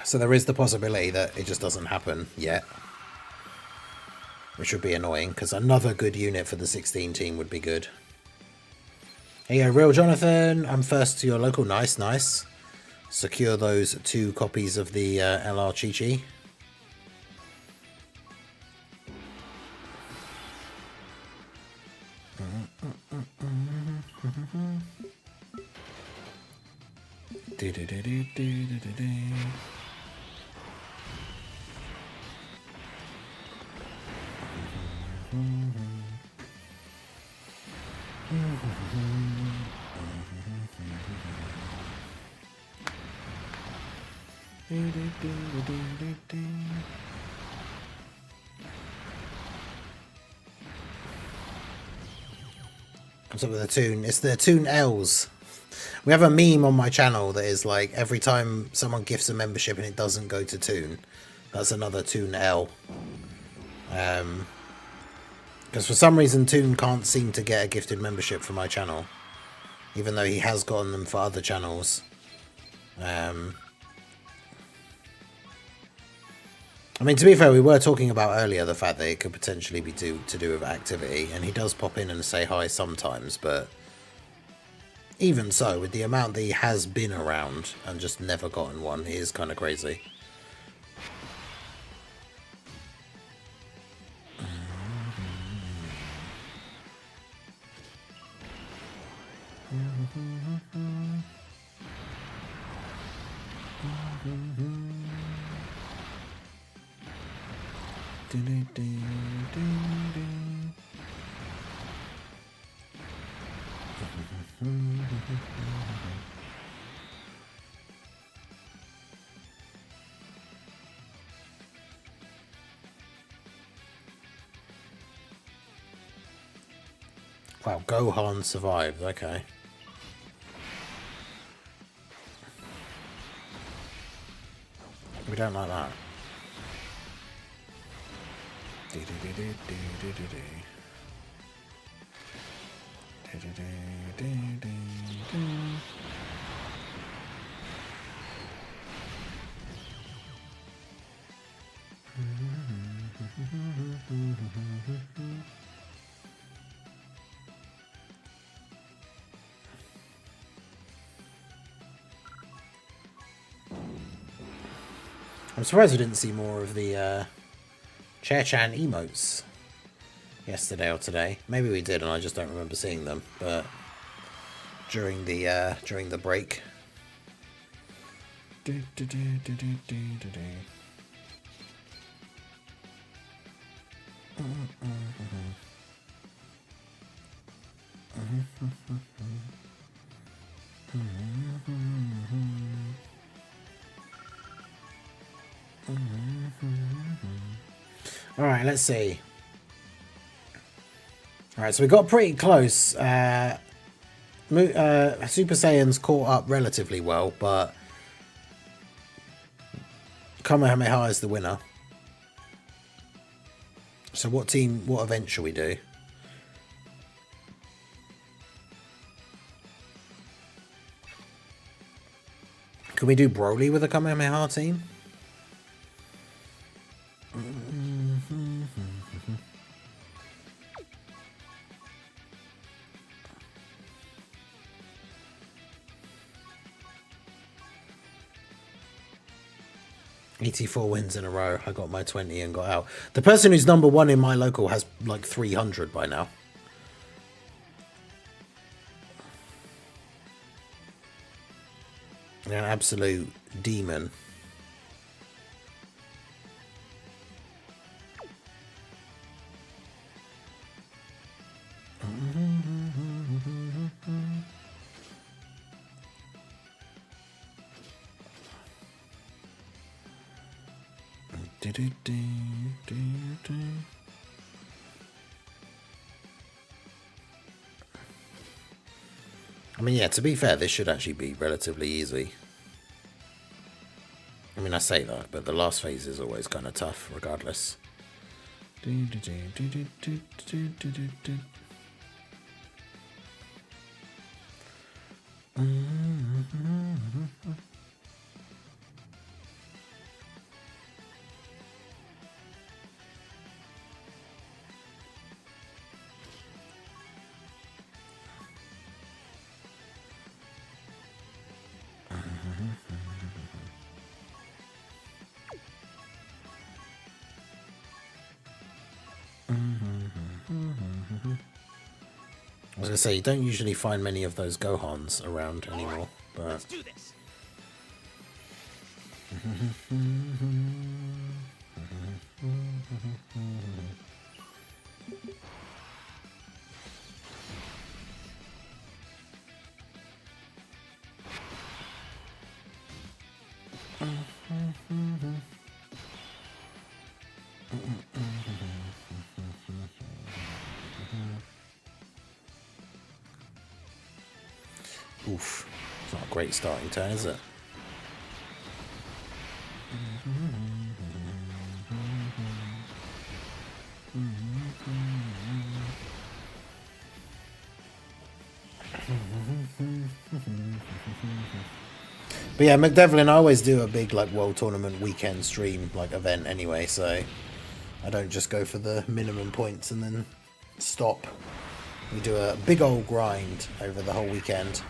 So there is the possibility that it just doesn't happen yet. Which would be annoying, because another good unit for the 16 team would be good. Here you go, Real Jonathan. I'm first to your local. Nice, nice. Secure those 2 copies of the LR Chi-Chi. What's up with the tune? It's the tune L's. We have a meme on my channel that is like every time someone gifts a membership and it doesn't go to Toon, that's another Toon L. Because for some reason Toon can't seem to get a gifted membership for my channel, even though he has gotten them for other channels. I mean, to be fair, we were talking about earlier the fact that it could potentially be to do with activity, and he does pop in and say hi sometimes, but even so, with the amount that he has been around and just never gotten one, it is kind of crazy. Wow, Gohan survived, okay. We don't like that. I'm surprised we didn't see more of the Chair-chan emotes yesterday or today. Maybe we did and I just don't remember seeing them, but during the break. Alright, let's see. Alright, so we got pretty close. Super Saiyan's caught up relatively well, but Kamehameha is the winner. So what event shall we do? Can we do Broly with a Kamehameha team? ...84 wins in a row. I got my 20 and got out. The person who's number 1 in my local has like 300 by now. An absolute demon. I mean, yeah, to be fair, this should actually be relatively easy. I mean, I say that, but the last phase is always kind of tough, regardless. I was going to say, you don't usually find many of those Gohans around anymore, but... Let's do this. Oof, it's not a great starting turn, is it? But yeah, McDevlin, I always do a big like World Tournament weekend stream like event anyway, so I don't just go for the minimum points and then stop. We do a big old grind over the whole weekend.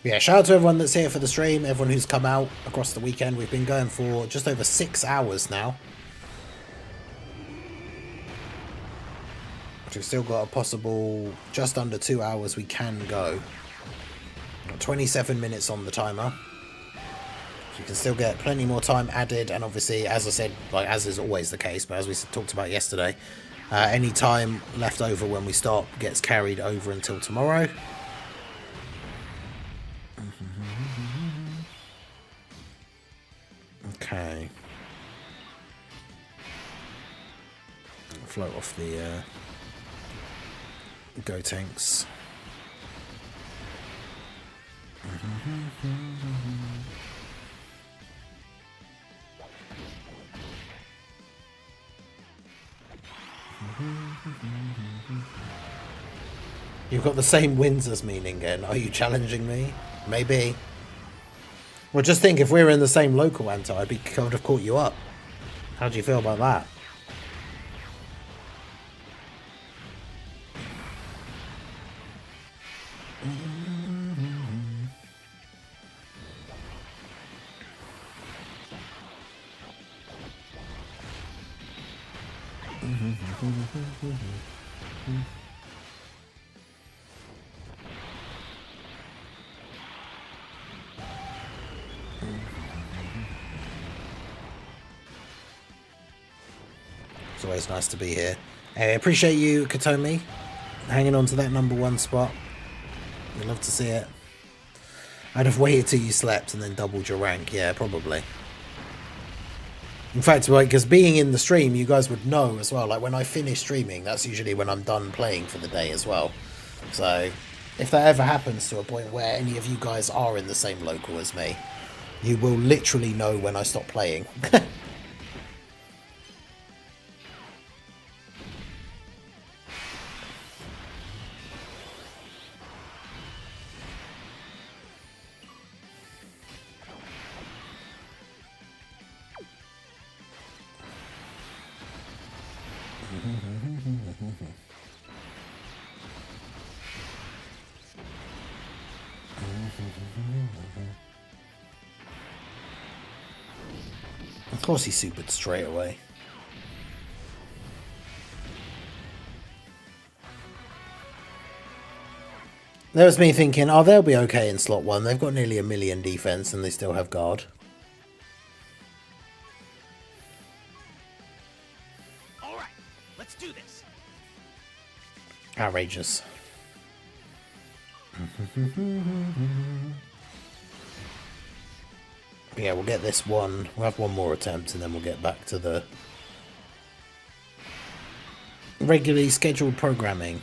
Yeah, shout out to everyone that's here for the stream, everyone who's come out across the weekend. We've been going for just over 6 hours now. We've still got a possible just under 2 hours we can go. Got 27 minutes on the timer. So you can still get plenty more time added, and obviously, as I said, like as is always the case, but as we talked about yesterday, any time left over when we stop gets carried over until tomorrow. Okay. Float off the go tanks. You've got the same wins as me, Ningen. Are you challenging me? Maybe. Well, just think, if we were in the same local, Anto, I would have caught you up. How do you feel about that? It's always nice to be here. Hey, I appreciate you, Katomi, hanging on to that #1 spot. I'd love to see it. I'd have waited till you slept and then doubled your rank. Yeah, probably. In fact, like, because being in the stream, you guys would know as well. Like, when I finish streaming, that's usually when I'm done playing for the day as well. So, if that ever happens to a point where any of you guys are in the same local as me, you will literally know when I stop playing. course he supered straight away. That was me thinking, oh, they'll be okay in slot 1. They've got nearly 1 million defense and they still have guard. All right, let's do this. Outrageous. Yeah, we'll get this one. We'll have one more attempt and then we'll get back to the regularly scheduled programming.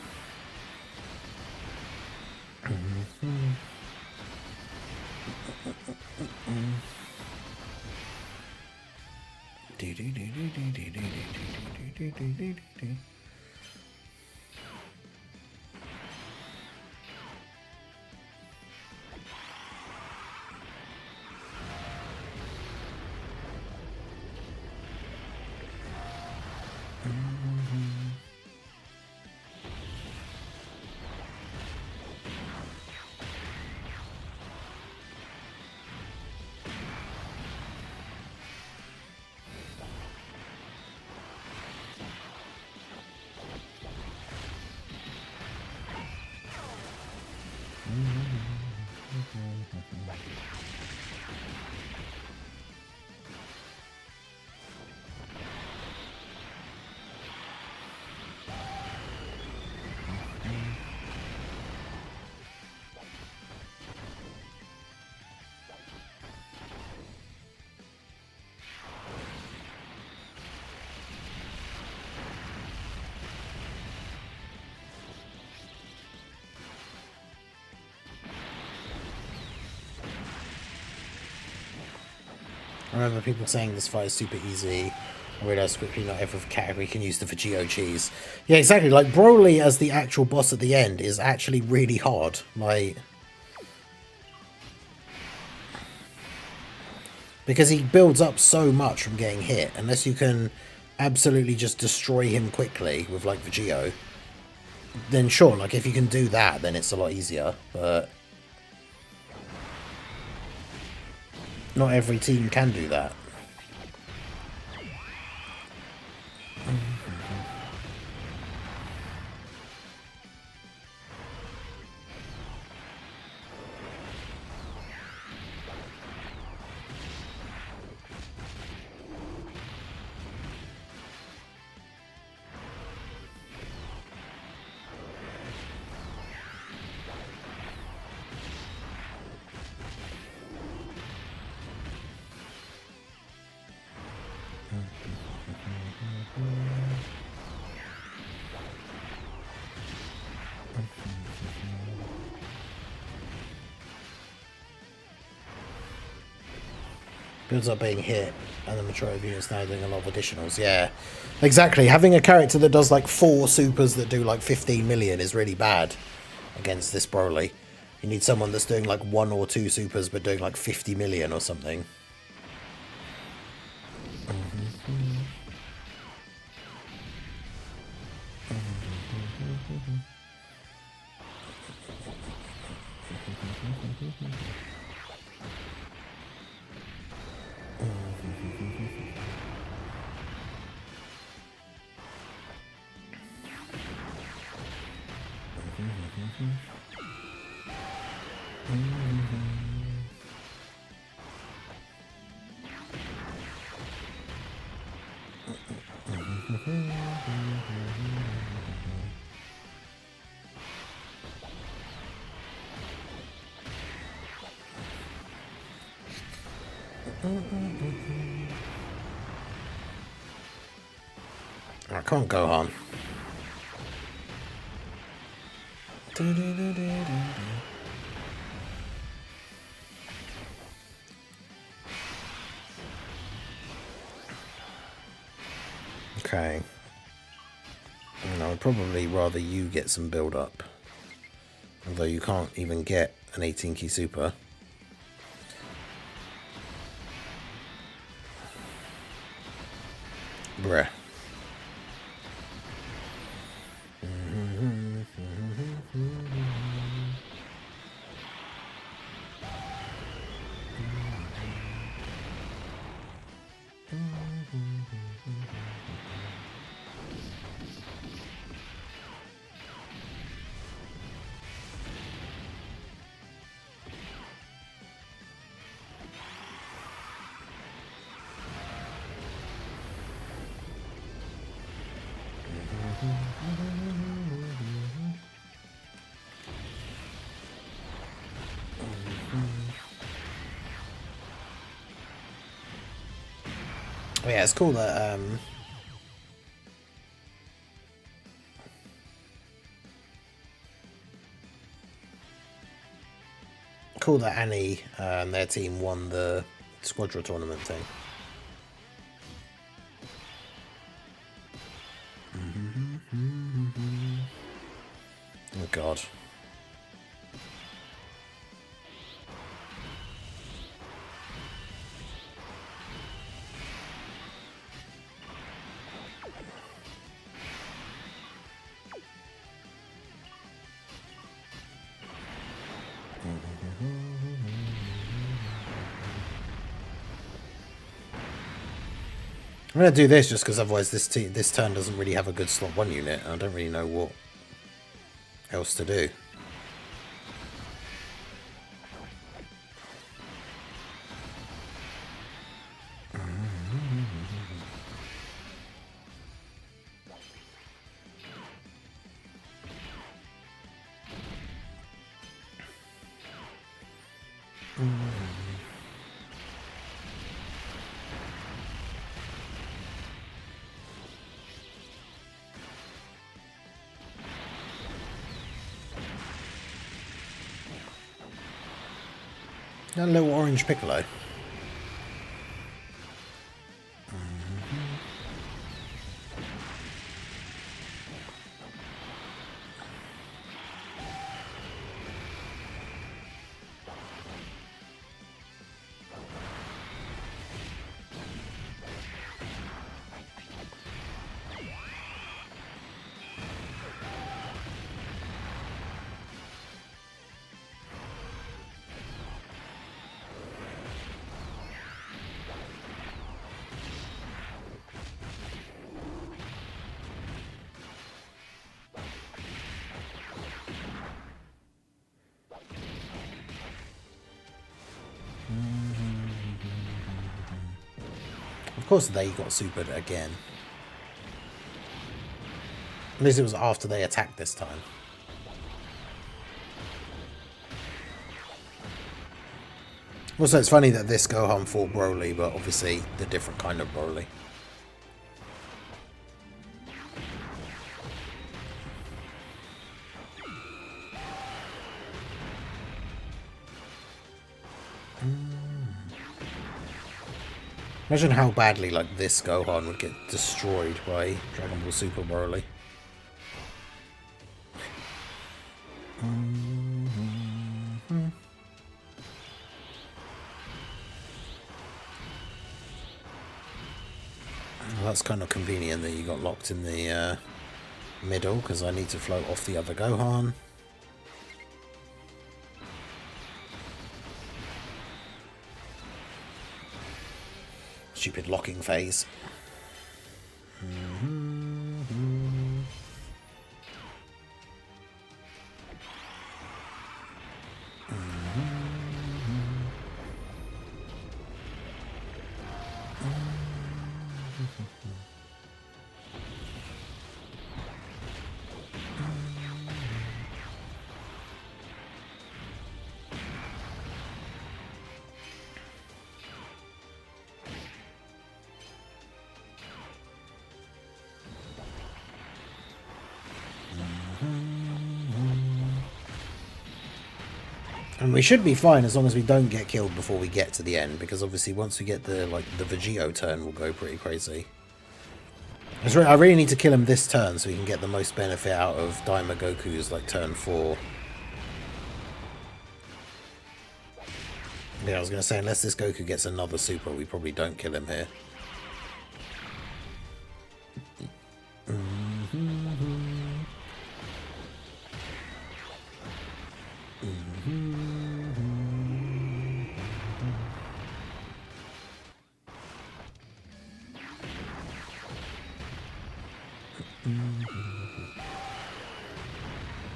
I remember people saying this fight is super easy. I realised quickly not every category can use the Vegito cheese. Yeah, exactly. Like, Broly as the actual boss at the end is actually really hard. Like, because he builds up so much from getting hit. Unless you can absolutely just destroy him quickly with, like, Vegito, then sure, like, if you can do that, then it's a lot easier. But not every team can do that. Builds up being hit, and the majority of units now doing a lot of additionals. Yeah, exactly. Having a character that does like 4 supers that do like 15 million is really bad against this Broly. You need someone that's doing like 1 or 2 supers but doing like 50 million or something. I can't go on. Okay. I would probably rather you get some build up. Although you can't even get an 18 key super. Bruh. Oh, yeah, it's cool that cool that Annie and their team won the Squadra tournament thing. Oh god. I'm going to do this just because otherwise this turn doesn't really have a good slot 1 unit. I don't really know what else to do. That little orange Piccolo. Of course they got supered again. At least it was after they attacked this time. Also, it's funny that this Gohan fought Broly, but obviously the different kind of Broly. Imagine how badly like this Gohan would get destroyed by Dragon Ball Super Broly. Well, that's kind of convenient that you got locked in the middle, because I need to float off the other Gohan. Stupid locking phase. And we should be fine as long as we don't get killed before we get to the end, because obviously once we get the Vegito turn, we'll go pretty crazy. I really need to kill him this turn so we can get the most benefit out of Daima Goku's turn 4. Yeah, I was going to say, unless this Goku gets another super, we probably don't kill him here.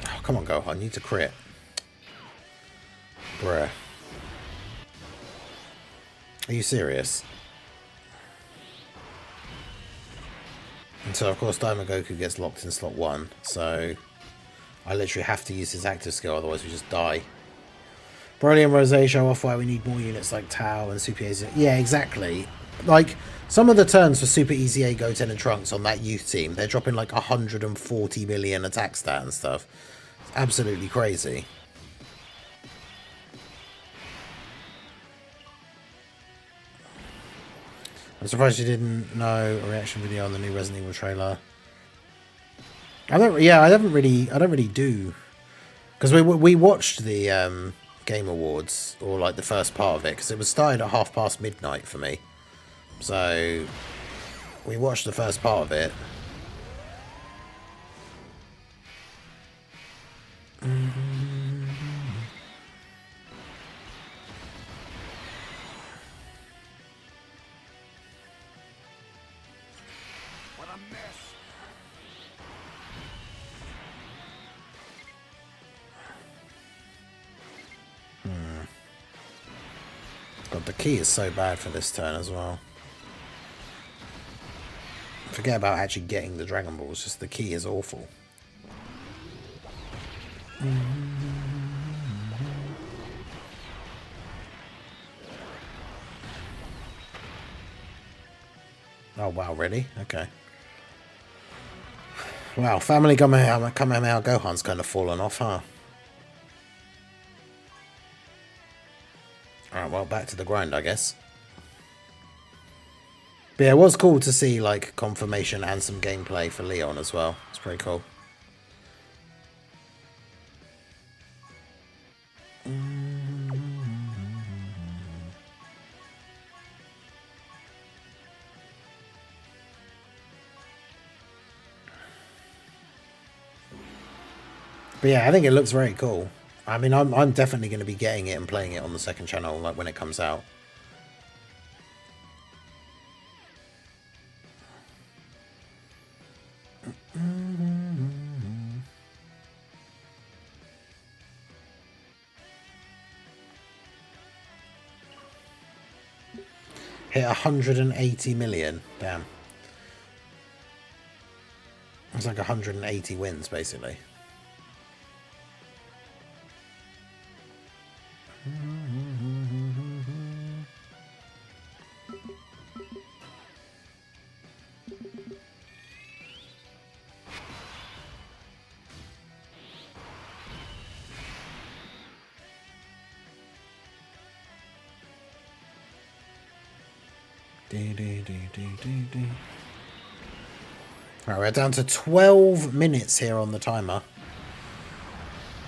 Oh, come on, Gohan, I need to crit. Bruh. Are you serious? And so, of course, Daima Goku gets locked in slot 1, so I literally have to use his active skill, otherwise we just die. Broly and Rosé show off why we need more units like Tao and Super Asia. Yeah, exactly. like, some of the turns for Super Easy A, Goten, and Trunks on that youth team, they're dropping like 140 million attack stat and stuff. It's absolutely crazy. I'm surprised you didn't know a reaction video on the new Resident Evil trailer. I don't really do, because we watched the Game Awards, or like the first part of it, because it was started at midnight for me. So we watched the first part of it. What a mess. God, the key is so bad for this turn as well. Forget about actually getting the Dragon Balls, just the key is awful. Oh wow, really? Okay. Wow, Family Kamehameha Gohan's kind of fallen off, huh? Alright, well, back to the grind, I guess. But yeah, it was cool to see, like, confirmation and some gameplay for Leon as well. It's pretty cool. But yeah, I think it looks very cool. I mean, I'm definitely going to be getting it and playing it on the second channel, like, when it comes out. Hit 180 million. Damn. It's like 180 wins, basically. Alright, we're down to 12 minutes here on the timer.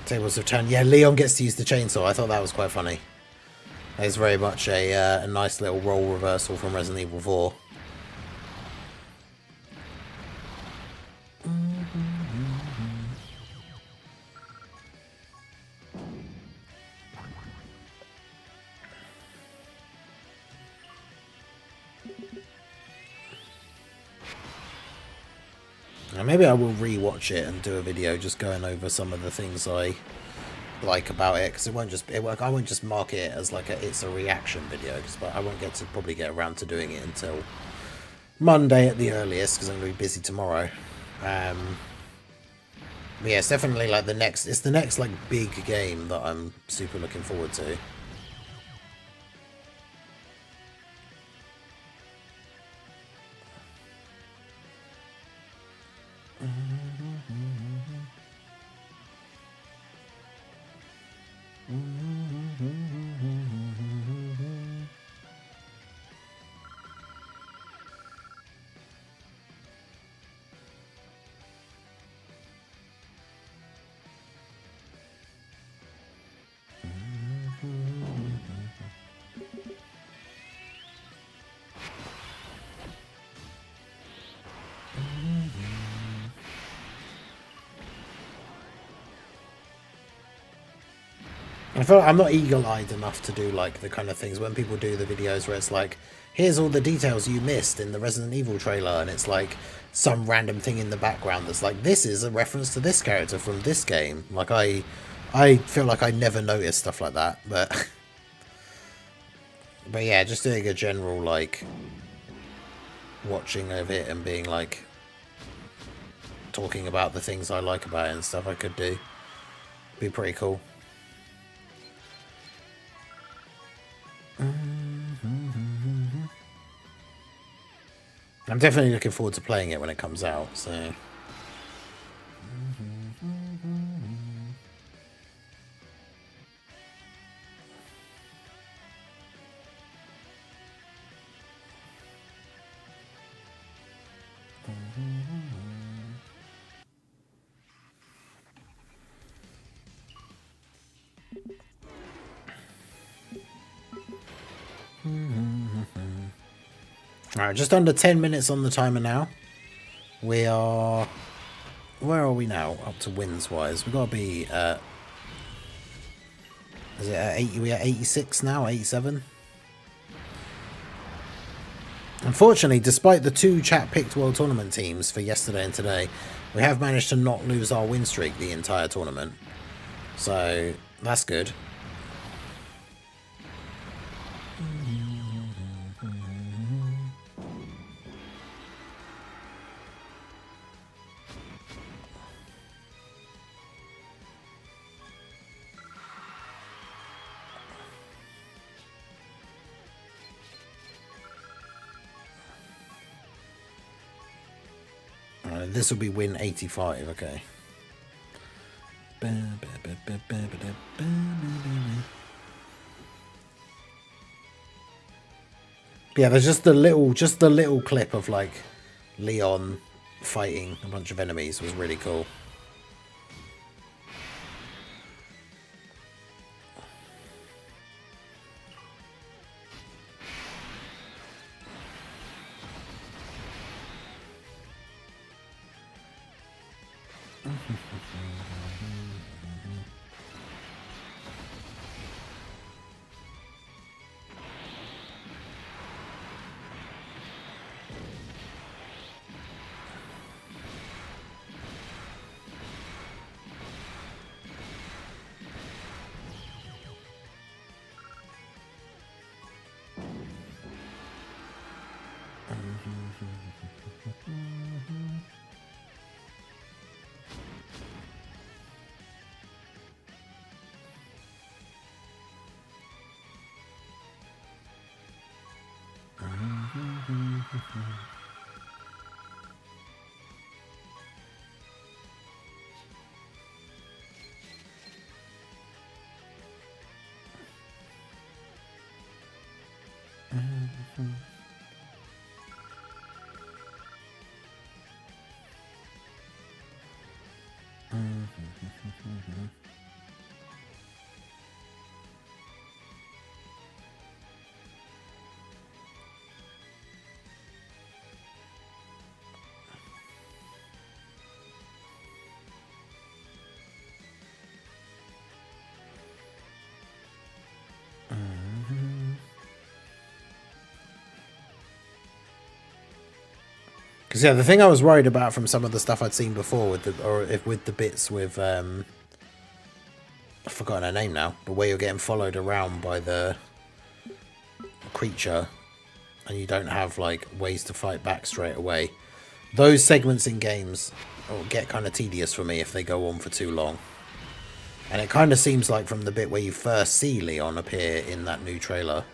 Tables have turned. Yeah, Leon gets to use the chainsaw. I thought that was quite funny. That is very much a nice little role reversal from Resident Evil 4. Now maybe I will re-watch it and do a video just going over some of the things I like about it, because I won't just mark it as like it's a reaction video, because I won't probably get around to doing it until Monday at the earliest, because I'm going to be busy tomorrow. But yeah, it's definitely like the next like big game that I'm super looking forward to. I feel like I'm not eagle-eyed enough to do like the kind of things when people do the videos where it's like, here's all the details you missed in the Resident Evil trailer, and it's like some random thing in the background that's like, this is a reference to this character from this game. Like I feel like I never notice stuff like that, but but yeah, just doing a general like watching of it and being like talking about the things I like about it and stuff I could do. Be pretty cool. I'm definitely looking forward to playing it when it comes out, so... Alright, just under 10 minutes on the timer now. We are... Where are we now? Up to wins-wise. We've got to be... is it at 80? We at 86 now? 87? Unfortunately, despite the two chat-picked World Tournament teams for yesterday and today, we have managed to not lose our win streak the entire tournament. So, that's good. This will be win 85, okay. Yeah, there's just the little clip of like Leon fighting a bunch of enemies was really cool. Because yeah, the thing I was worried about from some of the stuff I'd seen before with the bits with I've forgotten her name now, but where you're getting followed around by the creature and you don't have like ways to fight back straight away. Those segments in games get kind of tedious for me if they go on for too long. And it kind of seems like from the bit where you first see Leon appear in that new trailer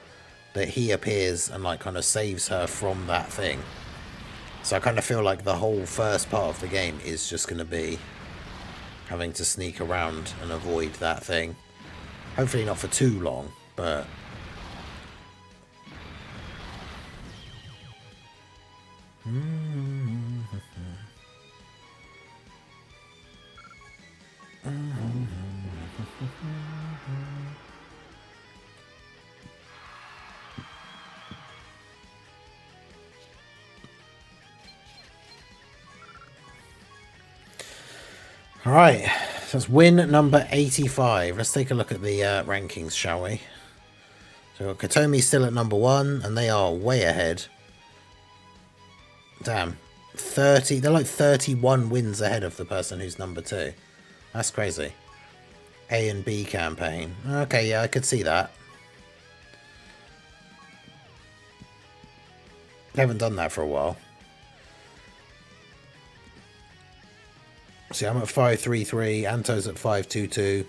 that he appears and like kind of saves her from that thing. So I kind of feel like the whole first part of the game is just going to be having to sneak around and avoid that thing. Hopefully not for too long, but... Alright, so that's win number 85. Let's take a look at the rankings, shall we? So we've got Katomi still at number 1, and they are way ahead. Damn. 30, they're like 31 wins ahead of the person who's number 2. That's crazy. A and B campaign. Okay, yeah, I could see that. They haven't done that for a while. See, I'm at 533. Anto's at 522.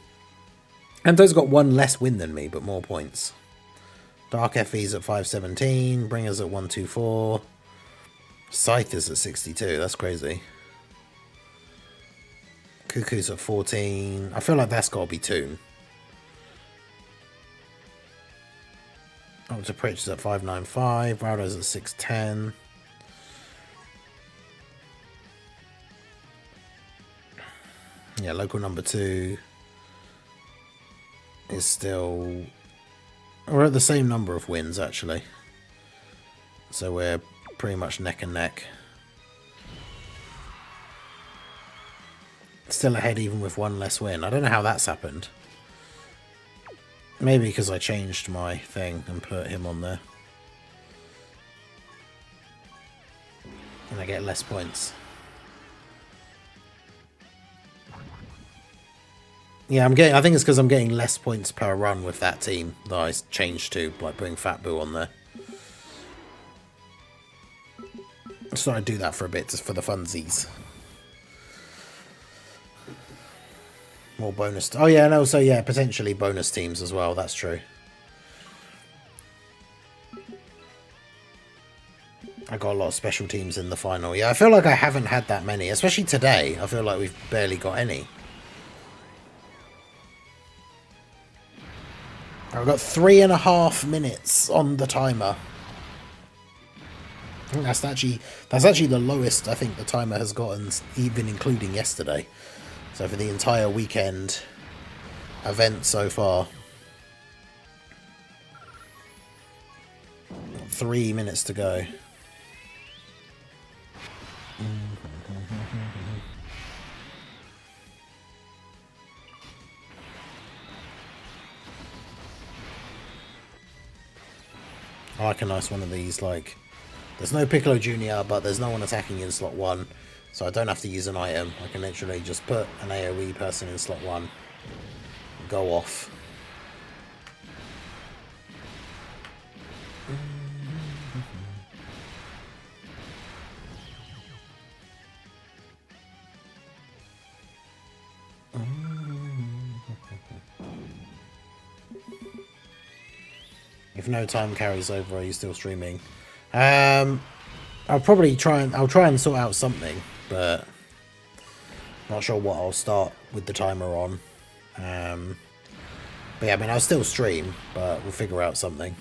Anto's got one less win than me, but more points. Dark FE's at 517. Bringer's at 124. Scythe is at 62. That's crazy. Cuckoo's at 14. I feel like that's got to be Toon. Up to Pritch is at 595. Rowdo's at 610. Yeah, local number 2 is still... We're at the same number of wins, actually. So we're pretty much neck and neck. Still ahead even with one less win. I don't know how that's happened. Maybe because I changed my thing and put him on there. And I get less points. Yeah, I think it's because I'm getting less points per run with that team that I changed to, like putting Fat Boo on there. So I do that for a bit, just for the funsies. More bonus. Oh yeah, and also yeah, potentially bonus teams as well. That's true. I got a lot of special teams in the final. Yeah, I feel like I haven't had that many, especially today. I feel like we've barely got any. I've got 3.5 minutes on the timer. I think that's actually the lowest I think the timer has gotten, even including yesterday. So for the entire weekend event so far. 3 minutes to go. I like a nice one of these, like, there's no Piccolo Jr., but there's no one attacking in slot 1, so I don't have to use an item. I can literally just put an AoE person in slot 1, and go off. If no time carries over, are you still streaming? I'll try and sort out something, but not sure what I'll start with the timer on. But yeah, I mean, I'll still stream, but we'll figure out something.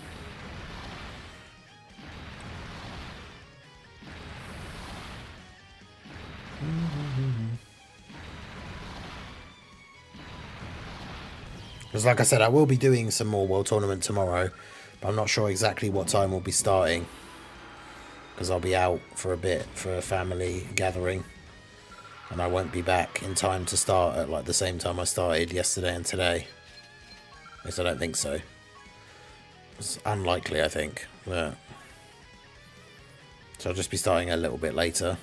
Because like I said, I will be doing some more World Tournament tomorrow, but I'm not sure exactly what time we'll be starting. Because I'll be out for a bit for a family gathering. And I won't be back in time to start at like the same time I started yesterday and today. At least I don't think so. It's unlikely, I think. But... so I'll just be starting a little bit later.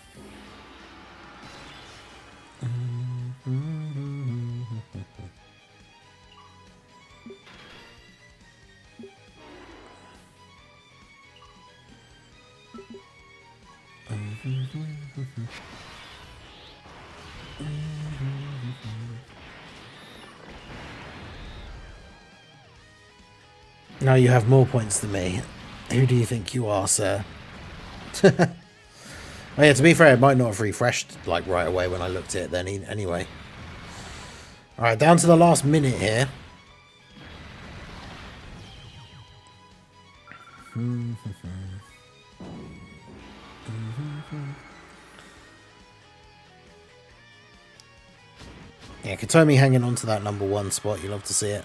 Now you have more points than me. Who do you think you are, sir? Oh yeah, to be fair, it might not have refreshed like right away when I looked at it then anyway. Alright, down to the last minute here. Yeah, Katomi hanging on to that number 1 spot. You love to see it.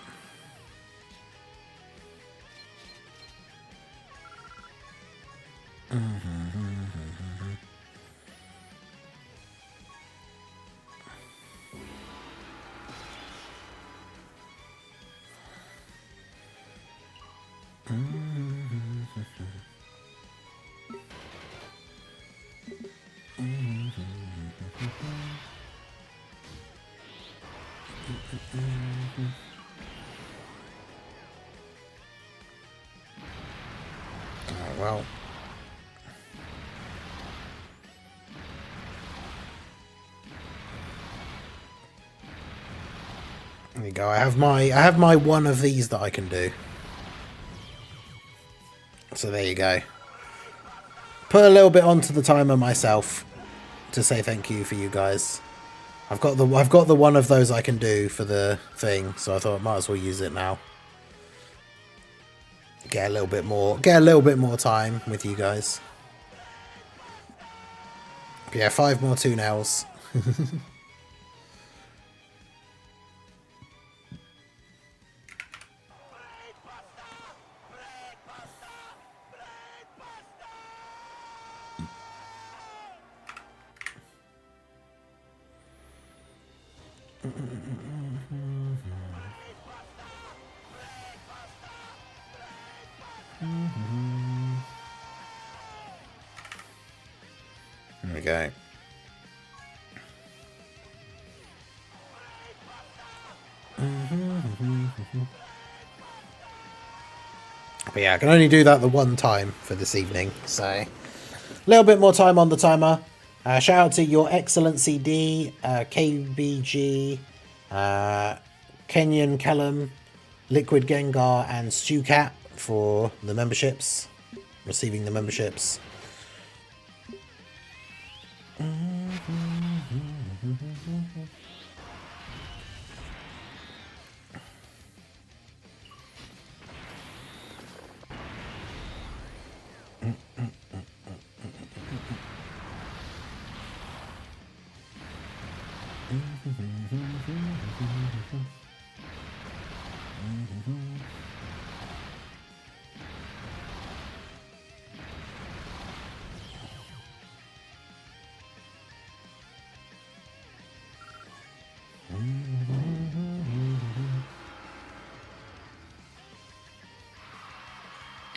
Well, there you go. I have my one of these that I can do. So there you go. put a little bit onto the timer myself to say thank you for you guys. I've got the one of those I can do for the thing, so I thought I might as well use it now. Get a little bit more time with you guys. But yeah, 5 more 2-nails. There we go. But yeah, I can only do that the one time for this evening, so a little bit more time on the timer. Shout out to Your Excellency D, KBG, Kenyan Callum, Liquid Gengar, and Stewcat for the memberships, receiving the memberships.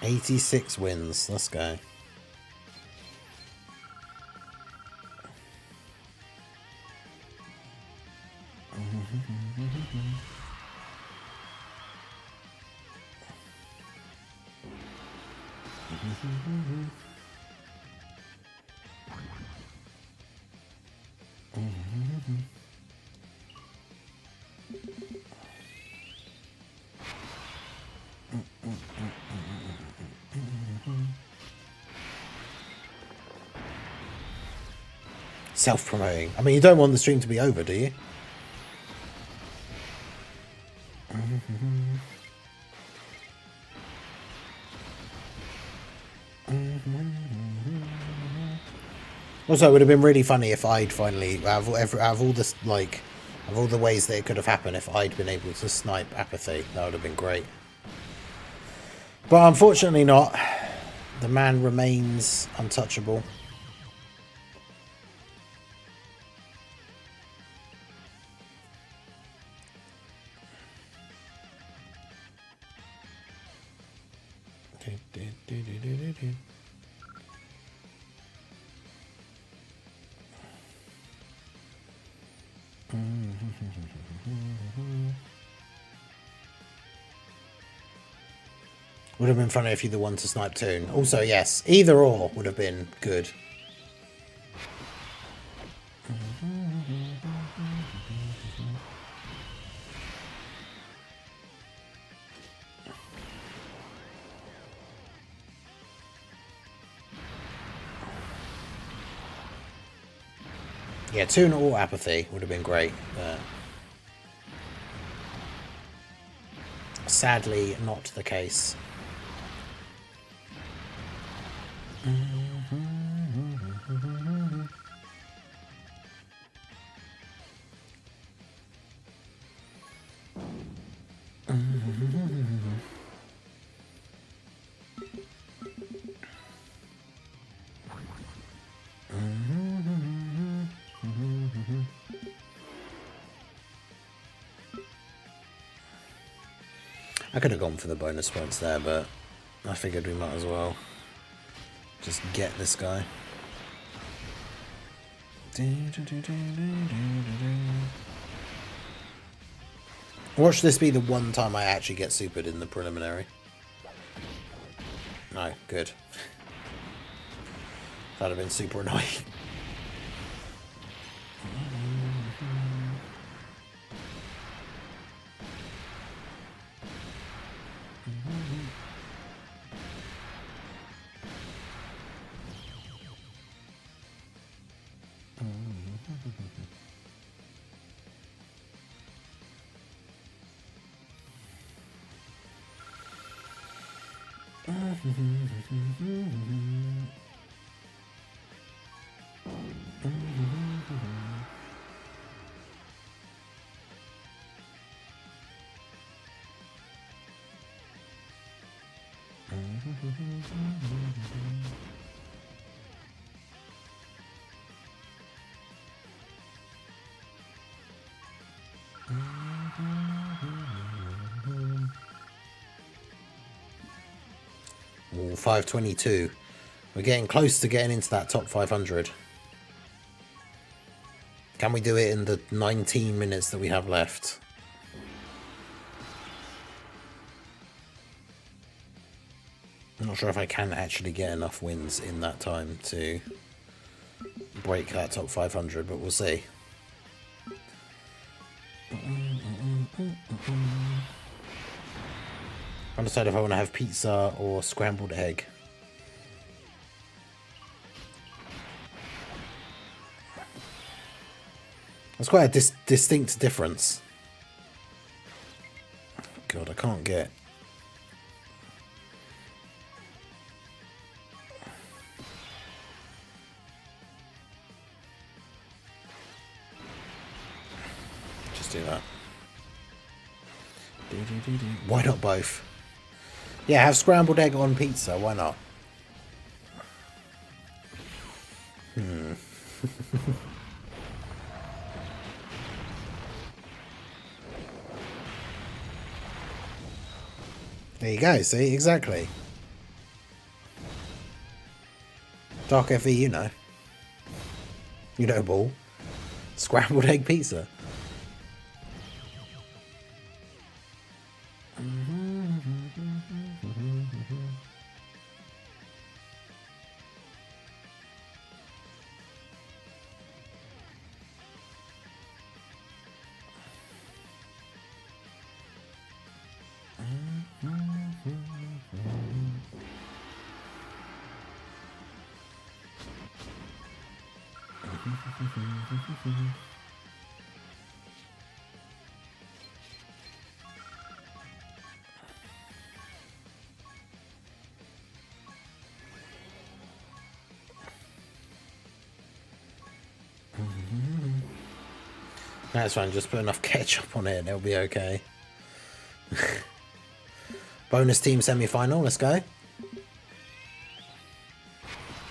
86 wins. Let's go. Self-promoting. I mean, you don't want the stream to be over, do you? Also, it would have been really funny if I'd finally, out of all this, like, of all the ways that it could have happened, if I'd been able to snipe Apathy. That would have been great. But unfortunately not. The man remains untouchable. Would have been funny if you're the one to snipe Toon. Also, yes, either or would have been good. Yeah, Toon or Apathy would have been great. Sadly, not the case. I could have gone for the bonus points there, but I figured we might as well just get this guy. Watch this be the one time I actually get supered in the preliminary. No, good. That'd have been super annoying. Ooh, 522. We're getting close to getting into that top 500. Can we do it in the 19 minutes that we have left? I'm not sure if I can actually get enough wins in that time to break that top 500, but we'll see. I'm deciding if I want to have pizza or scrambled egg. That's quite a distinct difference. God, I can't get... Just do that. Why not both? Yeah, have scrambled egg on pizza. Why not? There you go, see? Exactly. Dark FE, you know. You know, ball. Scrambled egg pizza. That's fine, just put enough ketchup on it and it'll be okay. Bonus team semi-final, let's go.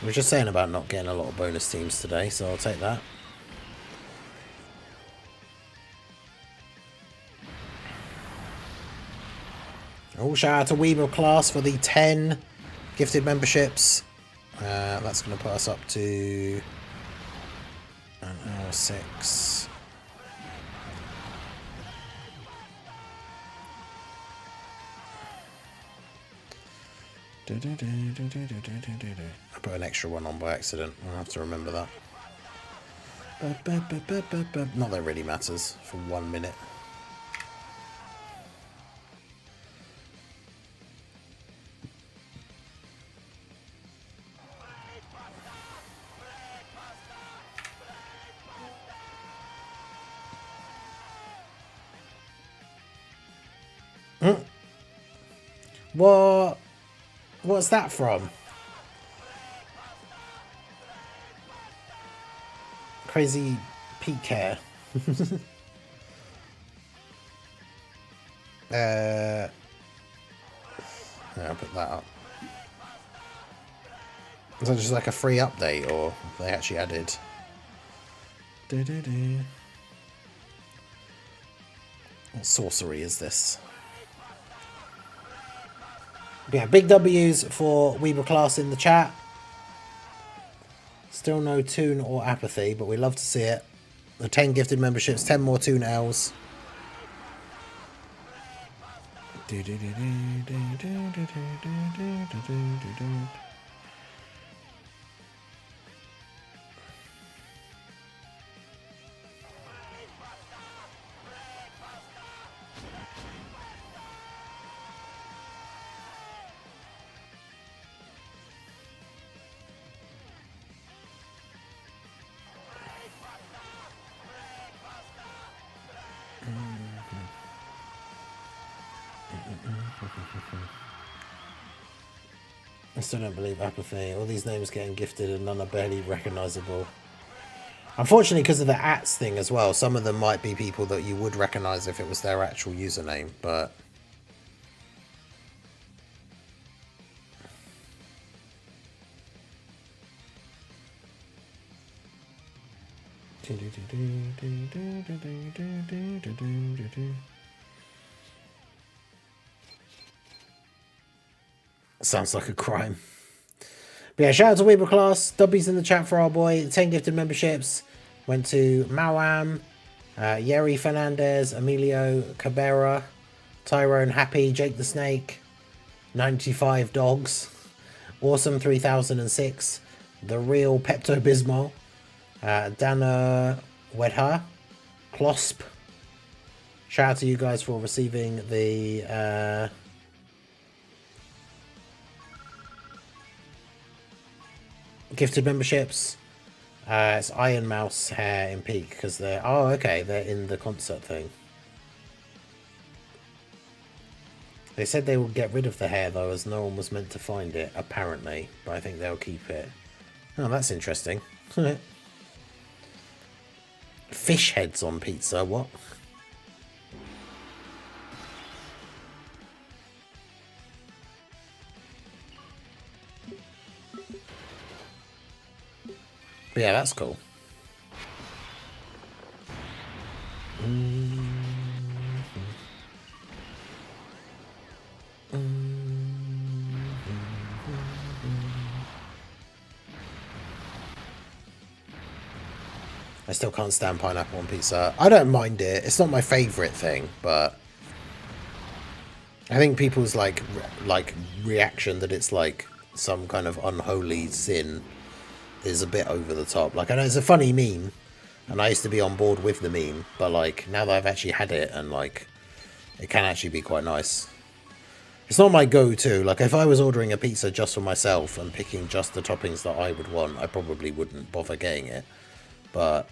We were just saying about not getting a lot of bonus teams today, so I'll take that. Oh, shout out to Weeble Class for the 10 gifted memberships. That's going to put us up to an hour 6. I put an extra one on by accident. I'll have to remember that. Not that it really matters for 1 minute. What's that from? Crazy Pete Care. Yeah, I'll put that up. Is that just like a free update, or they actually added? What sorcery is this? Yeah, big W's for Weeble Class in the chat. Still no Toon or Apathy, but we love to see it. The 10 gifted memberships, 10 more Toon L's. I still don't believe apathy. All these names getting gifted and none are barely recognizable. Unfortunately, because of the ats thing as well, some of them might be people that you would recognize if it was their actual username, but... Sounds like a crime. But yeah, shout out to Weeble Class. Dobby's in the chat for our boy. 10 gifted memberships went to Mawam, Yeri Fernandez, Emilio Cabrera, Tyrone Happy, Jake the Snake, 95 Dogs, Awesome 3006, The Real Pepto Bismol, Dana Wedha, Closp. Shout out to you guys for receiving the gifted memberships. It's Iron Mouse Hair in Peak because they're... Oh, okay, they're in the concert thing. They said they would get rid of the hair, though, as no one was meant to find it, apparently. But I think they'll keep it. Oh, that's interesting. Fish heads on pizza, what? But yeah, that's cool. I still can't stand pineapple on pizza. I don't mind it. It's not my favourite thing, but I think people's like reaction that it's like some kind of unholy sin is a bit over the top. Like, I know it's a funny meme, and I used to be on board with the meme, but like now that I've actually had it, and like it can actually be quite nice. It's not my go-to. Like, if I was ordering a pizza just for myself and picking just the toppings that I would want, I probably wouldn't bother getting it. But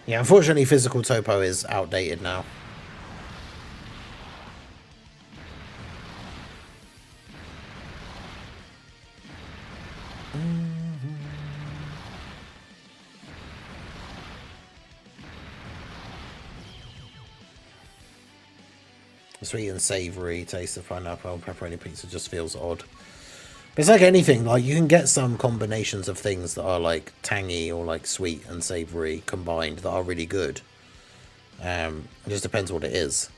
yeah, unfortunately, physical topo is outdated now. The sweet and savoury taste of pineapple and pepperoni pizza just feels odd. But it's like anything, like you can get some combinations of things that are like tangy or like sweet and savoury combined that are really good. It just depends what it is.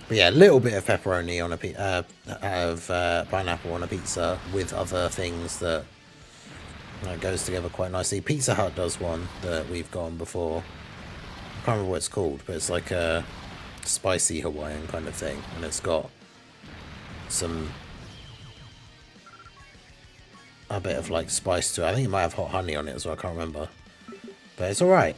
But yeah, a little bit of pepperoni on a pineapple on a pizza with other things that goes together quite nicely. Pizza Hut does one that we've gone before. I can't remember what it's called, but it's like a spicy Hawaiian kind of thing, and it's got a bit of like spice to it. I think it might have hot honey on it as well. I can't remember, but it's all right.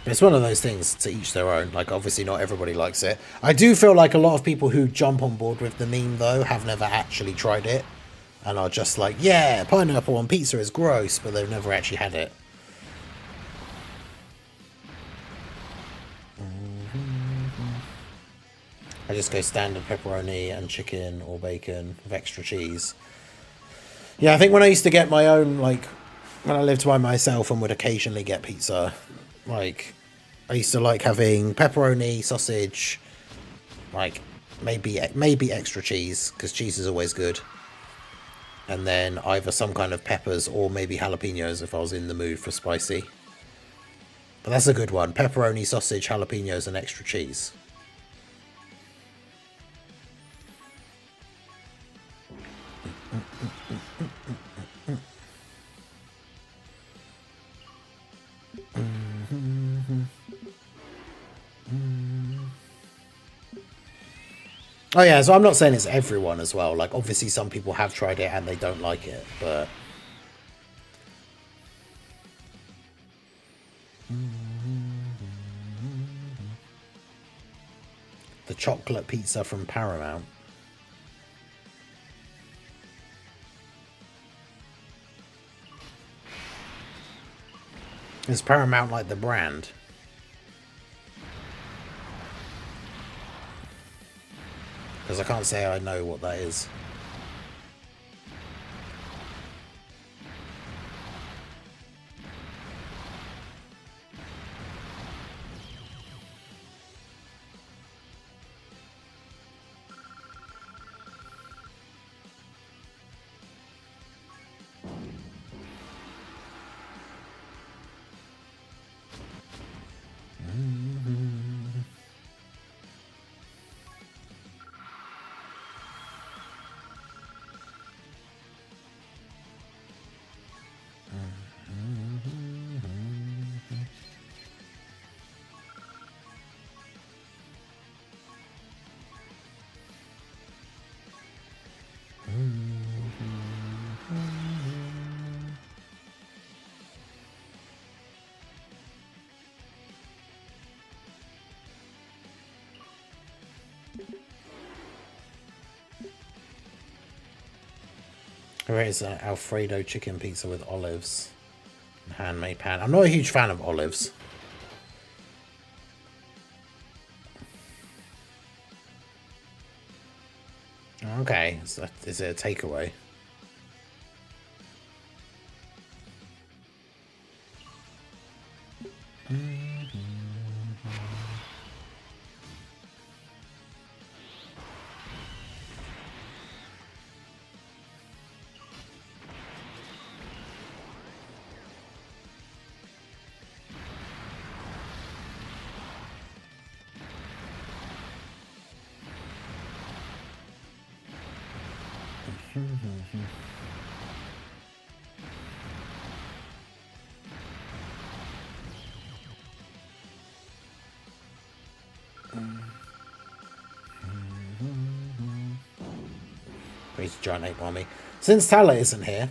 It's one of those things, to each their own. Like, obviously not everybody likes it. I do feel like a lot of people who jump on board with the meme, though, have never actually tried it. And are just like, yeah, pineapple on pizza is gross, but they've never actually had it. I just go standard pepperoni and chicken or bacon with extra cheese. Yeah, I think when I used to get my own, like, when I lived by myself and would occasionally get pizza, like, I used to like having pepperoni, sausage, like, maybe extra cheese, because cheese is always good. And then either some kind of peppers or maybe jalapenos if I was in the mood for spicy. But that's a good one. Pepperoni, sausage, jalapenos, and extra cheese. Oh yeah, so I'm not saying it's everyone as well. Like obviously some people have tried it and they don't like it, but the chocolate pizza from Paramount. Is Paramount like the brand? Because I can't say I know what that is. Here is an Alfredo chicken pizza with olives and handmade pan. I'm not a huge fan of olives. Okay, so is it a takeaway? Crazy giant ape army. Since Tala isn't here,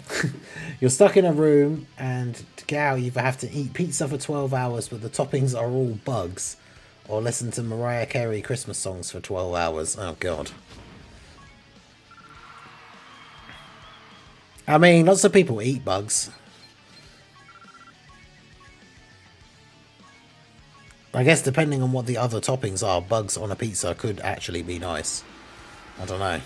you're stuck in a room, and to get out, you either have to eat pizza for 12 hours, but the toppings are all bugs, or listen to Mariah Carey Christmas songs for 12 hours. Oh, God. I mean, lots of people eat bugs. I guess depending on what the other toppings are, bugs on a pizza could actually be nice. I don't know.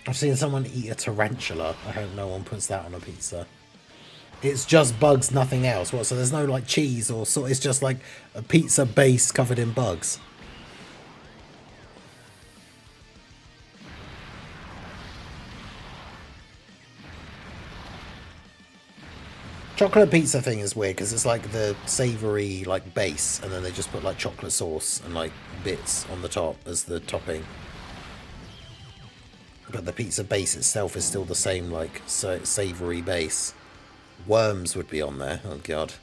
I've seen someone eat a tarantula. I hope no one puts that on a pizza. It's just bugs, nothing else. What? So there's no like cheese or so. It's just like a pizza base covered in bugs. Chocolate pizza thing is weird because it's like the savory like base, and then they just put like chocolate sauce and like bits on the top as the topping. But the pizza base itself is still the same, like savory base. Worms would be on there. Oh God.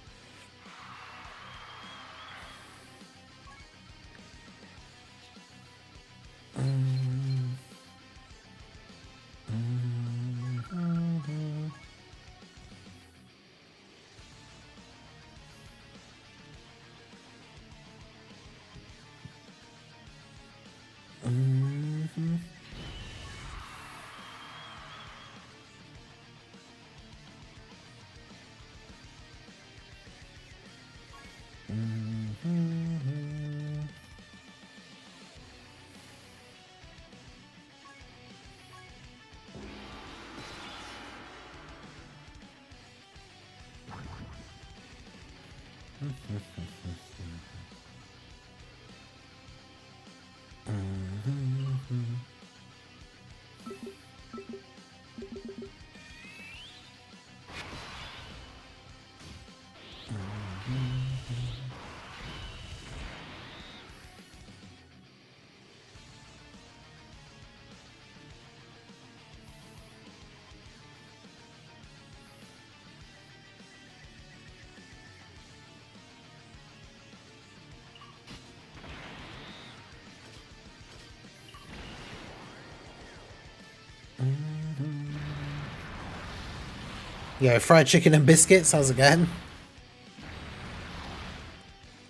Yo, fried chicken and biscuits, how's it going?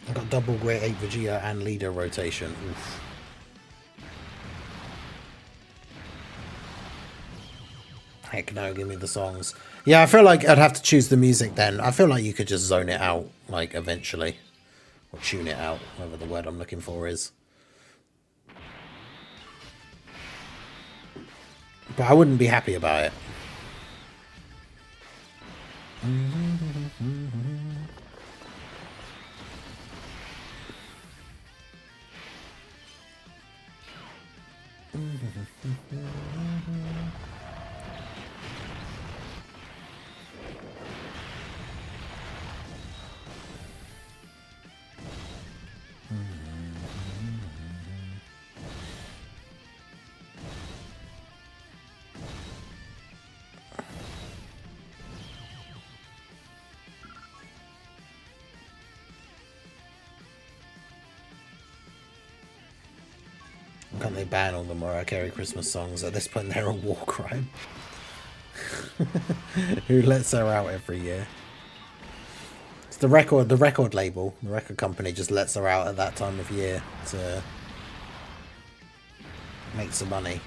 I've got double Great 8 Vegeta and leader rotation. Oof. Heck no, give me the songs. Yeah, I feel like I'd have to choose the music then. I feel like you could just zone it out, like, eventually. Or tune it out, whatever the word I'm looking for is. But I wouldn't be happy about it. Can't they ban all the Mariah Carey Christmas songs? At this point, they're a war crime. Who lets her out every year? It's the record label. The record company just lets her out at that time of year to make some money.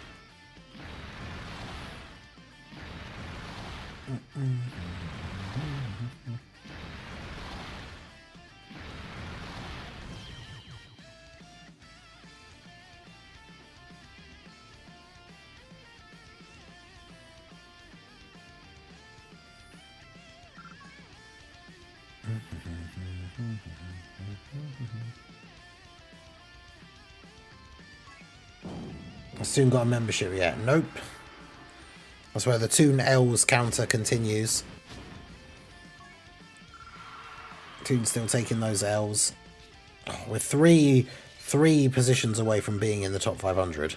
I soon got a membership yet. Nope. That's where the Toon L's counter continues. Toon's still taking those L's. Oh, we're three positions away from being in the top 500.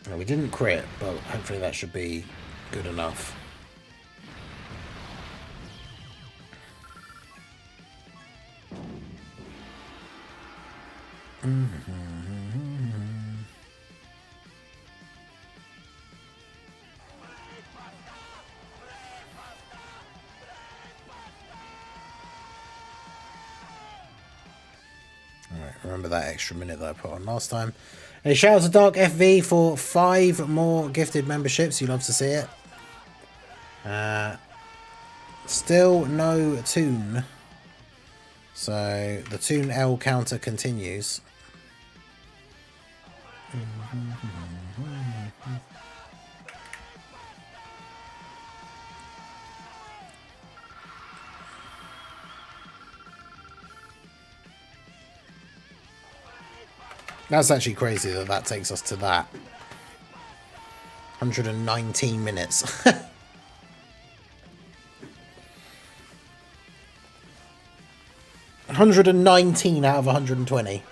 Well, we didn't crit, but hopefully that should be good enough. Alright, remember that extra minute that I put on last time. Hey, shout out to Dark FV for 5 more gifted memberships. You love to see it. Still no Toon. So the Toon L counter continues. That's actually crazy that that takes us to that. 119 minutes. 119 out of 120.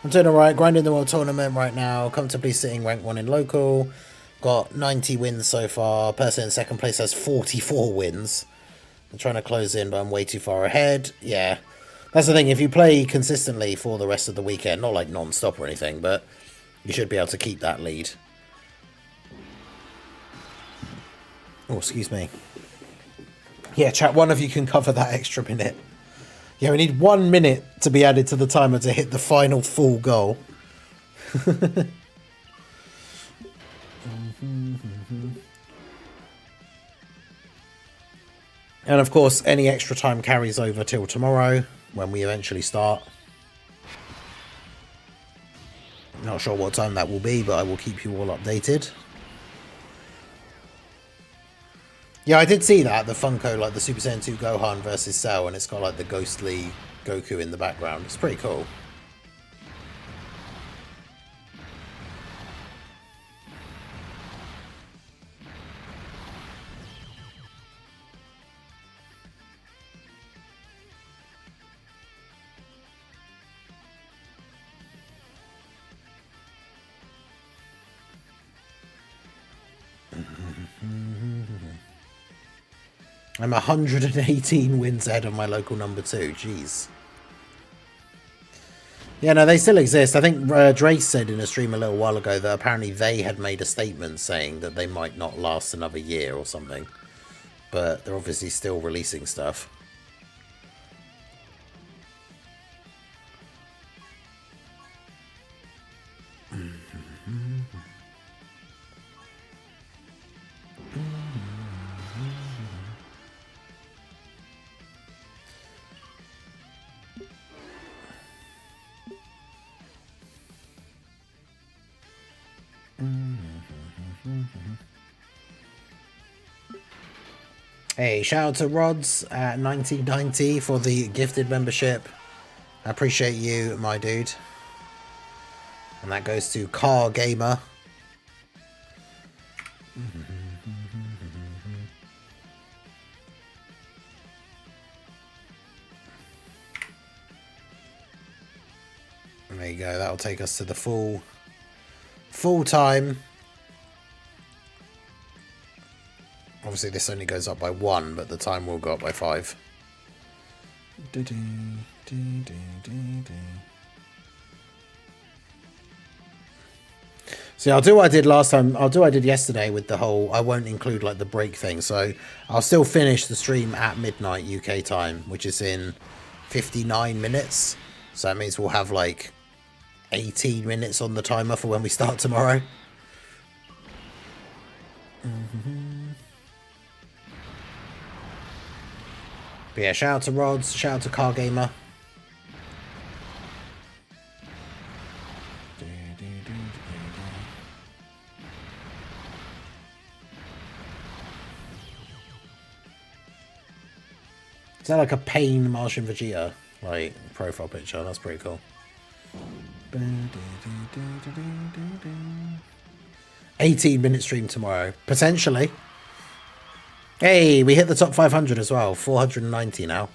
I'm doing alright, grinding the World Tournament right now, comfortably sitting rank 1 in local. Got 90 wins so far. Person in second place has 44 wins. I'm trying to close in, but I'm way too far ahead. Yeah. That's the thing, if you play consistently for the rest of the weekend, not like non-stop or anything, but you should be able to keep that lead. Oh, excuse me. Yeah, chat, one of you can cover that extra minute. Yeah, we need 1 minute to be added to the timer to hit the final full goal. And of course, any extra time carries over till tomorrow, when we eventually start. Not sure what time that will be, but I will keep you all updated. Yeah, I did see that, the Funko, like the Super Saiyan 2 Gohan versus Cell, and it's got like the ghostly Goku in the background. It's pretty cool. I'm 118 wins ahead of my local number 2. Jeez. Yeah, no, they still exist. I think Drace said in a stream a little while ago that apparently they had made a statement saying that they might not last another year or something. But they're obviously still releasing stuff. Hey, shout out to Rods at 1990 for the gifted membership. I appreciate you, my dude. And that goes to Car Gamer. There you go. That'll take us to the full time. Obviously, this only goes up by 1, but the time will go up by 5. See, I'll do what I did last time. I'll do what I did yesterday with the whole... I won't include, like, the break thing. So, I'll still finish the stream at midnight UK time, which is in 59 minutes. So, that means we'll have, like, 18 minutes on the timer for when we start tomorrow. But yeah, shout out to Rods, shout out to Car Gamer. Is that like a Pain Martian Vegeta, like, profile picture? That's pretty cool. 18-minute stream tomorrow, potentially. Hey, we hit the top 500 as well. 490 now.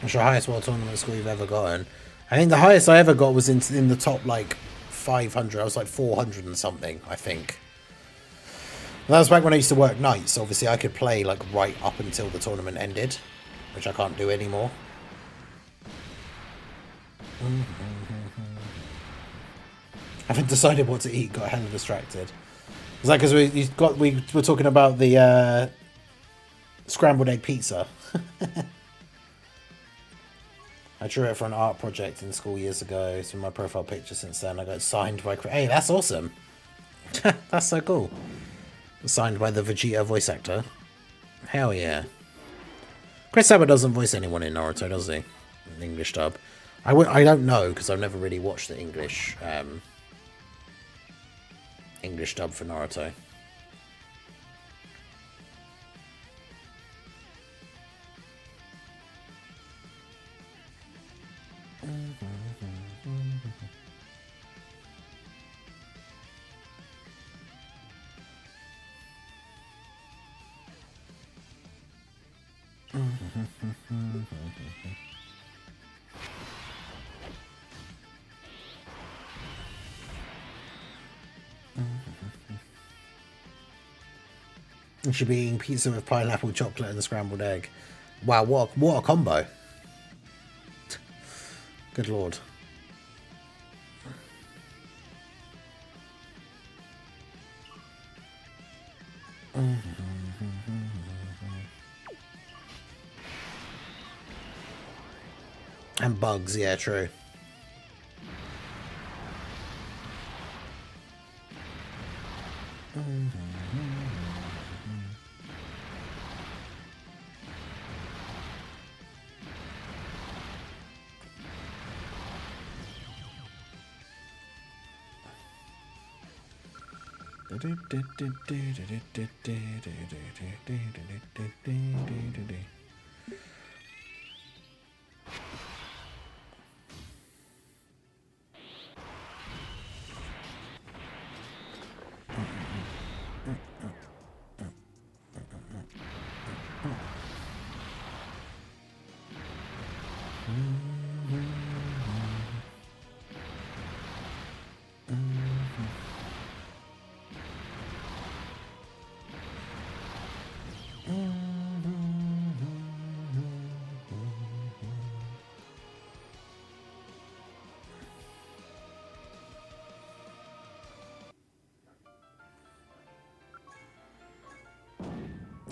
What's your highest world tournament score you've ever gotten? I think the highest I ever got was in the top, like, 500. I was like 400 and something, I think. And that was back when I used to work nights. Obviously, I could play, like, right up until the tournament ended, which I can't do anymore. I haven't decided what to eat. Got hella distracted. Is that because we were talking about the scrambled egg pizza? I drew it for an art project in school years ago. It's been my profile picture since then. I got signed by... Hey, that's awesome. That's so cool. Signed by the Vegeta voice actor. Hell yeah. Chris Sabat doesn't voice anyone in Naruto, does he? In English dub. I don't know, because I've never really watched the English English dub for Naruto. You should be eating pizza with pineapple, chocolate, and scrambled egg. Wow, what a combo. Good lord. And bugs, yeah, true.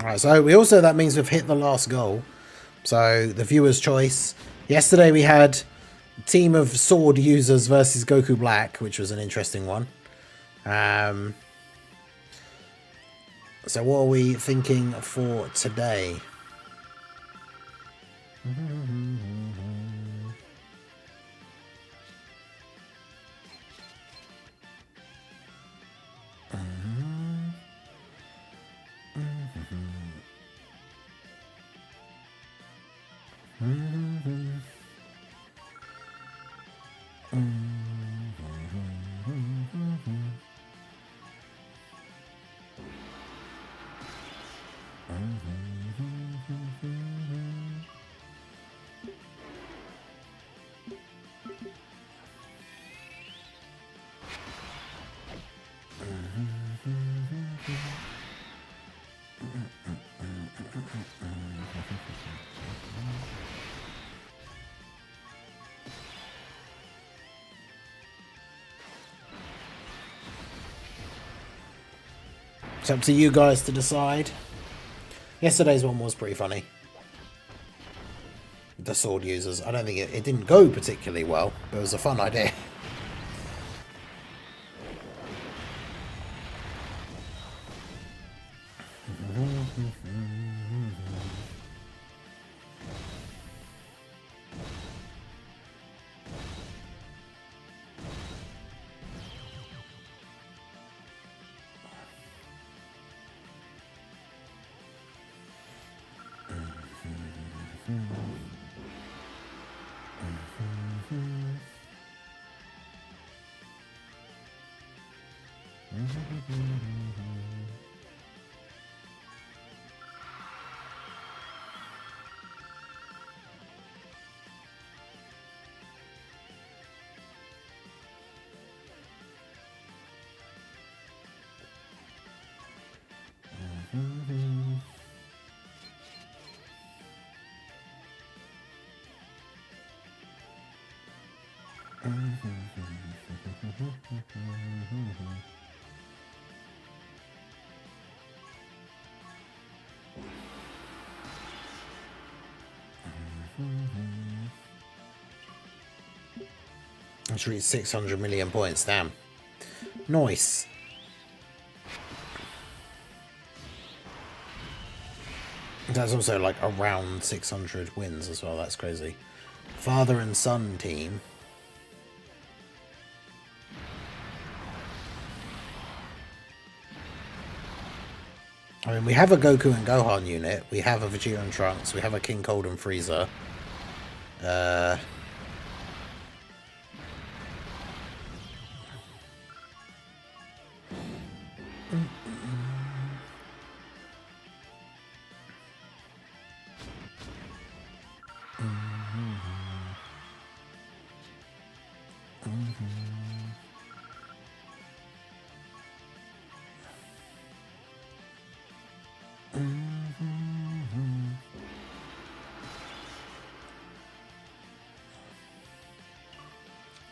Alright, so we also, that means we've hit the last goal. So, the viewer's choice. Yesterday we had a team of sword users versus Goku Black, which was an interesting one. So what are we thinking for today? It's up to you guys to decide. Yesterday's one was pretty funny. The sword users. I don't think it didn't go particularly well, but it was a fun idea. Let's reach 600 million points, damn. Nice. That's also like around 600 wins as well, that's crazy. Father and son team. I mean, we have a Goku and Gohan unit, we have a Vegeta and Trunks, we have a King Cold and Frieza.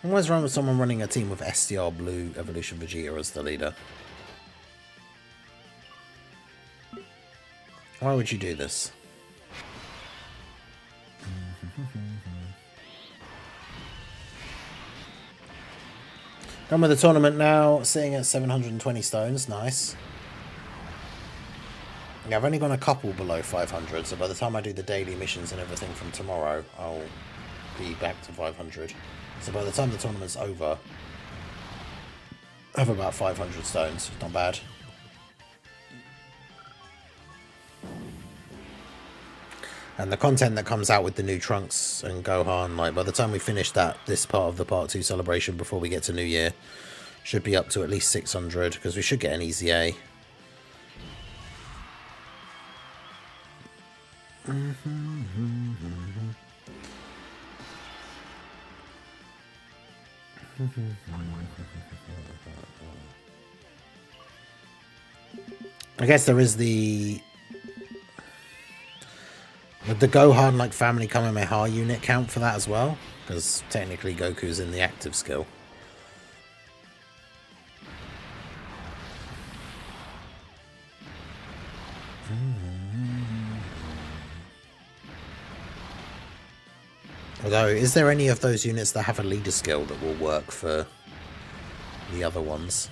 What's wrong with someone running a team with SDR Blue Evolution Vegeta as the leader? Why would you do this? Done with the tournament now, sitting at 720 stones, nice. Yeah, I've only gone a couple below 500, so by the time I do the daily missions and everything from tomorrow, I'll be back to 500. So by the time the tournament's over, I have about 500 stones. Not bad. And the content that comes out with the new Trunks and Gohan, like by the time we finish this part of the Part 2 celebration before we get to New Year, should be up to at least 600, because we should get an easy A. I guess there is the... Would the Gohan, like, family Kamehameha unit count for that as well? Because technically Goku's in the active skill. Although, is there any of those units that have a leader skill that will work for the other ones?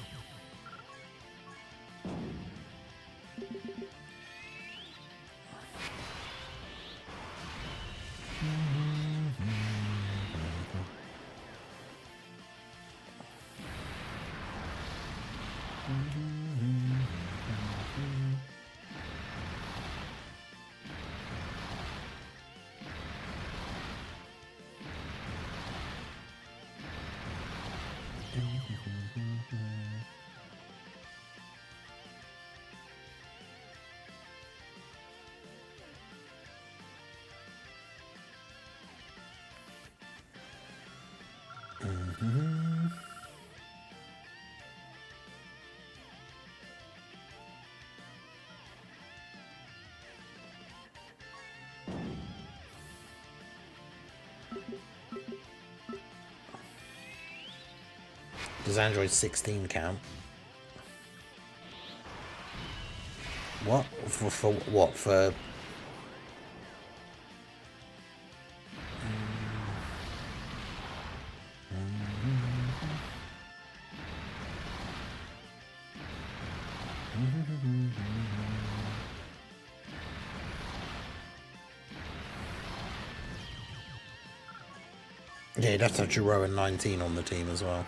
Does Android 16 count? What? For what? For... Yeah, you'd have to have Jiro and 19 on the team as well.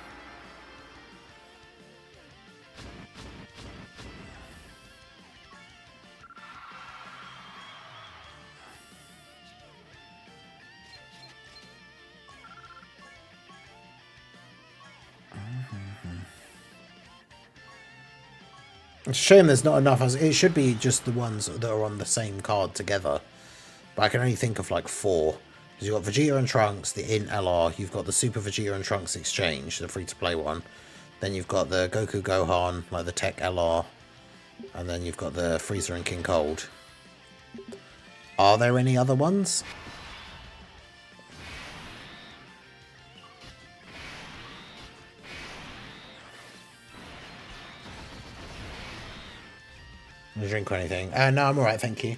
It's a shame there's not enough. It should be just the ones that are on the same card together. But I can only think of like 4. Because you've got Vegeta and Trunks, the Int LR, you've got the Super Vegeta and Trunks Exchange, the free-to-play one. Then you've got the Goku Gohan, like the Tech LR. And then you've got the Frieza and King Cold. Are there any other ones? No drink or anything? No, I'm alright, thank you.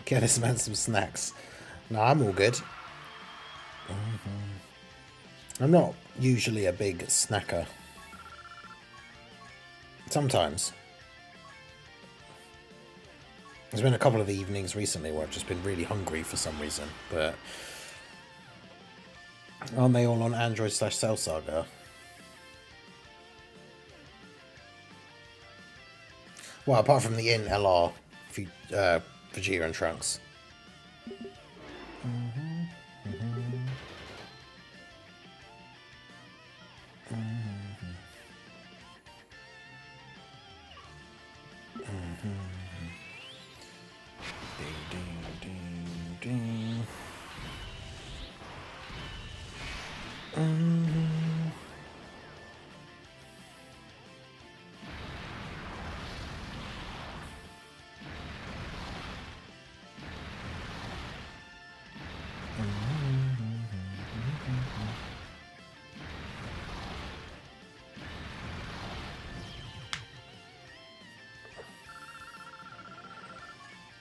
Get this man some snacks. No, I'm all good. I'm not usually a big snacker. Sometimes. There's been a couple of evenings recently where I've just been really hungry for some reason, but aren't they all on Android/Cell Saga? Well, apart from the Int LR, Vegeta and Trunks.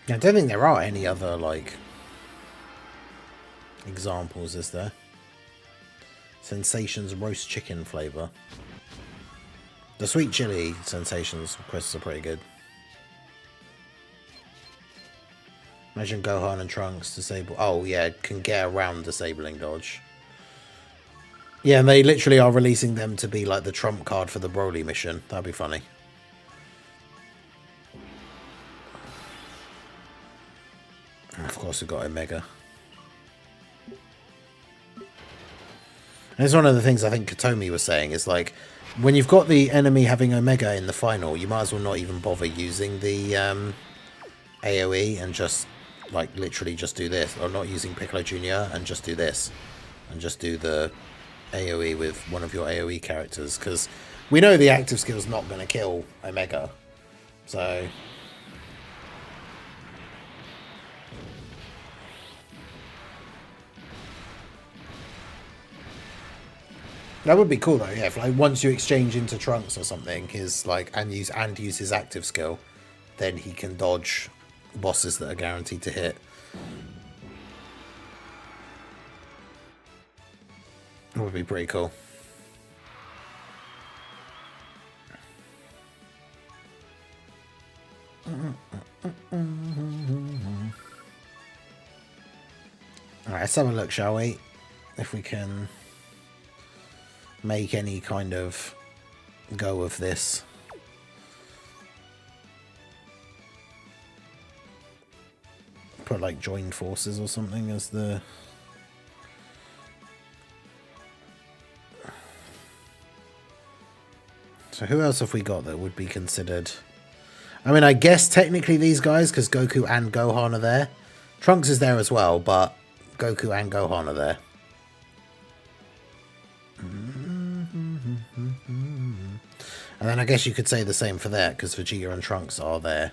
I don't think there are any other, like, examples, is there? Sensations roast chicken flavour. The sweet chili Sensations crisps are pretty good. Imagine Gohan and Trunks disable. Oh yeah, can get around disabling dodge. Yeah, and they literally are releasing them to be like the trump card for the Broly mission. That'd be funny. And of course we've got Omega. And it's one of the things I think Katomi was saying is like, when you've got the enemy having Omega in the final, you might as well not even bother using the AoE and just like literally just do this, or not using Piccolo Jr. and just do this, and just do the AoE with one of your AoE characters, because we know the active skill is not going to kill Omega, so that would be cool though. Yeah, if like once you exchange into Trunks or something, his like and use his active skill, then he can dodge bosses that are guaranteed to hit. That would be pretty cool. Alright, let's have a look, shall we? If we can make any kind of go of this. Put like joined forces or something as the... So who else have we got that would be considered? I mean, I guess technically these guys, because Goku and Gohan are there. Trunks is there as well, but Goku and Gohan are there. And then I guess you could say the same for that, because Vegeta and Trunks are there.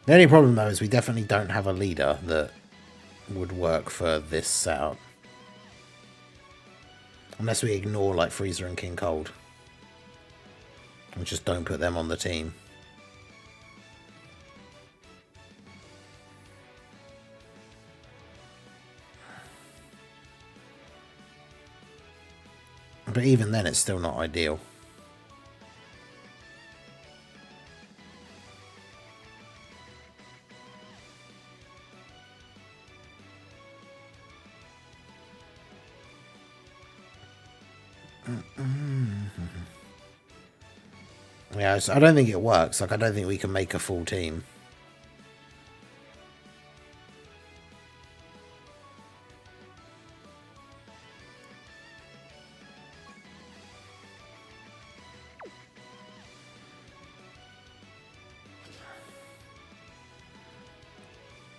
The only problem though is we definitely don't have a leader that would work for this setup. Unless we ignore like Frieza and King Cold. And just don't put them on the team. But even then it's still not ideal. Yeah, I don't think it works. Like, I don't think we can make a full team.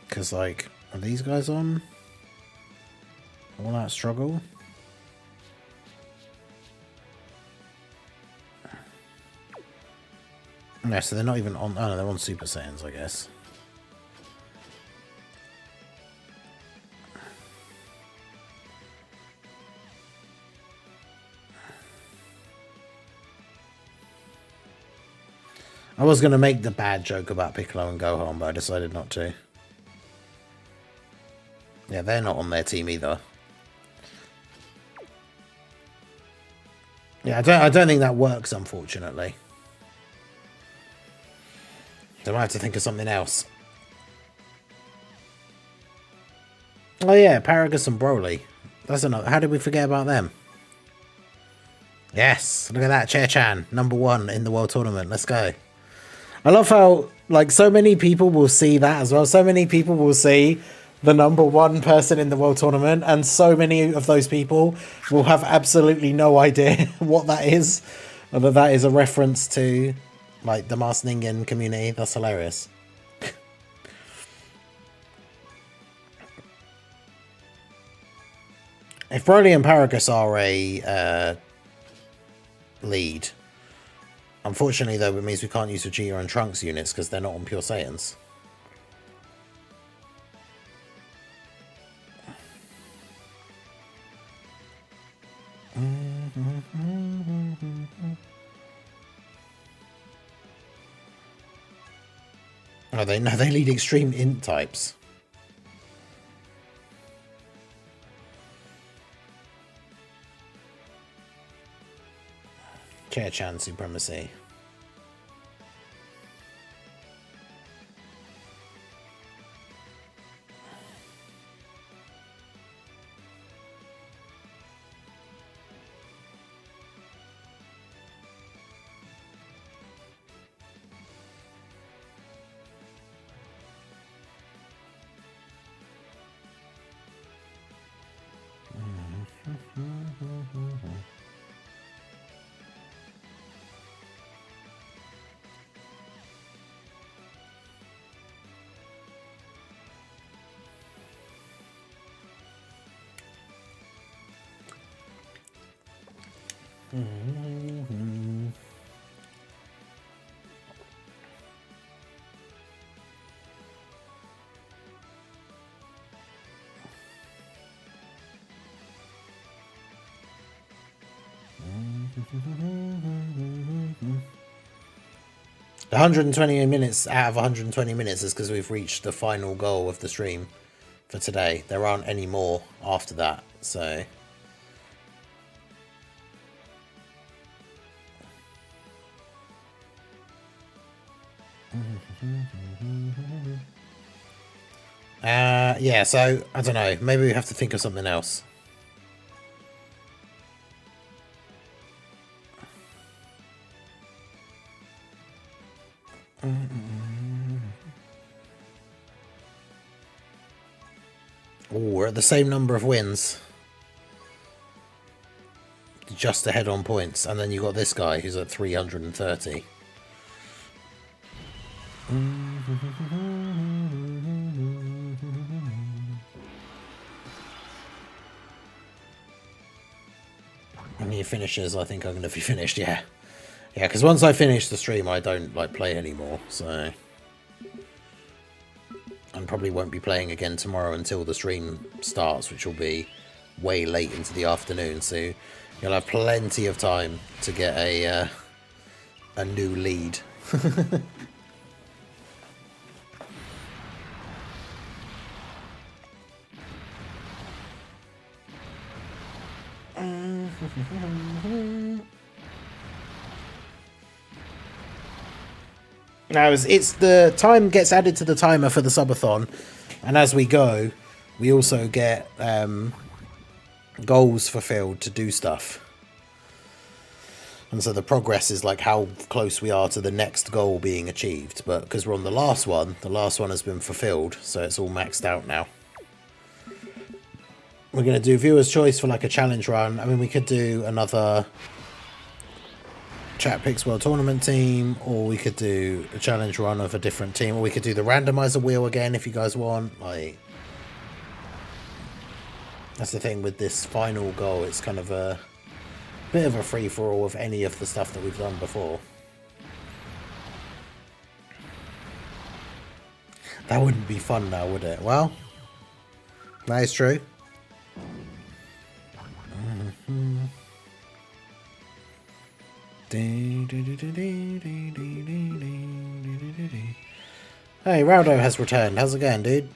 Because, like, are these guys on? All that struggle? No, so they're not even on... Oh, no, they're on Super Saiyans, I guess. I was going to make the bad joke about Piccolo and Gohan, but I decided not to. Yeah, they're not on their team either. Yeah, I don't think that works, unfortunately. So I might have to think of something else. Oh yeah, Paragus and Broly. That's another. How did we forget about them? Yes, look at that, Chair-chan, #1 in the World Tournament. Let's go. I love how, like, so many people will see that as well. So many people will see the #1 person in the World Tournament, and so many of those people will have absolutely no idea what that is, or that that is a reference to Like the Masked Ningen community. That's hilarious. If Broly and Paragus are a lead, unfortunately though, it means we can't use Vegeta and Trunks units because they're not on Pure Saiyans. Oh, they lead extreme int types. Chair-chan supremacy. The 120 minutes out of 120 minutes is because we've reached the final goal of the stream for today. There aren't any more after that, so... yeah, so, I don't know. Maybe we have to think of something else. Oh, we're at the same number of wins. Just ahead on points. And then you got this guy who's at 330. And your finishes, I think I'm going to be finished, yeah. Yeah, because once I finish the stream, I don't like play anymore, so... And probably won't be playing again tomorrow until the stream starts, which will be way late into the afternoon, so you'll have plenty of time to get a new lead. Now, it's the time gets added to the timer for the subathon, and as we go, we also get goals fulfilled to do stuff. And so the progress is like how close we are to the next goal being achieved. But because we're on the last one has been fulfilled, so it's all maxed out now. We're going to do viewer's choice for like a challenge run. I mean, we could do another Chat Picks World Tournament team, or we could do a challenge run of a different team, or we could do the randomizer wheel again if you guys want. Like, that's the thing with this final goal, it's kind of a bit of a free-for-all of any of the stuff that we've done before. That wouldn't be fun now, would it? Well, that is true. Hey, Raldo has returned. How's it going, dude?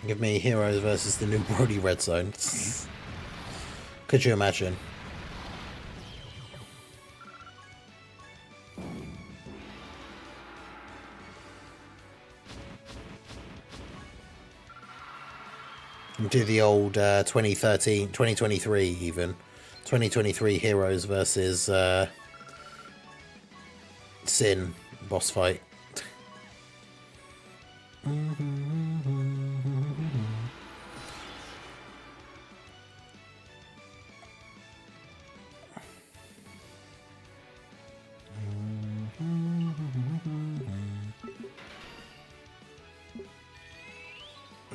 Give me Heroes versus the new Brody Red Zone. Could you imagine? Do the old 2013, 2023 even. 2023 Heroes versus Sin boss fight.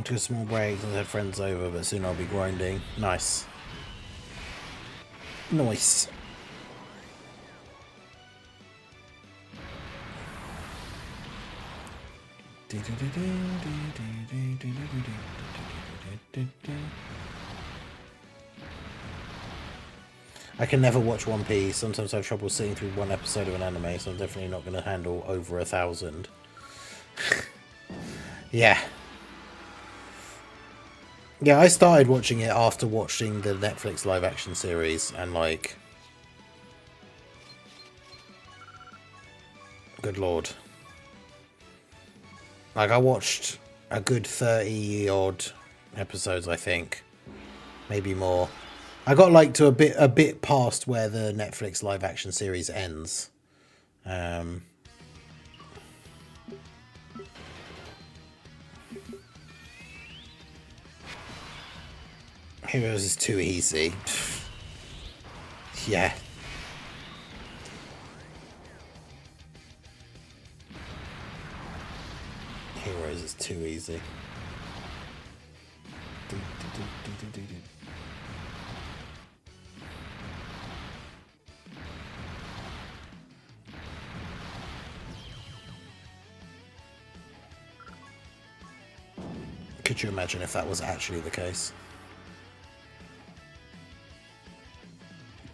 Took a small break and had friends over, but soon I'll be grinding. Nice. Nice. I can never watch One Piece. Sometimes I have trouble sitting through one episode of an anime, so I'm definitely not going to handle over 1,000. Yeah. Yeah, I started watching it after watching the Netflix live action series, and like, good lord. Like, I watched a good 30 odd episodes, I think. Maybe more. I got like to a bit past where the Netflix live action series ends. Heroes is too easy. Yeah. Heroes is too easy. Could you imagine if that was actually the case?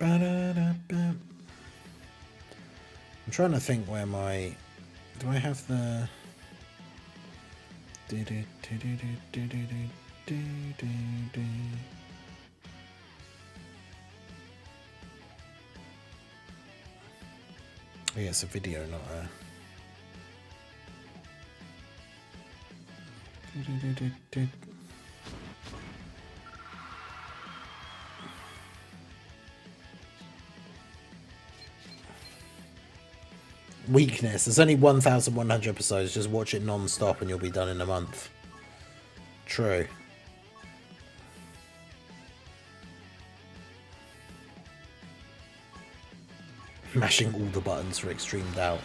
I'm trying to think where my... Do I have the... Yeah, it's a video, not a... Weakness. There's only 1,100 episodes. Just watch it non-stop and you'll be done in a month. True. Mashing all the buttons for extreme doubt.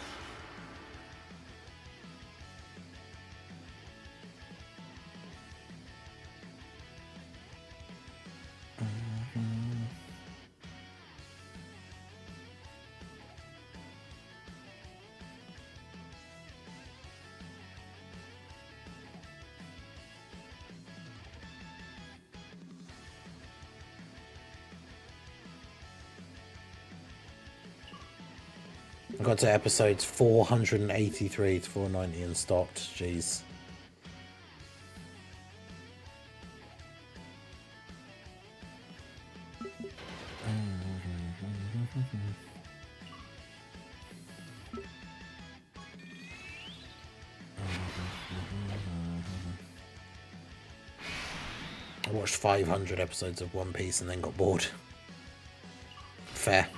I got to episodes 483 to 490 and stopped. Jeez. I watched 500 episodes of One Piece and then got bored. Fair.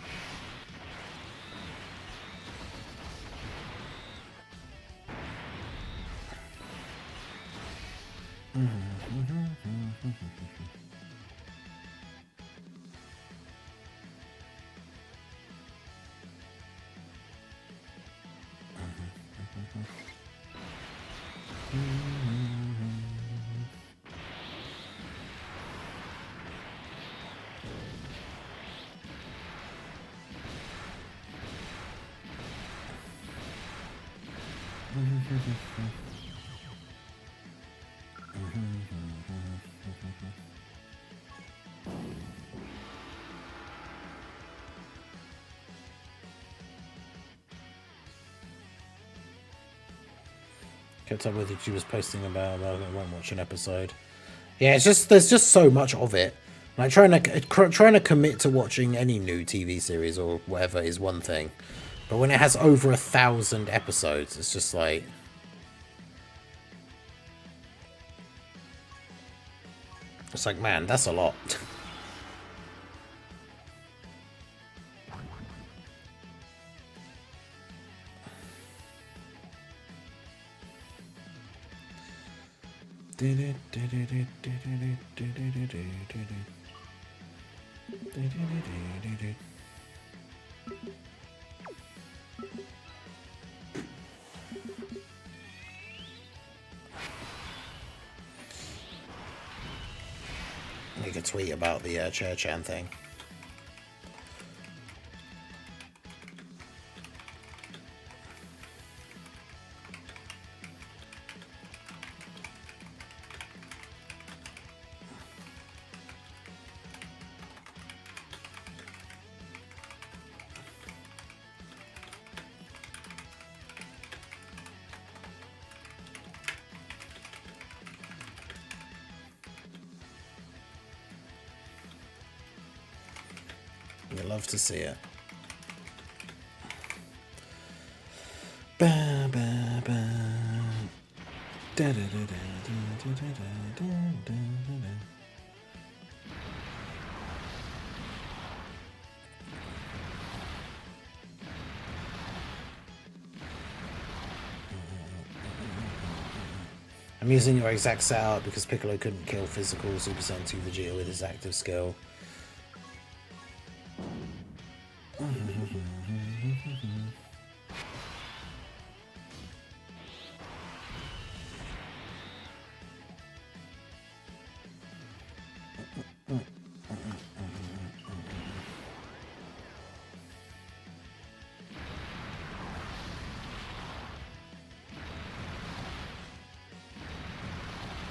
Kept up with it. She was posting about I won't watch an episode. Yeah, it's just there's just so much of it. Like trying to commit to watching any new TV series or whatever is one thing, but when it has over 1,000 episodes, it's just like man, that's a lot. Make a tweet about the Cher-chan thing. You love to see it. Ba, ba, ba. Da, da, da, da, da, da, da, da, da, da. I'm using your exact setup because Piccolo couldn't kill physical Super Saiyan 2 Vegeta with his active skill.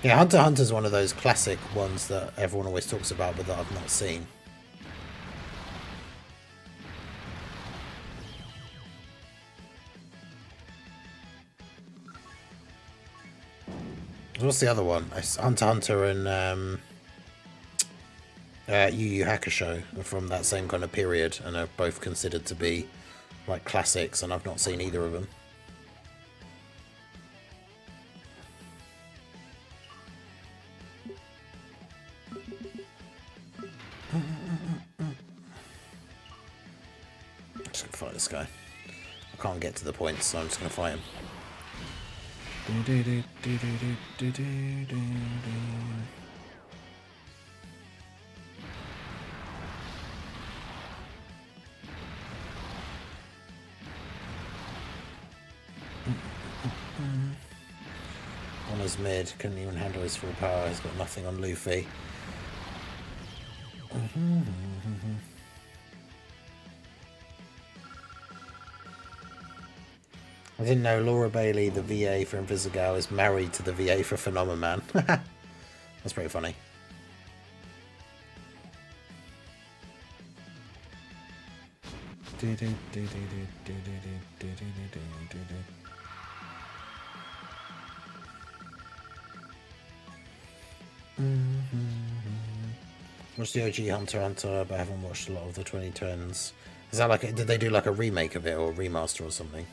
Yeah, Hunter x Hunter is one of those classic ones that everyone always talks about, but that I've not seen. What's the other one? It's Hunter x Hunter and Yu Yu Hakusho are from that same kind of period and are both considered to be like classics, and I've not seen either of them. I'm just gonna fight this guy. I can't get to the points, so I'm just gonna fight him. On his mid, couldn't even handle his full power. He's got nothing on Luffy. I didn't know Laura Bailey, the VA for Invisigal, is married to the VA for Phenomenon. That's pretty funny. Watched the OG Hunter x Hunter, but I haven't watched a lot of the 2010s. Is that like, did they do like a remake of it or a remaster or something?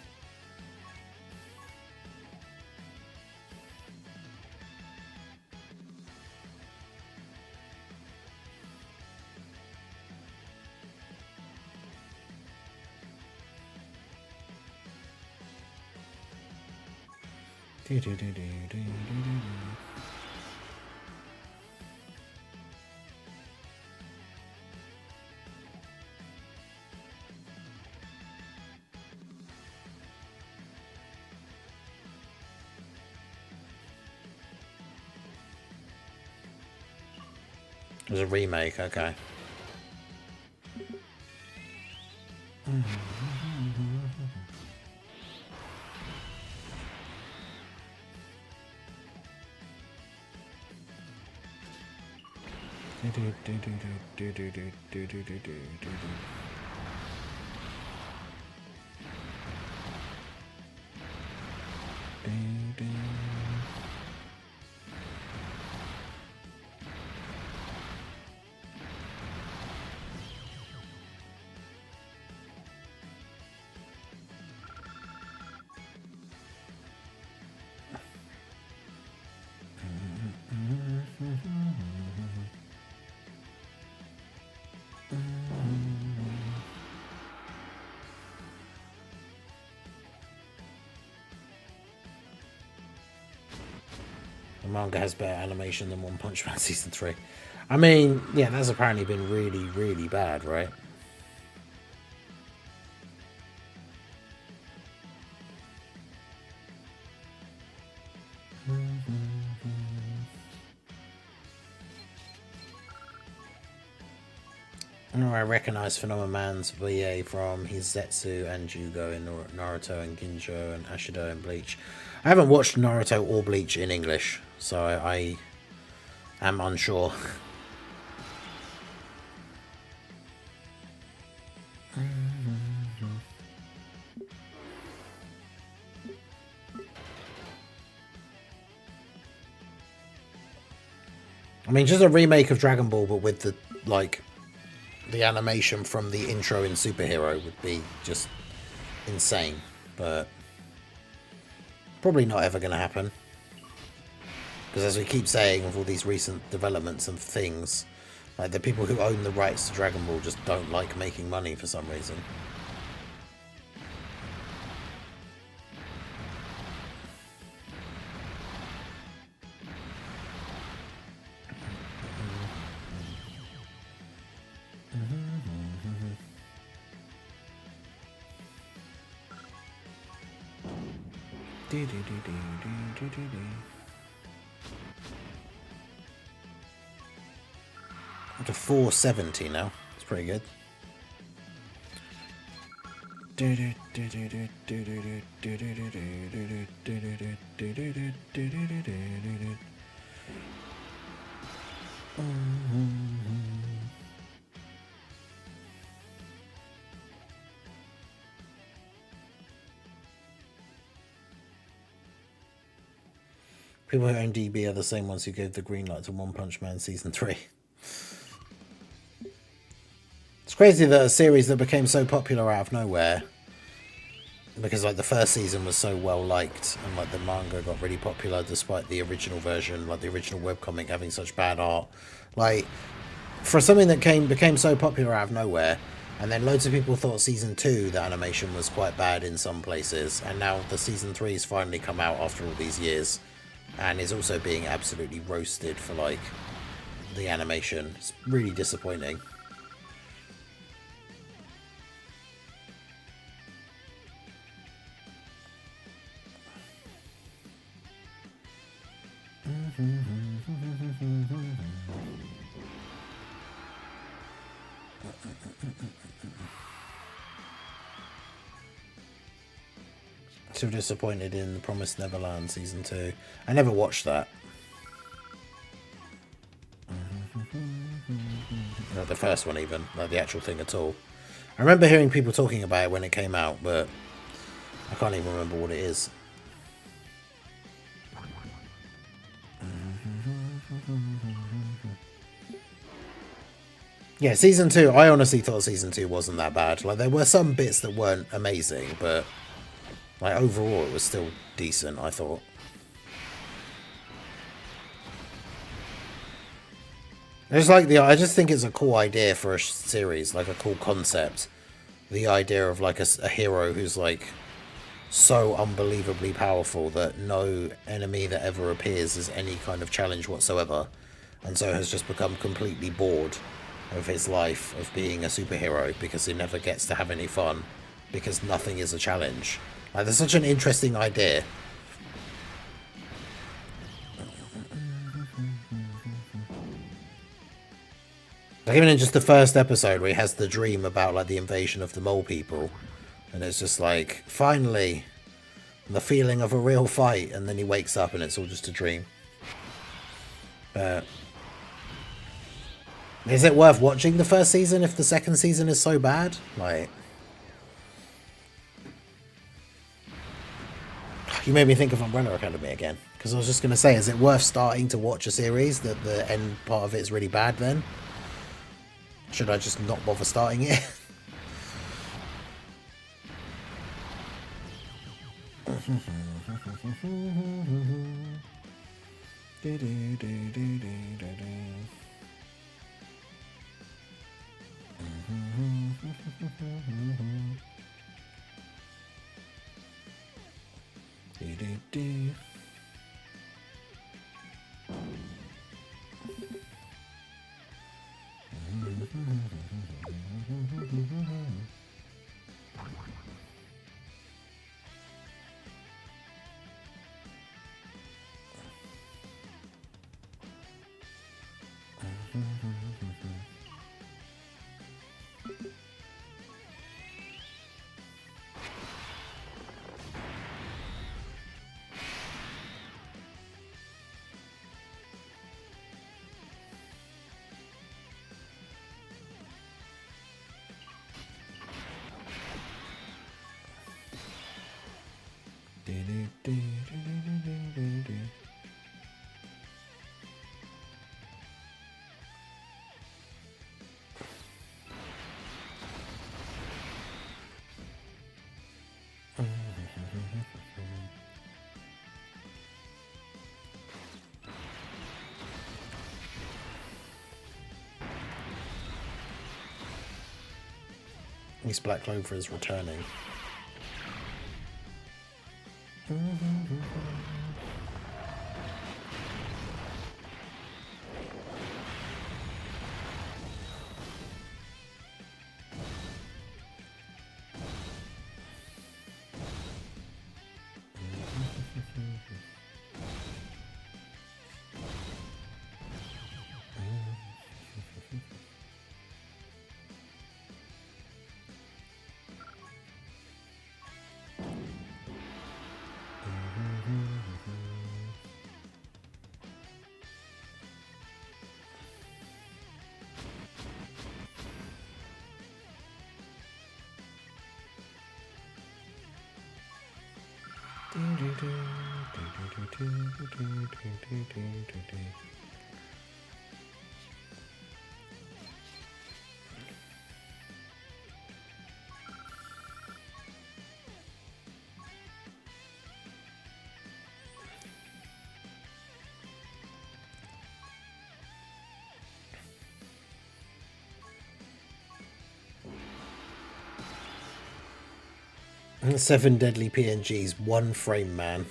It was a remake, okay. manga has better animation than One Punch Man Season 3. I mean, yeah, that's apparently been really, really bad, right? I recognize Phenomenon's VA from his Zetsu and Jugo in Naruto and Ginjo and Ashido and Bleach. I haven't watched Naruto or Bleach in English, so I am unsure. I mean, just a remake of Dragon Ball, but with the, like, the animation from the intro in Superhero would be just insane, but probably not ever going to happen. Because as we keep saying with all these recent developments and things, like the people who own the rights to Dragon Ball just don't like making money for some reason. Up to 470 now. It's pretty good. People who own DB are the same ones who gave the green light to One Punch Man Season 3. It's crazy that a series that became so popular out of nowhere, because like the first season was so well liked and like the manga got really popular despite the original version, like the original webcomic having such bad art. Like, for something that became so popular out of nowhere, and then loads of people thought Season 2, the animation was quite bad in some places, and now the Season 3 has finally come out after all these years, and is also being absolutely roasted for like the animation. It's really disappointing. So disappointed in The Promised Neverland Season 2. I never watched that. Not the first one even, like the actual thing at all. I remember hearing people talking about it when it came out, but I can't even remember what it is. Yeah, Season 2, I honestly thought Season 2 wasn't that bad. Like, there were some bits that weren't amazing, but like overall it was still decent, I thought. I just think it's a cool idea for a series, like a cool concept. The idea of like a hero who's like so unbelievably powerful that no enemy that ever appears is any kind of challenge whatsoever, and so has just become completely bored of his life of being a superhero because he never gets to have any fun because nothing is a challenge. Like, that's such an interesting idea. Like, even in just the first episode where he has the dream about like the invasion of the mole people, and it's just like, finally, the feeling of a real fight, and then he wakes up and it's all just a dream. But is it worth watching the first season if the second season is so bad? Like, you made me think of Umbrella Academy again, because I was just going to say, is it worth starting to watch a series that the end part of it is really bad then? Should I just not bother starting it? This Black Clover is returning. Seven deadly PNGs, one frame man.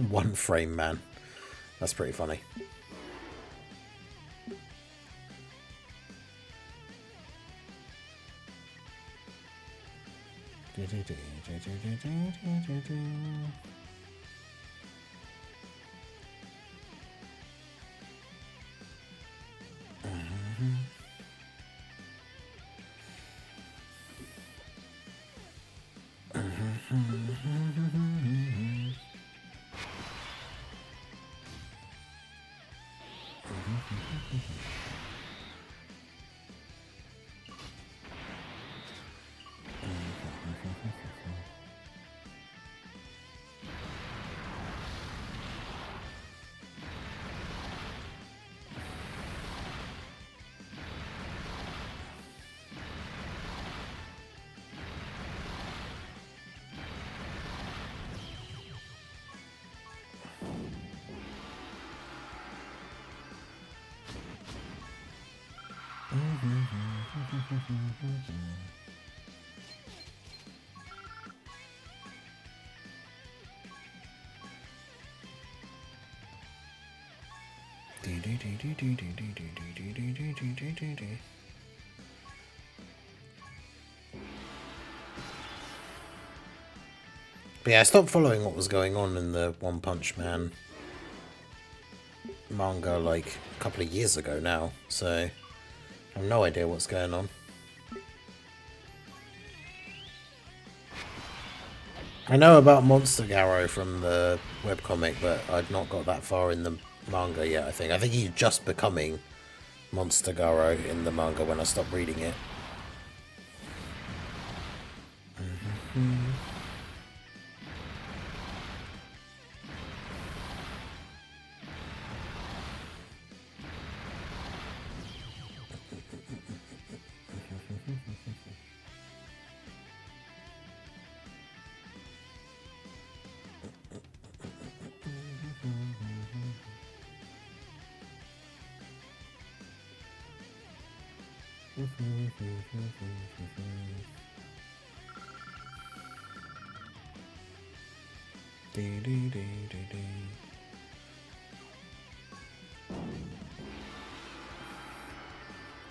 One frame man. That's pretty funny. But yeah, I stopped following what was going on in the One Punch Man manga like a couple of years ago now, so I have no idea what's going on. I know about Monster Garrow from the webcomic, but I'd not got that far in the manga yet, I think. I think he's just becoming Monster Garrow in the manga when I stopped reading it.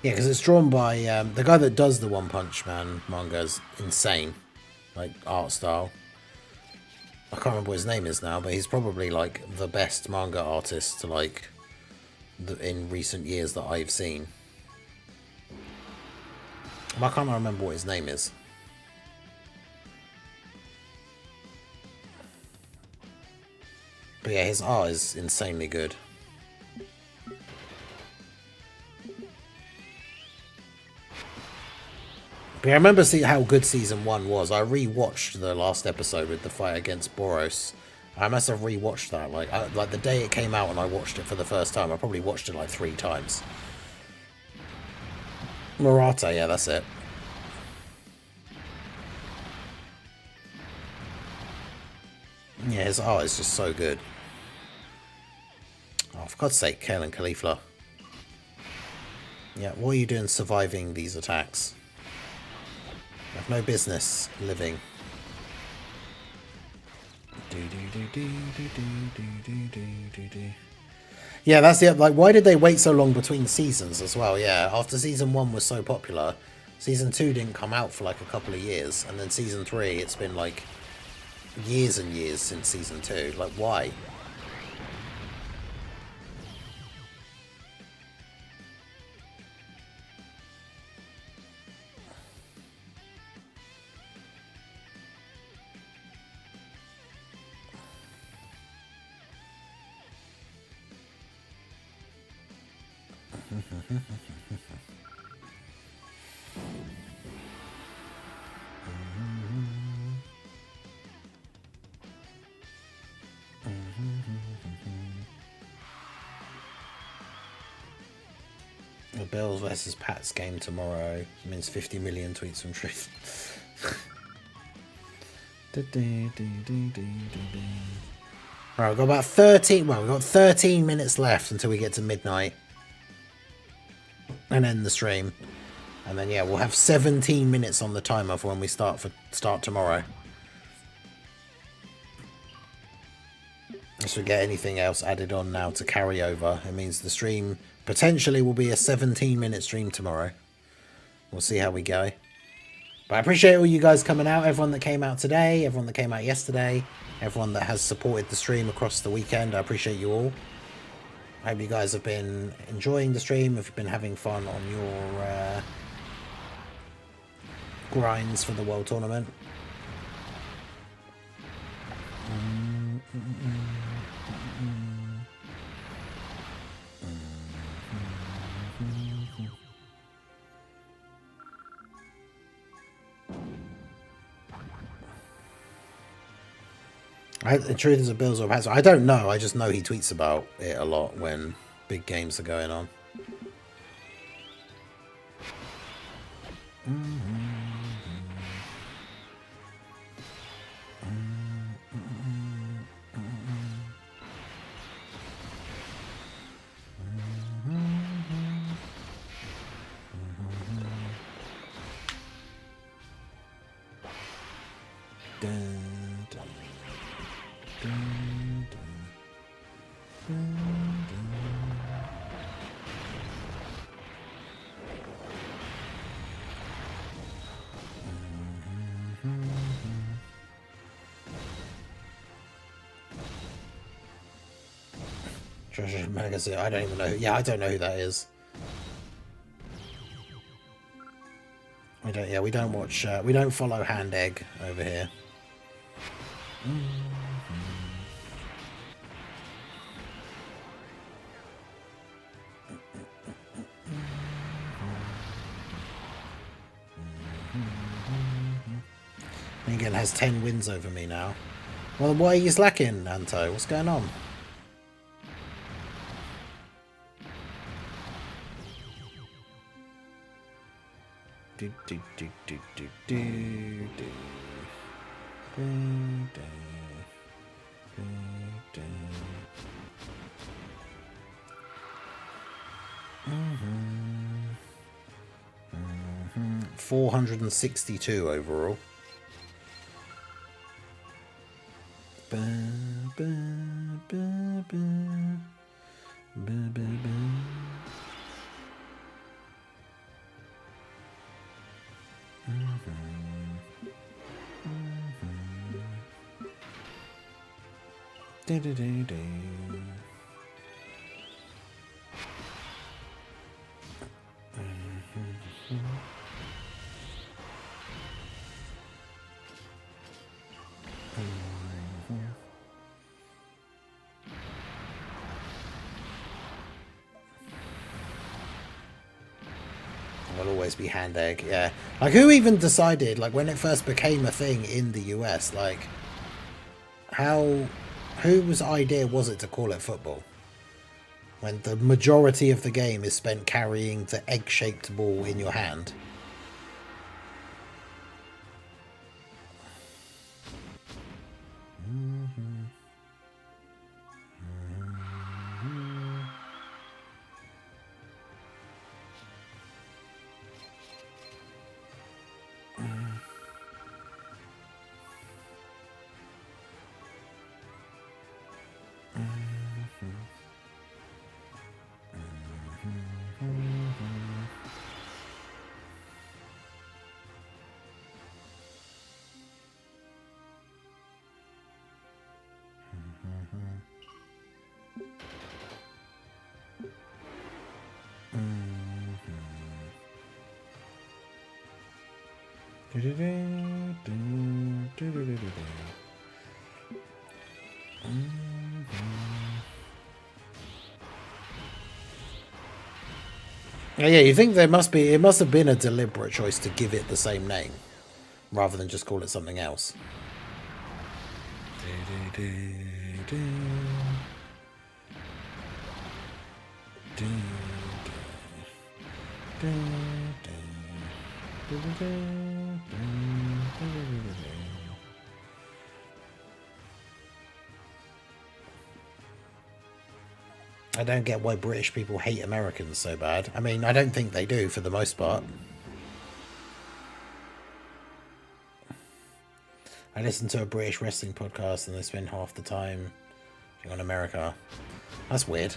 Yeah, because it's drawn by the guy that does the One Punch Man manga is insane, like art style. I can't remember what his name is now, but he's probably like the best manga artist like in recent years that I've seen. I can't remember what his name is. But yeah, his art is insanely good. But I remember how good season 1 was. I rewatched the last episode with the fight against Boros. I must have rewatched that. Like the day it came out and I watched it for the first time. I probably watched it like 3 times. Murata, yeah, that's it. Yeah, his art is just so good. Oh, for God's sake, Kale and Caulifla. Yeah, what are you doing surviving these attacks? You have no business living. Yeah, that's it. Like, why did they wait so long between seasons as well? Yeah, after season 1 was so popular, season 2 didn't come out for like a couple of years, and then season 3, it's been like years and years since season 2. Like, why? The Bills versus Pats game tomorrow. It means 50 million tweets from Truth. Alright, we've got about 13. Well, we've got 13 minutes left until we get to midnight and end the stream. And then, yeah, we'll have 17 minutes on the timer for when we start tomorrow. Unless we get anything else added on now to carry over, it means the stream potentially will be a 17-minute stream tomorrow. We'll see how we go. But I appreciate all you guys coming out, everyone that came out today, everyone that came out yesterday, everyone that has supported the stream across the weekend. I appreciate you all. I hope you guys have been enjoying the stream, if you've been having fun on your grinds for the World Tournament. The truth is a Bills or Pats. I don't know. I just know he tweets about it a lot when big games are going on. Treasure Magazine. I don't even know. Yeah, I don't know who that is. We don't. Yeah, we don't watch. We don't follow Hand Egg over here. Megan has 10 wins over me now. Well, why are you slacking, Anto? What's going on? Mm-hmm. 462 overall. just be hand egg. Yeah, like who even decided, like when it first became a thing in the US, like whose idea was it to call it football when the majority of the game is spent carrying the egg-shaped ball in your hand? Oh, yeah, you think it must have been a deliberate choice to give it the same name rather than just call it something else. I don't get why British people hate Americans so bad. I mean, I don't think they do for the most part. I listen to a British wrestling podcast and they spend half the time on America. That's weird.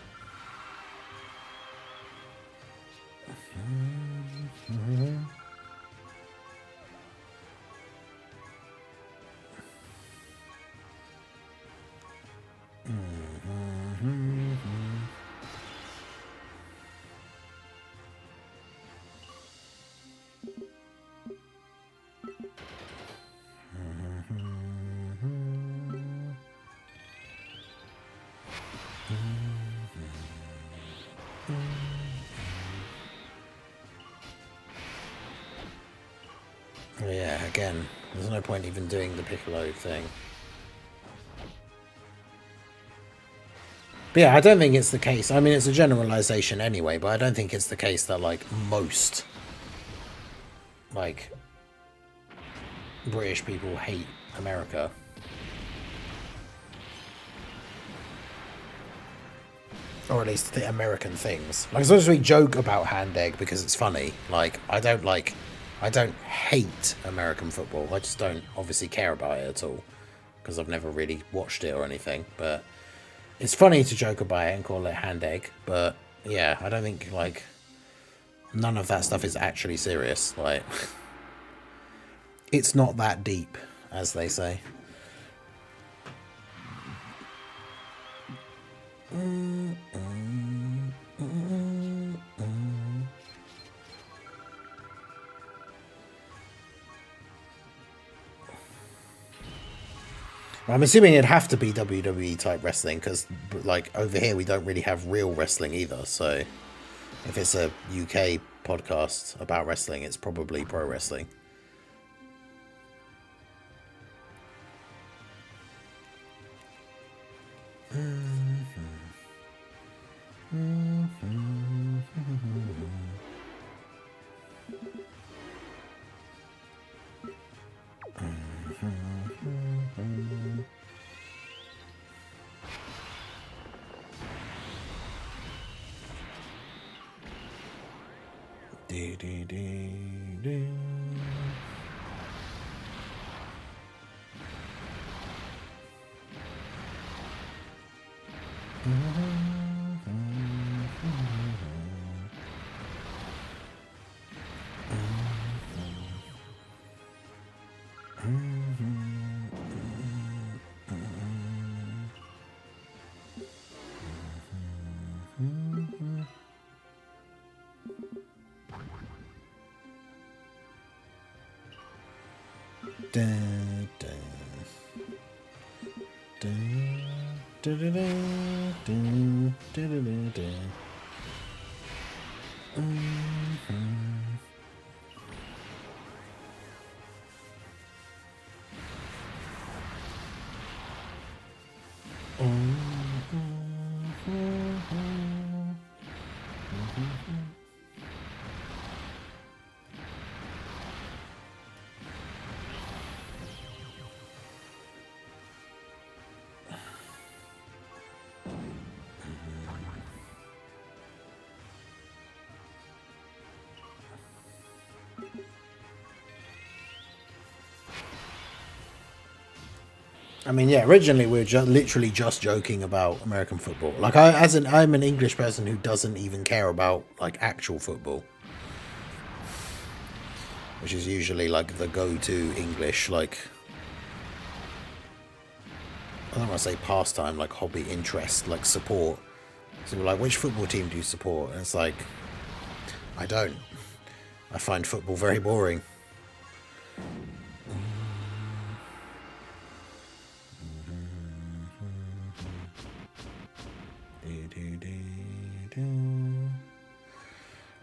Yeah, again, there's no point even doing the Piccolo thing. But yeah, I don't think it's the case. I mean, it's a generalization anyway, but I don't think it's the case that, like, most, like, British people hate America. Or at least the American things. Like, as long as we joke about hand egg because it's funny, like, I don't hate American football. I just don't obviously care about it at all because I've never really watched it or anything. But it's funny to joke about it and call it hand egg. But yeah, I don't think, like, none of that stuff is actually serious. Like, it's not that deep, as they say. I'm assuming it'd have to be WWE type wrestling because, like, over here we don't really have real wrestling either. So if it's a UK podcast about wrestling, it's probably pro wrestling. I mean, yeah, originally we were literally just joking about American football. Like, I'm an English person who doesn't even care about, like, actual football. Which is usually, like, the go-to English, like, I don't want to say pastime, like, hobby, interest, like, support. So we're like, which football team do you support? And it's like, I don't. I find football very boring.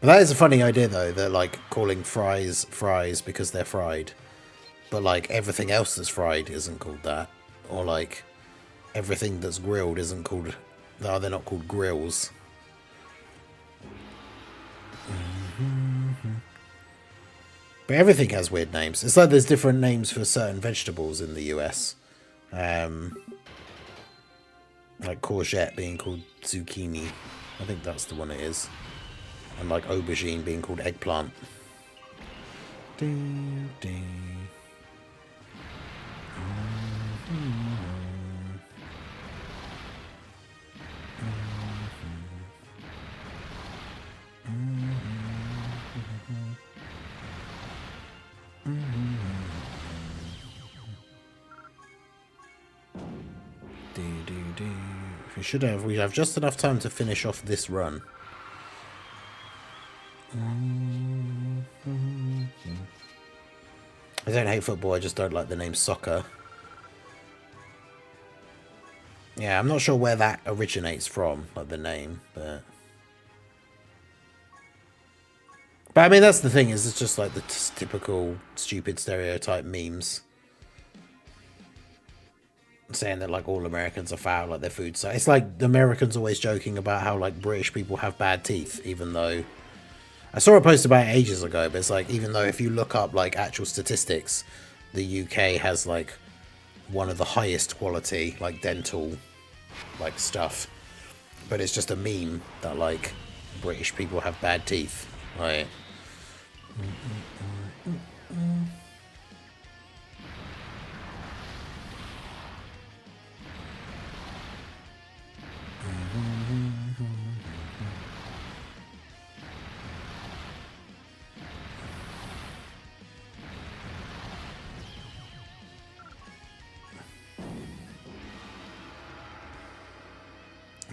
But that is a funny idea, though, that, like, calling fries fries because they're fried. But, like, everything else that's fried isn't called that. Or, like, everything that's grilled isn't called... No, they're not called grills. But everything has weird names. It's like there's different names for certain vegetables in the US. Like courgette being called zucchini. I think that's the one it is. And like aubergine being called eggplant. We have just enough time to finish off this run. I don't hate football, I just don't like the name soccer. Yeah, I'm not sure where that originates from, like the name, but I mean, that's the thing, is it's just like the typical stupid stereotype memes. Saying that like all Americans are foul, like their food. So it's like the Americans always joking about how like British people have bad teeth, even though I saw a post about it ages ago, but it's like, even though if you look up like actual statistics, the UK has like one of the highest quality like dental like stuff, but it's just a meme that like British people have bad teeth, right?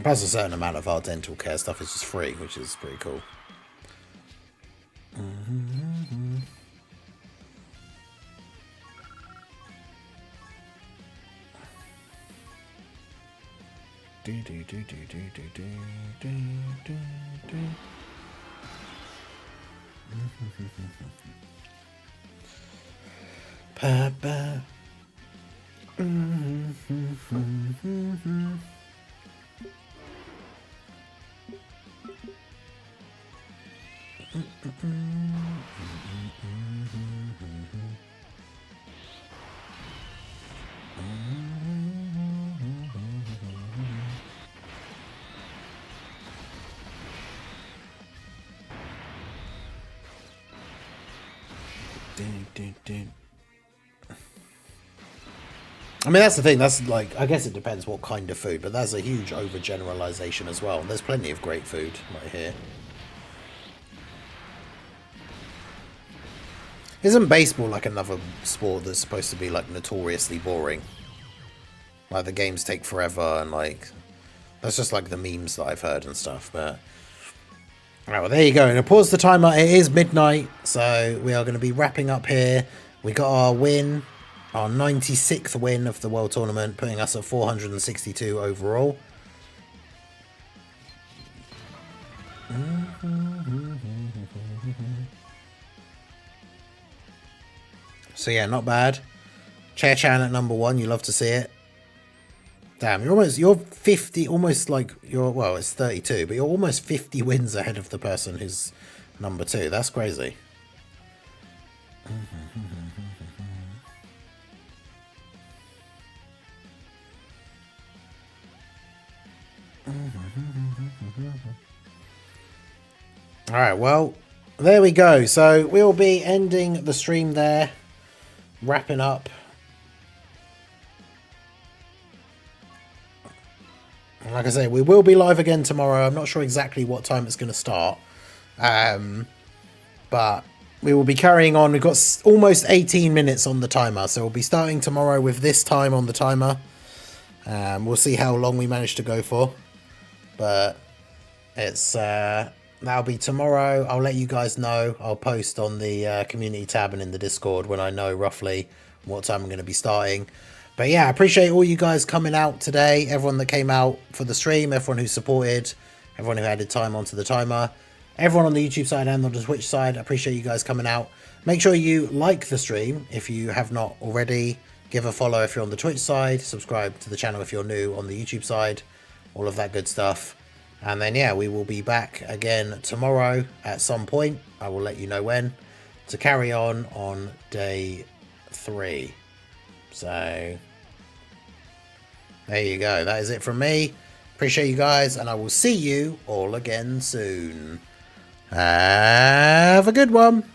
Plus a certain amount of our dental care stuff is just free, which is pretty cool. Papa. I mean, that's the thing. That's like, I guess it depends what kind of food, but that's a huge overgeneralization as well. There's plenty of great food right here. Isn't baseball like another sport that's supposed to be like notoriously boring? Like the games take forever and like, that's just like the memes that I've heard and stuff, but... Alright, well there you go. And I pause the timer. It is midnight, so we are going to be wrapping up here. We got our win, our 96th win of the World Tournament, putting us at 462 overall. So yeah, not bad. Chair-chan at number 1, you love to see it. Damn, you're 50, almost like, well, it's 32, but you're almost 50 wins ahead of the person who's number 2. That's crazy. Alright, well, there we go. So we'll be ending the stream there, wrapping up. And like I say, we will be live again tomorrow. I'm not sure exactly what time it's going to start. But we will be carrying on. We've got almost 18 minutes on the timer. So we'll be starting tomorrow with this time on the timer. We'll see how long we manage to go for. But it's that'll be tomorrow. I'll let you guys know. I'll post on the community tab and in the Discord when I know roughly what time I'm going to be starting. But yeah, I appreciate all you guys coming out today. Everyone that came out for the stream, everyone who supported, everyone who added time onto the timer, everyone on the YouTube side and on the Twitch side. I appreciate you guys coming out. Make sure you like the stream if you have not already. Give a follow if you're on the Twitch side. Subscribe to the channel if you're new on the YouTube side. All of that good stuff. And then, yeah, we will be back again tomorrow at some point. I will let you know when. To carry on day 3. So, there you go. That is it from me. Appreciate you guys. And I will see you all again soon. Have a good one.